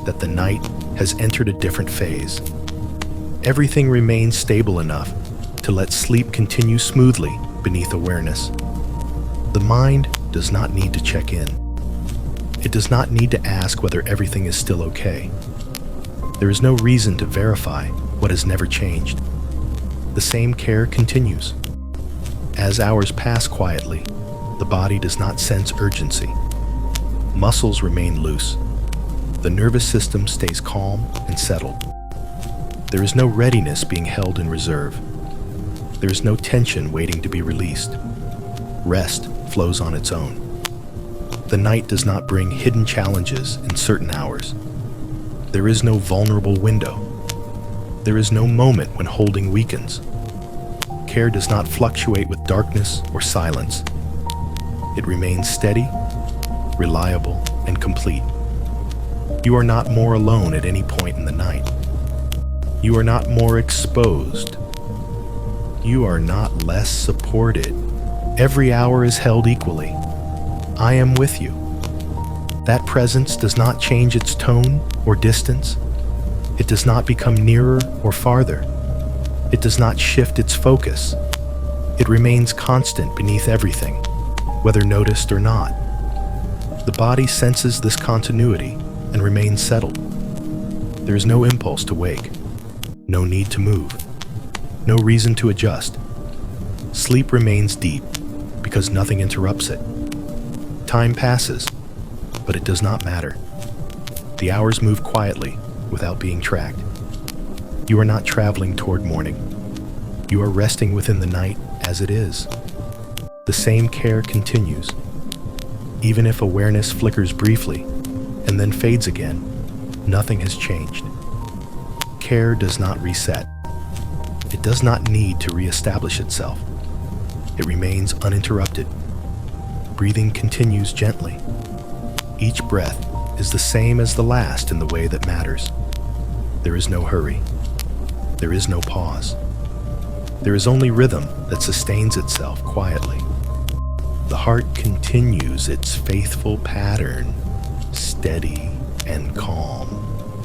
that the night has entered a different phase. Everything remains stable enough to let sleep continue smoothly beneath awareness. The mind does not need to check in. It does not need to ask whether everything is still okay. There is no reason to verify what has never changed. The same care continues. As hours pass quietly, the body does not sense urgency. Muscles remain loose. The nervous system stays calm and settled. There is no readiness being held in reserve. There is no tension waiting to be released. Rest flows on its own. The night does not bring hidden challenges in certain hours. There is no vulnerable window. There is no moment when holding weakens. Care does not fluctuate with darkness or silence. It remains steady, reliable, and complete. You are not more alone at any point in the night. You are not more exposed. You are not less supported. Every hour is held equally. I am with you. That presence does not change its tone or distance. It does not become nearer or farther. It does not shift its focus. It remains constant beneath everything, whether noticed or not. The body senses this continuity and remains settled. There is no impulse to wake, no need to move, no reason to adjust. Sleep remains deep because nothing interrupts it. Time passes, but it does not matter. The hours move quietly without being tracked. You are not traveling toward morning. You are resting within the night as it is. The same care continues. Even if awareness flickers briefly and then fades again, nothing has changed. Care does not reset. It does not need to reestablish itself. It remains uninterrupted. Breathing continues gently. Each breath is the same as the last in the way that matters. There is no hurry. There is no pause. There is only rhythm that sustains itself quietly. The heart continues its faithful pattern, steady and calm.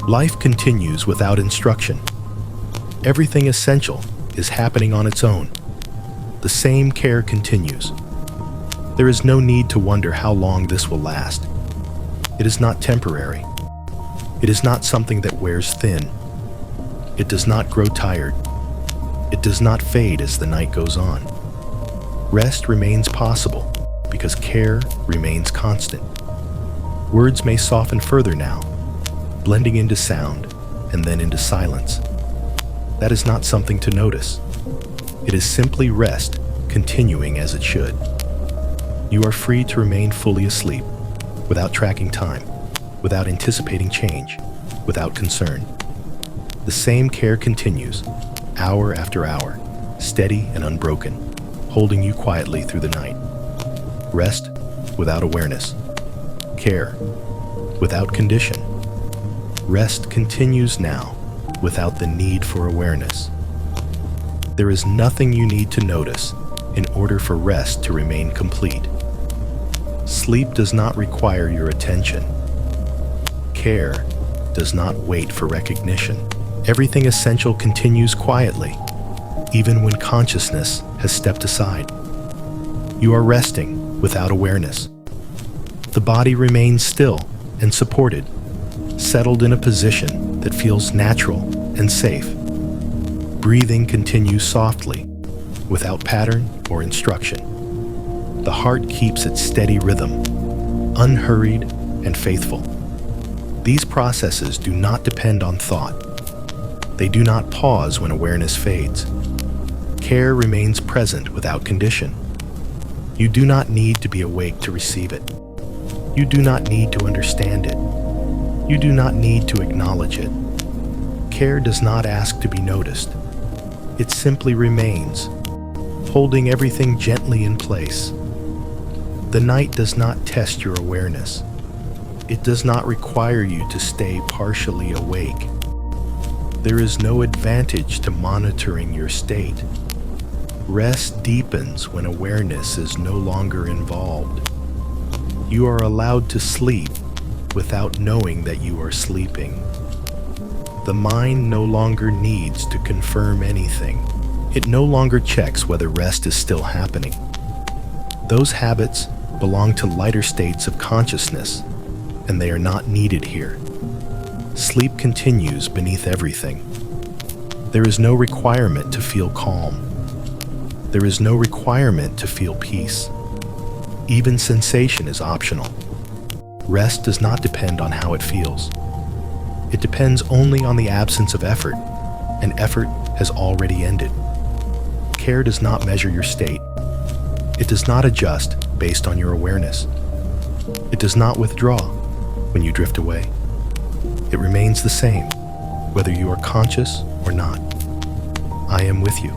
Life continues without instruction. Everything essential is happening on its own. The same care continues. There is no need to wonder how long this will last. It is not temporary. It is not something that wears thin. It does not grow tired. It does not fade as the night goes on. Rest remains possible because care remains constant. Words may soften further now, blending into sound and then into silence. That is not something to notice. It is simply rest continuing as it should. You are free to remain fully asleep, without tracking time, without anticipating change, without concern. The same care continues, hour after hour, steady and unbroken, holding you quietly through the night. Rest without awareness. Care without condition. Rest continues now without the need for awareness. There is nothing you need to notice in order for rest to remain complete. Sleep does not require your attention. Care does not wait for recognition. Everything essential continues quietly, even when consciousness has stepped aside. You are resting without awareness. The body remains still and supported, settled in a position that feels natural and safe. Breathing continues softly, without pattern or instruction. The heart keeps its steady rhythm, unhurried and faithful. These processes do not depend on thought. They do not pause when awareness fades. Care remains present without condition. You do not need to be awake to receive it. You do not need to understand it. You do not need to acknowledge it. Care does not ask to be noticed. It simply remains, holding everything gently in place. The night does not test your awareness. It does not require you to stay partially awake. There is no advantage to monitoring your state. Rest deepens when awareness is no longer involved. You are allowed to sleep without knowing that you are sleeping. The mind no longer needs to confirm anything. It no longer checks whether rest is still happening. Those habits belong to lighter states of consciousness, and they are not needed here. Sleep continues beneath everything. There is no requirement to feel calm. There is no requirement to feel peace. Even sensation is optional. Rest does not depend on how it feels. It depends only on the absence of effort, and effort has already ended. Care does not measure your state. It does not adjust based on your awareness. It does not withdraw when you drift away. It remains the same, whether you are conscious or not. I am with you.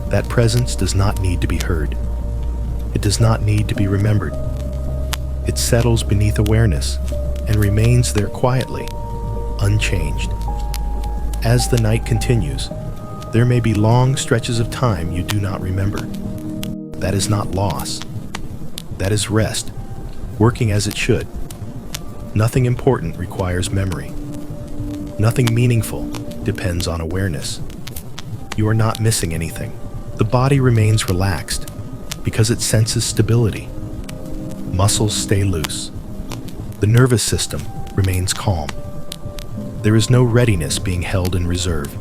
That presence does not need to be heard. It does not need to be remembered. It settles beneath awareness and remains there quietly, unchanged. As the night continues, there may be long stretches of time you do not remember. That is not loss. That is rest, working as it should. Nothing important requires memory. Nothing meaningful depends on awareness. You are not missing anything. The body remains relaxed because it senses stability. Muscles stay loose. The nervous system remains calm. There is no readiness being held in reserve.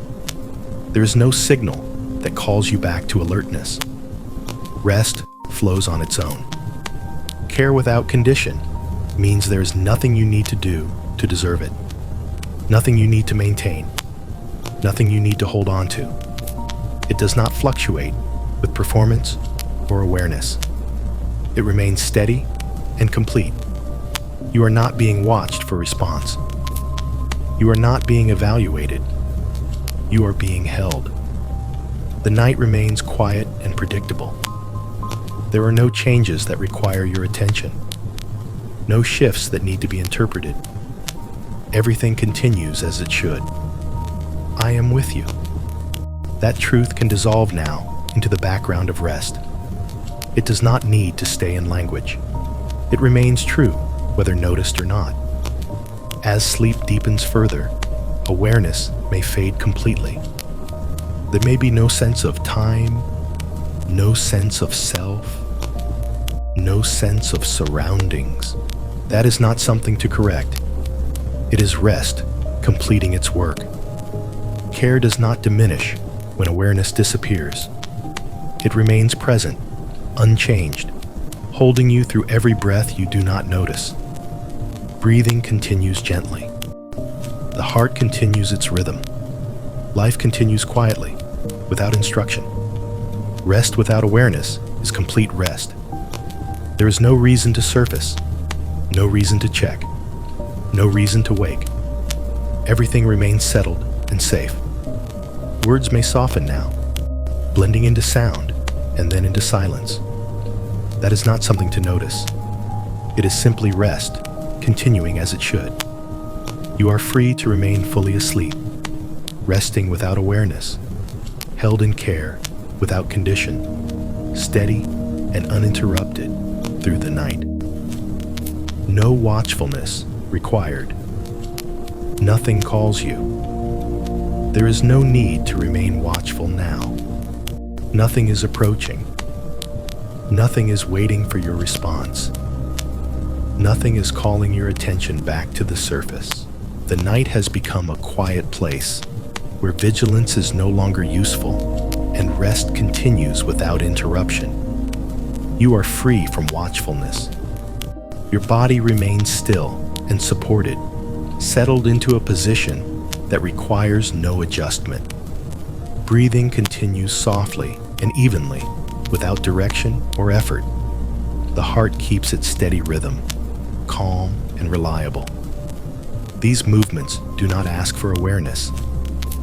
There is no signal that calls you back to alertness. Rest flows on its own. Care without condition means there is nothing you need to do to deserve it. Nothing you need to maintain. Nothing you need to hold on to. It does not fluctuate with performance or awareness. It remains steady and complete. You are not being watched for response. You are not being evaluated. You are being held. The night remains quiet and predictable. There are no changes that require your attention. No shifts that need to be interpreted. Everything continues as it should. I am with you. That truth can dissolve now into the background of rest. It does not need to stay in language. It remains true, whether noticed or not. As sleep deepens further, awareness may fade completely. There may be no sense of time, no sense of self, no sense of surroundings. That is not something to correct. It is rest completing its work. Care does not diminish when awareness disappears. It remains present, unchanged, holding you through every breath you do not notice. Breathing continues gently. The heart continues its rhythm. Life continues quietly, without instruction. Rest without awareness is complete rest. There is no reason to surface, no reason to check, no reason to wake. Everything remains settled and safe. Words may soften now, blending into sound and then into silence. That is not something to notice. It is simply rest, continuing as it should. You are free to remain fully asleep, resting without awareness, held in care without condition, steady and uninterrupted through the night. No watchfulness required. Nothing calls you. There is no need to remain watchful now. Nothing is approaching. Nothing is waiting for your response. Nothing is calling your attention back to the surface. The night has become a quiet place where vigilance is no longer useful and rest continues without interruption. You are free from watchfulness. Your body remains still and supported, settled into a position that requires no adjustment. Breathing continues softly and evenly, without direction or effort. The heart keeps its steady rhythm, calm and reliable. These movements do not ask for awareness.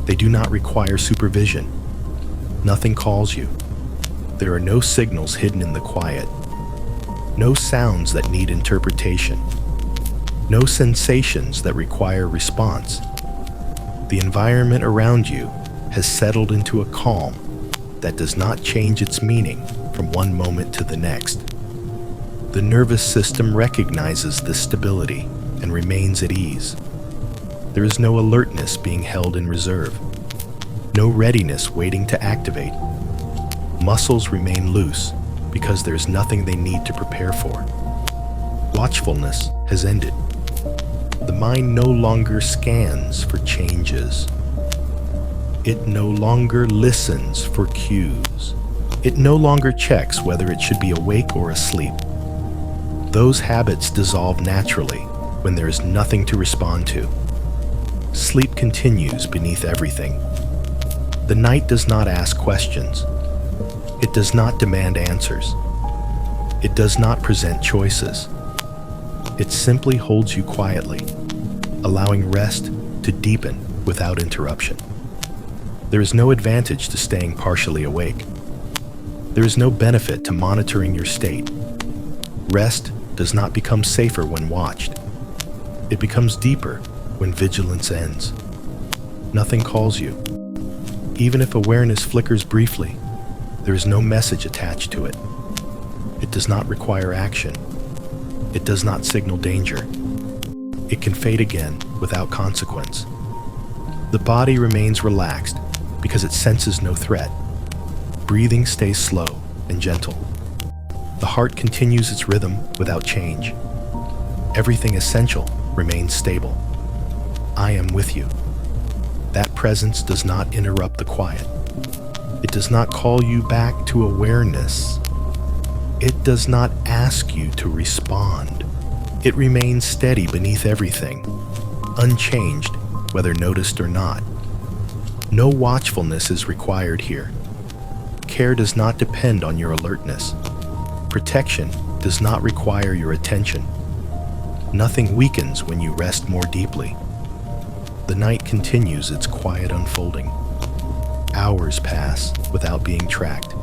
They do not require supervision. Nothing calls you. There are no signals hidden in the quiet. No sounds that need interpretation. No sensations that require response. The environment around you has settled into a calm that does not change its meaning from one moment to the next. The nervous system recognizes this stability and remains at ease. There is no alertness being held in reserve, no readiness waiting to activate. Muscles remain loose because there is nothing they need to prepare for. Watchfulness has ended. The mind no longer scans for changes. It no longer listens for cues. It no longer checks whether it should be awake or asleep. Those habits dissolve naturally when there is nothing to respond to. Sleep continues beneath everything. The night does not ask questions. It does not demand answers. It does not present choices. It simply holds you quietly, allowing rest to deepen without interruption. There is no advantage to staying partially awake. There is no benefit to monitoring your state. Rest does not become safer when watched. It becomes deeper when vigilance ends. Nothing calls you. Even if awareness flickers briefly, there is no message attached to it. It does not require action. It does not signal danger. It can fade again without consequence. The body remains relaxed because it senses no threat. Breathing stays slow and gentle. The heart continues its rhythm without change. Everything essential remains stable. I am with you. That presence does not interrupt the quiet. It does not call you back to awareness. It does not ask you to respond. It remains steady beneath everything, unchanged whether noticed or not. No watchfulness is required here. Care does not depend on your alertness. Protection does not require your attention. Nothing weakens when you rest more deeply. The night continues its quiet unfolding. Hours pass without being tracked.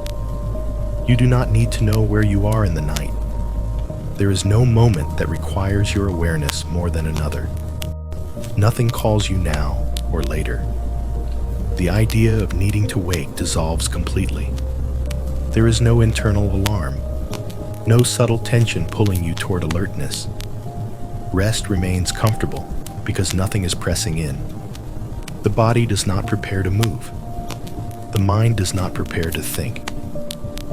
You do not need to know where you are in the night. There is no moment that requires your awareness more than another. Nothing calls you now or later. The idea of needing to wake dissolves completely. There is no internal alarm, no subtle tension pulling you toward alertness. Rest remains comfortable because nothing is pressing in. The body does not prepare to move. The mind does not prepare to think.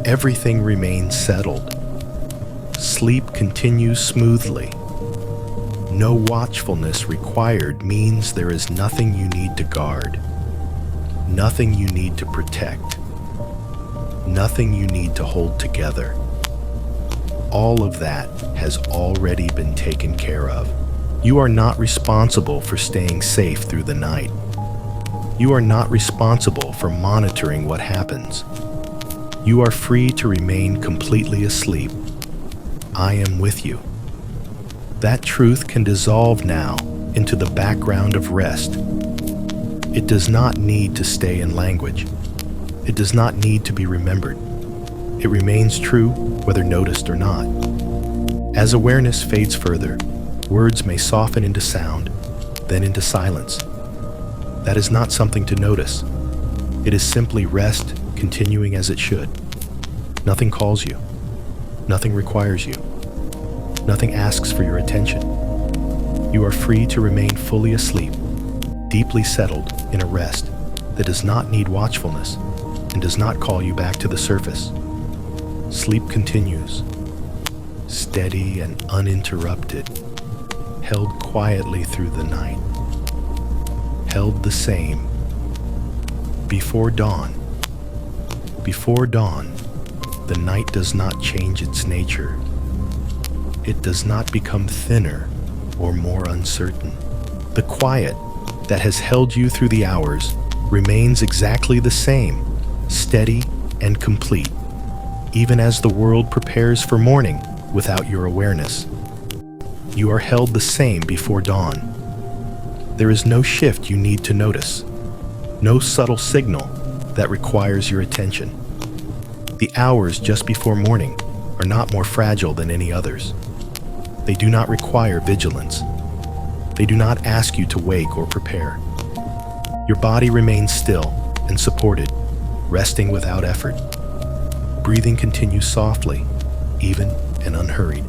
Everything remains settled. Sleep continues smoothly. No watchfulness required means there is nothing you need to guard, nothing you need to protect, nothing you need to hold together. All of that has already been taken care of. You are not responsible for staying safe through the night. You are not responsible for monitoring what happens. You are free to remain completely asleep. I am with you. That truth can dissolve now into the background of rest. It does not need to stay in language. It does not need to be remembered. It remains true whether noticed or not. As awareness fades further, words may soften into sound, then into silence. That is not something to notice. It is simply rest continuing as it should. Nothing calls you. Nothing requires you. Nothing asks for your attention. You are free to remain fully asleep, deeply settled in a rest that does not need watchfulness and does not call you back to the surface. Sleep continues, steady and uninterrupted, held quietly through the night, held the same. Before dawn, the night does not change its nature. It does not become thinner or more uncertain. The quiet that has held you through the hours remains exactly the same, steady and complete, even as the world prepares for morning without your awareness. You are held the same before dawn. There is no shift you need to notice, no subtle signal that requires your attention. The hours just before morning are not more fragile than any others. They do not require vigilance. They do not ask you to wake or prepare. Your body remains still and supported, resting without effort. Breathing continues softly, even and unhurried.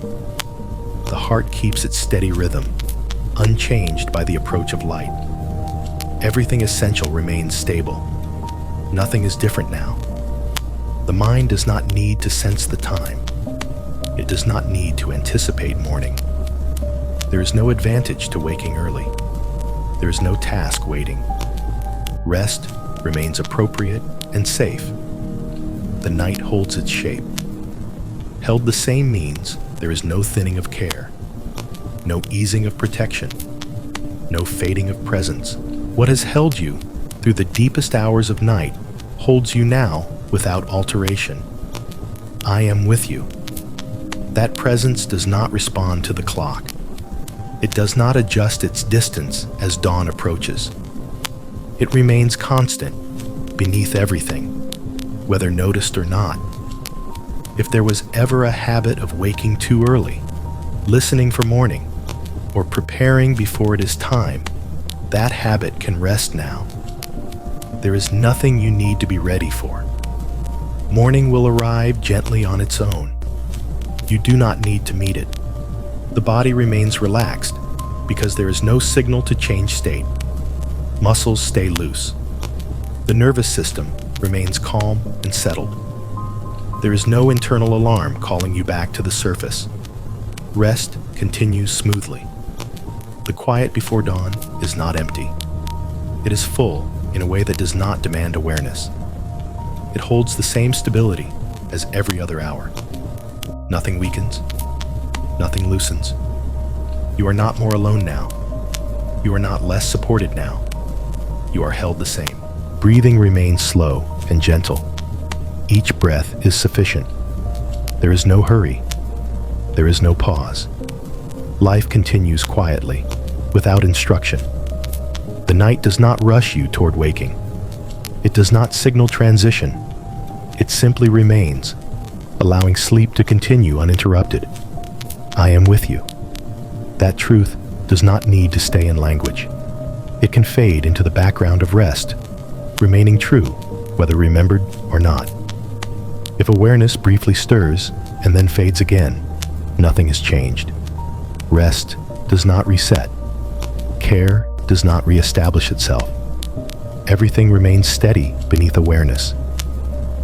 The heart keeps its steady rhythm, unchanged by the approach of light. Everything essential remains stable. Nothing is different now. The mind does not need to sense the time. It does not need to anticipate morning. There is no advantage to waking early. There is no task waiting. Rest remains appropriate and safe. The night holds its shape. Held the same means there is no thinning of care, no easing of protection, no fading of presence. What has held you through the deepest hours of night holds you now without alteration. I am with you. That presence does not respond to the clock. It does not adjust its distance as dawn approaches. It remains constant, beneath everything, whether noticed or not. If there was ever a habit of waking too early, listening for morning, or preparing before it is time, that habit can rest now. There is nothing you need to be ready for. Morning will arrive gently on its own. You do not need to meet it. The body remains relaxed because there is no signal to change state. Muscles stay loose. The nervous system remains calm and settled. There is no internal alarm calling you back to the surface. Rest continues smoothly. The quiet before dawn is not empty. It is full in a way that does not demand awareness. It holds the same stability as every other hour. Nothing weakens. Nothing loosens. You are not more alone now. You are not less supported now. You are held the same. Breathing remains slow and gentle. Each breath is sufficient. There is no hurry. There is no pause. Life continues quietly, without instruction. The night does not rush you toward waking. It does not signal transition. It simply remains, allowing sleep to continue uninterrupted. I am with you. That truth does not need to stay in language. It can fade into the background of rest, remaining true, whether remembered or not. If awareness briefly stirs and then fades again, nothing has changed. Rest does not reset. Care does not reestablish itself. Everything remains steady beneath awareness.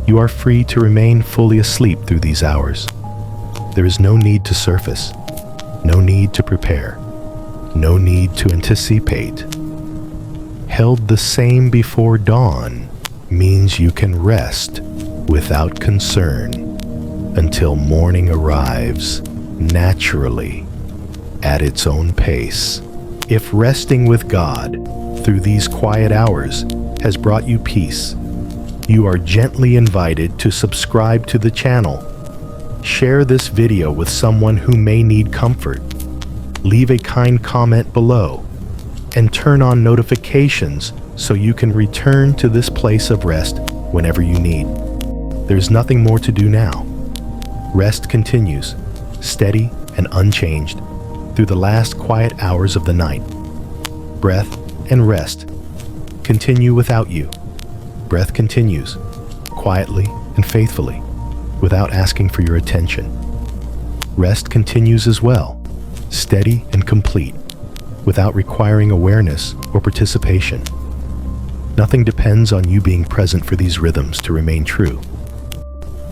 You are free to remain fully asleep through these hours. There is no need to surface, no need to prepare, no need to anticipate. Held the same before dawn means you can rest without concern until morning arrives naturally at its own pace. If resting with God through these quiet hours has brought you peace, you are gently invited to subscribe to the channel. Share this video with someone who may need comfort. Leave a kind comment below and turn on notifications so you can return to this place of rest whenever you need. There's nothing more to do now. Rest continues, steady and unchanged, through the last quiet hours of the night. Breath and rest continue without you. Breath continues, quietly and faithfully, without asking for your attention. Rest continues as well, steady and complete, without requiring awareness or participation. Nothing depends on you being present for these rhythms to remain true.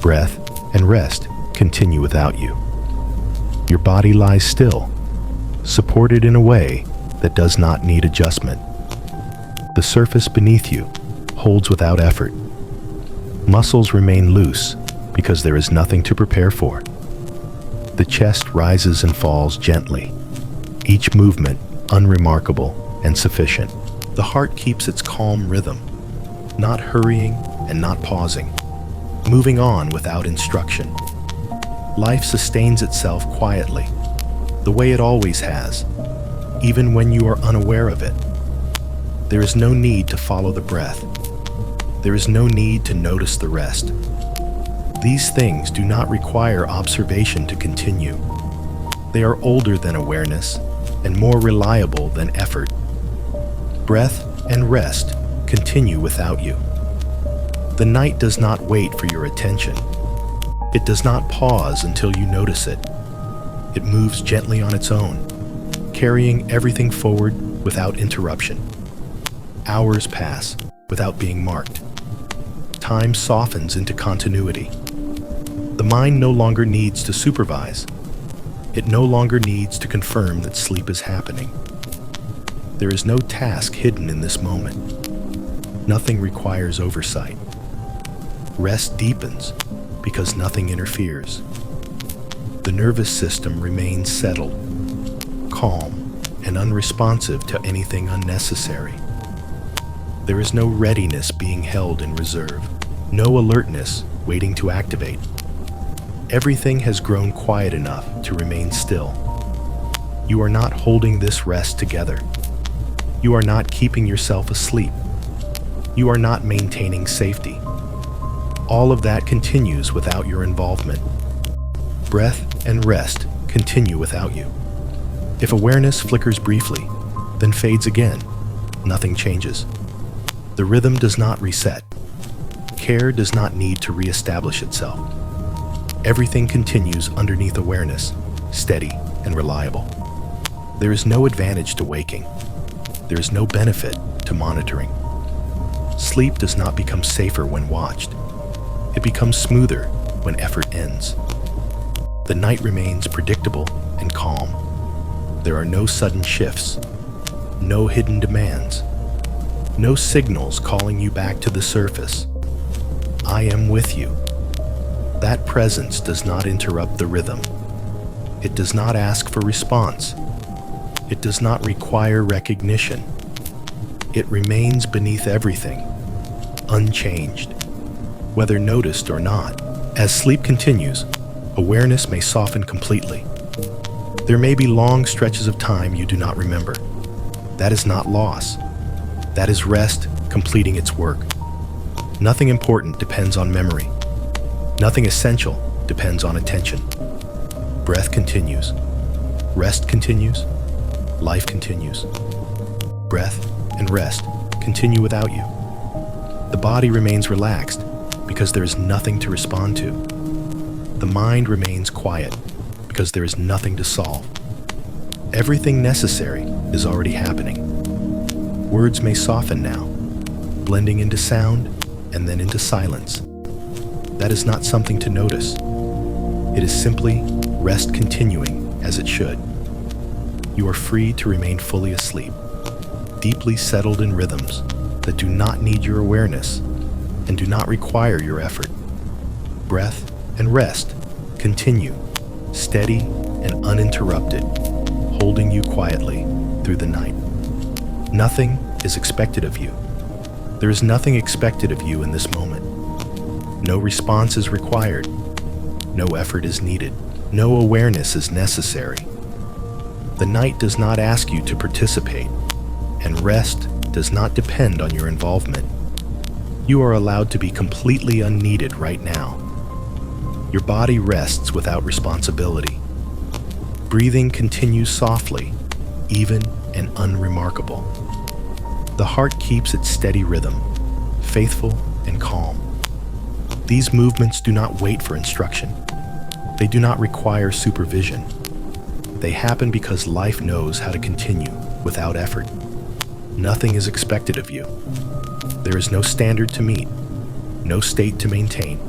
Breath and rest continue without you. Your body lies still, supported in a way that does not need adjustment. The surface beneath you holds without effort. Muscles remain loose because there is nothing to prepare for. The chest rises and falls gently, each movement unremarkable and sufficient. The heart keeps its calm rhythm, not hurrying and not pausing, moving on without instruction. Life sustains itself quietly, the way it always has, even when you are unaware of it. There is no need to follow the breath. There is no need to notice the rest. These things do not require observation to continue. They are older than awareness and more reliable than effort. Breath and rest continue without you. The night does not wait for your attention. It does not pause until you notice it. It moves gently on its own, carrying everything forward without interruption. Hours pass without being marked. Time softens into continuity. The mind no longer needs to supervise. It no longer needs to confirm that sleep is happening. There is no task hidden in this moment. Nothing requires oversight. Rest deepens because nothing interferes. The nervous system remains settled, calm, and unresponsive to anything unnecessary. There is no readiness being held in reserve, no alertness waiting to activate. Everything has grown quiet enough to remain still. You are not holding this rest together. You are not keeping yourself asleep. You are not maintaining safety. All of that continues without your involvement. Breath and rest continue without you. If awareness flickers briefly, then fades again, nothing changes. The rhythm does not reset. Care does not need to reestablish itself. Everything continues underneath awareness, steady and reliable. There is no advantage to waking. There is no benefit to monitoring. Sleep does not become safer when watched. It becomes smoother when effort ends. The night remains predictable and calm. There are no sudden shifts, no hidden demands, no signals calling you back to the surface. I am with you. That presence does not interrupt the rhythm. It does not ask for response. It does not require recognition. It remains beneath everything, unchanged, whether noticed or not. As sleep continues, awareness may soften completely. There may be long stretches of time you do not remember. That is not loss. That is rest completing its work. Nothing important depends on memory. Nothing essential depends on attention. Breath continues. Rest continues. Life continues. Breath and rest continue without you. The body remains relaxed because there is nothing to respond to. The mind remains quiet because there is nothing to solve. Everything necessary is already happening. Words may soften now, blending into sound and then into silence. That is not something to notice. It is simply rest continuing as it should. You are free to remain fully asleep, deeply settled in rhythms that do not need your awareness and do not require your effort. Breath and rest continue, steady and uninterrupted, holding you quietly through the night. Nothing is expected of you. There is nothing expected of you in this moment. No response is required. No effort is needed. No awareness is necessary. The night does not ask you to participate, and rest does not depend on your involvement. You are allowed to be completely unneeded right now. Your body rests without responsibility. Breathing continues softly, even and unremarkable. The heart keeps its steady rhythm, faithful and calm. These movements do not wait for instruction. They do not require supervision. They happen because life knows how to continue without effort. Nothing is expected of you. There is no standard to meet, no state to maintain,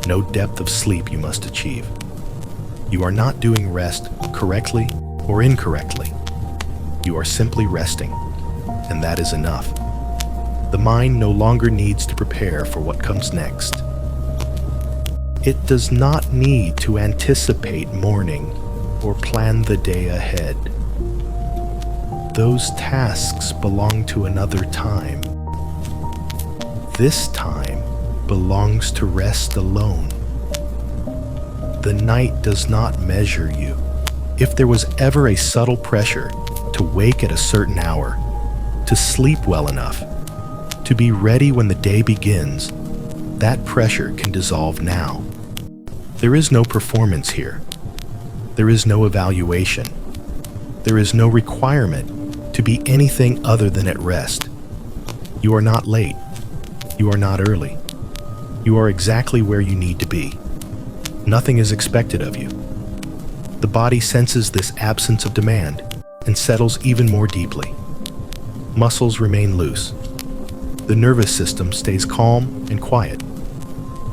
no depth of sleep you must achieve. You are not doing rest correctly or incorrectly. You are simply resting, and that is enough. The mind no longer needs to prepare for what comes next. It does not need to anticipate morning or plan the day ahead. Those tasks belong to another time. This time belongs to rest alone. The night does not measure you. If there was ever a subtle pressure to wake at a certain hour, to sleep well enough, to be ready when the day begins, that pressure can dissolve now. There is no performance here. There is no evaluation. There is no requirement to be anything other than at rest. You are not late. You are not early. You are exactly where you need to be. Nothing is expected of you. The body senses this absence of demand and settles even more deeply. Muscles remain loose. The nervous system stays calm and quiet.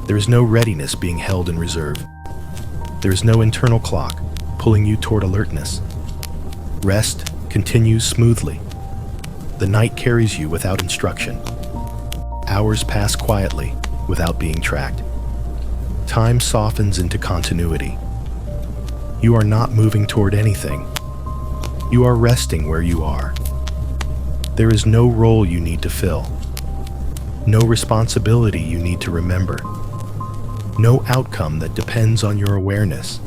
There is no readiness being held in reserve. There is no internal clock pulling you toward alertness. Rest continues smoothly. The night carries you without instruction. Hours pass quietly without being tracked. Time softens into continuity. You are not moving toward anything. You are resting where you are. There is no role you need to fill. No responsibility you need to remember. No outcome that depends on your awareness.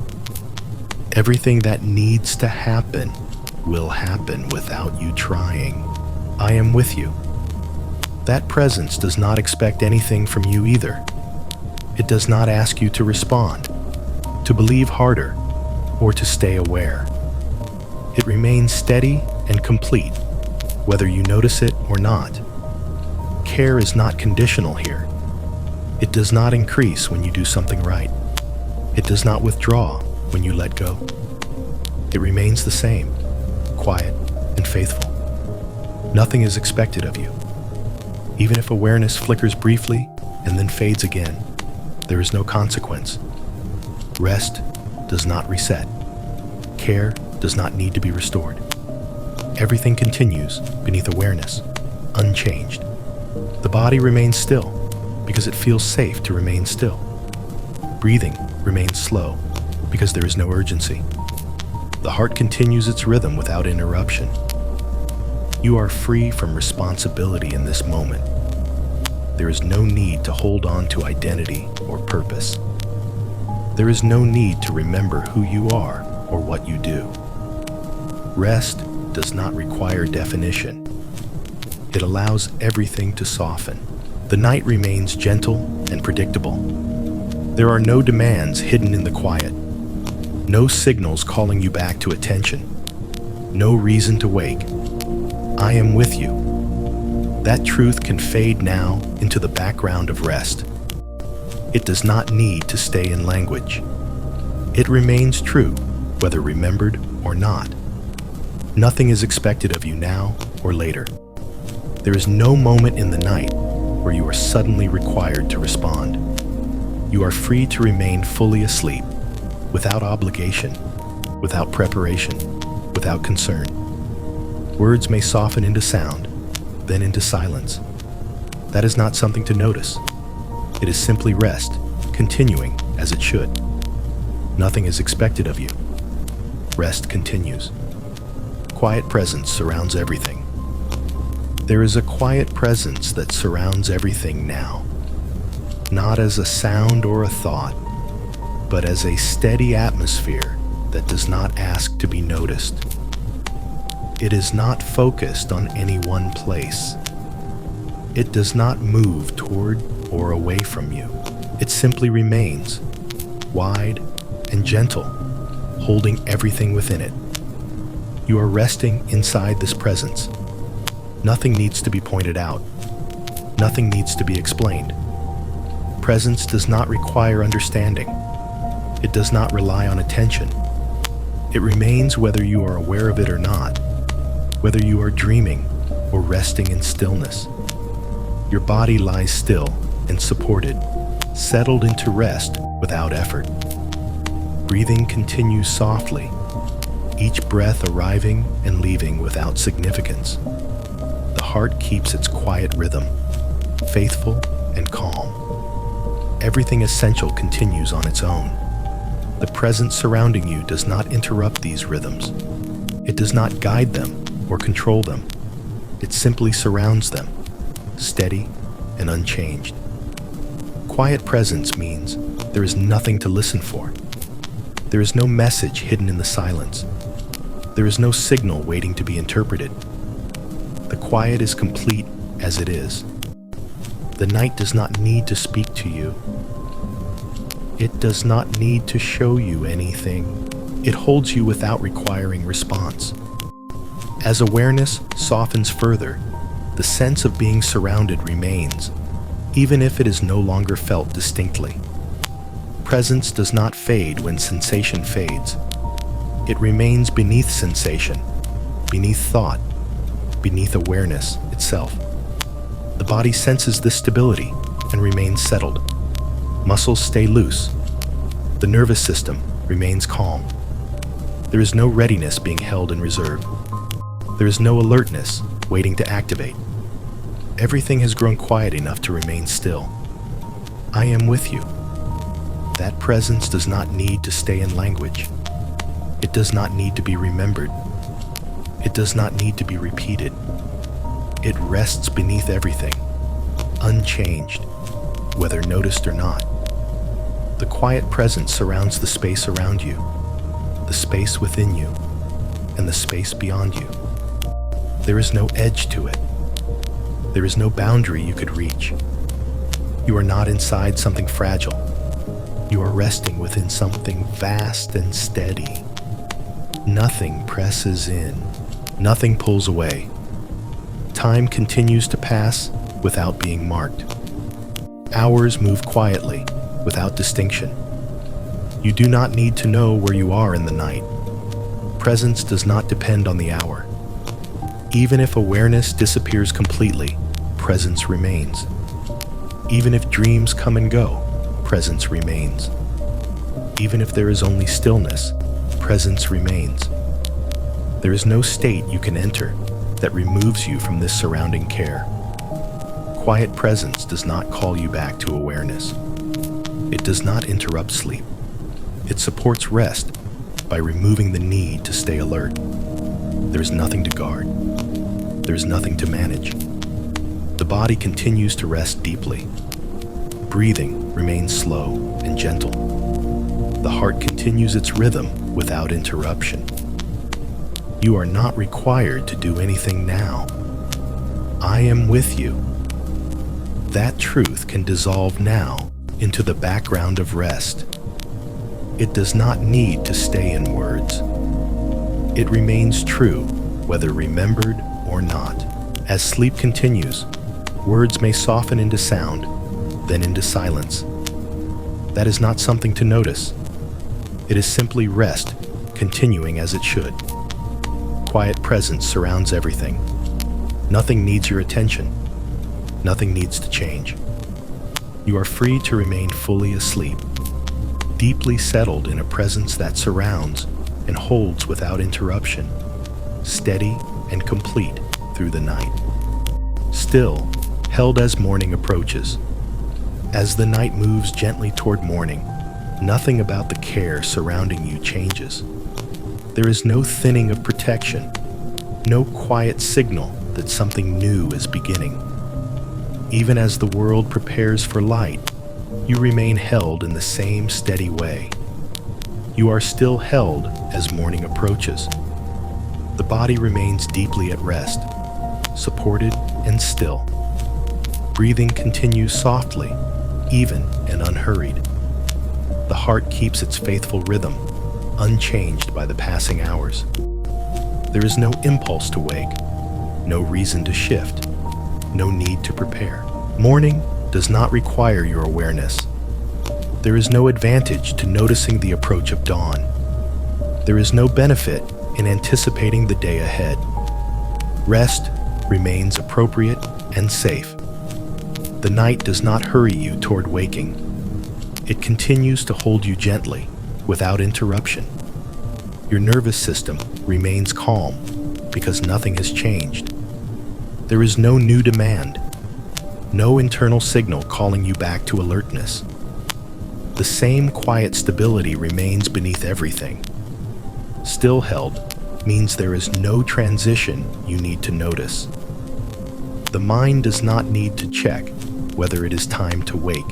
Everything that needs to happen will happen without you trying. I am with you. That presence does not expect anything from you either. It does not ask you to respond, to believe harder, or to stay aware. It remains steady and complete, whether you notice it or not. Care is not conditional here. It does not increase when you do something right. It does not withdraw when you let go. It remains the same, quiet and faithful. Nothing is expected of you. Even if awareness flickers briefly and then fades again, there is no consequence. Rest does not reset. Care does not need to be restored. Everything continues beneath awareness, unchanged. The body remains still because it feels safe to remain still. Breathing remains slow because there is no urgency. The heart continues its rhythm without interruption. You are free from responsibility in this moment. There is no need to hold on to identity or purpose. There is no need to remember who you are or what you do. Rest does not require definition. It allows everything to soften. The night remains gentle and predictable. There are no demands hidden in the quiet. No signals calling you back to attention. No reason to wake. I am with you. That truth can fade now into the background of rest. It does not need to stay in language. It remains true, whether remembered or not. Nothing is expected of you now or later. There is no moment in the night where you are suddenly required to respond. You are free to remain fully asleep, without obligation, without preparation, without concern. Words may soften into sound, then into silence. That is not something to notice. It is simply rest, continuing as it should. Nothing is expected of you. Rest continues. Quiet presence surrounds everything. There is a quiet presence that surrounds everything now, not as a sound or a thought, but as a steady atmosphere that does not ask to be noticed. It is not focused on any one place. It does not move toward or away from you. It simply remains, wide and gentle, holding everything within it. You are resting inside this presence. Nothing needs to be pointed out. Nothing needs to be explained. Presence does not require understanding. It does not rely on attention. It remains whether you are aware of it or not, whether you are dreaming or resting in stillness. Your body lies still and supported, settled into rest without effort. Breathing continues softly, each breath arriving and leaving without significance. The heart keeps its quiet rhythm, faithful and calm. Everything essential continues on its own. The presence surrounding you does not interrupt these rhythms. It does not guide them or control them. It simply surrounds them, steady and unchanged. Quiet presence means there is nothing to listen for. There is no message hidden in the silence. There is no signal waiting to be interpreted. The quiet is complete as it is. The night does not need to speak to you. It does not need to show you anything. It holds you without requiring response. As awareness softens further, the sense of being surrounded remains, even if it is no longer felt distinctly. Presence does not fade when sensation fades. It remains beneath sensation, beneath thought, beneath awareness itself. The body senses this stability and remains settled. Muscles stay loose. The nervous system remains calm. There is no readiness being held in reserve. There is no alertness waiting to activate. Everything has grown quiet enough to remain still. I am with you. That presence does not need to stay in language. It does not need to be remembered. It does not need to be repeated. It rests beneath everything, unchanged, whether noticed or not. The quiet presence surrounds the space around you, the space within you, and the space beyond you. There is no edge to it. There is no boundary you could reach. You are not inside something fragile. You are resting within something vast and steady. Nothing presses in. Nothing pulls away. Time continues to pass without being marked. Hours move quietly, without distinction. You do not need to know where you are in the night. Presence does not depend on the hour. Even if awareness disappears completely, presence remains. Even if dreams come and go, presence remains. Even if there is only stillness, presence remains. There is no state you can enter that removes you from this surrounding care. Quiet presence does not call you back to awareness. It does not interrupt sleep. It supports rest by removing the need to stay alert. There is nothing to guard. There is nothing to manage. The body continues to rest deeply. Breathing remains slow and gentle. The heart continues its rhythm without interruption. You are not required to do anything now. I am with you. That truth can dissolve now into the background of rest. It does not need to stay in words. It remains true, whether remembered or not. As sleep continues, words may soften into sound, then into silence. That is not something to notice. It is simply rest, continuing as it should. Quiet presence surrounds everything. Nothing needs your attention. Nothing needs to change. You are free to remain fully asleep, deeply settled in a presence that surrounds and holds without interruption, steady and complete through the night. Still, held as morning approaches. As the night moves gently toward morning, nothing about the care surrounding you changes. There is no thinning of protection, no quiet signal that something new is beginning. Even as the world prepares for light, you remain held in the same steady way. You are still held as morning approaches. The body remains deeply at rest, supported and still. Breathing continues softly, even and unhurried. The heart keeps its faithful rhythm, unchanged by the passing hours. There is no impulse to wake, no reason to shift, no need to prepare. Morning does not require your awareness. There is no advantage to noticing the approach of dawn. There is no benefit in anticipating the day ahead. Rest remains appropriate and safe. The night does not hurry you toward waking. It continues to hold you gently, without interruption. Your nervous system remains calm because nothing has changed. There is no new demand, no internal signal calling you back to alertness. The same quiet stability remains beneath everything. Still held means there is no transition you need to notice. The mind does not need to check whether it is time to wake.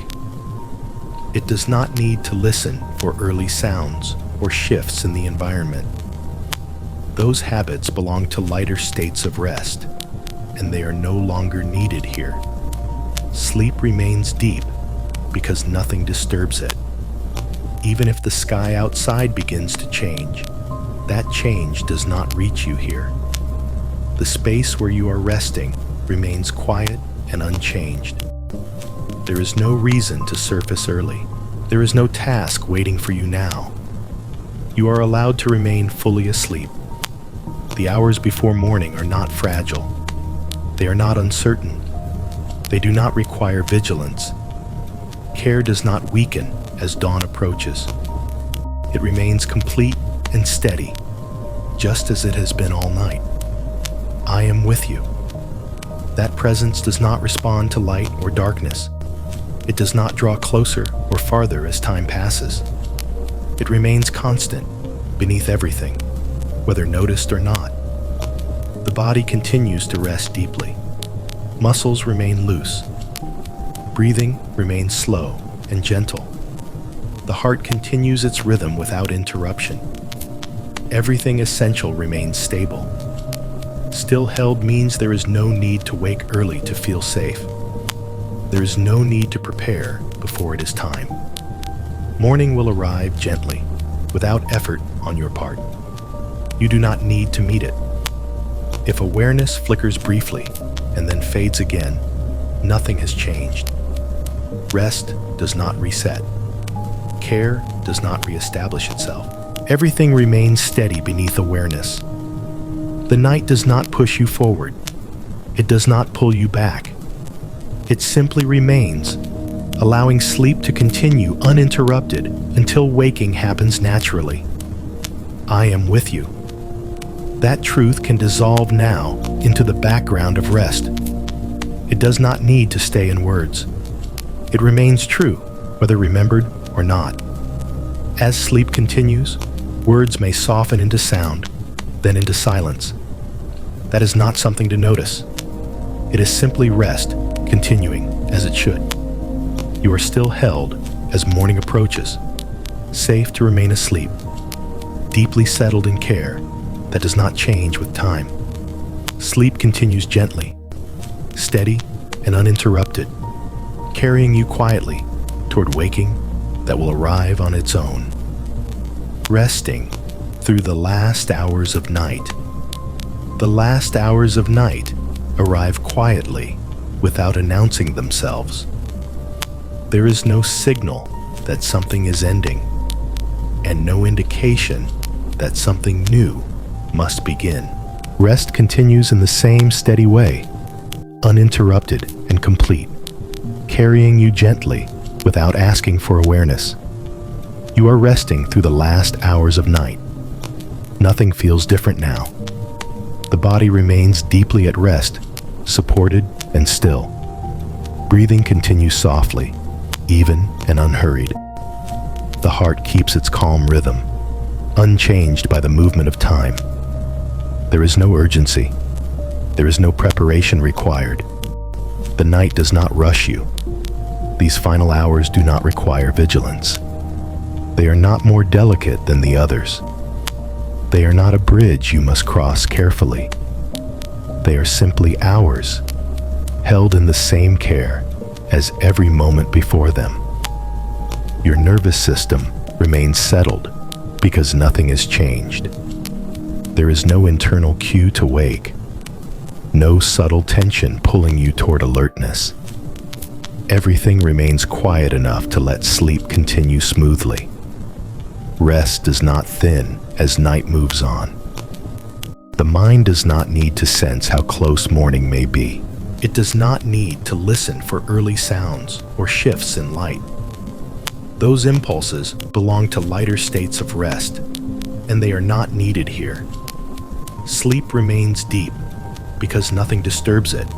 It does not need to listen for early sounds or shifts in the environment. Those habits belong to lighter states of rest, and they are no longer needed here. Sleep remains deep because nothing disturbs it. Even if the sky outside begins to change, that change does not reach you here. The space where you are resting remains quiet and unchanged. There is no reason to surface early. There is no task waiting for you now. You are allowed to remain fully asleep. The hours before morning are not fragile. They are not uncertain. They do not require vigilance. Care does not weaken as dawn approaches. It remains complete and steady, just as it has been all night. I am with you. That presence does not respond to light or darkness. It does not draw closer or farther as time passes. It remains constant, beneath everything, whether noticed or not. The body continues to rest deeply. Muscles remain loose. Breathing remains slow and gentle. The heart continues its rhythm without interruption. Everything essential remains stable. Still held means there is no need to wake early to feel safe. There is no need to prepare before it is time. Morning will arrive gently, without effort on your part. You do not need to meet it. If awareness flickers briefly and then fades again, nothing has changed. Rest does not reset. Care does not reestablish itself. Everything remains steady beneath awareness. The night does not push you forward. It does not pull you back. It simply remains, allowing sleep to continue uninterrupted until waking happens naturally. I am with you. That truth can dissolve now into the background of rest. It does not need to stay in words. It remains true, whether remembered or not. As sleep continues, words may soften into sound, then into silence. That is not something to notice. It is simply rest, continuing as it should. You are still held as morning approaches, safe to remain asleep, deeply settled in care that does not change with time. Sleep continues gently, steady and uninterrupted, carrying you quietly toward waking that will arrive on its own. Resting through the last hours of night. The last hours of night arrive quietly without announcing themselves. There is no signal that something is ending, and no indication that something new must begin. Rest continues in the same steady way, uninterrupted and complete, carrying you gently without asking for awareness. You are resting through the last hours of night. Nothing feels different now. The body remains deeply at rest, supported and still. Breathing continues softly, even and unhurried. The heart keeps its calm rhythm, unchanged by the movement of time. There is no urgency. There is no preparation required. The night does not rush you. These final hours do not require vigilance. They are not more delicate than the others. They are not a bridge you must cross carefully. They are simply hours, held in the same care as every moment before them. Your nervous system remains settled because nothing has changed. There is no internal cue to wake, no subtle tension pulling you toward alertness. Everything remains quiet enough to let sleep continue smoothly. Rest does not thin as night moves on. The mind does not need to sense how close morning may be. It does not need to listen for early sounds or shifts in light. Those impulses belong to lighter states of rest, and they are not needed here. Sleep remains deep because nothing disturbs it.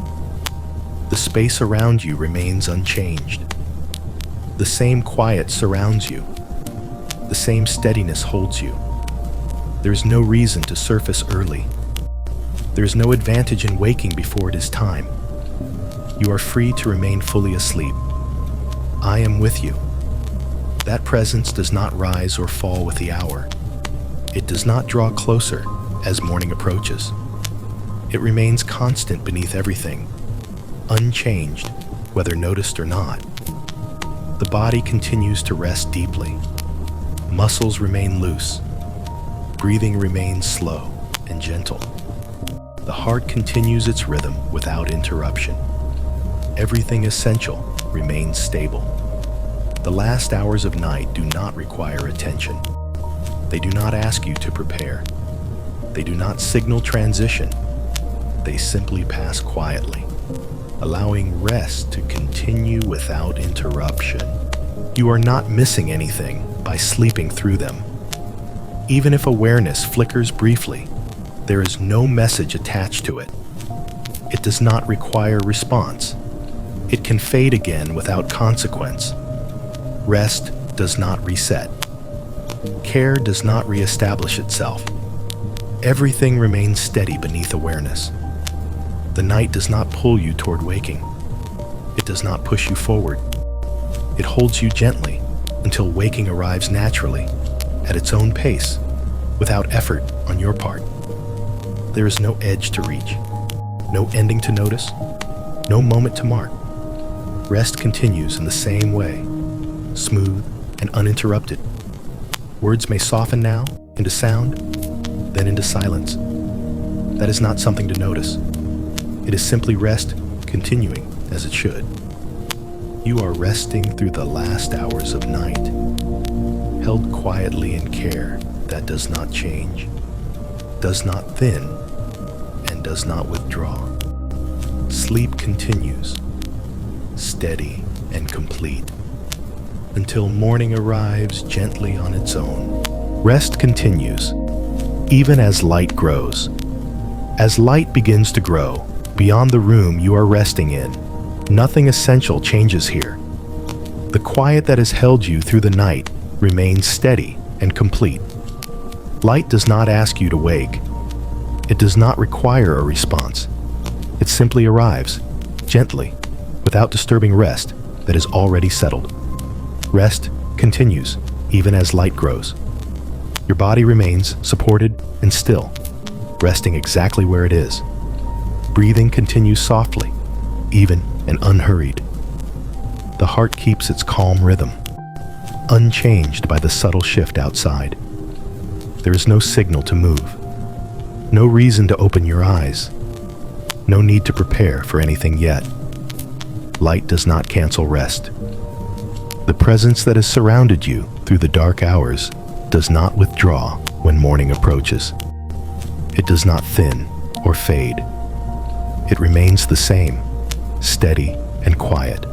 The space around you remains unchanged. The same quiet surrounds you. The same steadiness holds you. There is no reason to surface early. There is no advantage in waking before it is time. You are free to remain fully asleep. I am with you. That presence does not rise or fall with the hour. It does not draw closer as morning approaches. It remains constant beneath everything, unchanged, whether noticed or not. The body continues to rest deeply. Muscles remain loose. Breathing remains slow and gentle. The heart continues its rhythm without interruption. Everything essential remains stable. The last hours of night do not require attention. They do not ask you to prepare. They do not signal transition. They simply pass quietly, allowing rest to continue without interruption. You are not missing anything by sleeping through them. Even if awareness flickers briefly, there is no message attached to it. It does not require response. It can fade again without consequence. Rest does not reset. Care does not reestablish itself. Everything remains steady beneath awareness. The night does not pull you toward waking. It does not push you forward. It holds you gently until waking arrives naturally, at its own pace, without effort on your part. There is no edge to reach, no ending to notice, no moment to mark. Rest continues in the same way, smooth and uninterrupted. Words may soften now into sound, then into silence. That is not something to notice. It is simply rest continuing as it should. You are resting through the last hours of night, held quietly in care that does not change, does not thin, does not withdraw. Sleep continues, steady and complete, until morning arrives gently on its own. Rest continues, even as light grows. As light begins to grow, beyond the room you are resting in, nothing essential changes here. The quiet that has held you through the night remains steady and complete. Light does not ask you to wake. It does not require a response. It simply arrives, gently, without disturbing rest that is already settled. Rest continues, even as light grows. Your body remains supported and still, resting exactly where it is. Breathing continues softly, even and unhurried. The heart keeps its calm rhythm, unchanged by the subtle shift outside. There is no signal to move, no reason to open your eyes, no need to prepare for anything yet. Light does not cancel rest. The presence that has surrounded you through the dark hours does not withdraw when morning approaches. It does not thin or fade. It remains the same, steady and quiet,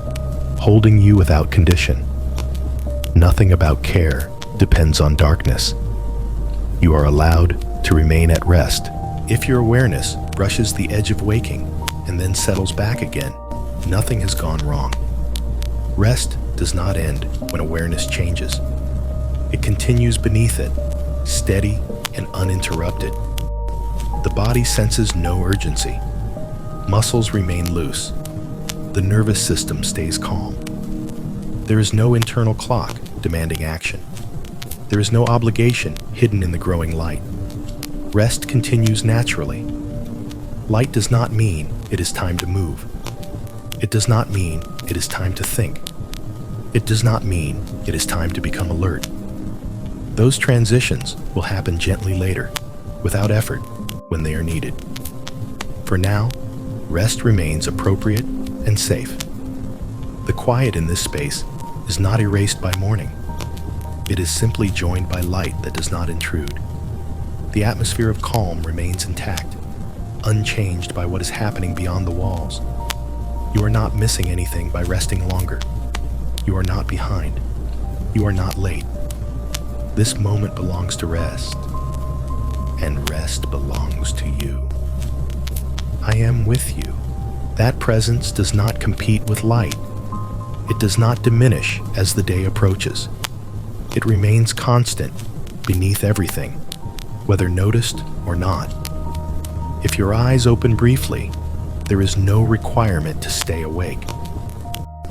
holding you without condition. Nothing about care depends on darkness. You are allowed to remain at rest. If your awareness brushes the edge of waking and then settles back again, nothing has gone wrong. Rest does not end when awareness changes. It continues beneath it, steady and uninterrupted. The body senses no urgency. Muscles remain loose. The nervous system stays calm. There is no internal clock demanding action. There is no obligation hidden in the growing light. Rest continues naturally. Light does not mean it is time to move. It does not mean it is time to think. It does not mean it is time to become alert. Those transitions will happen gently later, without effort, when they are needed. For now, rest remains appropriate and safe. The quiet in this space is not erased by morning. It is simply joined by light that does not intrude. The atmosphere of calm remains intact, unchanged by what is happening beyond the walls. You are not missing anything by resting longer. You are not behind. You are not late. This moment belongs to rest, and rest belongs to you. I am with you. That presence does not compete with light. It does not diminish as the day approaches. It remains constant beneath everything, whether noticed or not. If your eyes open briefly, there is no requirement to stay awake.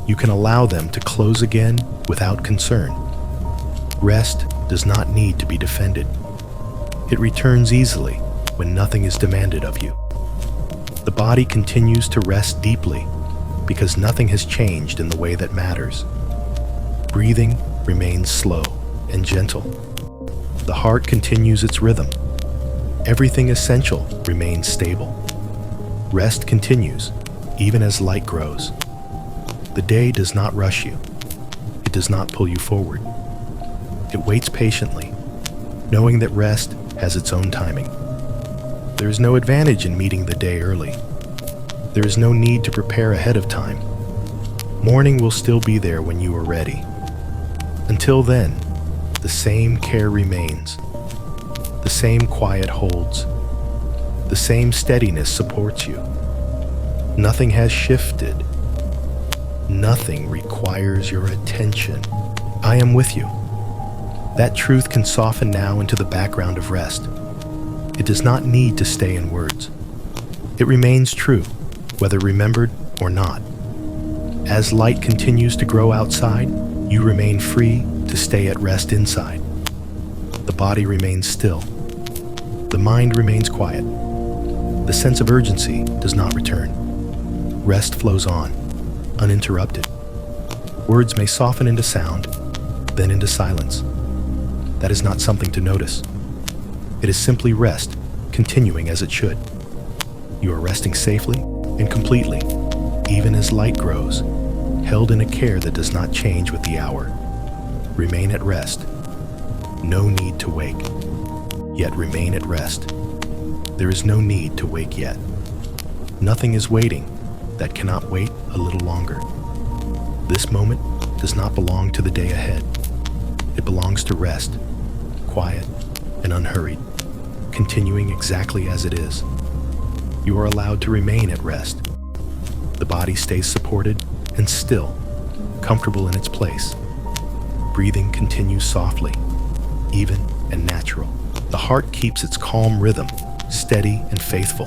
You can allow them to close again without concern. Rest does not need to be defended. It returns easily when nothing is demanded of you. The body continues to rest deeply because nothing has changed in the way that matters. Breathing remains slow and gentle. The heart continues its rhythm. Everything essential remains stable. Rest continues, even as light grows. The day does not rush you. It does not pull you forward. It waits patiently, knowing that rest has its own timing. There is no advantage in meeting the day early. There is no need to prepare ahead of time. Morning will still be there when you are ready. Until then, the same care remains. The same quiet holds. The same steadiness supports you. Nothing has shifted. Nothing requires your attention. I am with you. That truth can soften now into the background of rest. It does not need to stay in words. It remains true, whether remembered or not. As light continues to grow outside, you remain free to stay at rest inside. The body remains still. The mind remains quiet. The sense of urgency does not return. Rest flows on, uninterrupted. Words may soften into sound, then into silence. That is not something to notice. It is simply rest, continuing as it should. You are resting safely and completely, even as light grows, held in a care that does not change with the hour. Remain at rest. No need to wake, yet remain at rest. There is no need to wake yet. Nothing is waiting that cannot wait a little longer. This moment does not belong to the day ahead. It belongs to rest, quiet and unhurried, continuing exactly as it is. You are allowed to remain at rest. The body stays supported and still, comfortable in its place. Breathing continues softly, even and natural. The heart keeps its calm rhythm, steady and faithful.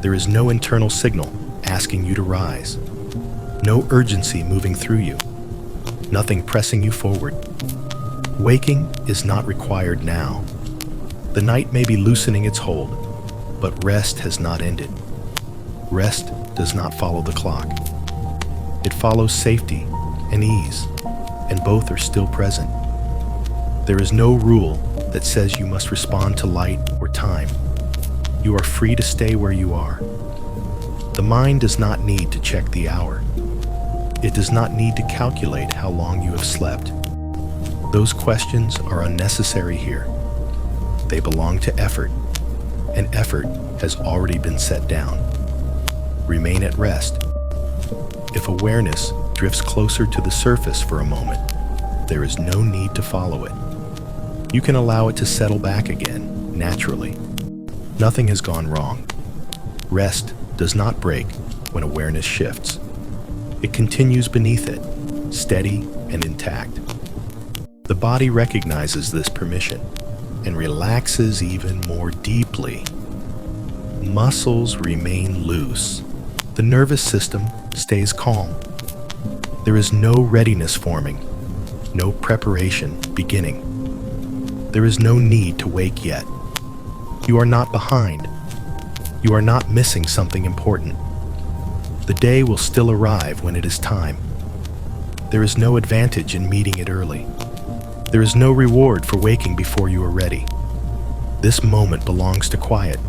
There is no internal signal asking you to rise. No urgency moving through you. Nothing pressing you forward. Waking is not required now. The night may be loosening its hold, but rest has not ended. Rest does not follow the clock. It follows safety and ease, and both are still present. There is no rule that says you must respond to light or time. You are free to stay where you are. The mind does not need to check the hour. It does not need to calculate how long you have slept. Those questions are unnecessary here. They belong to effort, and effort has already been set down. Remain at rest. If awareness drifts closer to the surface for a moment, there is no need to follow it. You can allow it to settle back again, naturally. Nothing has gone wrong. Rest does not break when awareness shifts. It continues beneath it, steady and intact. The body recognizes this permission and relaxes even more deeply. Muscles remain loose. The nervous system stays calm. There is no readiness forming, no preparation beginning. There is no need to wake yet. You are not behind. You are not missing something important. The day will still arrive when it is time. There is no advantage in meeting it early. There is no reward for waking before you are ready. This moment belongs to quiet.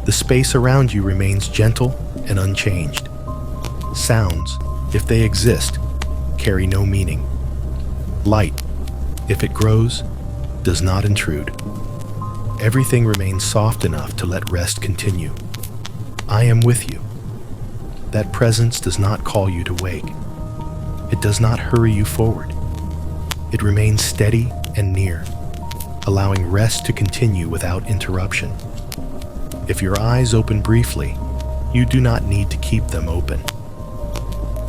The space around you remains gentle and unchanged. Sounds, if they exist, carry no meaning. Light, if it grows, does not intrude. Everything remains soft enough to let rest continue. I am with you. That presence does not call you to wake. It does not hurry you forward. It remains steady and near, allowing rest to continue without interruption. If your eyes open briefly, you do not need to keep them open.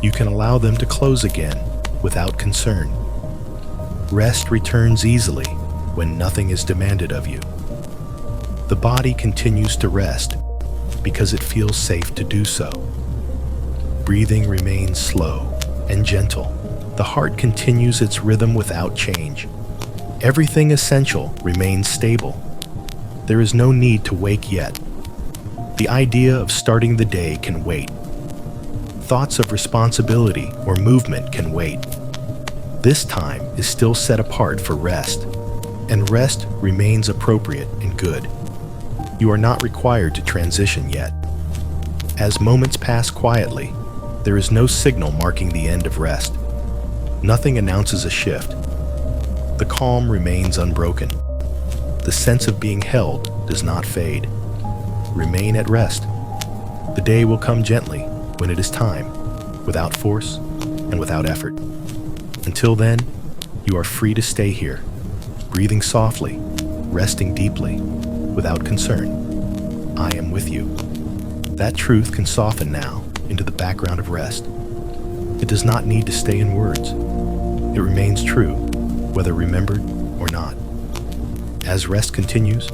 You can allow them to close again without concern. Rest returns easily when nothing is demanded of you. The body continues to rest because it feels safe to do so. Breathing remains slow and gentle. The heart continues its rhythm without change. Everything essential remains stable. There is no need to wake yet. The idea of starting the day can wait. Thoughts of responsibility or movement can wait. This time is still set apart for rest, and rest remains appropriate and good. You are not required to transition yet. As moments pass quietly, there is no signal marking the end of rest. Nothing announces a shift. The calm remains unbroken. The sense of being held does not fade. Remain at rest. The day will come gently when it is time, without force and without effort. Until then, you are free to stay here, breathing softly, resting deeply, without concern. I am with you. That truth can soften now into the background of rest. It does not need to stay in words. It remains true, whether remembered or not. As rest continues,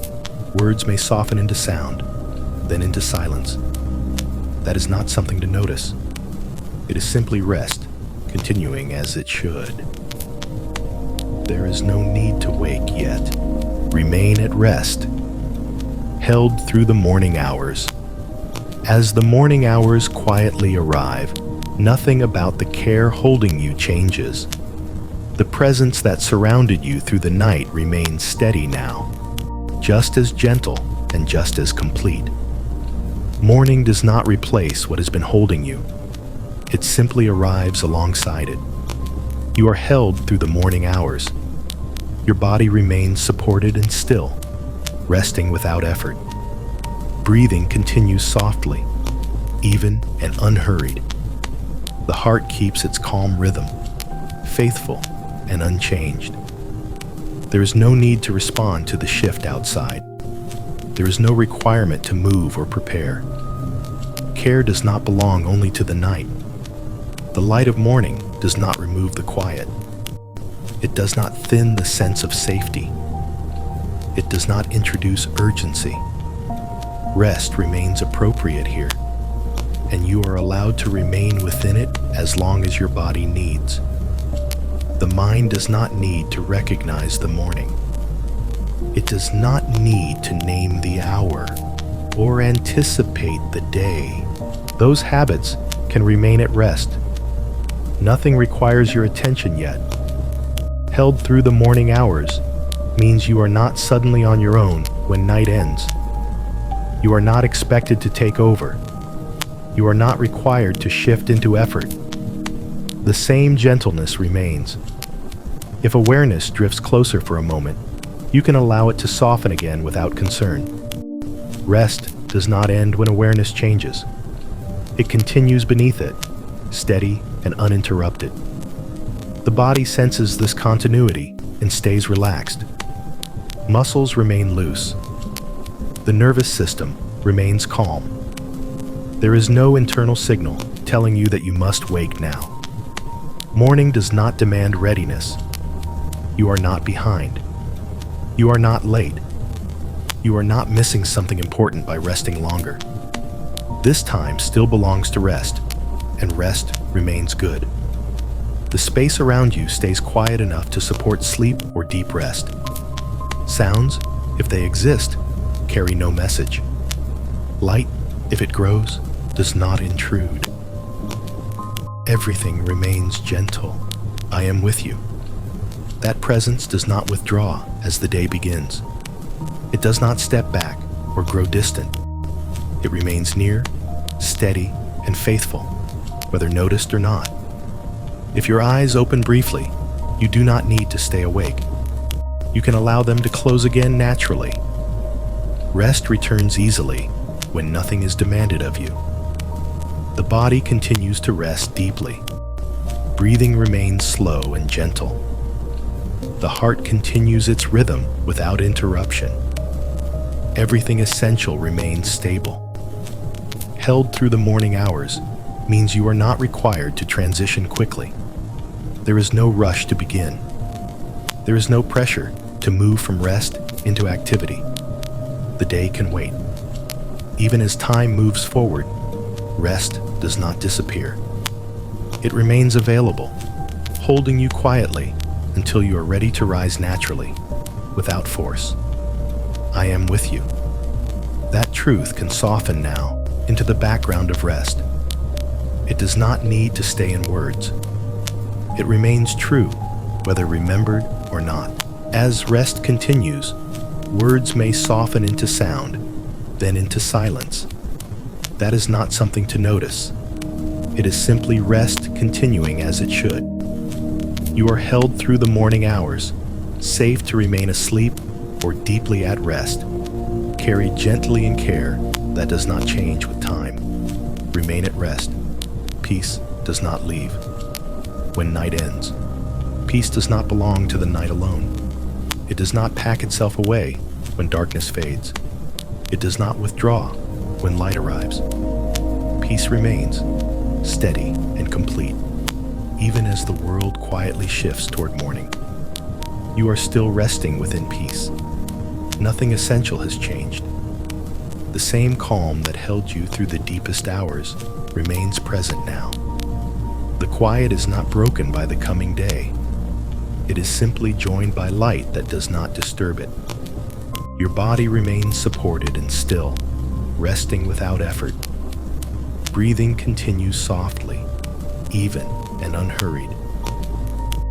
words may soften into sound, then into silence. That is not something to notice. It is simply rest, continuing as it should. There is no need to wake yet. Remain at rest, held through the morning hours. As the morning hours quietly arrive, nothing about the care holding you changes. The presence that surrounded you through the night remains steady now, just as gentle and just as complete. Morning does not replace what has been holding you. It simply arrives alongside it. You are held through the morning hours. Your body remains supported and still, resting without effort. Breathing continues softly, even and unhurried. The heart keeps its calm rhythm, faithful and unchanged. There is no need to respond to the shift outside. There is no requirement to move or prepare. Care does not belong only to the night. The light of morning does not remove the quiet. It does not thin the sense of safety. It does not introduce urgency. Rest remains appropriate here, and you are allowed to remain within it as long as your body needs. The mind does not need to recognize the morning. It does not need to name the hour or anticipate the day. Those habits can remain at rest. Nothing requires your attention yet. Held through the morning hours means you are not suddenly on your own when night ends. You are not expected to take over. You are not required to shift into effort. The same gentleness remains. If awareness drifts closer for a moment, you can allow it to soften again without concern. Rest does not end when awareness changes. It continues beneath it, steady and uninterrupted. The body senses this continuity and stays relaxed. Muscles remain loose. The nervous system remains calm. There is no internal signal telling you that you must wake now. Morning does not demand readiness. You are not behind. You are not late. You are not missing something important by resting longer. This time still belongs to rest, and rest remains good. The space around you stays quiet enough to support sleep or deep rest. Sounds, if they exist, carry no message. Light, if it grows, does not intrude. Everything remains gentle. I am with you. That presence does not withdraw as the day begins. It does not step back or grow distant. It remains near, steady, and faithful, whether noticed or not. If your eyes open briefly, you do not need to stay awake. You can allow them to close again naturally. Rest returns easily when nothing is demanded of you. The body continues to rest deeply. Breathing remains slow and gentle. The heart continues its rhythm without interruption. Everything essential remains stable. Held through the morning hours means you are not required to transition quickly. There is no rush to begin. There is no pressure to move from rest into activity. The day can wait. Even as time moves forward, rest does not disappear. It remains available, holding you quietly until you are ready to rise naturally, without force. I am with you. That truth can soften now into the background of rest. It does not need to stay in words. It remains true, whether remembered or not. As rest continues, words may soften into sound, then into silence. That is not something to notice. It is simply rest continuing as it should. You are held through the morning hours, safe to remain asleep or deeply at rest. Carried gently in care that does not change with time. Remain at rest. Peace does not leave. When night ends, peace does not belong to the night alone. It does not pack itself away when darkness fades. It does not withdraw when light arrives. Peace remains, steady and complete, even as the world quietly shifts toward morning. You are still resting within peace. Nothing essential has changed. The same calm that held you through the deepest hours remains present now. The quiet is not broken by the coming day. It is simply joined by light that does not disturb it. Your body remains supported and still, resting without effort. Breathing continues softly, even and unhurried.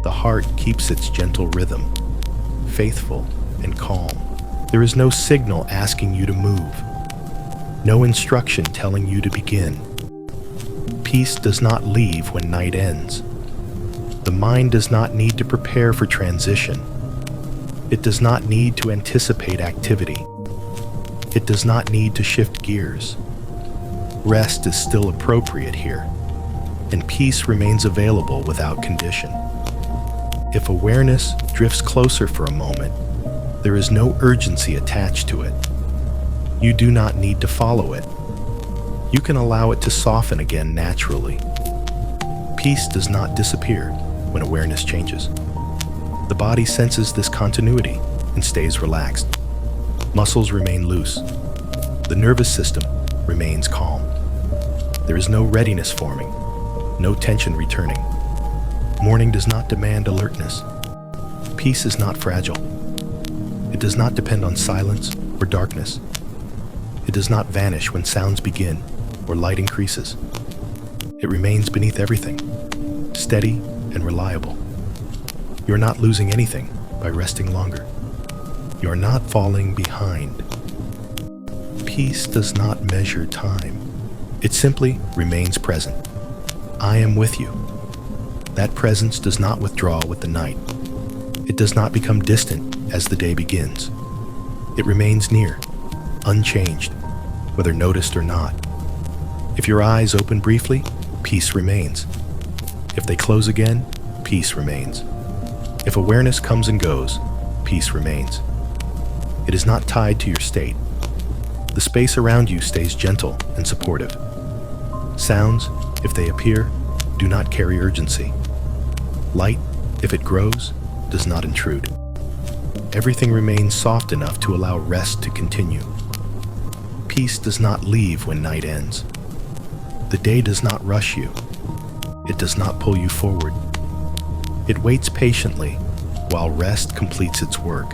The heart keeps its gentle rhythm, faithful and calm. There is no signal asking you to move, no instruction telling you to begin. Peace does not leave when night ends. The mind does not need to prepare for transition. It does not need to anticipate activity. It does not need to shift gears. Rest is still appropriate here, and peace remains available without condition. If awareness drifts closer for a moment, there is no urgency attached to it. You do not need to follow it. You can allow it to soften again naturally. Peace does not disappear when awareness changes. The body senses this continuity and stays relaxed. Muscles remain loose. The nervous system remains calm. There is no readiness forming, no tension returning. Morning does not demand alertness. Peace is not fragile. It does not depend on silence or darkness. It does not vanish when sounds begin or light increases. It remains beneath everything, steady and reliable. You are not losing anything by resting longer. You are not falling behind. Peace does not measure time. It simply remains present. I am with you. That presence does not withdraw with the night. It does not become distant as the day begins. It remains near, unchanged, whether noticed or not. If your eyes open briefly, peace remains. If they close again, peace remains. If awareness comes and goes, peace remains. It is not tied to your state. The space around you stays gentle and supportive. Sounds, if they appear, do not carry urgency. Light, if it grows, does not intrude. Everything remains soft enough to allow rest to continue. Peace does not leave when night ends. The day does not rush you. It does not pull you forward. It waits patiently while rest completes its work.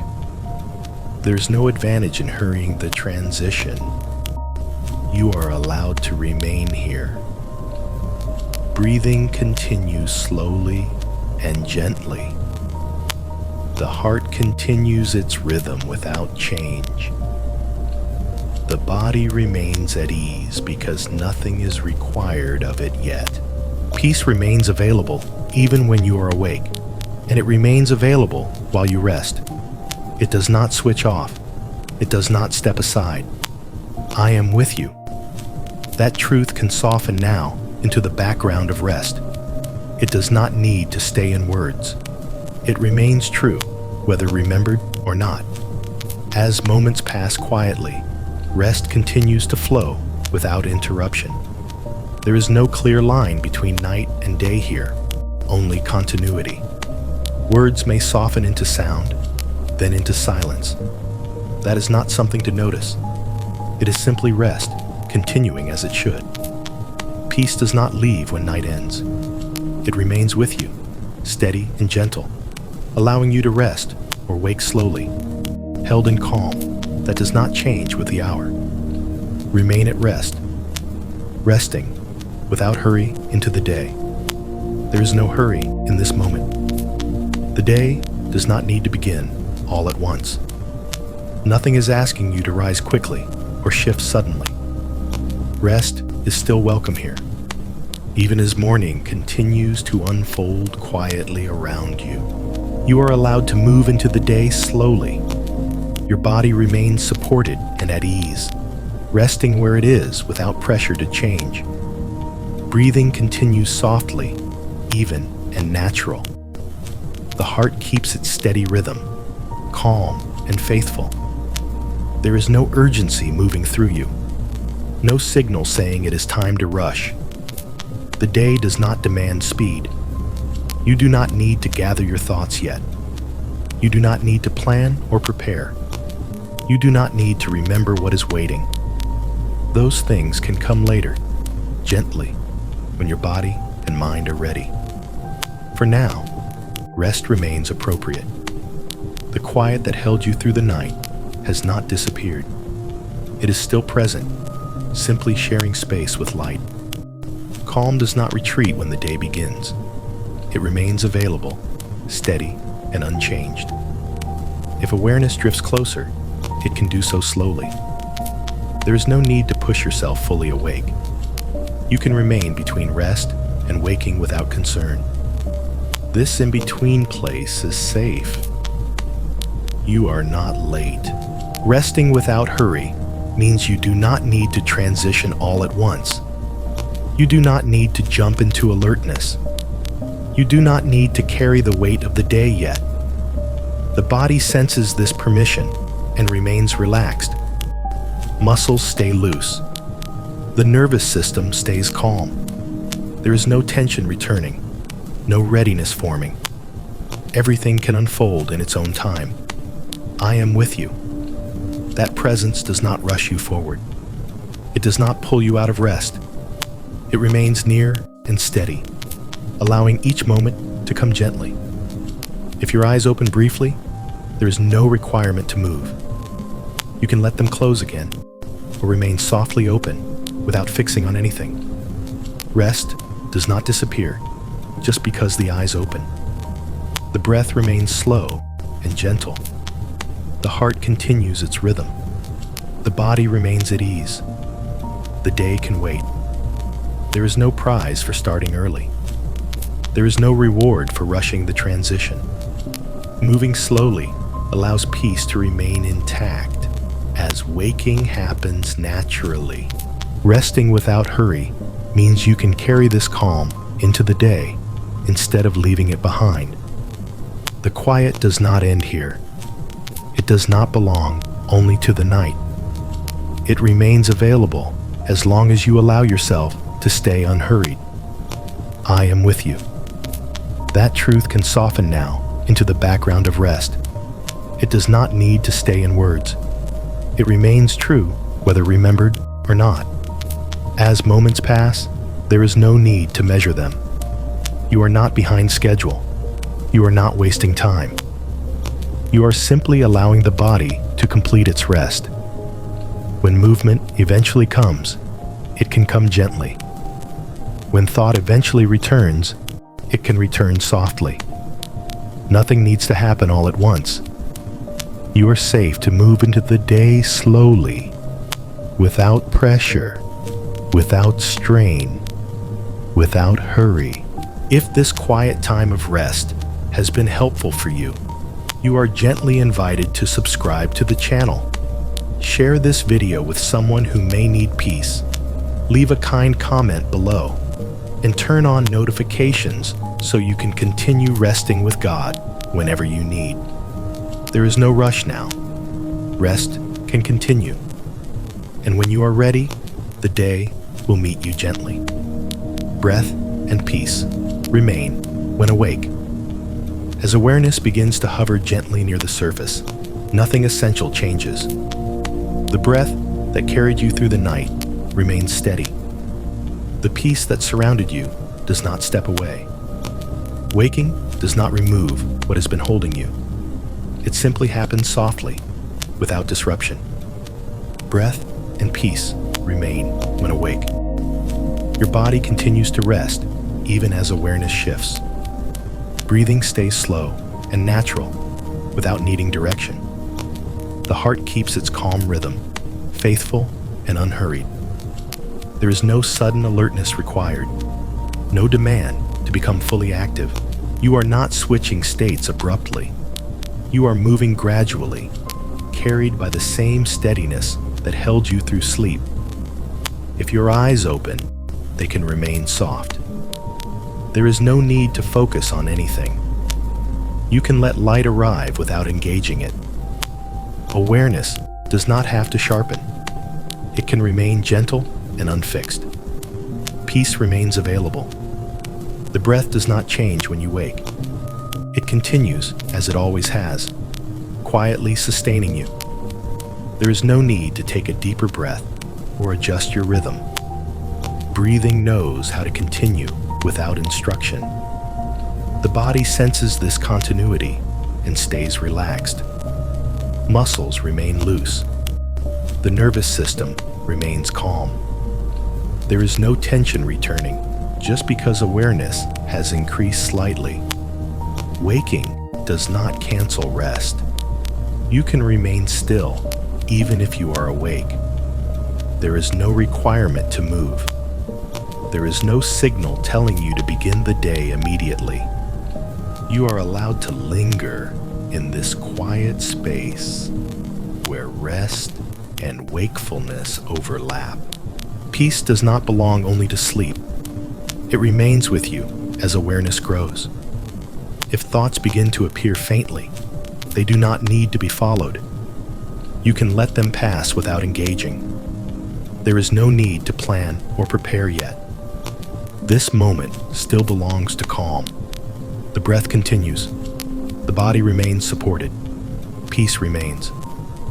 There's no advantage in hurrying the transition. You are allowed to remain here. Breathing continues slowly and gently. The heart continues its rhythm without change. The body remains at ease because nothing is required of it yet. Peace remains available even when you are awake, and it remains available while you rest. It does not switch off. It does not step aside. I am with you. That truth can soften now into the background of rest. It does not need to stay in words. It remains true, whether remembered or not. As moments pass quietly, rest continues to flow without interruption. There is no clear line between night and day here, only continuity. Words may soften into sound, then into silence. That is not something to notice. It is simply rest, continuing as it should. Peace does not leave when night ends. It remains with you, steady and gentle, allowing you to rest or wake slowly, held in calm that does not change with the hour. Remain at rest, resting without hurry into the day. There is no hurry in this moment. The day does not need to begin all at once. Nothing is asking you to rise quickly or shift suddenly. Rest is still welcome here, even as morning continues to unfold quietly around you. You are allowed to move into the day slowly. Your body remains supported and at ease, resting where it is without pressure to change. Breathing continues softly, even and natural. The heart keeps its steady rhythm, calm and faithful. There is no urgency moving through you, no signal saying it is time to rush. The day does not demand speed. You do not need to gather your thoughts yet. You do not need to plan or prepare. You do not need to remember what is waiting. Those things can come later, gently, when your body and mind are ready. For now, rest remains appropriate. The quiet that held you through the night has not disappeared. It is still present, simply sharing space with light. Calm does not retreat when the day begins. It remains available, steady and unchanged. If awareness drifts closer, it can do so slowly. There is no need to push yourself fully awake. You can remain between rest and waking without concern. This in-between place is safe. You are not late. Resting without hurry means you do not need to transition all at once. You do not need to jump into alertness. You do not need to carry the weight of the day yet. The body senses this permission and remains relaxed. Muscles stay loose. The nervous system stays calm. There is no tension returning, no readiness forming. Everything can unfold in its own time. I am with you. That presence does not rush you forward. It does not pull you out of rest. It remains near and steady, allowing each moment to come gently. If your eyes open briefly, there is no requirement to move. You can let them close again, or remain softly open without fixing on anything. Rest does not disappear just because the eyes open. The breath remains slow and gentle. The heart continues its rhythm. The body remains at ease. The day can wait. There is no prize for starting early. There is no reward for rushing the transition. Moving slowly allows peace to remain intact as waking happens naturally. Resting without hurry means you can carry this calm into the day instead of leaving it behind. The quiet does not end here. It does not belong only to the night. It remains available as long as you allow yourself to stay unhurried. I am with you. That truth can soften now into the background of rest. It does not need to stay in words. It remains true whether remembered or not. As moments pass, there is no need to measure them. You are not behind schedule. You are not wasting time. You are simply allowing the body to complete its rest. When movement eventually comes, it can come gently. When thought eventually returns, it can return softly. Nothing needs to happen all at once. You are safe to move into the day slowly, without pressure, without strain, without hurry. If this quiet time of rest has been helpful for you, you are gently invited to subscribe to the channel. Share this video with someone who may need peace. Leave a kind comment below, and turn on notifications so you can continue resting with God whenever you need. There is no rush now. Rest can continue. And when you are ready, the day will meet you gently. Breath and peace remain when awake. As awareness begins to hover gently near the surface, nothing essential changes. The breath that carried you through the night remains steady. The peace that surrounded you does not step away. Waking does not remove what has been holding you. It simply happens softly, without disruption. Breath and peace remain when awake. Your body continues to rest even as awareness shifts. Breathing stays slow and natural without needing direction. The heart keeps its calm rhythm, faithful and unhurried. There is no sudden alertness required, no demand to become fully active. You are not switching states abruptly. You are moving gradually, carried by the same steadiness that held you through sleep. If your eyes open, they can remain soft. There is no need to focus on anything. You can let light arrive without engaging it. Awareness does not have to sharpen. It can remain gentle and unfixed. Peace remains available. The breath does not change when you wake. It continues as it always has, quietly sustaining you. There is no need to take a deeper breath or adjust your rhythm. Breathing knows how to continue without instruction. The body senses this continuity and stays relaxed. Muscles remain loose. The nervous system remains calm. There is no tension returning just because awareness has increased slightly. Waking does not cancel rest. You can remain still even if you are awake. There is no requirement to move. There is no signal telling you to begin the day immediately. You are allowed to linger in this quiet space where rest and wakefulness overlap. Peace does not belong only to sleep. It remains with you as awareness grows. If thoughts begin to appear faintly, they do not need to be followed. You can let them pass without engaging. There is no need to plan or prepare yet. This moment still belongs to calm. The breath continues. The body remains supported. Peace remains.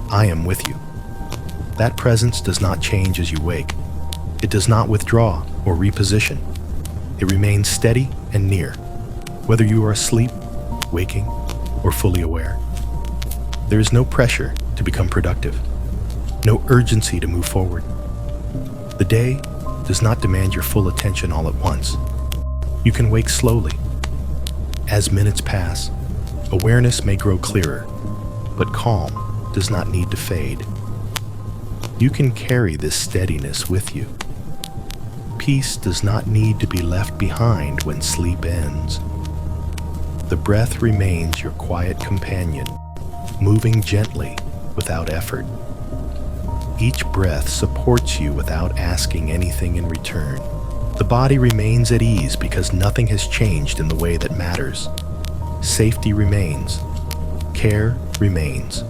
I am with you. That presence does not change as you wake. It does not withdraw or reposition. It remains steady and near, whether you are asleep, waking, or fully aware. There is no pressure to become productive, no urgency to move forward. The day does not demand your full attention all at once. You can wake slowly. As minutes pass, awareness may grow clearer, but calm does not need to fade. You can carry this steadiness with you. Peace does not need to be left behind when sleep ends. The breath remains your quiet companion, moving gently without effort. Each breath supports you without asking anything in return. The body remains at ease because nothing has changed in the way that matters. Safety remains. Care remains.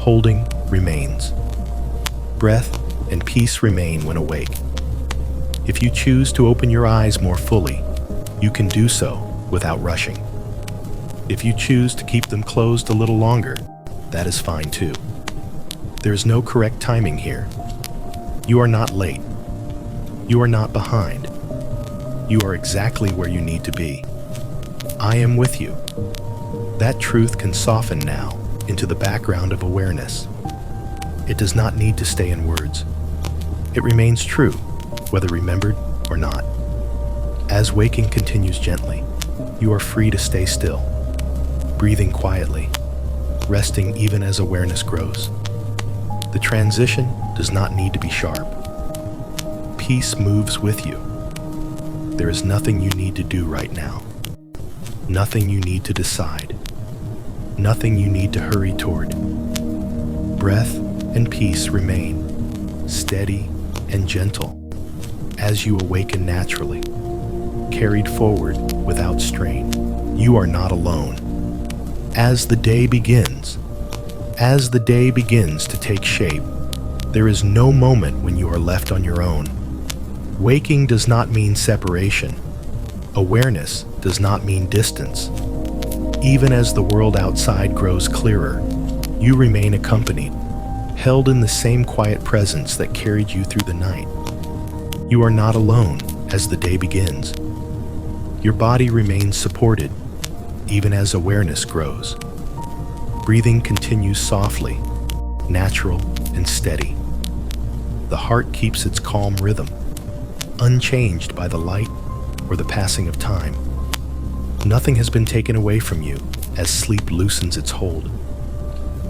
Holding remains. Breath and peace remain when awake. If you choose to open your eyes more fully, you can do so without rushing. If you choose to keep them closed a little longer, that is fine too. There is no correct timing here. You are not late. You are not behind. You are exactly where you need to be. I am with you. That truth can soften now into the background of awareness. It does not need to stay in words. It remains true, whether remembered or not. As waking continues gently, you are free to stay still, breathing quietly, resting even as awareness grows. The transition does not need to be sharp. Peace moves with you. There is nothing you need to do right now. Nothing you need to decide. Nothing you need to hurry toward. Breath and peace remain, steady and gentle, as you awaken naturally, carried forward without strain. You are not alone. As the day begins to take shape, there is no moment when you are left on your own. Waking does not mean separation. Awareness does not mean distance. Even as the world outside grows clearer, you remain accompanied, held in the same quiet presence that carried you through the night. You are not alone as the day begins. Your body remains supported, even as awareness grows. Breathing continues softly, natural and steady. The heart keeps its calm rhythm, unchanged by the light or the passing of time. Nothing has been taken away from you as sleep loosens its hold.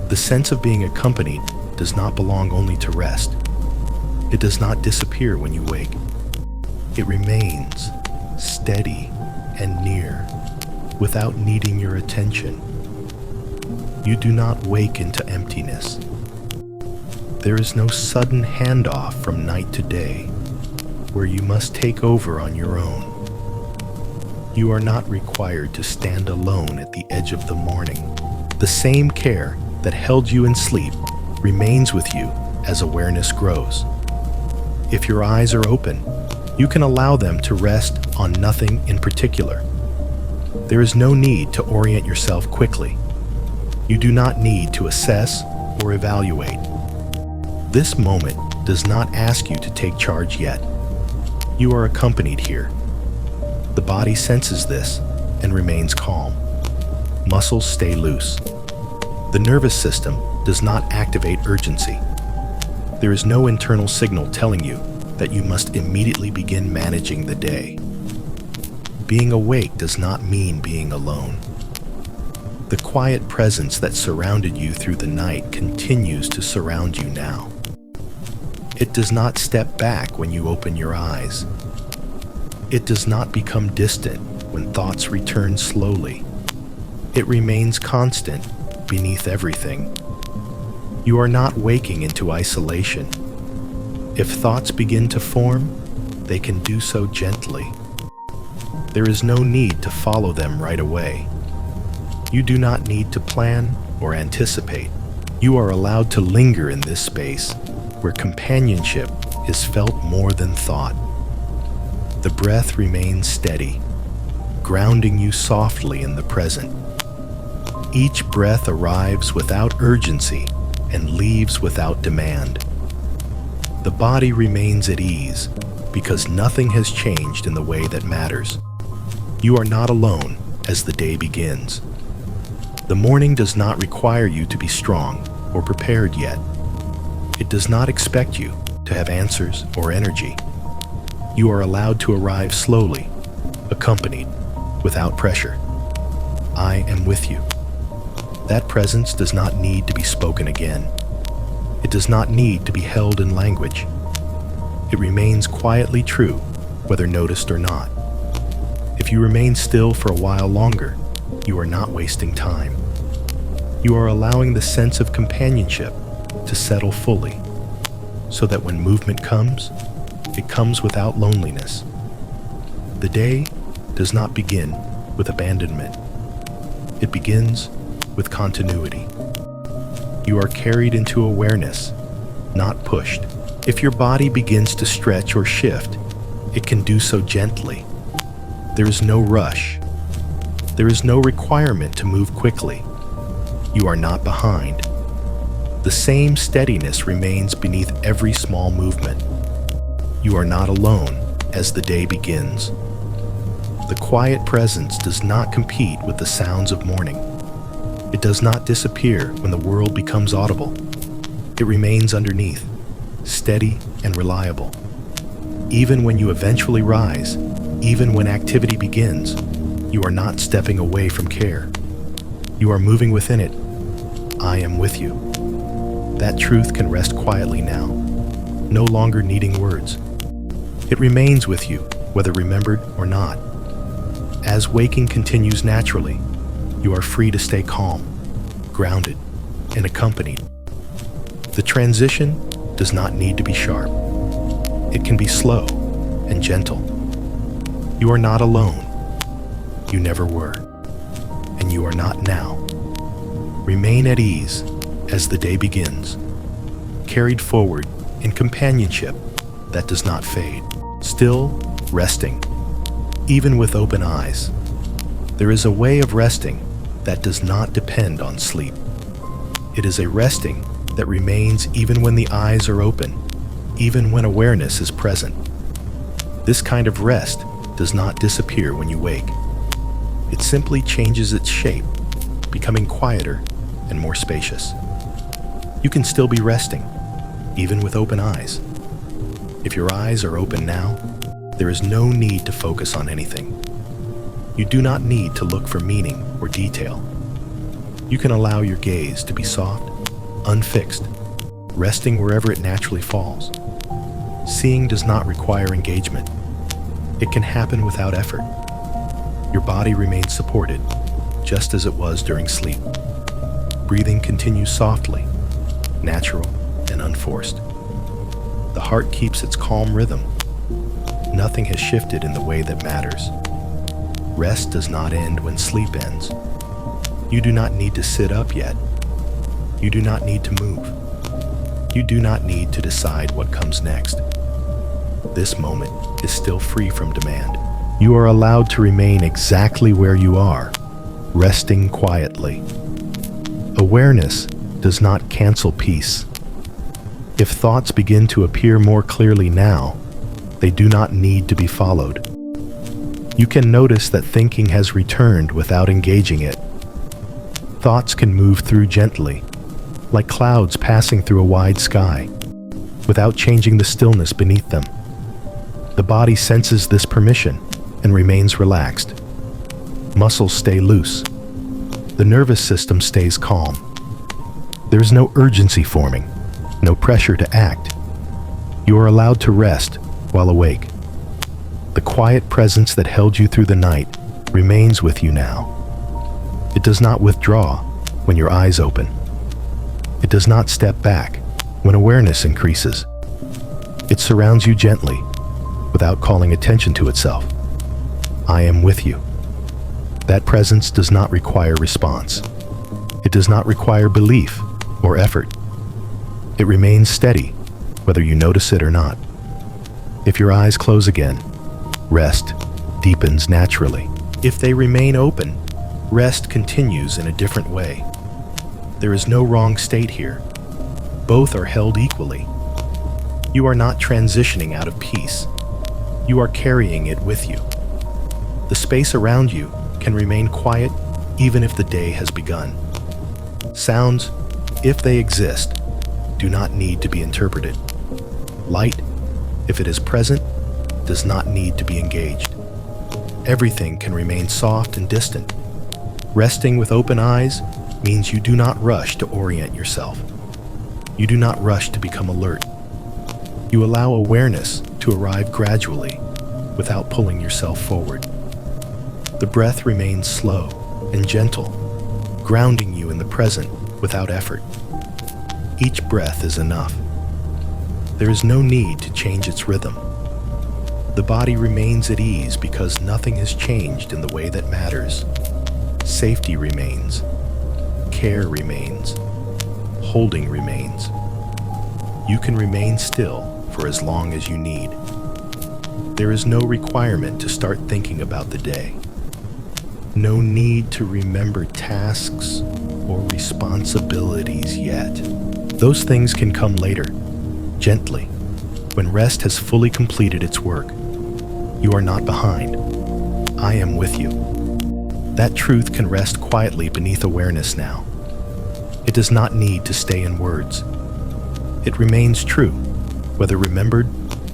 The sense of being accompanied does not belong only to rest. It does not disappear when you wake. It remains steady and near, without needing your attention. You do not wake into emptiness. There is no sudden handoff from night to day, where you must take over on your own. You are not required to stand alone at the edge of the morning. The same care that held you in sleep remains with you as awareness grows. If your eyes are open, you can allow them to rest on nothing in particular. There is no need to orient yourself quickly. You do not need to assess or evaluate. This moment does not ask you to take charge yet. You are accompanied here. The body senses this and remains calm. Muscles stay loose. The nervous system does not activate urgency. There is no internal signal telling you that you must immediately begin managing the day. Being awake does not mean being alone. The quiet presence that surrounded you through the night continues to surround you now. It does not step back when you open your eyes. It does not become distant when thoughts return slowly. It remains constant beneath everything. You are not waking into isolation. If thoughts begin to form, they can do so gently. There is no need to follow them right away. You do not need to plan or anticipate. You are allowed to linger in this space where companionship is felt more than thought. The breath remains steady, grounding you softly in the present. Each breath arrives without urgency and leaves without demand. The body remains at ease because nothing has changed in the way that matters. You are not alone as the day begins. The morning does not require you to be strong or prepared yet. It does not expect you to have answers or energy. You are allowed to arrive slowly, accompanied, without pressure. I am with you. That presence does not need to be spoken again. It does not need to be held in language. It remains quietly true, whether noticed or not. If you remain still for a while longer, you are not wasting time. You are allowing the sense of companionship to settle fully, so that when movement comes, it comes without loneliness. The day does not begin with abandonment. It begins with continuity. You are carried into awareness, not pushed. If your body begins to stretch or shift, it can do so gently. There is no rush. There is no requirement to move quickly. You are not behind. The same steadiness remains beneath every small movement. You are not alone as the day begins. The quiet presence does not compete with the sounds of morning. It does not disappear when the world becomes audible. It remains underneath, steady and reliable. Even when you eventually rise, even when activity begins, you are not stepping away from care. You are moving within it. I am with you. That truth can rest quietly now, no longer needing words. It remains with you, whether remembered or not. As waking continues naturally, you are free to stay calm, grounded, and accompanied. The transition does not need to be sharp. It can be slow and gentle. You are not alone. You never were, and you are not now. Remain at ease as the day begins, carried forward in companionship that does not fade, still resting, even with open eyes. There is a way of resting that does not depend on sleep. It is a resting that remains even when the eyes are open, even when awareness is present. This kind of rest does not disappear when you wake. It simply changes its shape, becoming quieter and more spacious. You can still be resting, even with open eyes. If your eyes are open now, there is no need to focus on anything. You do not need to look for meaning or detail. You can allow your gaze to be soft, unfixed, resting wherever it naturally falls. Seeing does not require engagement. It can happen without effort. Your body remains supported, just as it was during sleep. Breathing continues softly, natural and unforced. The heart keeps its calm rhythm. Nothing has shifted in the way that matters. Rest does not end when sleep ends. You do not need to sit up yet. You do not need to move. You do not need to decide what comes next. This moment is still free from demand. You are allowed to remain exactly where you are, resting quietly. Awareness does not cancel peace. If thoughts begin to appear more clearly now, they do not need to be followed. You can notice that thinking has returned without engaging it. Thoughts can move through gently, like clouds passing through a wide sky, without changing the stillness beneath them. The body senses this permission and remains relaxed. Muscles stay loose. The nervous system stays calm. There is no urgency forming, no pressure to act. You are allowed to rest while awake. The quiet presence that held you through the night remains with you now. It does not withdraw when your eyes open. It does not step back when awareness increases. It surrounds you gently, without calling attention to itself. I am with you. That presence does not require response. It does not require belief or effort. It remains steady, whether you notice it or not. If your eyes close again, rest deepens naturally. If they remain open, rest continues in a different way. There is no wrong state here. Both are held equally. You are not transitioning out of peace. You are carrying it with you. The space around you can remain quiet even if the day has begun. Sounds, if they exist, do not need to be interpreted. Light, if it is present, does not need to be engaged. Everything can remain soft and distant. Resting with open eyes means you do not rush to orient yourself. You do not rush to become alert. You allow awareness to arrive gradually without pulling yourself forward. The breath remains slow and gentle, grounding you in the present without effort. Each breath is enough. There is no need to change its rhythm. The body remains at ease because nothing has changed in the way that matters. Safety remains. Care remains. Holding remains. You can remain still for as long as you need. There is no requirement to start thinking about the day. No need to remember tasks or responsibilities yet. Those things can come later, gently, when rest has fully completed its work. You are not behind. I am with you. That truth can rest quietly beneath awareness now. It does not need to stay in words. It remains true, whether remembered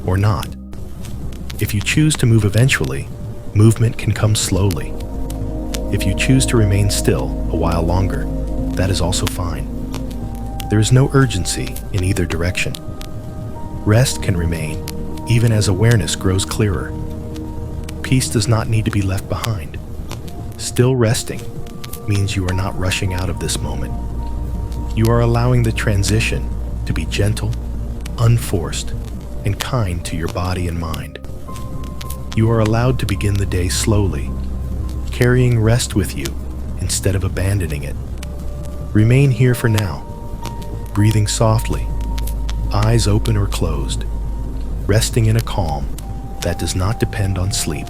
or not. If you choose to move eventually, movement can come slowly. If you choose to remain still a while longer, that is also fine. There is no urgency in either direction. Rest can remain even as awareness grows clearer. Peace does not need to be left behind. Still resting means you are not rushing out of this moment. You are allowing the transition to be gentle, unforced, and kind to your body and mind. You are allowed to begin the day slowly, carrying rest with you instead of abandoning it. Remain here for now, breathing softly, eyes open or closed, resting in a calm that does not depend on sleep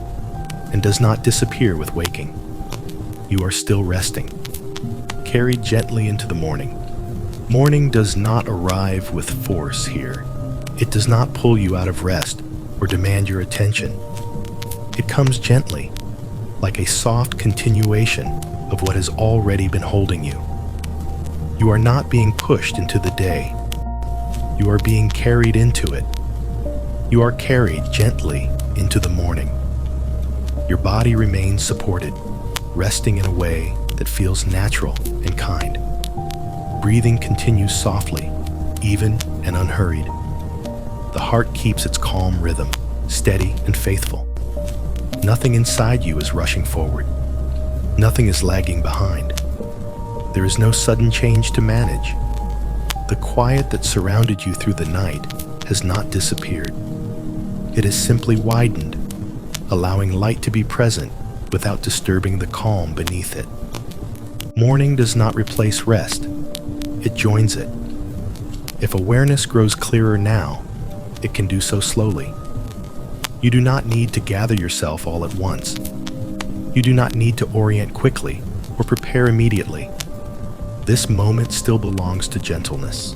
and does not disappear with waking. You are still resting, carried gently into the morning. Morning does not arrive with force here. It does not pull you out of rest or demand your attention. It comes gently, like a soft continuation of what has already been holding you. You are not being pushed into the day. You are being carried into it. You are carried gently into the morning. Your body remains supported, resting in a way that feels natural and kind. Breathing continues softly, even and unhurried. The heart keeps its calm rhythm, steady and faithful. Nothing inside you is rushing forward. Nothing is lagging behind. There is no sudden change to manage. The quiet that surrounded you through the night has not disappeared. It has simply widened, allowing light to be present without disturbing the calm beneath it. Morning does not replace rest. It joins it. If awareness grows clearer now, it can do so slowly. You do not need to gather yourself all at once. You do not need to orient quickly or prepare immediately. This moment still belongs to gentleness.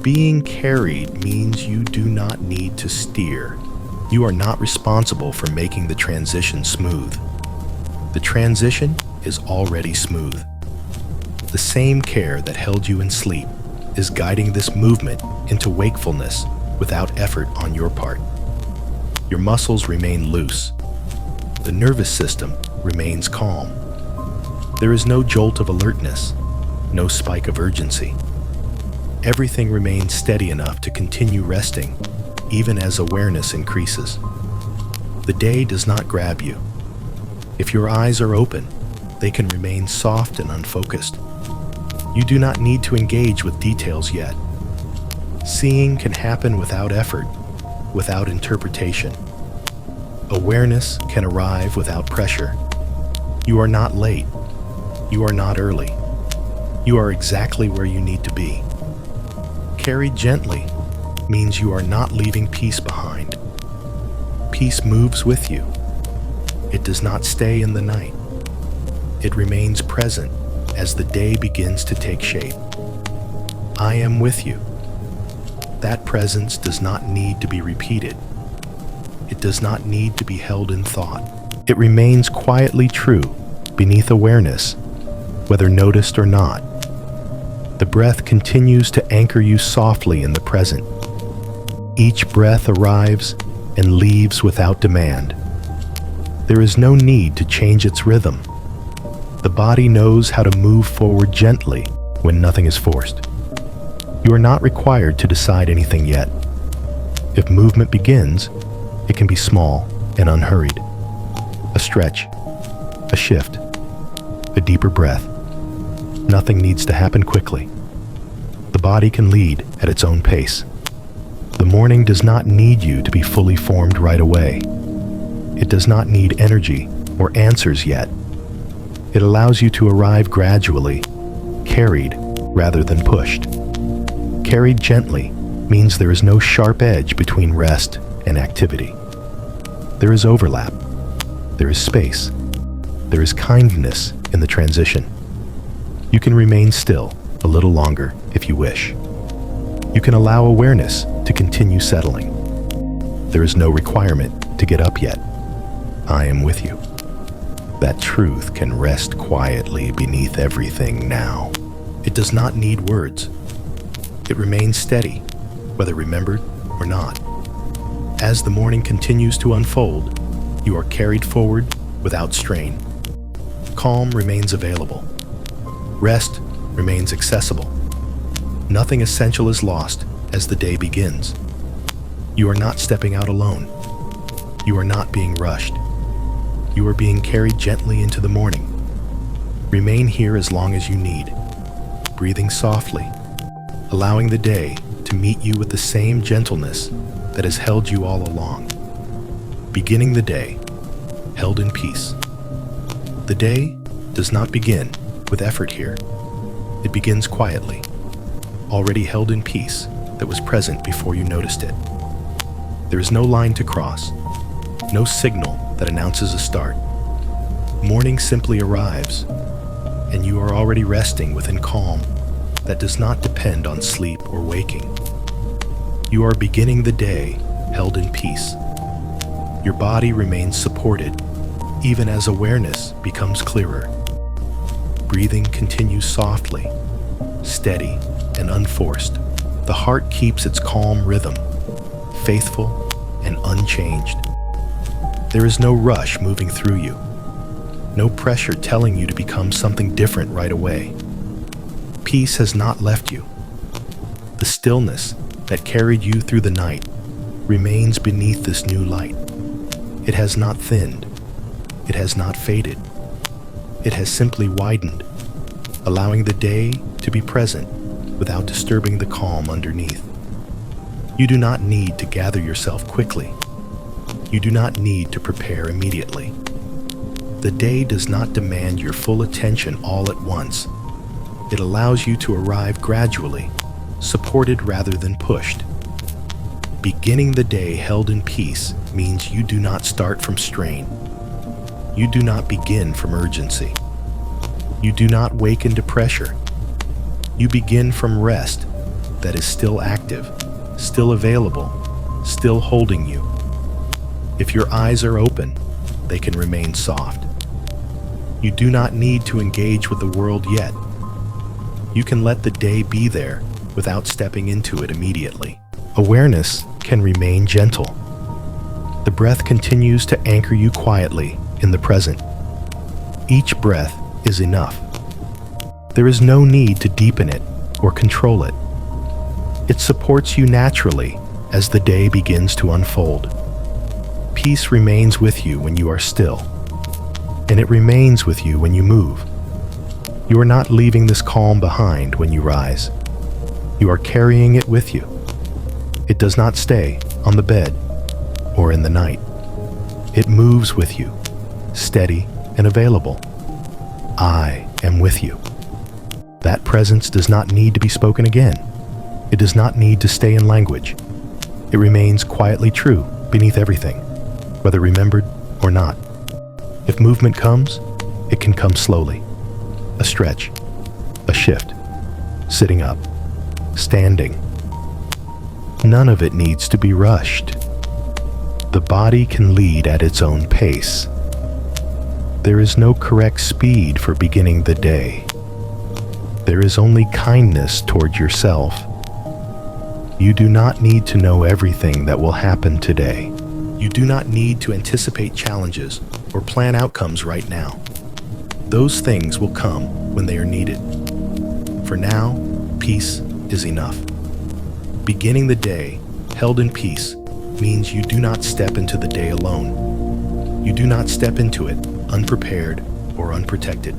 Being carried means you do not need to steer. You are not responsible for making the transition smooth. The transition is already smooth. The same care that held you in sleep is guiding this movement into wakefulness without effort on your part. Your muscles remain loose. The nervous system remains calm. There is no jolt of alertness, no spike of urgency. Everything remains steady enough to continue resting, even as awareness increases. The day does not grab you. If your eyes are open, they can remain soft and unfocused. You do not need to engage with details yet. Seeing can happen without effort, without interpretation. Awareness can arrive without pressure. You are not late. You are not early. You are exactly where you need to be. Carried gently means you are not leaving peace behind. Peace moves with you. It does not stay in the night. It remains present as the day begins to take shape. I am with you. That presence does not need to be repeated. It does not need to be held in thought. It remains quietly true beneath awareness, whether noticed or not. The breath continues to anchor you softly in the present. Each breath arrives and leaves without demand. There is no need to change its rhythm. The body knows how to move forward gently when nothing is forced. You are not required to decide anything yet. If movement begins, it can be small and unhurried. A stretch, a shift, a deeper breath. Nothing needs to happen quickly. The body can lead at its own pace. The morning does not need you to be fully formed right away. It does not need energy or answers yet. It allows you to arrive gradually, carried rather than pushed. Carried gently means there is no sharp edge between rest and activity. There is overlap. There is space. There is kindness in the transition. You can remain still a little longer if you wish. You can allow awareness to continue settling. There is no requirement to get up yet. I am with you. That truth can rest quietly beneath everything now. It does not need words. It remains steady, whether remembered or not. As the morning continues to unfold, you are carried forward without strain. Calm remains available. Rest remains accessible. Nothing essential is lost as the day begins. You are not stepping out alone. You are not being rushed. You are being carried gently into the morning. Remain here as long as you need, breathing softly, allowing the day to meet you with the same gentleness that has held you all along. Beginning the day, held in peace. The day does not begin with effort here. It begins quietly, already held in peace that was present before you noticed it. There is no line to cross, no signal that announces a start. Morning simply arrives, and you are already resting within calm that does not depend on sleep or waking. You are beginning the day held in peace. Your body remains supported, even as awareness becomes clearer. Breathing continues softly, steady, and unforced. The heart keeps its calm rhythm, faithful and unchanged. There is no rush moving through you, no pressure telling you to become something different right away. Peace has not left you. The stillness that carried you through the night remains beneath this new light. It has not thinned. It has not faded. It has simply widened, allowing the day to be present without disturbing the calm underneath. You do not need to gather yourself quickly. You do not need to prepare immediately. The day does not demand your full attention all at once. It allows you to arrive gradually, supported rather than pushed. Beginning the day held in peace means you do not start from strain. You do not begin from urgency. You do not wake into pressure. You begin from rest that is still active, still available, still holding you. If your eyes are open, they can remain soft. You do not need to engage with the world yet. You can let the day be there without stepping into it immediately. Awareness can remain gentle. The breath continues to anchor you quietly in the present. Each breath is enough. There is no need to deepen it or control it. It supports you naturally as the day begins to unfold. Peace remains with you when you are still, and it remains with you when you move. You are not leaving this calm behind when you rise. You are carrying it with you. It does not stay on the bed or in the night. It moves with you, steady and available. I am with you. That presence does not need to be spoken again. It does not need to stay in language. It remains quietly true beneath everything, whether remembered or not. If movement comes, it can come slowly. A stretch, a shift, sitting up, standing. None of it needs to be rushed. The body can lead at its own pace. There is no correct speed for beginning the day. There is only kindness toward yourself. You do not need to know everything that will happen today. You do not need to anticipate challenges or plan outcomes right now. Those things will come when they are needed. For now, peace is enough. Beginning the day held in peace means you do not step into the day alone. You do not step into it unprepared or unprotected.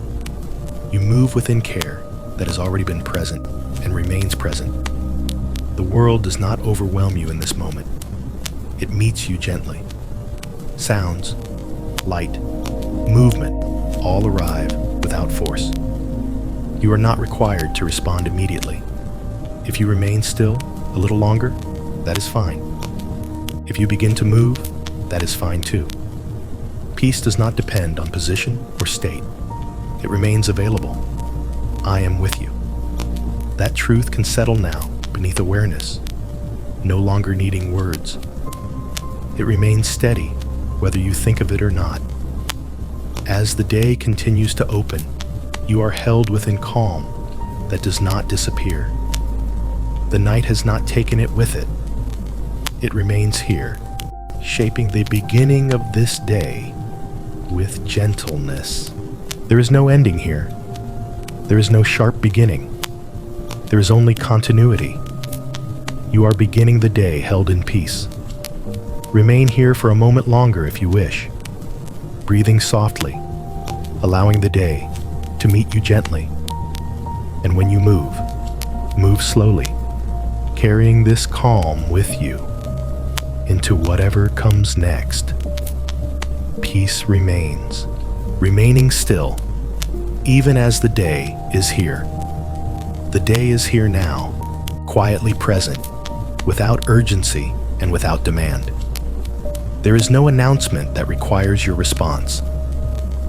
You move within care that has already been present and remains present. The world does not overwhelm you in this moment. It meets you gently. Sounds, light, movement all arrive without force. You are not required to respond immediately. If you remain still a little longer, that is fine. If you begin to move, that is fine too. Peace does not depend on position or state. It remains available. I am with you. That truth can settle now beneath awareness, no longer needing words. It remains steady, whether you think of it or not. As the day continues to open, you are held within calm that does not disappear. The night has not taken it with it. It remains here, shaping the beginning of this day with gentleness. There is no ending here. There is no sharp beginning. There is only continuity. You are beginning the day held in peace. Remain here for a moment longer if you wish, breathing softly, allowing the day to meet you gently. And when you move, move slowly, carrying this calm with you into whatever comes next. Peace remains, remaining still, even as the day is here. The day is here now, quietly present, without urgency and without demand. There is no announcement that requires your response.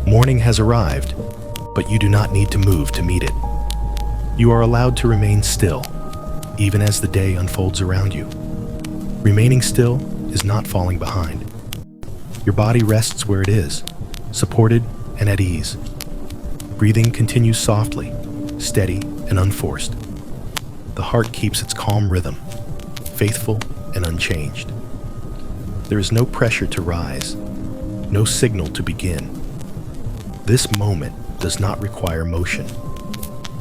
Morning has arrived, but you do not need to move to meet it. You are allowed to remain still, even as the day unfolds around you. Remaining still is not falling behind. Your body rests where it is, supported and at ease. Breathing continues softly, steady and unforced. The heart keeps its calm rhythm, faithful and unchanged. There is no pressure to rise, no signal to begin. This moment does not require motion.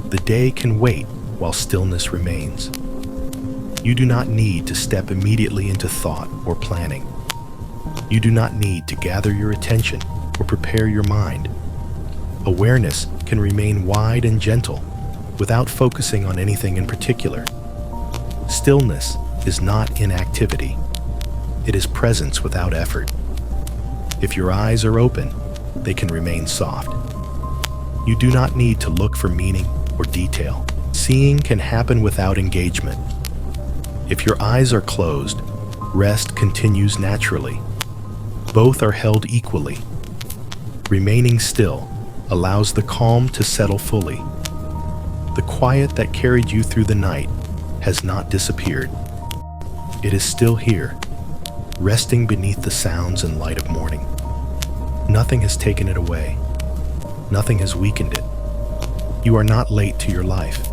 The day can wait while stillness remains. You do not need to step immediately into thought or planning. You do not need to gather your attention or prepare your mind. Awareness can remain wide and gentle without focusing on anything in particular. Stillness is not inactivity. It is presence without effort. If your eyes are open, they can remain soft. You do not need to look for meaning or detail. Seeing can happen without engagement. If your eyes are closed, rest continues naturally. Both are held equally. Remaining still allows the calm to settle fully. The quiet that carried you through the night has not disappeared. It is still here, resting beneath the sounds and light of morning. Nothing has taken it away. Nothing has weakened it. You are not late to your life.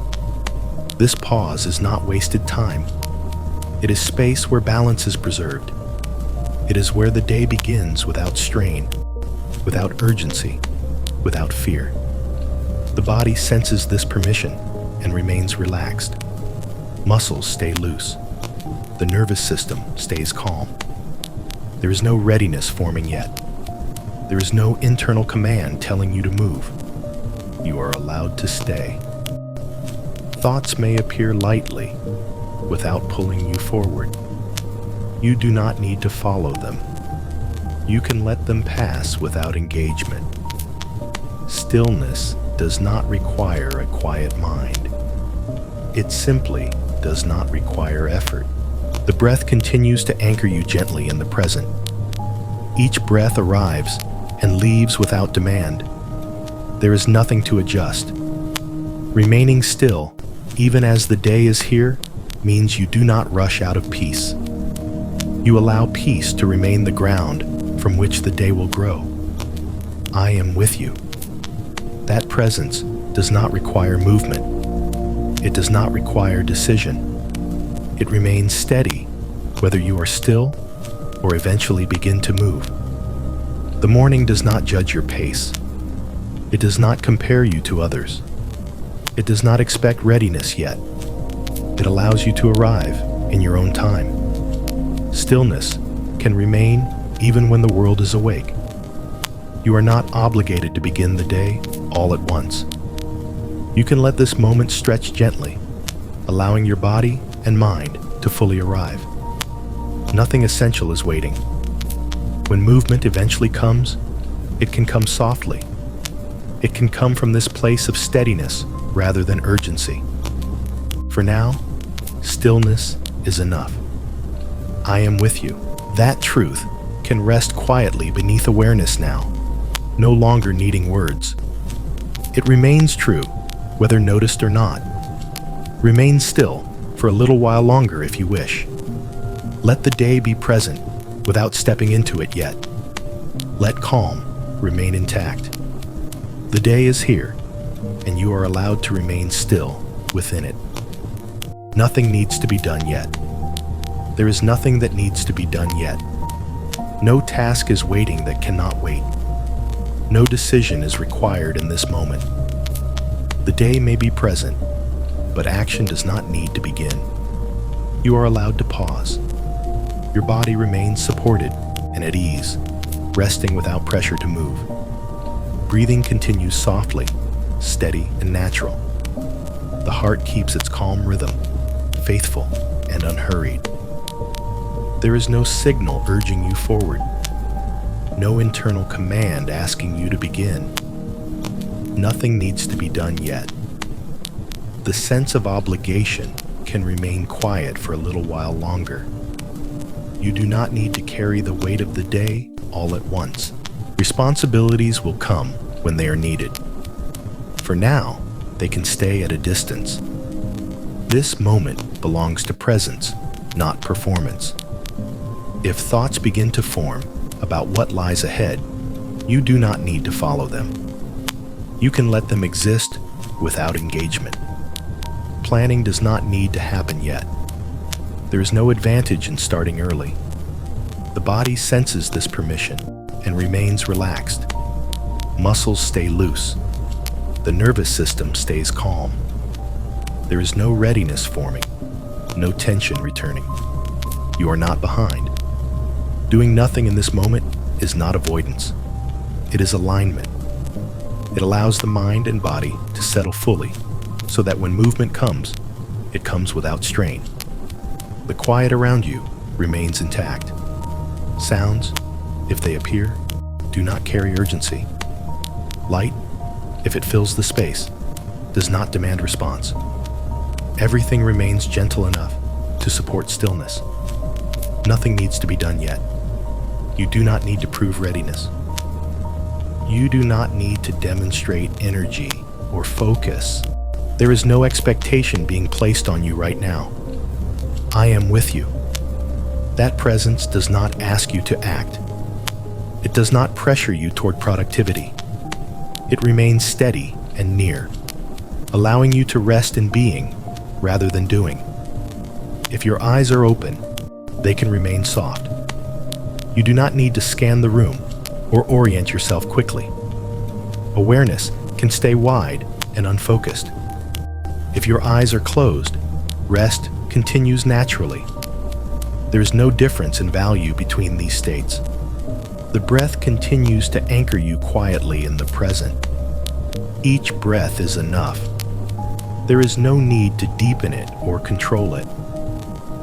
This pause is not wasted time. It is space where balance is preserved. It is where the day begins without strain, without urgency, without fear. The body senses this permission and remains relaxed. Muscles stay loose. The nervous system stays calm. There is no readiness forming yet. There is no internal command telling you to move. you are allowed to stay. Thoughts may appear lightly, without pulling you forward. You do not need to follow them. You can let them pass without engagement. Stillness does not require a quiet mind. It simply does not require effort. The breath continues to anchor you gently in the present. Each breath arrives and leaves without demand. There is nothing to adjust. Remaining still, even as the day is here, means you do not rush out of peace. You allow peace to remain the ground from which the day will grow. I am with you. That presence does not require movement. It does not require decision. It remains steady, whether you are still or eventually begin to move. The morning does not judge your pace. It does not compare you to others. It does not expect readiness yet. It allows you to arrive in your own time. Stillness can remain even when the world is awake. You are not obligated to begin the day all at once. You can let this moment stretch gently, allowing your body and mind to fully arrive. Nothing essential is waiting. When movement eventually comes, it can come softly. It can come from this place of steadiness rather than urgency. For now, stillness is enough. I am with you. That truth can rest quietly beneath awareness now, no longer needing words. It remains true, whether noticed or not. Remain still for a little while longer if you wish. Let the day be present without stepping into it yet. Let calm remain intact. The day is here, and you are allowed to remain still within it. Nothing needs to be done yet. There is nothing that needs to be done yet. No task is waiting that cannot wait. No decision is required in this moment. The day may be present, but action does not need to begin. You are allowed to pause. Your body remains supported and at ease, resting without pressure to move. Breathing continues softly, steady and natural. The heart keeps its calm rhythm, faithful and unhurried. There is no signal urging you forward, no internal command asking you to begin. Nothing needs to be done yet. The sense of obligation can remain quiet for a little while longer. You do not need to carry the weight of the day all at once. Responsibilities will come when they are needed. For now, they can stay at a distance. This moment belongs to presence, not performance. If thoughts begin to form about what lies ahead, you do not need to follow them. You can let them exist without engagement. Planning does not need to happen yet. There is no advantage in starting early. The body senses this permission and remains relaxed. Muscles stay loose. The nervous system stays calm. There is no readiness forming, no tension returning. You are not behind. Doing nothing in this moment is not avoidance. It is alignment. It allows the mind and body to settle fully so that when movement comes, it comes without strain. The quiet around you remains intact. Sounds, if they appear, do not carry urgency. Light, if it fills the space, does not demand response. Everything remains gentle enough to support stillness. Nothing needs to be done yet. You do not need to prove readiness. You do not need to demonstrate energy or focus. There is no expectation being placed on you right now. I am with you. That presence does not ask you to act. It does not pressure you toward productivity. It remains steady and near, allowing you to rest in being rather than doing. If your eyes are open, they can remain soft. You do not need to scan the room or orient yourself quickly. Awareness can stay wide and unfocused. If your eyes are closed, rest continues naturally. There is no difference in value between these states. The breath continues to anchor you quietly in the present. Each breath is enough. There is no need to deepen it or control it.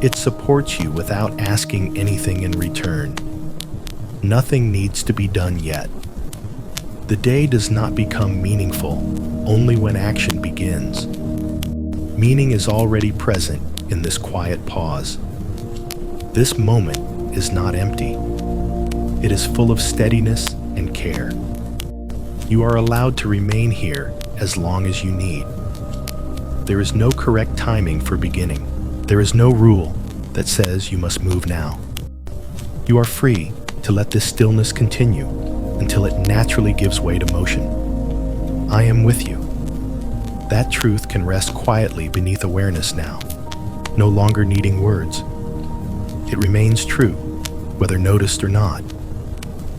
It supports you without asking anything in return. Nothing needs to be done yet. The day does not become meaningful only when action begins. Meaning is already present in this quiet pause. This moment is not empty. It is full of steadiness and care. You are allowed to remain here as long as you need. There is no correct timing for beginning. There is no rule that says you must move now. You are free to let this stillness continue until it naturally gives way to motion. I am with you. That truth can rest quietly beneath awareness now, no longer needing words. It remains true, whether noticed or not.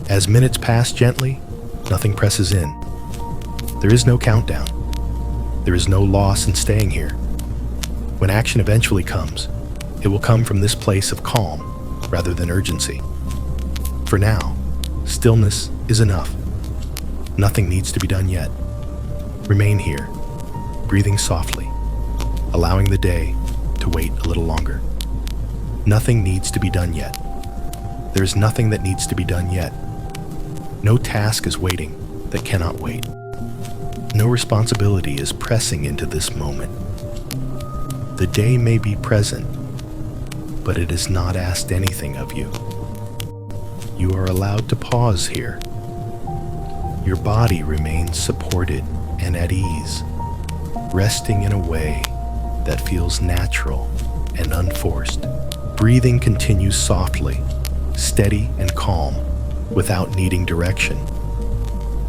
As minutes pass gently, nothing presses in. There is no countdown. There is no loss in staying here. When action eventually comes, it will come from this place of calm rather than urgency. For now, stillness is enough. Nothing needs to be done yet. Remain here, breathing softly, allowing the day to wait a little longer. Nothing needs to be done yet. There is nothing that needs to be done yet. No task is waiting that cannot wait. No responsibility is pressing into this moment. The day may be present, but it has not asked anything of you. You are allowed to pause here. Your body remains supported and at ease, resting in a way that feels natural and unforced. Breathing continues softly, steady and calm, without needing direction.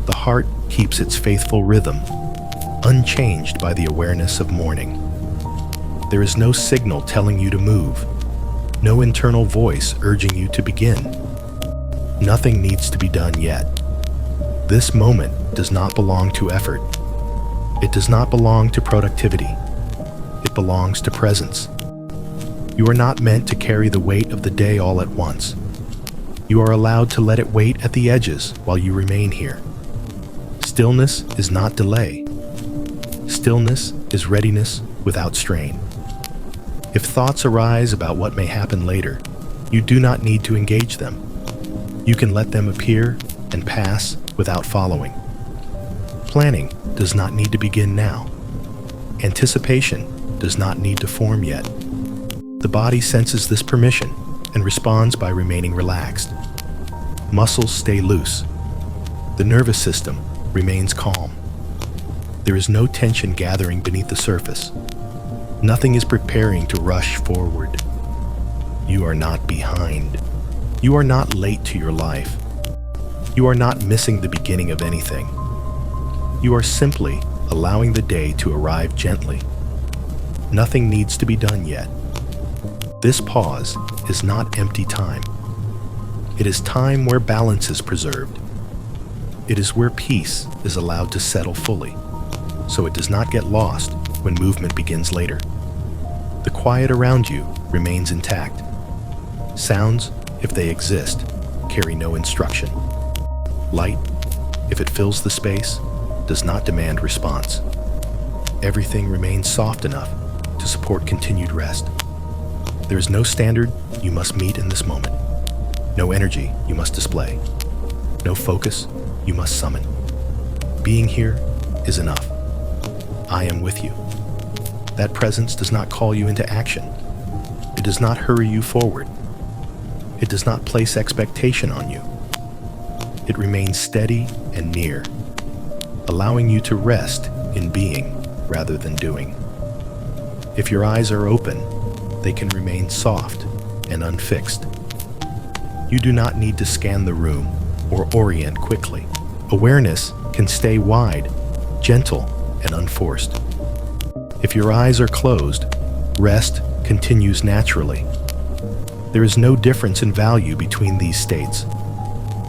The heart keeps its faithful rhythm, unchanged by the awareness of morning. There is no signal telling you to move, no internal voice urging you to begin. Nothing needs to be done yet. This moment does not belong to effort. It does not belong to productivity. It belongs to presence. You are not meant to carry the weight of the day all at once. You are allowed to let it wait at the edges while you remain here. Stillness is not delay. Stillness is readiness without strain. If thoughts arise about what may happen later, you do not need to engage them. You can let them appear and pass without following. Planning does not need to begin now. Anticipation does not need to form yet. The body senses this permission and responds by remaining relaxed. Muscles stay loose. The nervous system remains calm. There is no tension gathering beneath the surface. Nothing is preparing to rush forward. You are not behind. You are not late to your life. You are not missing the beginning of anything. You are simply allowing the day to arrive gently. Nothing needs to be done yet. This pause is not empty time. It is time where balance is preserved. It is where peace is allowed to settle fully, so it does not get lost when movement begins later. The quiet around you remains intact. Sounds, if they exist, carry no instruction. Light, if it fills the space, does not demand response. Everything remains soft enough to support continued rest. There is no standard you must meet in this moment. No energy you must display. No focus you must summon. Being here is enough. I am with you. That presence does not call you into action. It does not hurry you forward. It does not place expectation on you. It remains steady and near, allowing you to rest in being rather than doing. If your eyes are open, they can remain soft and unfixed. You do not need to scan the room or orient quickly. Awareness can stay wide, gentle, and unforced. If your eyes are closed, rest continues naturally. There is no difference in value between these states.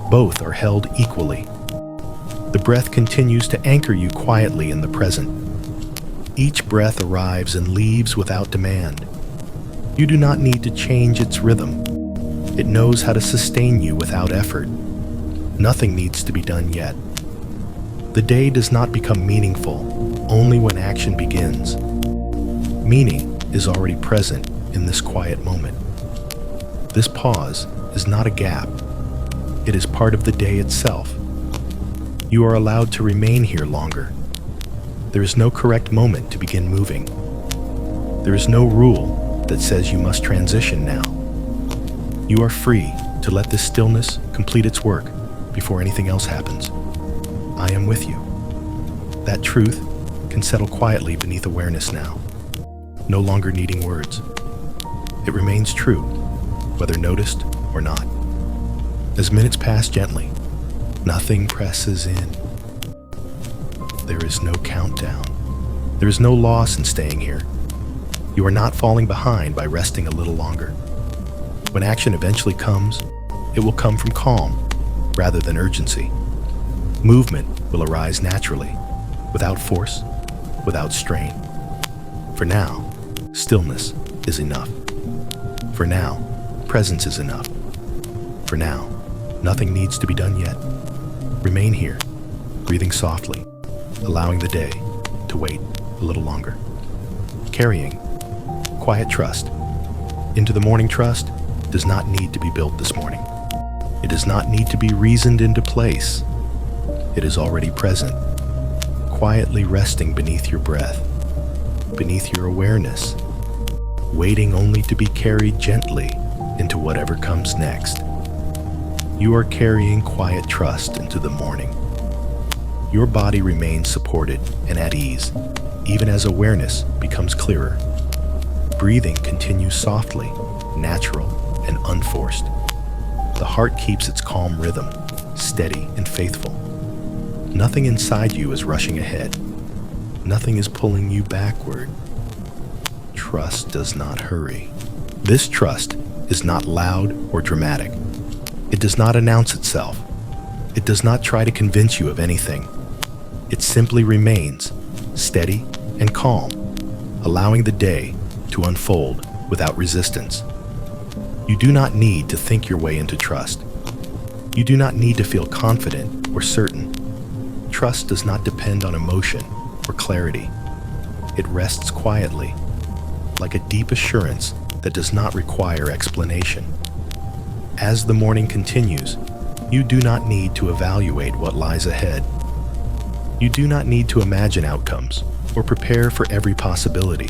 Both are held equally. The breath continues to anchor you quietly in the present. Each breath arrives and leaves without demand. You do not need to change its rhythm. It knows how to sustain you without effort. Nothing needs to be done yet. The day does not become meaningful only when action begins. Meaning is already present in this quiet moment. This pause is not a gap. It is part of the day itself. You are allowed to remain here longer. There is no correct moment to begin moving. There is no rule that says you must transition now. You are free to let this stillness complete its work before anything else happens. I am with you. That truth can settle quietly beneath awareness now, no longer needing words. It remains true, whether noticed or not. As minutes pass gently, nothing presses in. There is no countdown. There is no loss in staying here. You are not falling behind by resting a little longer. When action eventually comes, it will come from calm rather than urgency. Movement will arise naturally, without force, without strain. For now, stillness is enough. For now, presence is enough. For now, nothing needs to be done yet. Remain here, breathing softly, allowing the day to wait a little longer. Carrying quiet trust into the morning. Trust does not need to be built this morning. It does not need to be reasoned into place. It is already present, quietly resting beneath your breath, beneath your awareness, waiting only to be carried gently into whatever comes next. You are carrying quiet trust into the morning. Your body remains supported and at ease, even as awareness becomes clearer. Breathing continues softly, natural, and unforced. The heart keeps its calm rhythm, steady and faithful. Nothing inside you is rushing ahead. Nothing is pulling you backward. Trust does not hurry. This trust is not loud or dramatic. It does not announce itself. It does not try to convince you of anything. It simply remains steady and calm, allowing the day to unfold without resistance. You do not need to think your way into trust. You do not need to feel confident or certain. Trust does not depend on emotion or clarity. It rests quietly, like a deep assurance that does not require explanation. As the morning continues, you do not need to evaluate what lies ahead. You do not need to imagine outcomes or prepare for every possibility.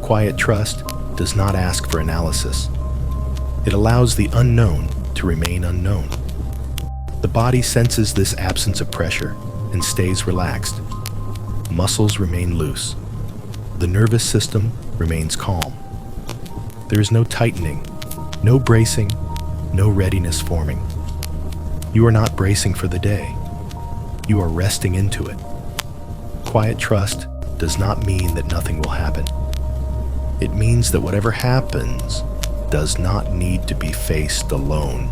Quiet trust does not ask for analysis. It allows the unknown to remain unknown. The body senses this absence of pressure and stays relaxed. Muscles remain loose. The nervous system remains calm. There is no tightening, no bracing, no readiness forming. You are not bracing for the day. You are resting into it. Quiet trust does not mean that nothing will happen. It means that whatever happens does not need to be faced alone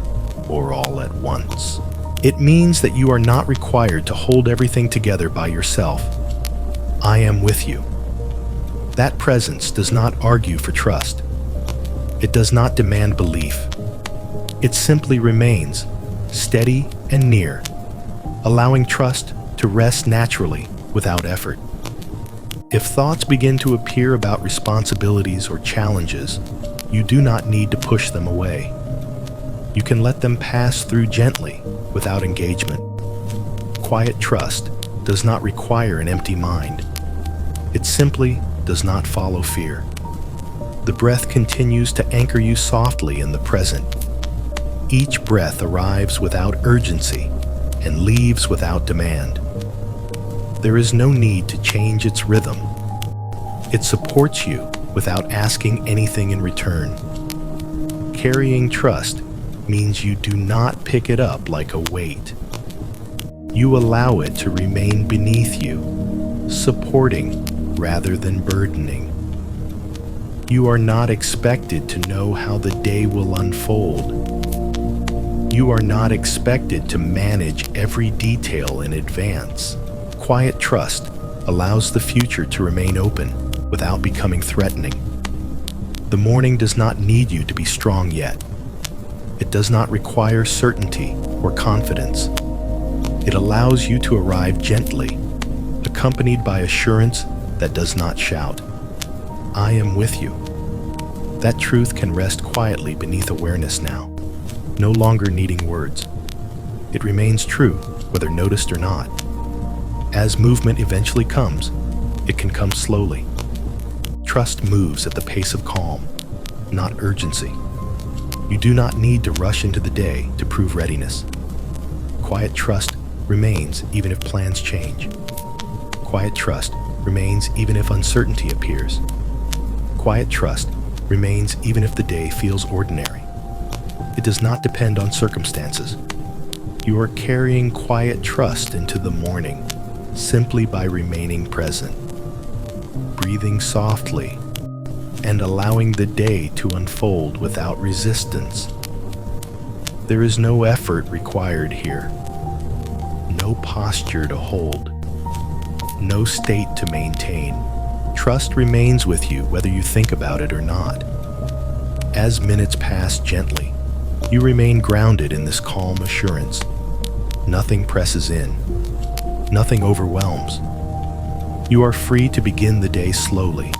or all at once. It means that you are not required to hold everything together by yourself. I am with you. That presence does not argue for trust. It does not demand belief. It simply remains steady and near, allowing trust to rest naturally without effort. If thoughts begin to appear about responsibilities or challenges, you do not need to push them away. You can let them pass through gently without engagement. Quiet trust does not require an empty mind. It simply does not follow fear. The breath continues to anchor you softly in the present. Each breath arrives without urgency and leaves without demand. There is no need to change its rhythm. It supports you without asking anything in return. Carrying trust means you do not pick it up like a weight. You allow it to remain beneath you, supporting rather than burdening. You are not expected to know how the day will unfold. You are not expected to manage every detail in advance. Quiet trust allows the future to remain open without becoming threatening. The morning does not need you to be strong yet. It does not require certainty or confidence. It allows you to arrive gently, accompanied by assurance that does not shout, "I am with you." That truth can rest quietly beneath awareness now, no longer needing words. It remains true, whether noticed or not. As movement eventually comes, it can come slowly. Trust moves at the pace of calm, not urgency. You do not need to rush into the day to prove readiness. Quiet trust remains even if plans change. Quiet trust remains even if uncertainty appears. Quiet trust remains even if the day feels ordinary. It does not depend on circumstances. You are carrying quiet trust into the morning simply by remaining present, breathing softly, and allowing the day to unfold without resistance. There is no effort required here, no posture to hold, no state to maintain. Trust remains with you whether you think about it or not. As minutes pass gently, you remain grounded in this calm assurance. Nothing presses in, nothing overwhelms. You are free to begin the day slowly,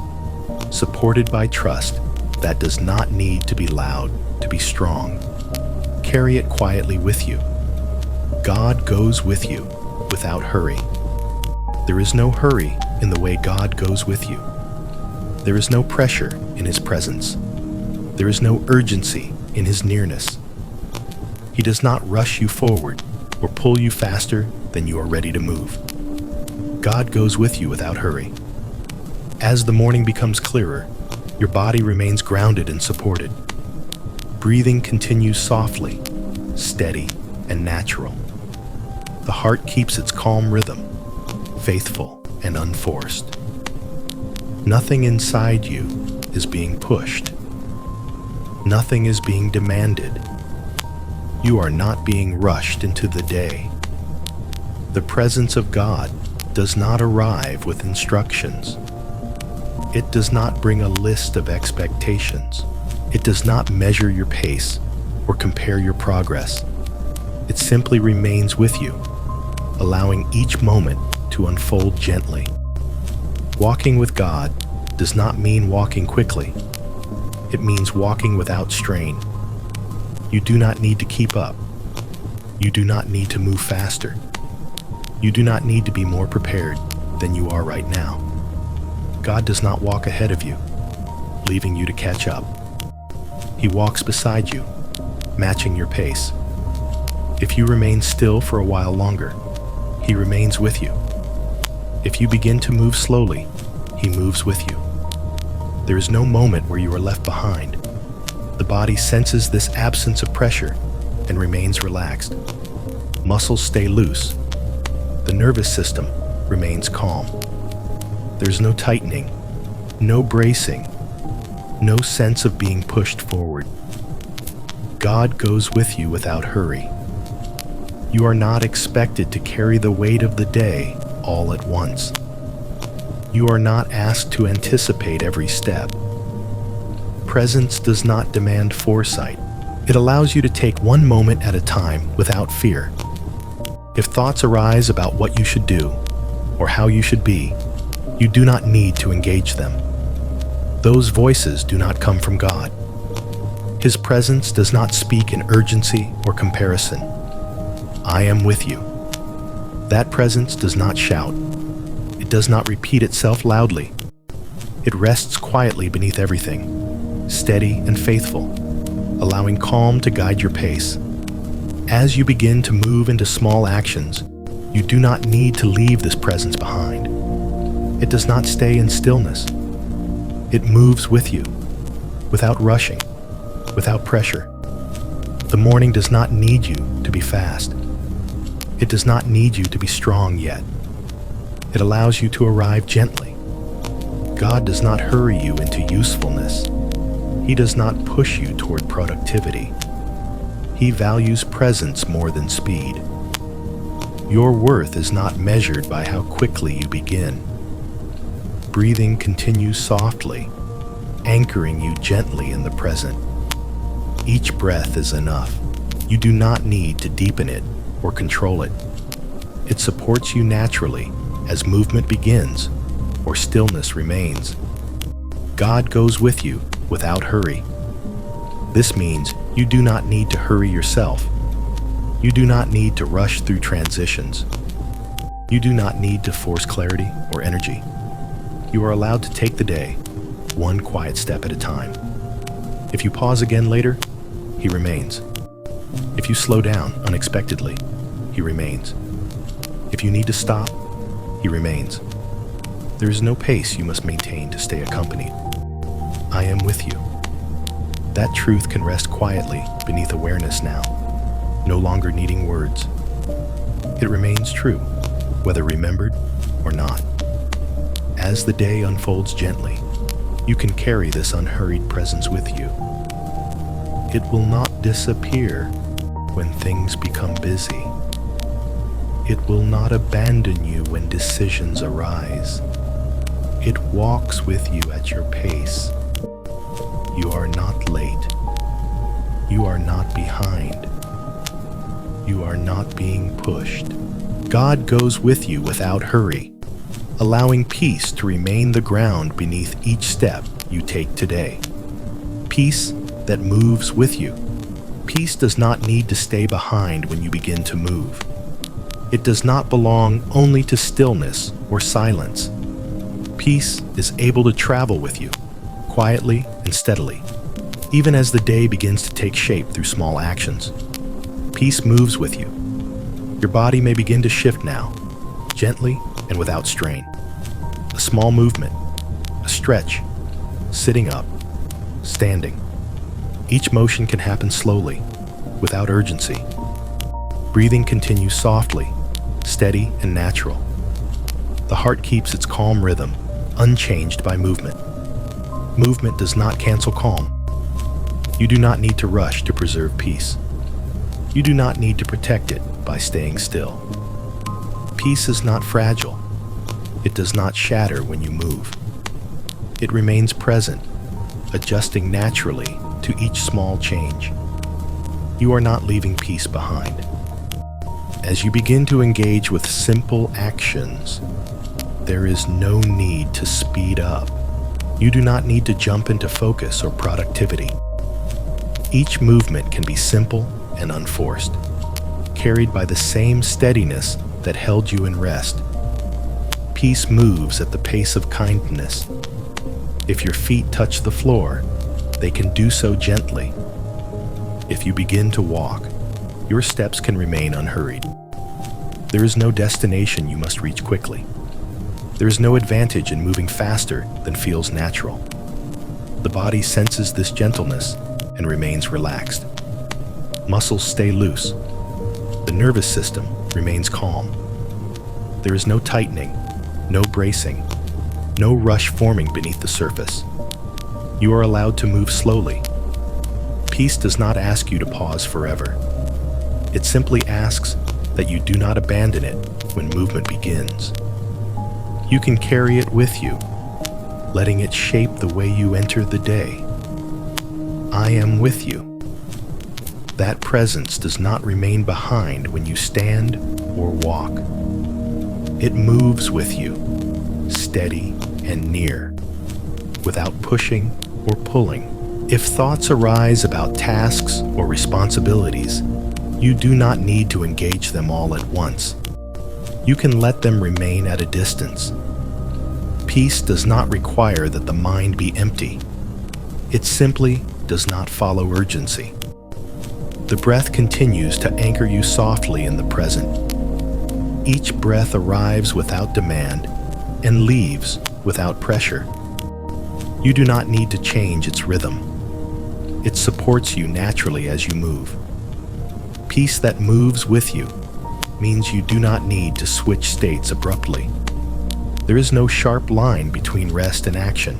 supported by trust that does not need to be loud to be strong. Carry it quietly with you. God goes with you without hurry. There is no hurry in the way God goes with you. There is no pressure in His presence. There is no urgency in His nearness. He does not rush you forward or pull you faster than you are ready to move. God goes with you without hurry. As the morning becomes clearer, your body remains grounded and supported. Breathing continues softly, steady, and natural. The heart keeps its calm rhythm, faithful and unforced. Nothing inside you is being pushed. Nothing is being demanded. You are not being rushed into the day. The presence of God does not arrive with instructions. It does not bring a list of expectations. It does not measure your pace or compare your progress. It simply remains with you, allowing each moment to unfold gently. Walking with God does not mean walking quickly. It means walking without strain. You do not need to keep up. You do not need to move faster. You do not need to be more prepared than you are right now. God does not walk ahead of you, leaving you to catch up. He walks beside you, matching your pace. If you remain still for a while longer, He remains with you. If you begin to move slowly, He moves with you. There is no moment where you are left behind. The body senses this absence of pressure and remains relaxed. Muscles stay loose. The nervous system remains calm. There's no tightening, no bracing, no sense of being pushed forward. God goes with you without hurry. You are not expected to carry the weight of the day all at once. You are not asked to anticipate every step. Presence does not demand foresight. It allows you to take one moment at a time without fear. If thoughts arise about what you should do or how you should be, you do not need to engage them. Those voices do not come from God. His presence does not speak in urgency or comparison. I am with you. That presence does not shout. It does not repeat itself loudly. It rests quietly beneath everything, steady and faithful, allowing calm to guide your pace. As you begin to move into small actions, you do not need to leave this presence behind. It does not stay in stillness. It moves with you, without rushing, without pressure. The morning does not need you to be fast. It does not need you to be strong yet. It allows you to arrive gently. God does not hurry you into usefulness. He does not push you toward productivity. He values presence more than speed. Your worth is not measured by how quickly you begin. Breathing continues softly, anchoring you gently in the present. Each breath is enough. You do not need to deepen it or control it. It supports you naturally as movement begins or stillness remains. God goes with you without hurry. This means you do not need to hurry yourself. You do not need to rush through transitions. You do not need to force clarity or energy. You are allowed to take the day, one quiet step at a time. If you pause again later, He remains. If you slow down unexpectedly, He remains. If you need to stop, He remains. There is no pace you must maintain to stay accompanied. I am with you. That truth can rest quietly beneath awareness now, no longer needing words. It remains true, whether remembered or not. As the day unfolds gently, you can carry this unhurried presence with you. It will not disappear when things become busy. It will not abandon you when decisions arise. It walks with you at your pace. You are not late. You are not behind. You are not being pushed. God goes with you without hurry, allowing peace to remain the ground beneath each step you take today. Peace that moves with you. Peace does not need to stay behind when you begin to move. It does not belong only to stillness or silence. Peace is able to travel with you, quietly and steadily, even as the day begins to take shape through small actions. Peace moves with you. Your body may begin to shift now, gently and without strain. A small movement, a stretch, sitting up, standing. Each motion can happen slowly, without urgency. Breathing continues softly, steady and natural. The heart keeps its calm rhythm, unchanged by movement. Movement does not cancel calm. You do not need to rush to preserve peace. You do not need to protect it by staying still. Peace is not fragile. It does not shatter when you move. It remains present, adjusting naturally to each small change. You are not leaving peace behind. As you begin to engage with simple actions, there is no need to speed up. You do not need to jump into focus or productivity. Each movement can be simple and unforced, carried by the same steadiness that held you in rest. Peace moves at the pace of kindness. If your feet touch the floor, they can do so gently. If you begin to walk, your steps can remain unhurried. There is no destination you must reach quickly. There is no advantage in moving faster than feels natural. The body senses this gentleness and remains relaxed. Muscles stay loose. The nervous system remains calm. There is no tightening, no bracing, no rush forming beneath the surface. You are allowed to move slowly. Peace does not ask you to pause forever. It simply asks that you do not abandon it when movement begins. You can carry it with you, letting it shape the way you enter the day. I am with you. That presence does not remain behind when you stand or walk. It moves with you, steady and near, without pushing or pulling. If thoughts arise about tasks or responsibilities, you do not need to engage them all at once. You can let them remain at a distance. Peace does not require that the mind be empty. It simply does not follow urgency. The breath continues to anchor you softly in the present. Each breath arrives without demand and leaves without pressure. You do not need to change its rhythm. It supports you naturally as you move. Peace that moves with you means you do not need to switch states abruptly. There is no sharp line between rest and action.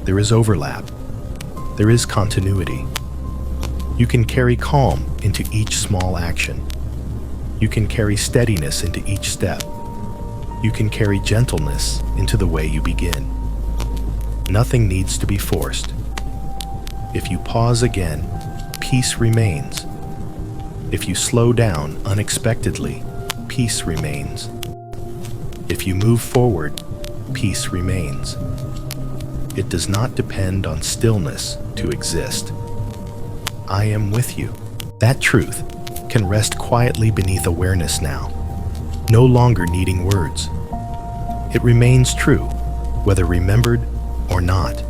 There is overlap. There is continuity. You can carry calm into each small action. You can carry steadiness into each step. You can carry gentleness into the way you begin. Nothing needs to be forced. If you pause again, peace remains. If you slow down unexpectedly, peace remains. If you move forward, peace remains. It does not depend on stillness to exist. I am with you. That truth can rest quietly beneath awareness now, no longer needing words. It remains true, whether remembered or not.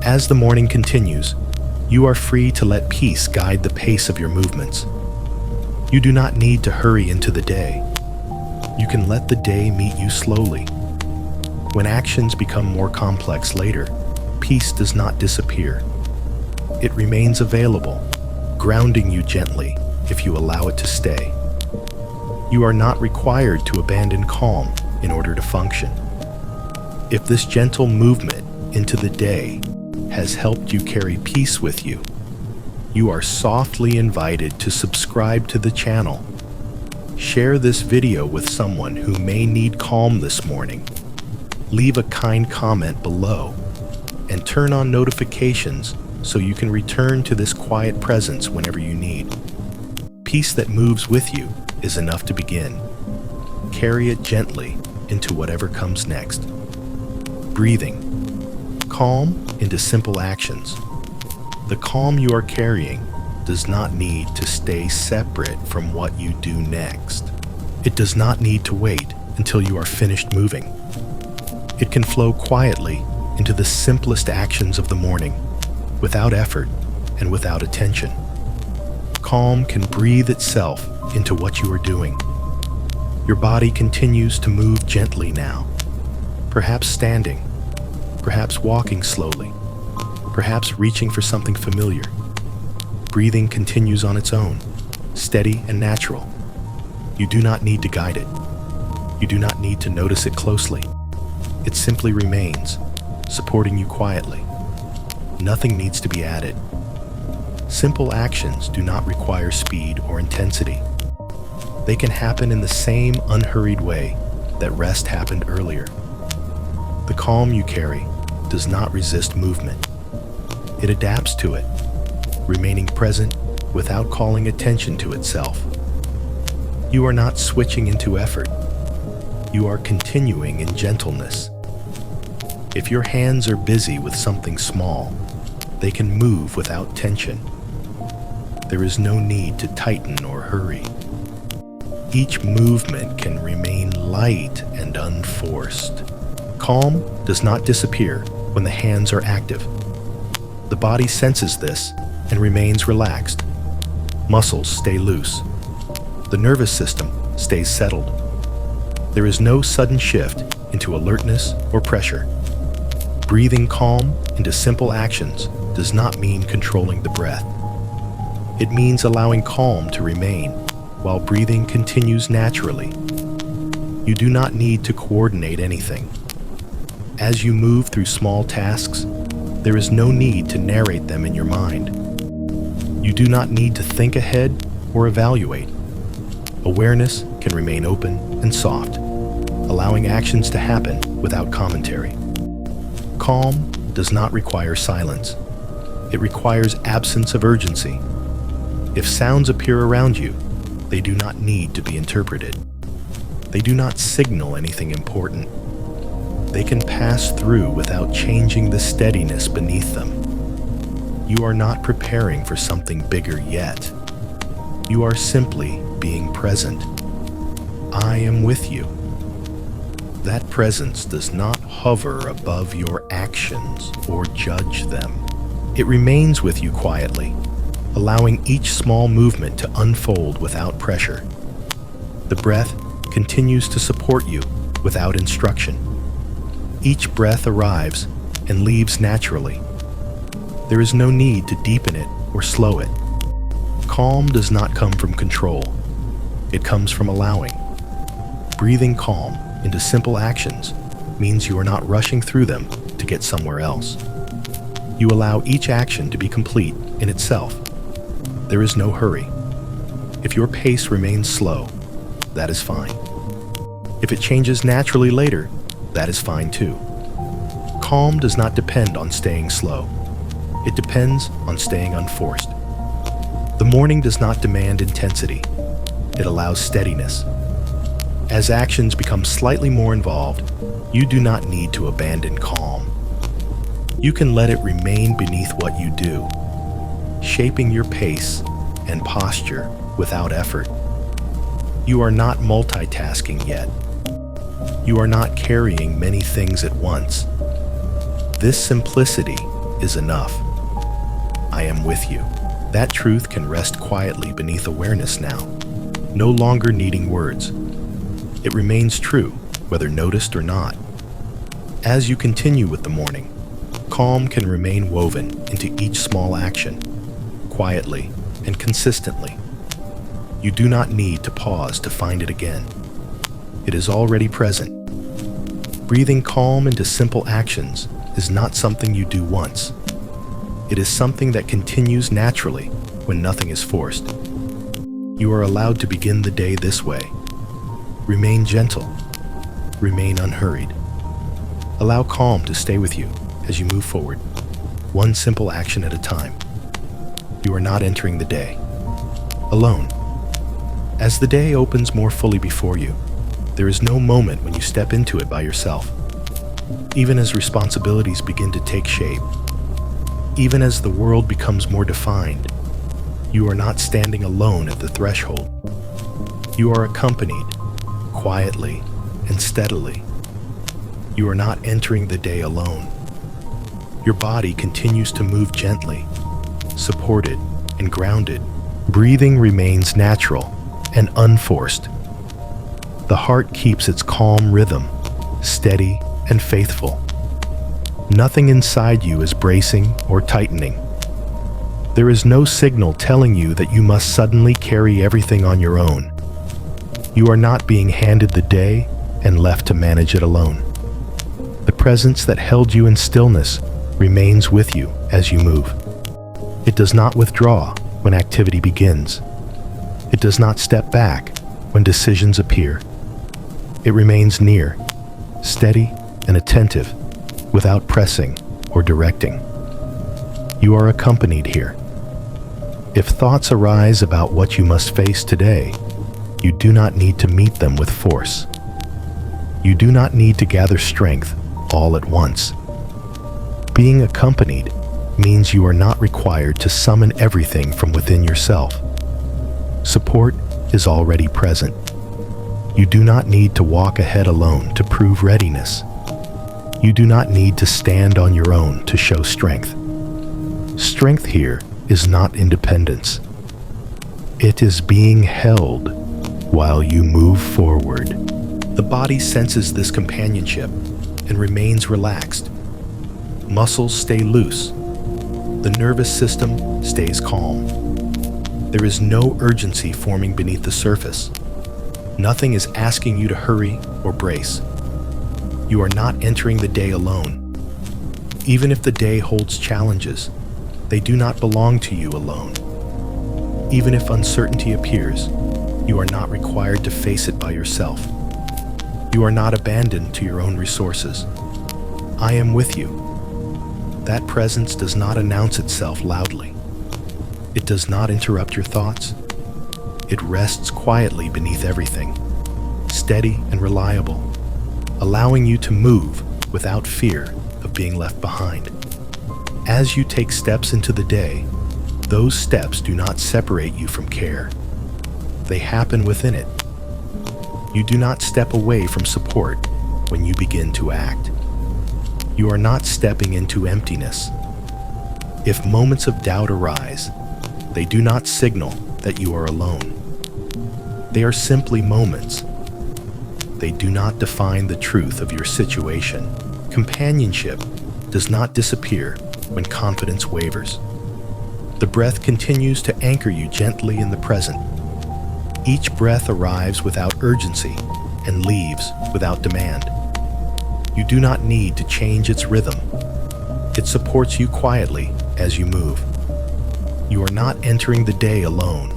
As the morning continues, you are free to let peace guide the pace of your movements. You do not need to hurry into the day. You can let the day meet you slowly. When actions become more complex later, peace does not disappear. It remains available, grounding you gently if you allow it to stay. You are not required to abandon calm in order to function. If this gentle movement into the day has helped you carry peace with you, you are softly invited to subscribe to the channel. Share this video with someone who may need calm this morning. Leave a kind comment below and turn on notifications so you can return to this quiet presence whenever you need. Peace that moves with you is enough to begin. Carry it gently into whatever comes next. Breathing. Calm into simple actions. The calm you are carrying does not need to stay separate from what you do next. It does not need to wait until you are finished moving. It can flow quietly into the simplest actions of the morning, without effort and without attention. Calm can breathe itself into what you are doing. Your body continues to move gently now, perhaps standing, perhaps walking slowly, perhaps reaching for something familiar. Breathing continues on its own, steady and natural. You do not need to guide it. You do not need to notice it closely. It simply remains, supporting you quietly. Nothing needs to be added. Simple actions do not require speed or intensity. They can happen in the same unhurried way that rest happened earlier. The calm you carry does not resist movement. It adapts to it, remaining present without calling attention to itself. You are not switching into effort. You are continuing in gentleness. If your hands are busy with something small, they can move without tension. There is no need to tighten or hurry. Each movement can remain light and unforced. Calm does not disappear when the hands are active. The body senses this and remains relaxed. Muscles stay loose. The nervous system stays settled. There is no sudden shift into alertness or pressure. Breathing calm into simple actions does not mean controlling the breath. It means allowing calm to remain while breathing continues naturally. You do not need to coordinate anything. As you move through small tasks, there is no need to narrate them in your mind. You do not need to think ahead or evaluate. Awareness can remain open and soft, allowing actions to happen without commentary. Calm does not require silence. It requires absence of urgency. If sounds appear around you, they do not need to be interpreted. They do not signal anything important. They can pass through without changing the steadiness beneath them. You are not preparing for something bigger yet. You are simply being present. I am with you. That presence does not hover above your actions or judge them. It remains with you quietly, allowing each small movement to unfold without pressure. The breath continues to support you without instruction. Each breath arrives and leaves naturally. There is no need to deepen it or slow it. Calm does not come from control. It comes from allowing. Breathing calm into simple actions means you are not rushing through them to get somewhere else. You allow each action to be complete in itself. There is no hurry. If your pace remains slow, that is fine. If it changes naturally later, that is fine too. Calm does not depend on staying slow. It depends on staying unforced. The morning does not demand intensity. It allows steadiness. As actions become slightly more involved, you do not need to abandon calm. You can let it remain beneath what you do, shaping your pace and posture without effort. You are not multitasking yet. You are not carrying many things at once. This simplicity is enough. I am with you. That truth can rest quietly beneath awareness now, no longer needing words. It remains true, whether noticed or not. As you continue with the morning, calm can remain woven into each small action, quietly and consistently. You do not need to pause to find it again. It is already present. Breathing calm into simple actions is not something you do once. It is something that continues naturally when nothing is forced. You are allowed to begin the day this way. Remain gentle. Remain unhurried. Allow calm to stay with you as you move forward, one simple action at a time. You are not entering the day alone. As the day opens more fully before you, there is no moment when you step into it by yourself. Even as responsibilities begin to take shape, even as the world becomes more defined, you are not standing alone at the threshold. You are accompanied, quietly and steadily. You are not entering the day alone. Your body continues to move gently, supported and grounded. Breathing remains natural and unforced. The heart keeps its calm rhythm, steady and faithful. Nothing inside you is bracing or tightening. There is no signal telling you that you must suddenly carry everything on your own. You are not being handed the day and left to manage it alone. The presence that held you in stillness remains with you as you move. It does not withdraw when activity begins. It does not step back when decisions appear. It remains near, steady and attentive, without pressing or directing. You are accompanied here. If thoughts arise about what you must face today, you do not need to meet them with force. You do not need to gather strength all at once. Being accompanied means you are not required to summon everything from within yourself. Support is already present. You do not need to walk ahead alone to prove readiness. You do not need to stand on your own to show strength. Strength here is not independence. It is being held while you move forward. The body senses this companionship and remains relaxed. Muscles stay loose. The nervous system stays calm. There is no urgency forming beneath the surface. Nothing is asking you to hurry or brace. You are not entering the day alone. Even if the day holds challenges, they do not belong to you alone. Even if uncertainty appears, you are not required to face it by yourself. You are not abandoned to your own resources. I am with you. That presence does not announce itself loudly. It does not interrupt your thoughts. It rests quietly beneath everything, steady and reliable, allowing you to move without fear of being left behind. As you take steps into the day, those steps do not separate you from care. They happen within it. You do not step away from support when you begin to act. You are not stepping into emptiness. If moments of doubt arise, they do not signal that you are alone. They are simply moments. They do not define the truth of your situation. Companionship does not disappear when confidence wavers. The breath continues to anchor you gently in the present. Each breath arrives without urgency and leaves without demand. You do not need to change its rhythm. It supports you quietly as you move. You are not entering the day alone.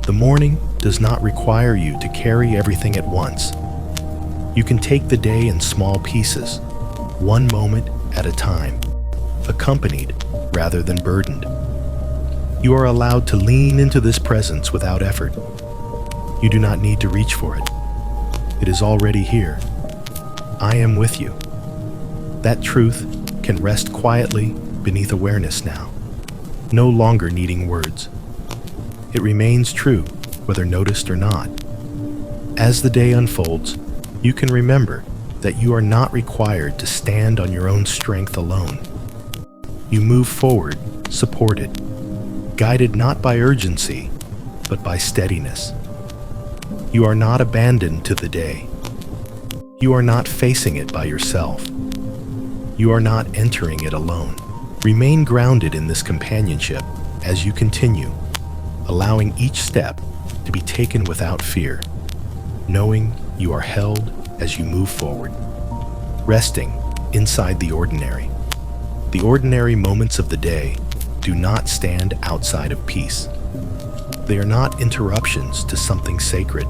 The morning does not require you to carry everything at once. You can take the day in small pieces, one moment at a time, accompanied rather than burdened. You are allowed to lean into this presence without effort. You do not need to reach for it. It is already here. I am with you. That truth can rest quietly beneath awareness now, no longer needing words. It remains true, whether noticed or not. As the day unfolds, you can remember that you are not required to stand on your own strength alone. You move forward, supported, guided not by urgency, but by steadiness. You are not abandoned to the day. You are not facing it by yourself. You are not entering it alone. Remain grounded in this companionship as you continue, allowing each step to be taken without fear, knowing you are held as you move forward, resting inside the ordinary. The ordinary moments of the day do not stand outside of peace. They are not interruptions to something sacred.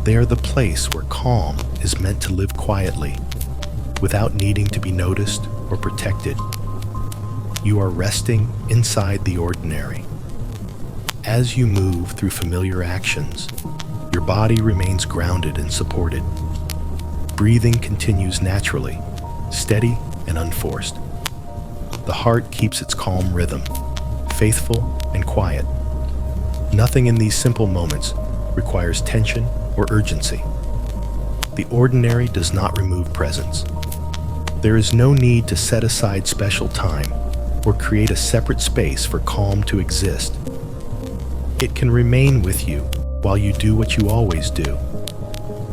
They are the place where calm is meant to live quietly, without needing to be noticed or protected. You are resting inside the ordinary. As you move through familiar actions, your body remains grounded and supported. Breathing continues naturally, steady and unforced. The heart keeps its calm rhythm, faithful and quiet. Nothing in these simple moments requires tension or urgency. The ordinary does not remove presence. There is no need to set aside special time or create a separate space for calm to exist. It can remain with you while you do what you always do.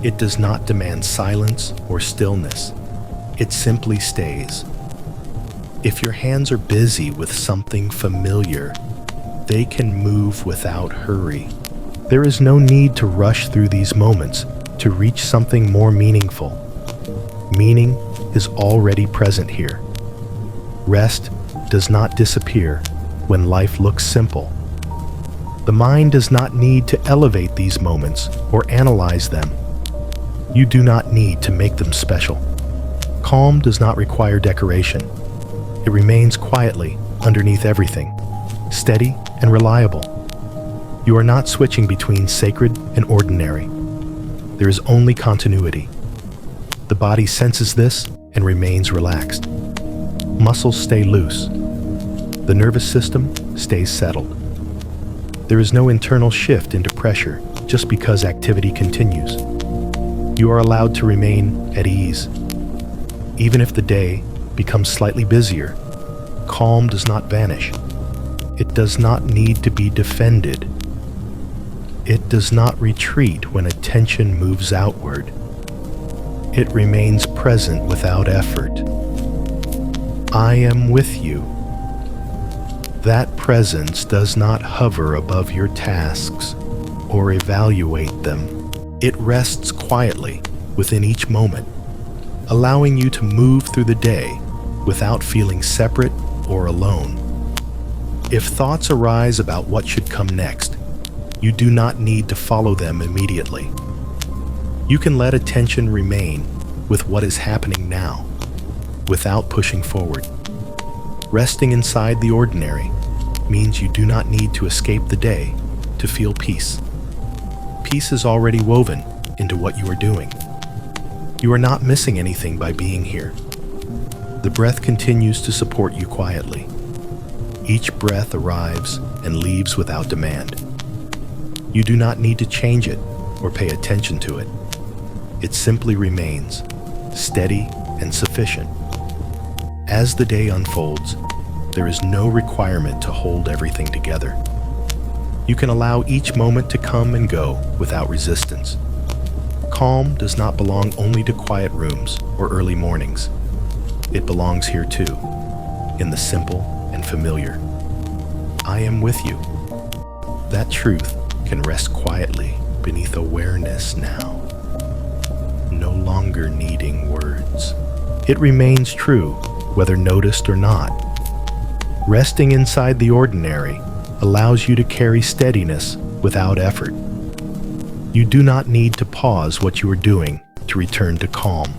It does not demand silence or stillness. It simply stays. If your hands are busy with something familiar, they can move without hurry. There is no need to rush through these moments to reach something more meaningful. Meaning is already present here. Rest does not disappear when life looks simple. The mind does not need to elevate these moments or analyze them. You do not need to make them special. Calm does not require decoration. It remains quietly underneath everything, steady and reliable. You are not switching between sacred and ordinary. There is only continuity. The body senses this and remains relaxed. Muscles stay loose. The nervous system stays settled. There is no internal shift into pressure just because activity continues. You are allowed to remain at ease. Even if the day becomes slightly busier, calm does not vanish. It does not need to be defended. It does not retreat when attention moves outward. It remains present without effort. I am with you. That presence does not hover above your tasks or evaluate them. It rests quietly within each moment, allowing you to move through the day without feeling separate or alone. If thoughts arise about what should come next, you do not need to follow them immediately. You can let attention remain with what is happening now, without pushing forward. Resting inside the ordinary means you do not need to escape the day to feel peace. Peace is already woven into what you are doing. You are not missing anything by being here. The breath continues to support you quietly. Each breath arrives and leaves without demand. You do not need to change it or pay attention to it. It simply remains, steady and sufficient. As the day unfolds, there is no requirement to hold everything together. You can allow each moment to come and go without resistance. Calm does not belong only to quiet rooms or early mornings. It belongs here too, in the simple and familiar. I am with you. That truth can rest quietly beneath awareness now, no longer needing words. It remains true, whether noticed or not. Resting inside the ordinary allows you to carry steadiness without effort. You do not need to pause what you are doing to return to calm.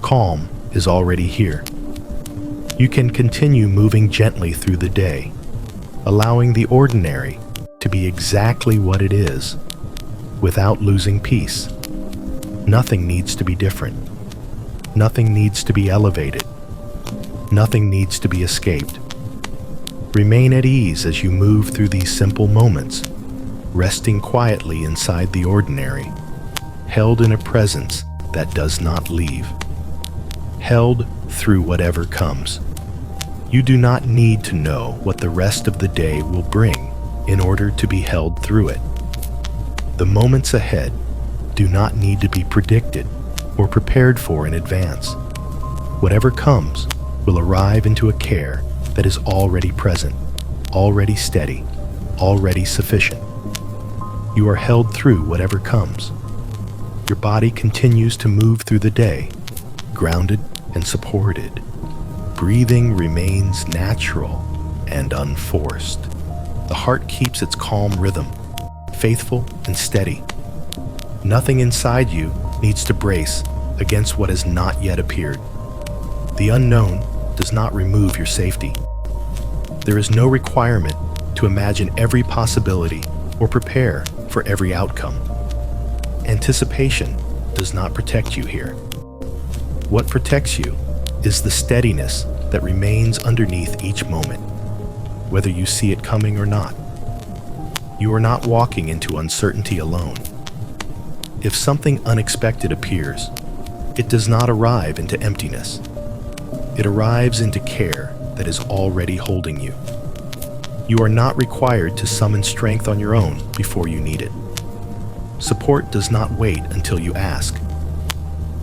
Calm is already here. You can continue moving gently through the day, allowing the ordinary to be exactly what it is, without losing peace. Nothing needs to be different. Nothing needs to be elevated. Nothing needs to be escaped. Remain at ease as you move through these simple moments, resting quietly inside the ordinary, held in a presence that does not leave, held through whatever comes. You do not need to know what the rest of the day will bring in order to be held through it. The moments ahead do not need to be predicted or prepared for in advance. Whatever comes will arrive into a care that is already present, already steady, already sufficient. You are held through whatever comes. Your body continues to move through the day, grounded and supported. Breathing remains natural and unforced. The heart keeps its calm rhythm, faithful and steady. Nothing inside you needs to brace against what has not yet appeared. The unknown does not remove your safety. There is no requirement to imagine every possibility or prepare for every outcome. Anticipation does not protect you here. What protects you is the steadiness that remains underneath each moment, whether you see it coming or not. You are not walking into uncertainty alone. If something unexpected appears, it does not arrive into emptiness. It arrives into care that is already holding you. You are not required to summon strength on your own before you need it. Support does not wait until you ask.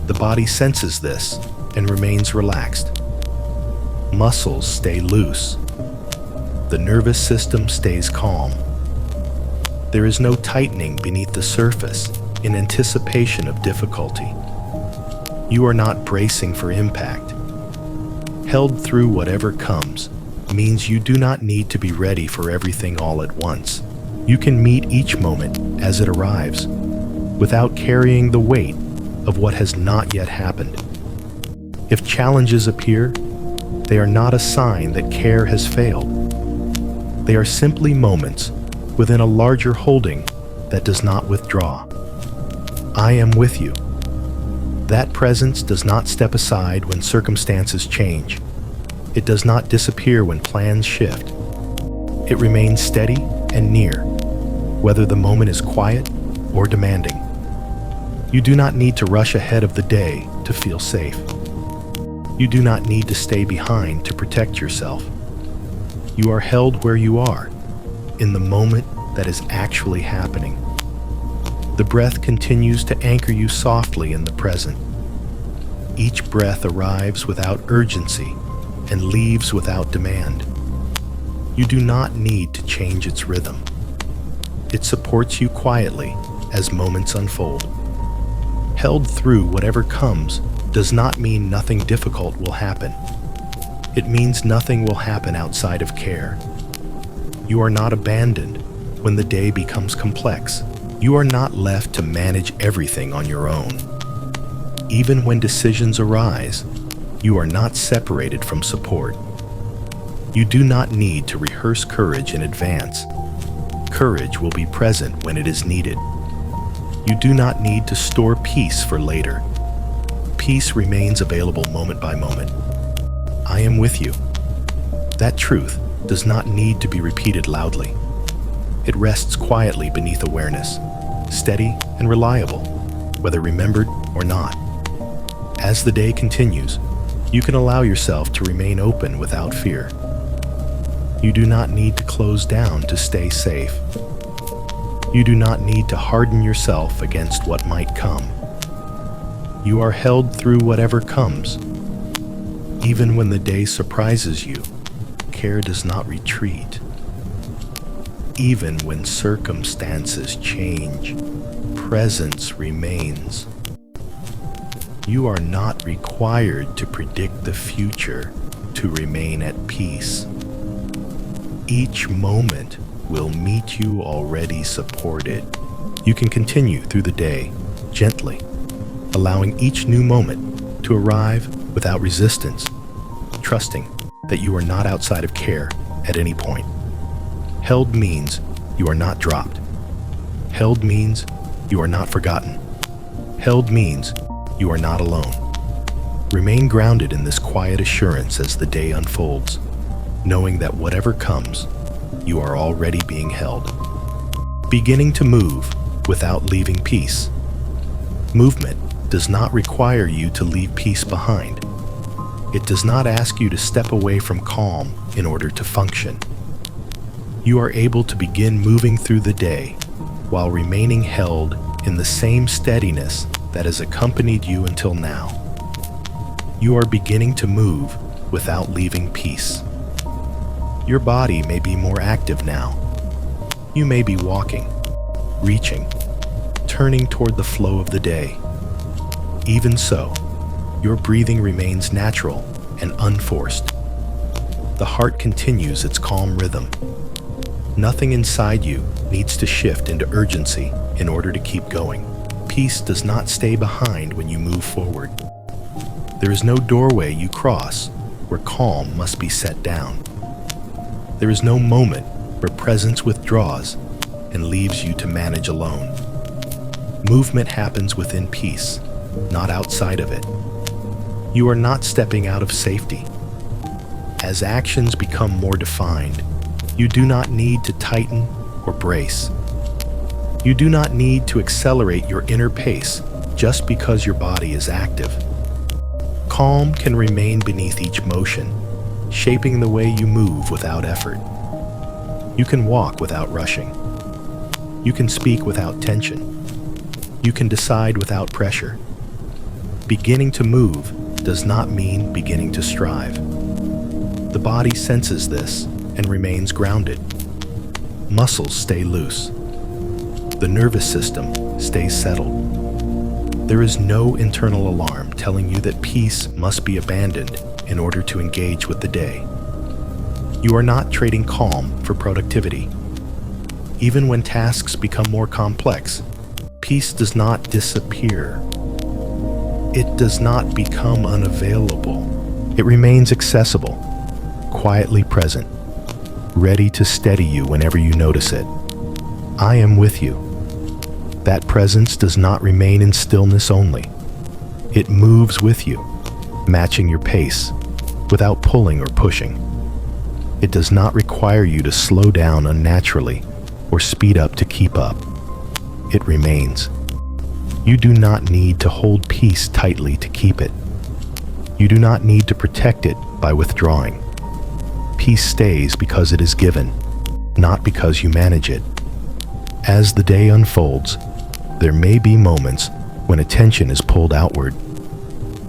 The body senses this and remains relaxed. Muscles stay loose. The nervous system stays calm. There is no tightening beneath the surface in anticipation of difficulty. You are not bracing for impact. Held through whatever comes means you do not need to be ready for everything all at once. You can meet each moment as it arrives, without carrying the weight of what has not yet happened. If challenges appear, they are not a sign that care has failed. They are simply moments within a larger holding that does not withdraw. I am with you. That presence does not step aside when circumstances change. It does not disappear when plans shift. It remains steady and near, whether the moment is quiet or demanding. You do not need to rush ahead of the day to feel safe. You do not need to stay behind to protect yourself. You are held where you are, in the moment that is actually happening. The breath continues to anchor you softly in the present. Each breath arrives without urgency and leaves without demand. You do not need to change its rhythm. It supports you quietly as moments unfold. Held through whatever comes does not mean nothing difficult will happen. It means nothing will happen outside of care. You are not abandoned when the day becomes complex. You are not left to manage everything on your own. Even when decisions arise, you are not separated from support. You do not need to rehearse courage in advance. Courage will be present when it is needed. You do not need to store peace for later. Peace remains available moment by moment. I am with you. That truth does not need to be repeated loudly. It rests quietly beneath awareness, steady and reliable, whether remembered or not. As the day continues, you can allow yourself to remain open without fear. You do not need to close down to stay safe. You do not need to harden yourself against what might come. You are held through whatever comes. Even when the day surprises you, care does not retreat. Even when circumstances change, presence remains. You are not required to predict the future to remain at peace. Each moment will meet you already supported. You can continue through the day gently, allowing each new moment to arrive without resistance, trusting that you are not outside of care at any point. Held means you are not dropped. Held means you are not forgotten. Held means you are not alone. Remain grounded in this quiet assurance as the day unfolds, knowing that whatever comes, you are already being held. Beginning to move without leaving peace. Movement does not require you to leave peace behind. It does not ask you to step away from calm in order to function. You are able to begin moving through the day while remaining held in the same steadiness that has accompanied you until now. You are beginning to move without leaving peace. Your body may be more active now. You may be walking, reaching, turning toward the flow of the day. Even so, your breathing remains natural and unforced. The heart continues its calm rhythm. Nothing inside you needs to shift into urgency in order to keep going. Peace does not stay behind when you move forward. There is no doorway you cross where calm must be set down. There is no moment where presence withdraws and leaves you to manage alone. Movement happens within peace, not outside of it. You are not stepping out of safety. As actions become more defined, you do not need to tighten or brace. You do not need to accelerate your inner pace just because your body is active. Calm can remain beneath each motion, shaping the way you move without effort. You can walk without rushing. You can speak without tension. You can decide without pressure. Beginning to move does not mean beginning to strive. The body senses this and remains grounded. Muscles stay loose. The nervous system stays settled. There is no internal alarm telling you that peace must be abandoned in order to engage with the day. You are not trading calm for productivity. Even when tasks become more complex, peace does not disappear. It does not become unavailable. It remains accessible, quietly present, ready to steady you whenever you notice it. I am with you. That presence does not remain in stillness only. It moves with you, matching your pace, without pulling or pushing. It does not require you to slow down unnaturally or speed up to keep up. It remains. You do not need to hold peace tightly to keep it. You do not need to protect it by withdrawing. Peace stays because it is given, not because you manage it. As the day unfolds, there may be moments when attention is pulled outward.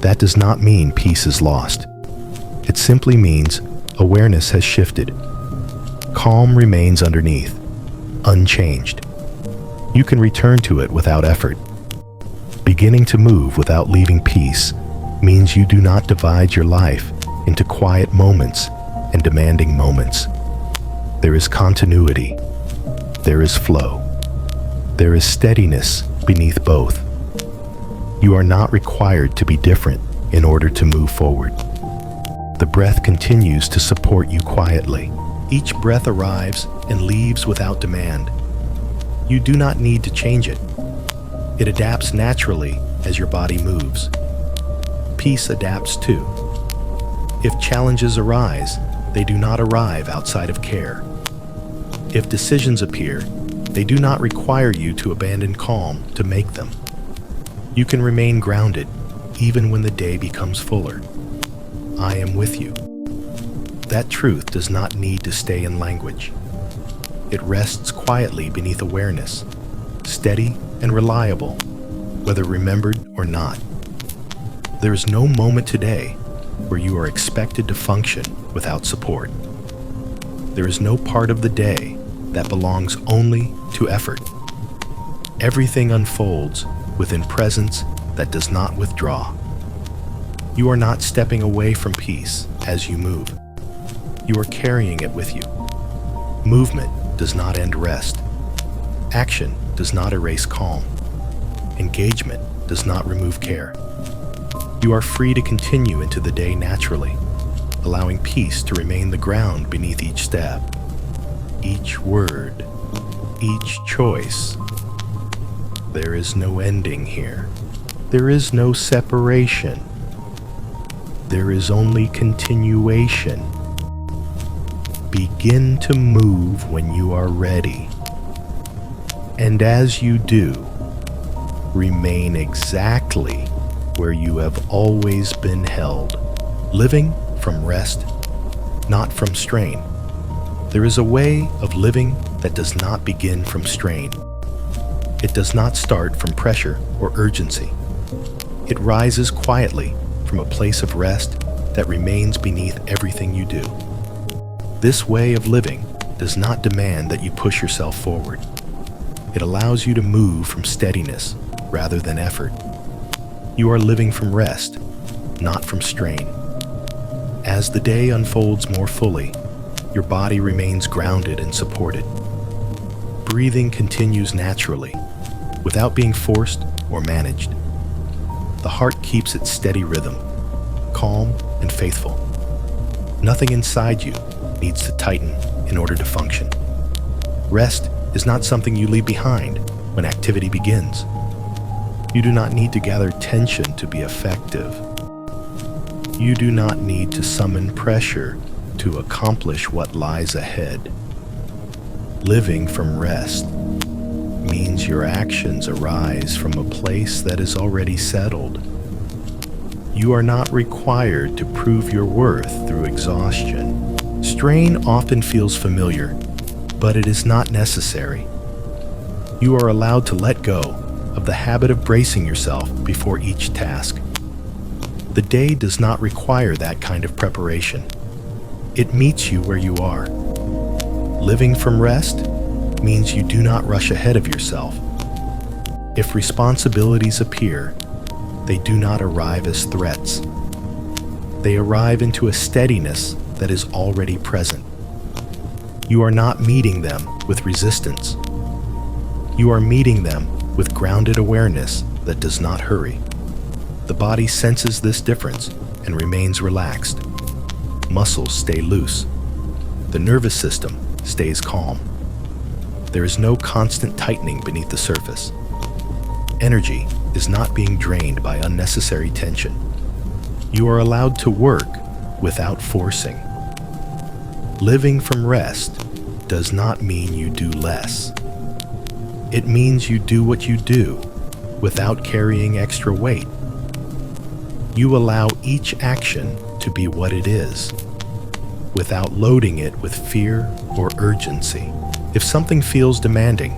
That does not mean peace is lost. It simply means awareness has shifted. Calm remains underneath, unchanged. You can return to it without effort. Beginning to move without leaving peace means you do not divide your life into quiet moments and demanding moments. There is continuity. There is flow. There is steadiness beneath both. You are not required to be different in order to move forward. The breath continues to support you quietly. Each breath arrives and leaves without demand. You do not need to change it. It adapts naturally as your body moves. Peace adapts too. If challenges arise, they do not arrive outside of care. If decisions appear, they do not require you to abandon calm to make them. You can remain grounded even when the day becomes fuller. I am with you. That truth does not need to stay in language. It rests quietly beneath awareness, steady and reliable, whether remembered or not. There is no moment today where you are expected to function without support. There is no part of the day that belongs only to effort. Everything unfolds within presence that does not withdraw. You are not stepping away from peace as you move. You are carrying it with you. Movement does not end rest. Action does not erase calm. Engagement does not remove care. You are free to continue into the day naturally, allowing peace to remain the ground beneath each step, each word, each choice. There is no ending here. There is no separation. There is only continuation. Begin to move when you are ready. And as you do, remain exactly where you have always been held, living from rest, not from strain. There is a way of living that does not begin from strain. It does not start from pressure or urgency. It rises quietly from a place of rest that remains beneath everything you do. This way of living does not demand that you push yourself forward. It allows you to move from steadiness rather than effort. You are living from rest, not from strain. As the day unfolds more fully, your body remains grounded and supported. Breathing continues naturally, without being forced or managed. The heart keeps its steady rhythm, calm and faithful. Nothing inside you needs to tighten in order to function. Rest is not something you leave behind when activity begins. You do not need to gather tension to be effective. You do not need to summon pressure to accomplish what lies ahead. Living from rest means your actions arise from a place that is already settled. You are not required to prove your worth through exhaustion. Strain often feels familiar, but it is not necessary. You are allowed to let go of the habit of bracing yourself before each task. The day does not require that kind of preparation. It meets you where you are. Living from rest means you do not rush ahead of yourself. If responsibilities appear, they do not arrive as threats. They arrive into a steadiness that is already present. You are not meeting them with resistance. You are meeting them with grounded awareness that does not hurry. The body senses this difference and remains relaxed. Muscles stay loose. The nervous system stays calm. There is no constant tightening beneath the surface. Energy is not being drained by unnecessary tension. You are allowed to work without forcing. Living from rest does not mean you do less. It means you do what you do without carrying extra weight. You allow each action to be what it is, without loading it with fear or urgency. If something feels demanding,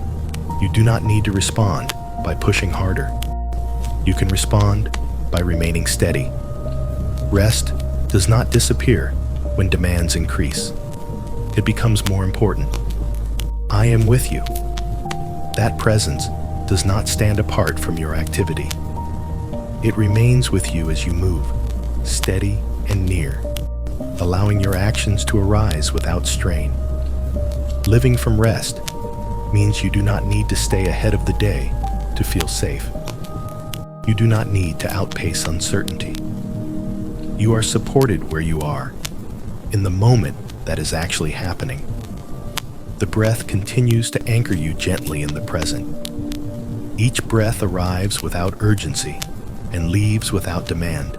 you do not need to respond by pushing harder. You can respond by remaining steady. Rest does not disappear when demands increase. It becomes more important. I am with you. That presence does not stand apart from your activity. It remains with you as you move, steady and near, allowing your actions to arise without strain. Living from rest means you do not need to stay ahead of the day to feel safe. You do not need to outpace uncertainty. You are supported where you are, in the moment that is actually happening. The breath continues to anchor you gently in the present. Each breath arrives without urgency and leaves without demand.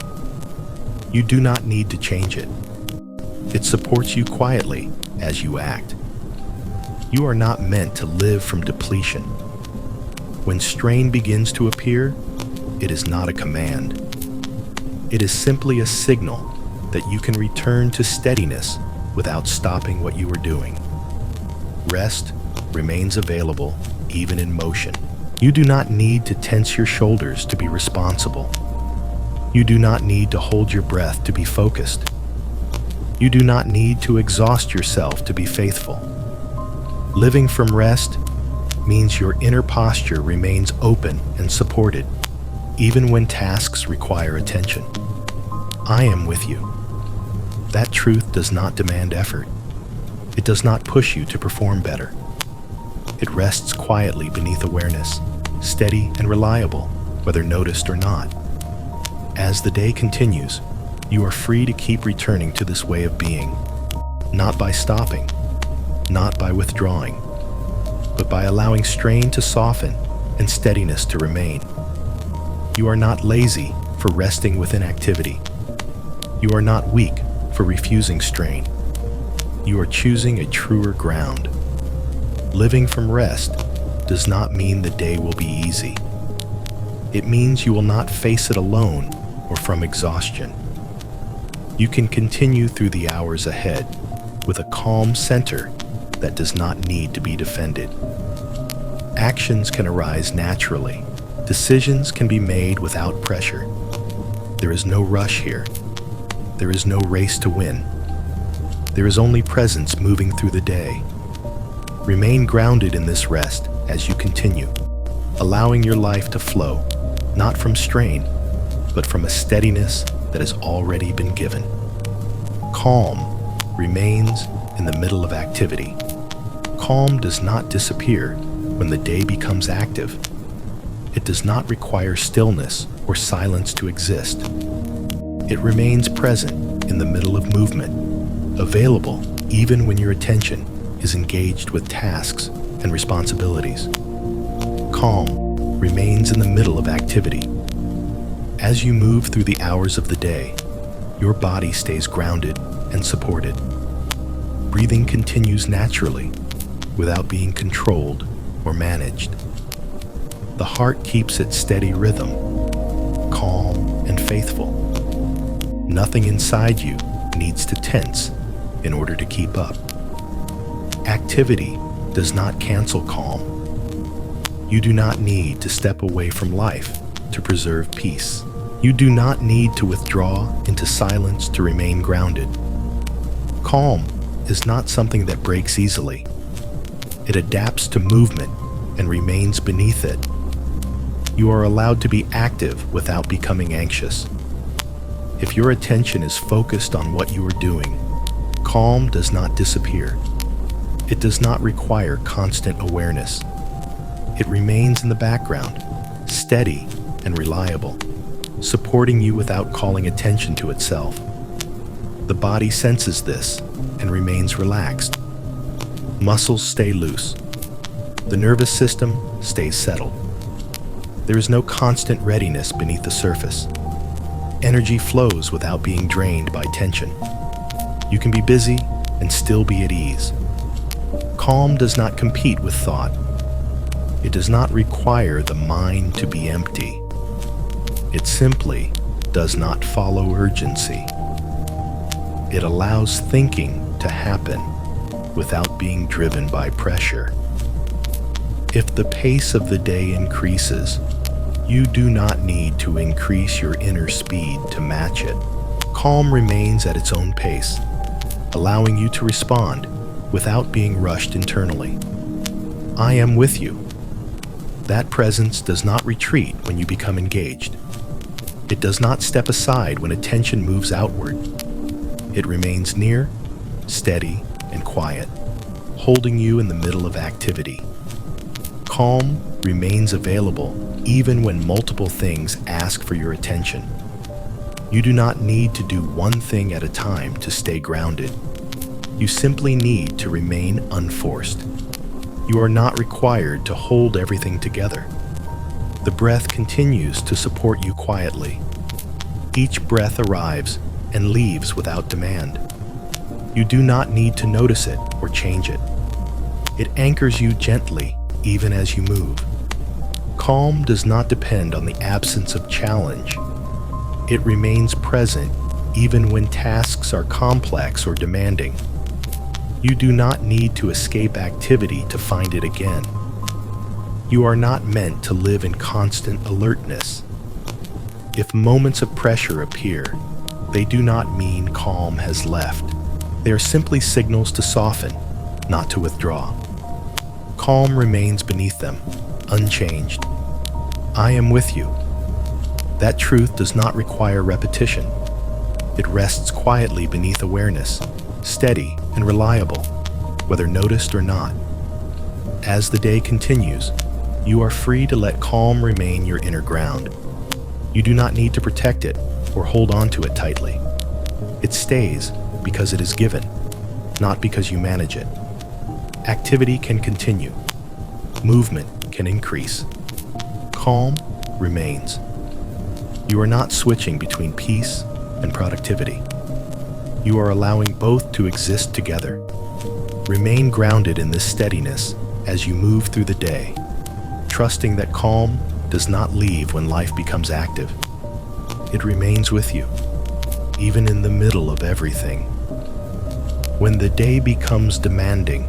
You do not need to change it. It supports you quietly as you act. You are not meant to live from depletion. When strain begins to appear, it is not a command. It is simply a signal that you can return to steadiness without stopping what you are doing. Rest remains available even in motion. You do not need to tense your shoulders to be responsible. You do not need to hold your breath to be focused. You do not need to exhaust yourself to be faithful. Living from rest means your inner posture remains open and supported, even when tasks require attention. I am with you. That truth does not demand effort. It does not push you to perform better. It rests quietly beneath awareness, steady and reliable, whether noticed or not. As the day continues, you are free to keep returning to this way of being, not by stopping, not by withdrawing, but by allowing strain to soften and steadiness to remain. You are not lazy for resting within activity. You are not weak for refusing strain. You are choosing a truer ground. Living from rest does not mean the day will be easy. It means you will not face it alone or from exhaustion. You can continue through the hours ahead with a calm center that does not need to be defended. Actions can arise naturally. Decisions can be made without pressure. There is no rush here. There is no race to win. There is only presence moving through the day. Remain grounded in this rest as you continue, allowing your life to flow, not from strain, but from a steadiness that has already been given. Calm remains in the middle of activity. Calm does not disappear when the day becomes active. It does not require stillness or silence to exist. It remains present in the middle of movement, available even when your attention is engaged with tasks and responsibilities. Calm remains in the middle of activity. As you move through the hours of the day, your body stays grounded and supported. Breathing continues naturally, without being controlled or managed. The heart keeps its steady rhythm, calm and faithful. Nothing inside you needs to tense in order to keep up. Activity does not cancel calm. You do not need to step away from life to preserve peace. You do not need to withdraw into silence to remain grounded. Calm is not something that breaks easily. It adapts to movement and remains beneath it. You are allowed to be active without becoming anxious. If your attention is focused on what you are doing, calm does not disappear. It does not require constant awareness. It remains in the background, steady and reliable, supporting you without calling attention to itself. The body senses this and remains relaxed. Muscles stay loose. The nervous system stays settled. There is no constant readiness beneath the surface. Energy flows without being drained by tension. You can be busy and still be at ease. Calm does not compete with thought. It does not require the mind to be empty. It simply does not follow urgency. It allows thinking to happen without being driven by pressure. If the pace of the day increases, you do not need to increase your inner speed to match it. Calm remains at its own pace, allowing you to respond without being rushed internally. I am with you. That presence does not retreat when you become engaged. It does not step aside when attention moves outward. It remains near, steady, and quiet, holding you in the middle of activity. Calm remains available even when multiple things ask for your attention. You do not need to do one thing at a time to stay grounded. You simply need to remain unforced. You are not required to hold everything together. The breath continues to support you quietly. Each breath arrives and leaves without demand. You do not need to notice it or change it. It anchors you gently even as you move. Calm does not depend on the absence of challenge. It remains present even when tasks are complex or demanding. You do not need to escape activity to find it again. You are not meant to live in constant alertness. If moments of pressure appear, they do not mean calm has left. They are simply signals to soften, not to withdraw. Calm remains beneath them, unchanged. I am with you. That truth does not require repetition. It rests quietly beneath awareness, steady and reliable, whether noticed or not. As the day continues, you are free to let calm remain your inner ground. You do not need to protect it or hold on to it tightly. It stays because it is given, not because you manage it. Activity can continue. Movement can increase. Calm remains. You are not switching between peace and productivity. You are allowing both to exist together. Remain grounded in this steadiness as you move through the day, trusting that calm does not leave when life becomes active. It remains with you, even in the middle of everything. When the day becomes demanding,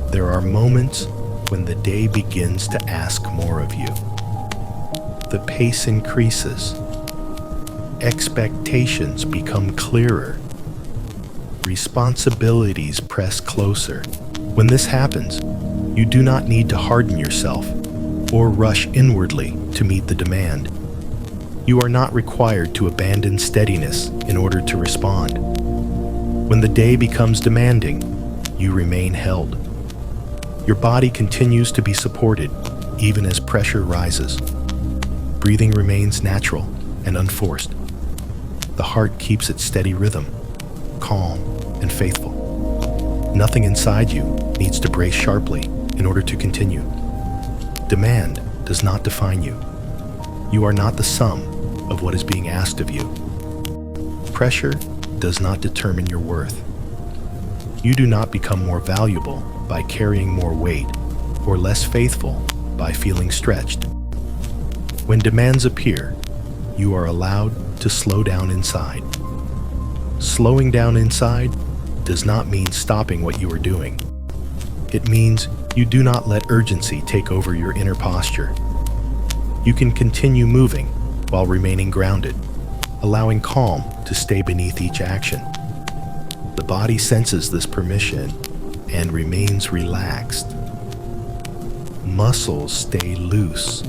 there are moments when the day begins to ask more of you. The pace increases. Expectations become clearer. Responsibilities press closer. When this happens, you do not need to harden yourself or rush inwardly to meet the demand. You are not required to abandon steadiness in order to respond. When the day becomes demanding, you remain held. Your body continues to be supported even as pressure rises. Breathing remains natural and unforced. The heart keeps its steady rhythm, calm and faithful. Nothing inside you needs to brace sharply in order to continue. Demand does not define you. You are not the sum of what is being asked of you. Pressure does not determine your worth. You do not become more valuable by carrying more weight or less faithful by feeling stretched. When demands appear, you are allowed to slow down inside. Slowing down inside does not mean stopping what you are doing. It means you do not let urgency take over your inner posture. You can continue moving while remaining grounded, allowing calm to stay beneath each action. The body senses this permission and remains relaxed. Muscles stay loose.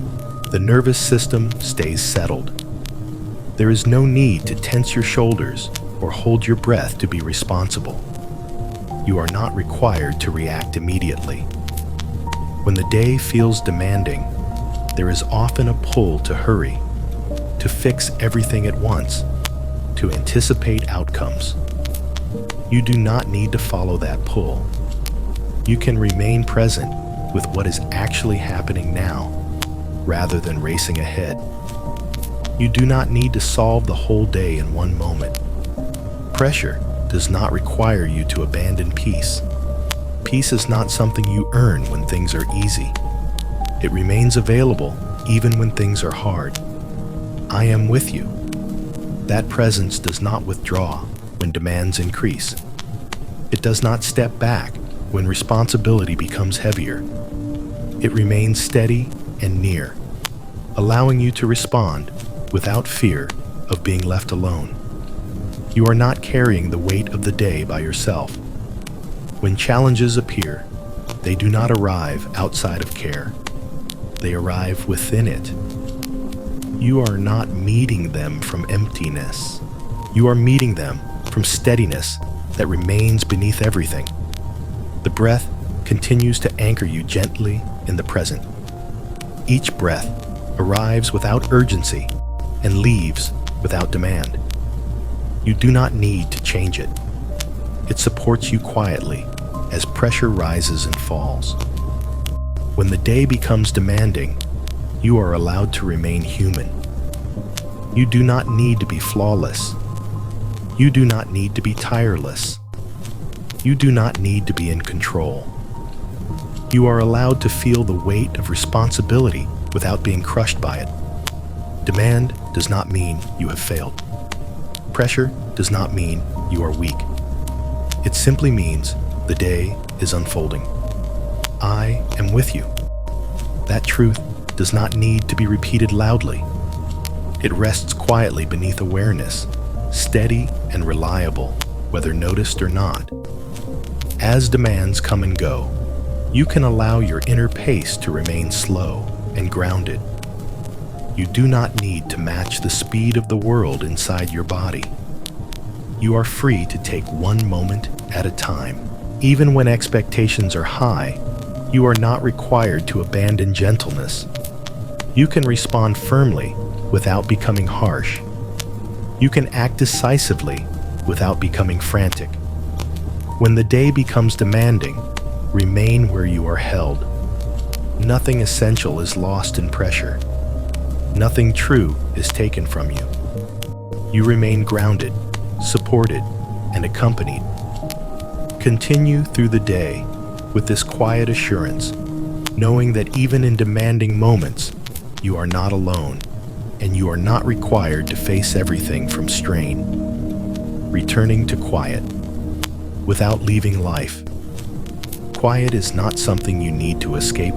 The nervous system stays settled. There is no need to tense your shoulders or hold your breath to be responsible. You are not required to react immediately. When the day feels demanding, there is often a pull to hurry, to fix everything at once, to anticipate outcomes. You do not need to follow that pull. You can remain present with what is actually happening now, rather than racing ahead. You do not need to solve the whole day in one moment. Pressure does not require you to abandon peace. Peace is not something you earn when things are easy. It remains available even when things are hard. I am with you. That presence does not withdraw when demands increase. It does not step back when responsibility becomes heavier. It remains steady and near, allowing you to respond without fear of being left alone. You are not carrying the weight of the day by yourself. When challenges appear, they do not arrive outside of care. They arrive within it. You are not meeting them from emptiness. You are meeting them from steadiness that remains beneath everything. The breath continues to anchor you gently in the present. Each breath arrives without urgency and leaves without demand. You do not need to change it. It supports you quietly as pressure rises and falls. When the day becomes demanding, you are allowed to remain human. You do not need to be flawless. You do not need to be tireless. You do not need to be in control. You are allowed to feel the weight of responsibility without being crushed by it. Demand does not mean you have failed. Pressure does not mean you are weak. It simply means the day is unfolding. I am with you. That truth does not need to be repeated loudly. It rests quietly beneath awareness, steady and reliable, whether noticed or not. As demands come and go, you can allow your inner pace to remain slow and grounded. You do not need to match the speed of the world inside your body. You are free to take one moment at a time. Even when expectations are high, you are not required to abandon gentleness. You can respond firmly without becoming harsh. You can act decisively without becoming frantic. When the day becomes demanding, remain where you are held. Nothing essential is lost in pressure. Nothing true is taken from you. You remain grounded, supported, and accompanied. Continue through the day with this quiet assurance, knowing that even in demanding moments, you are not alone, and you are not required to face everything from strain. Returning to quiet, without leaving life. Quiet is not something you need to escape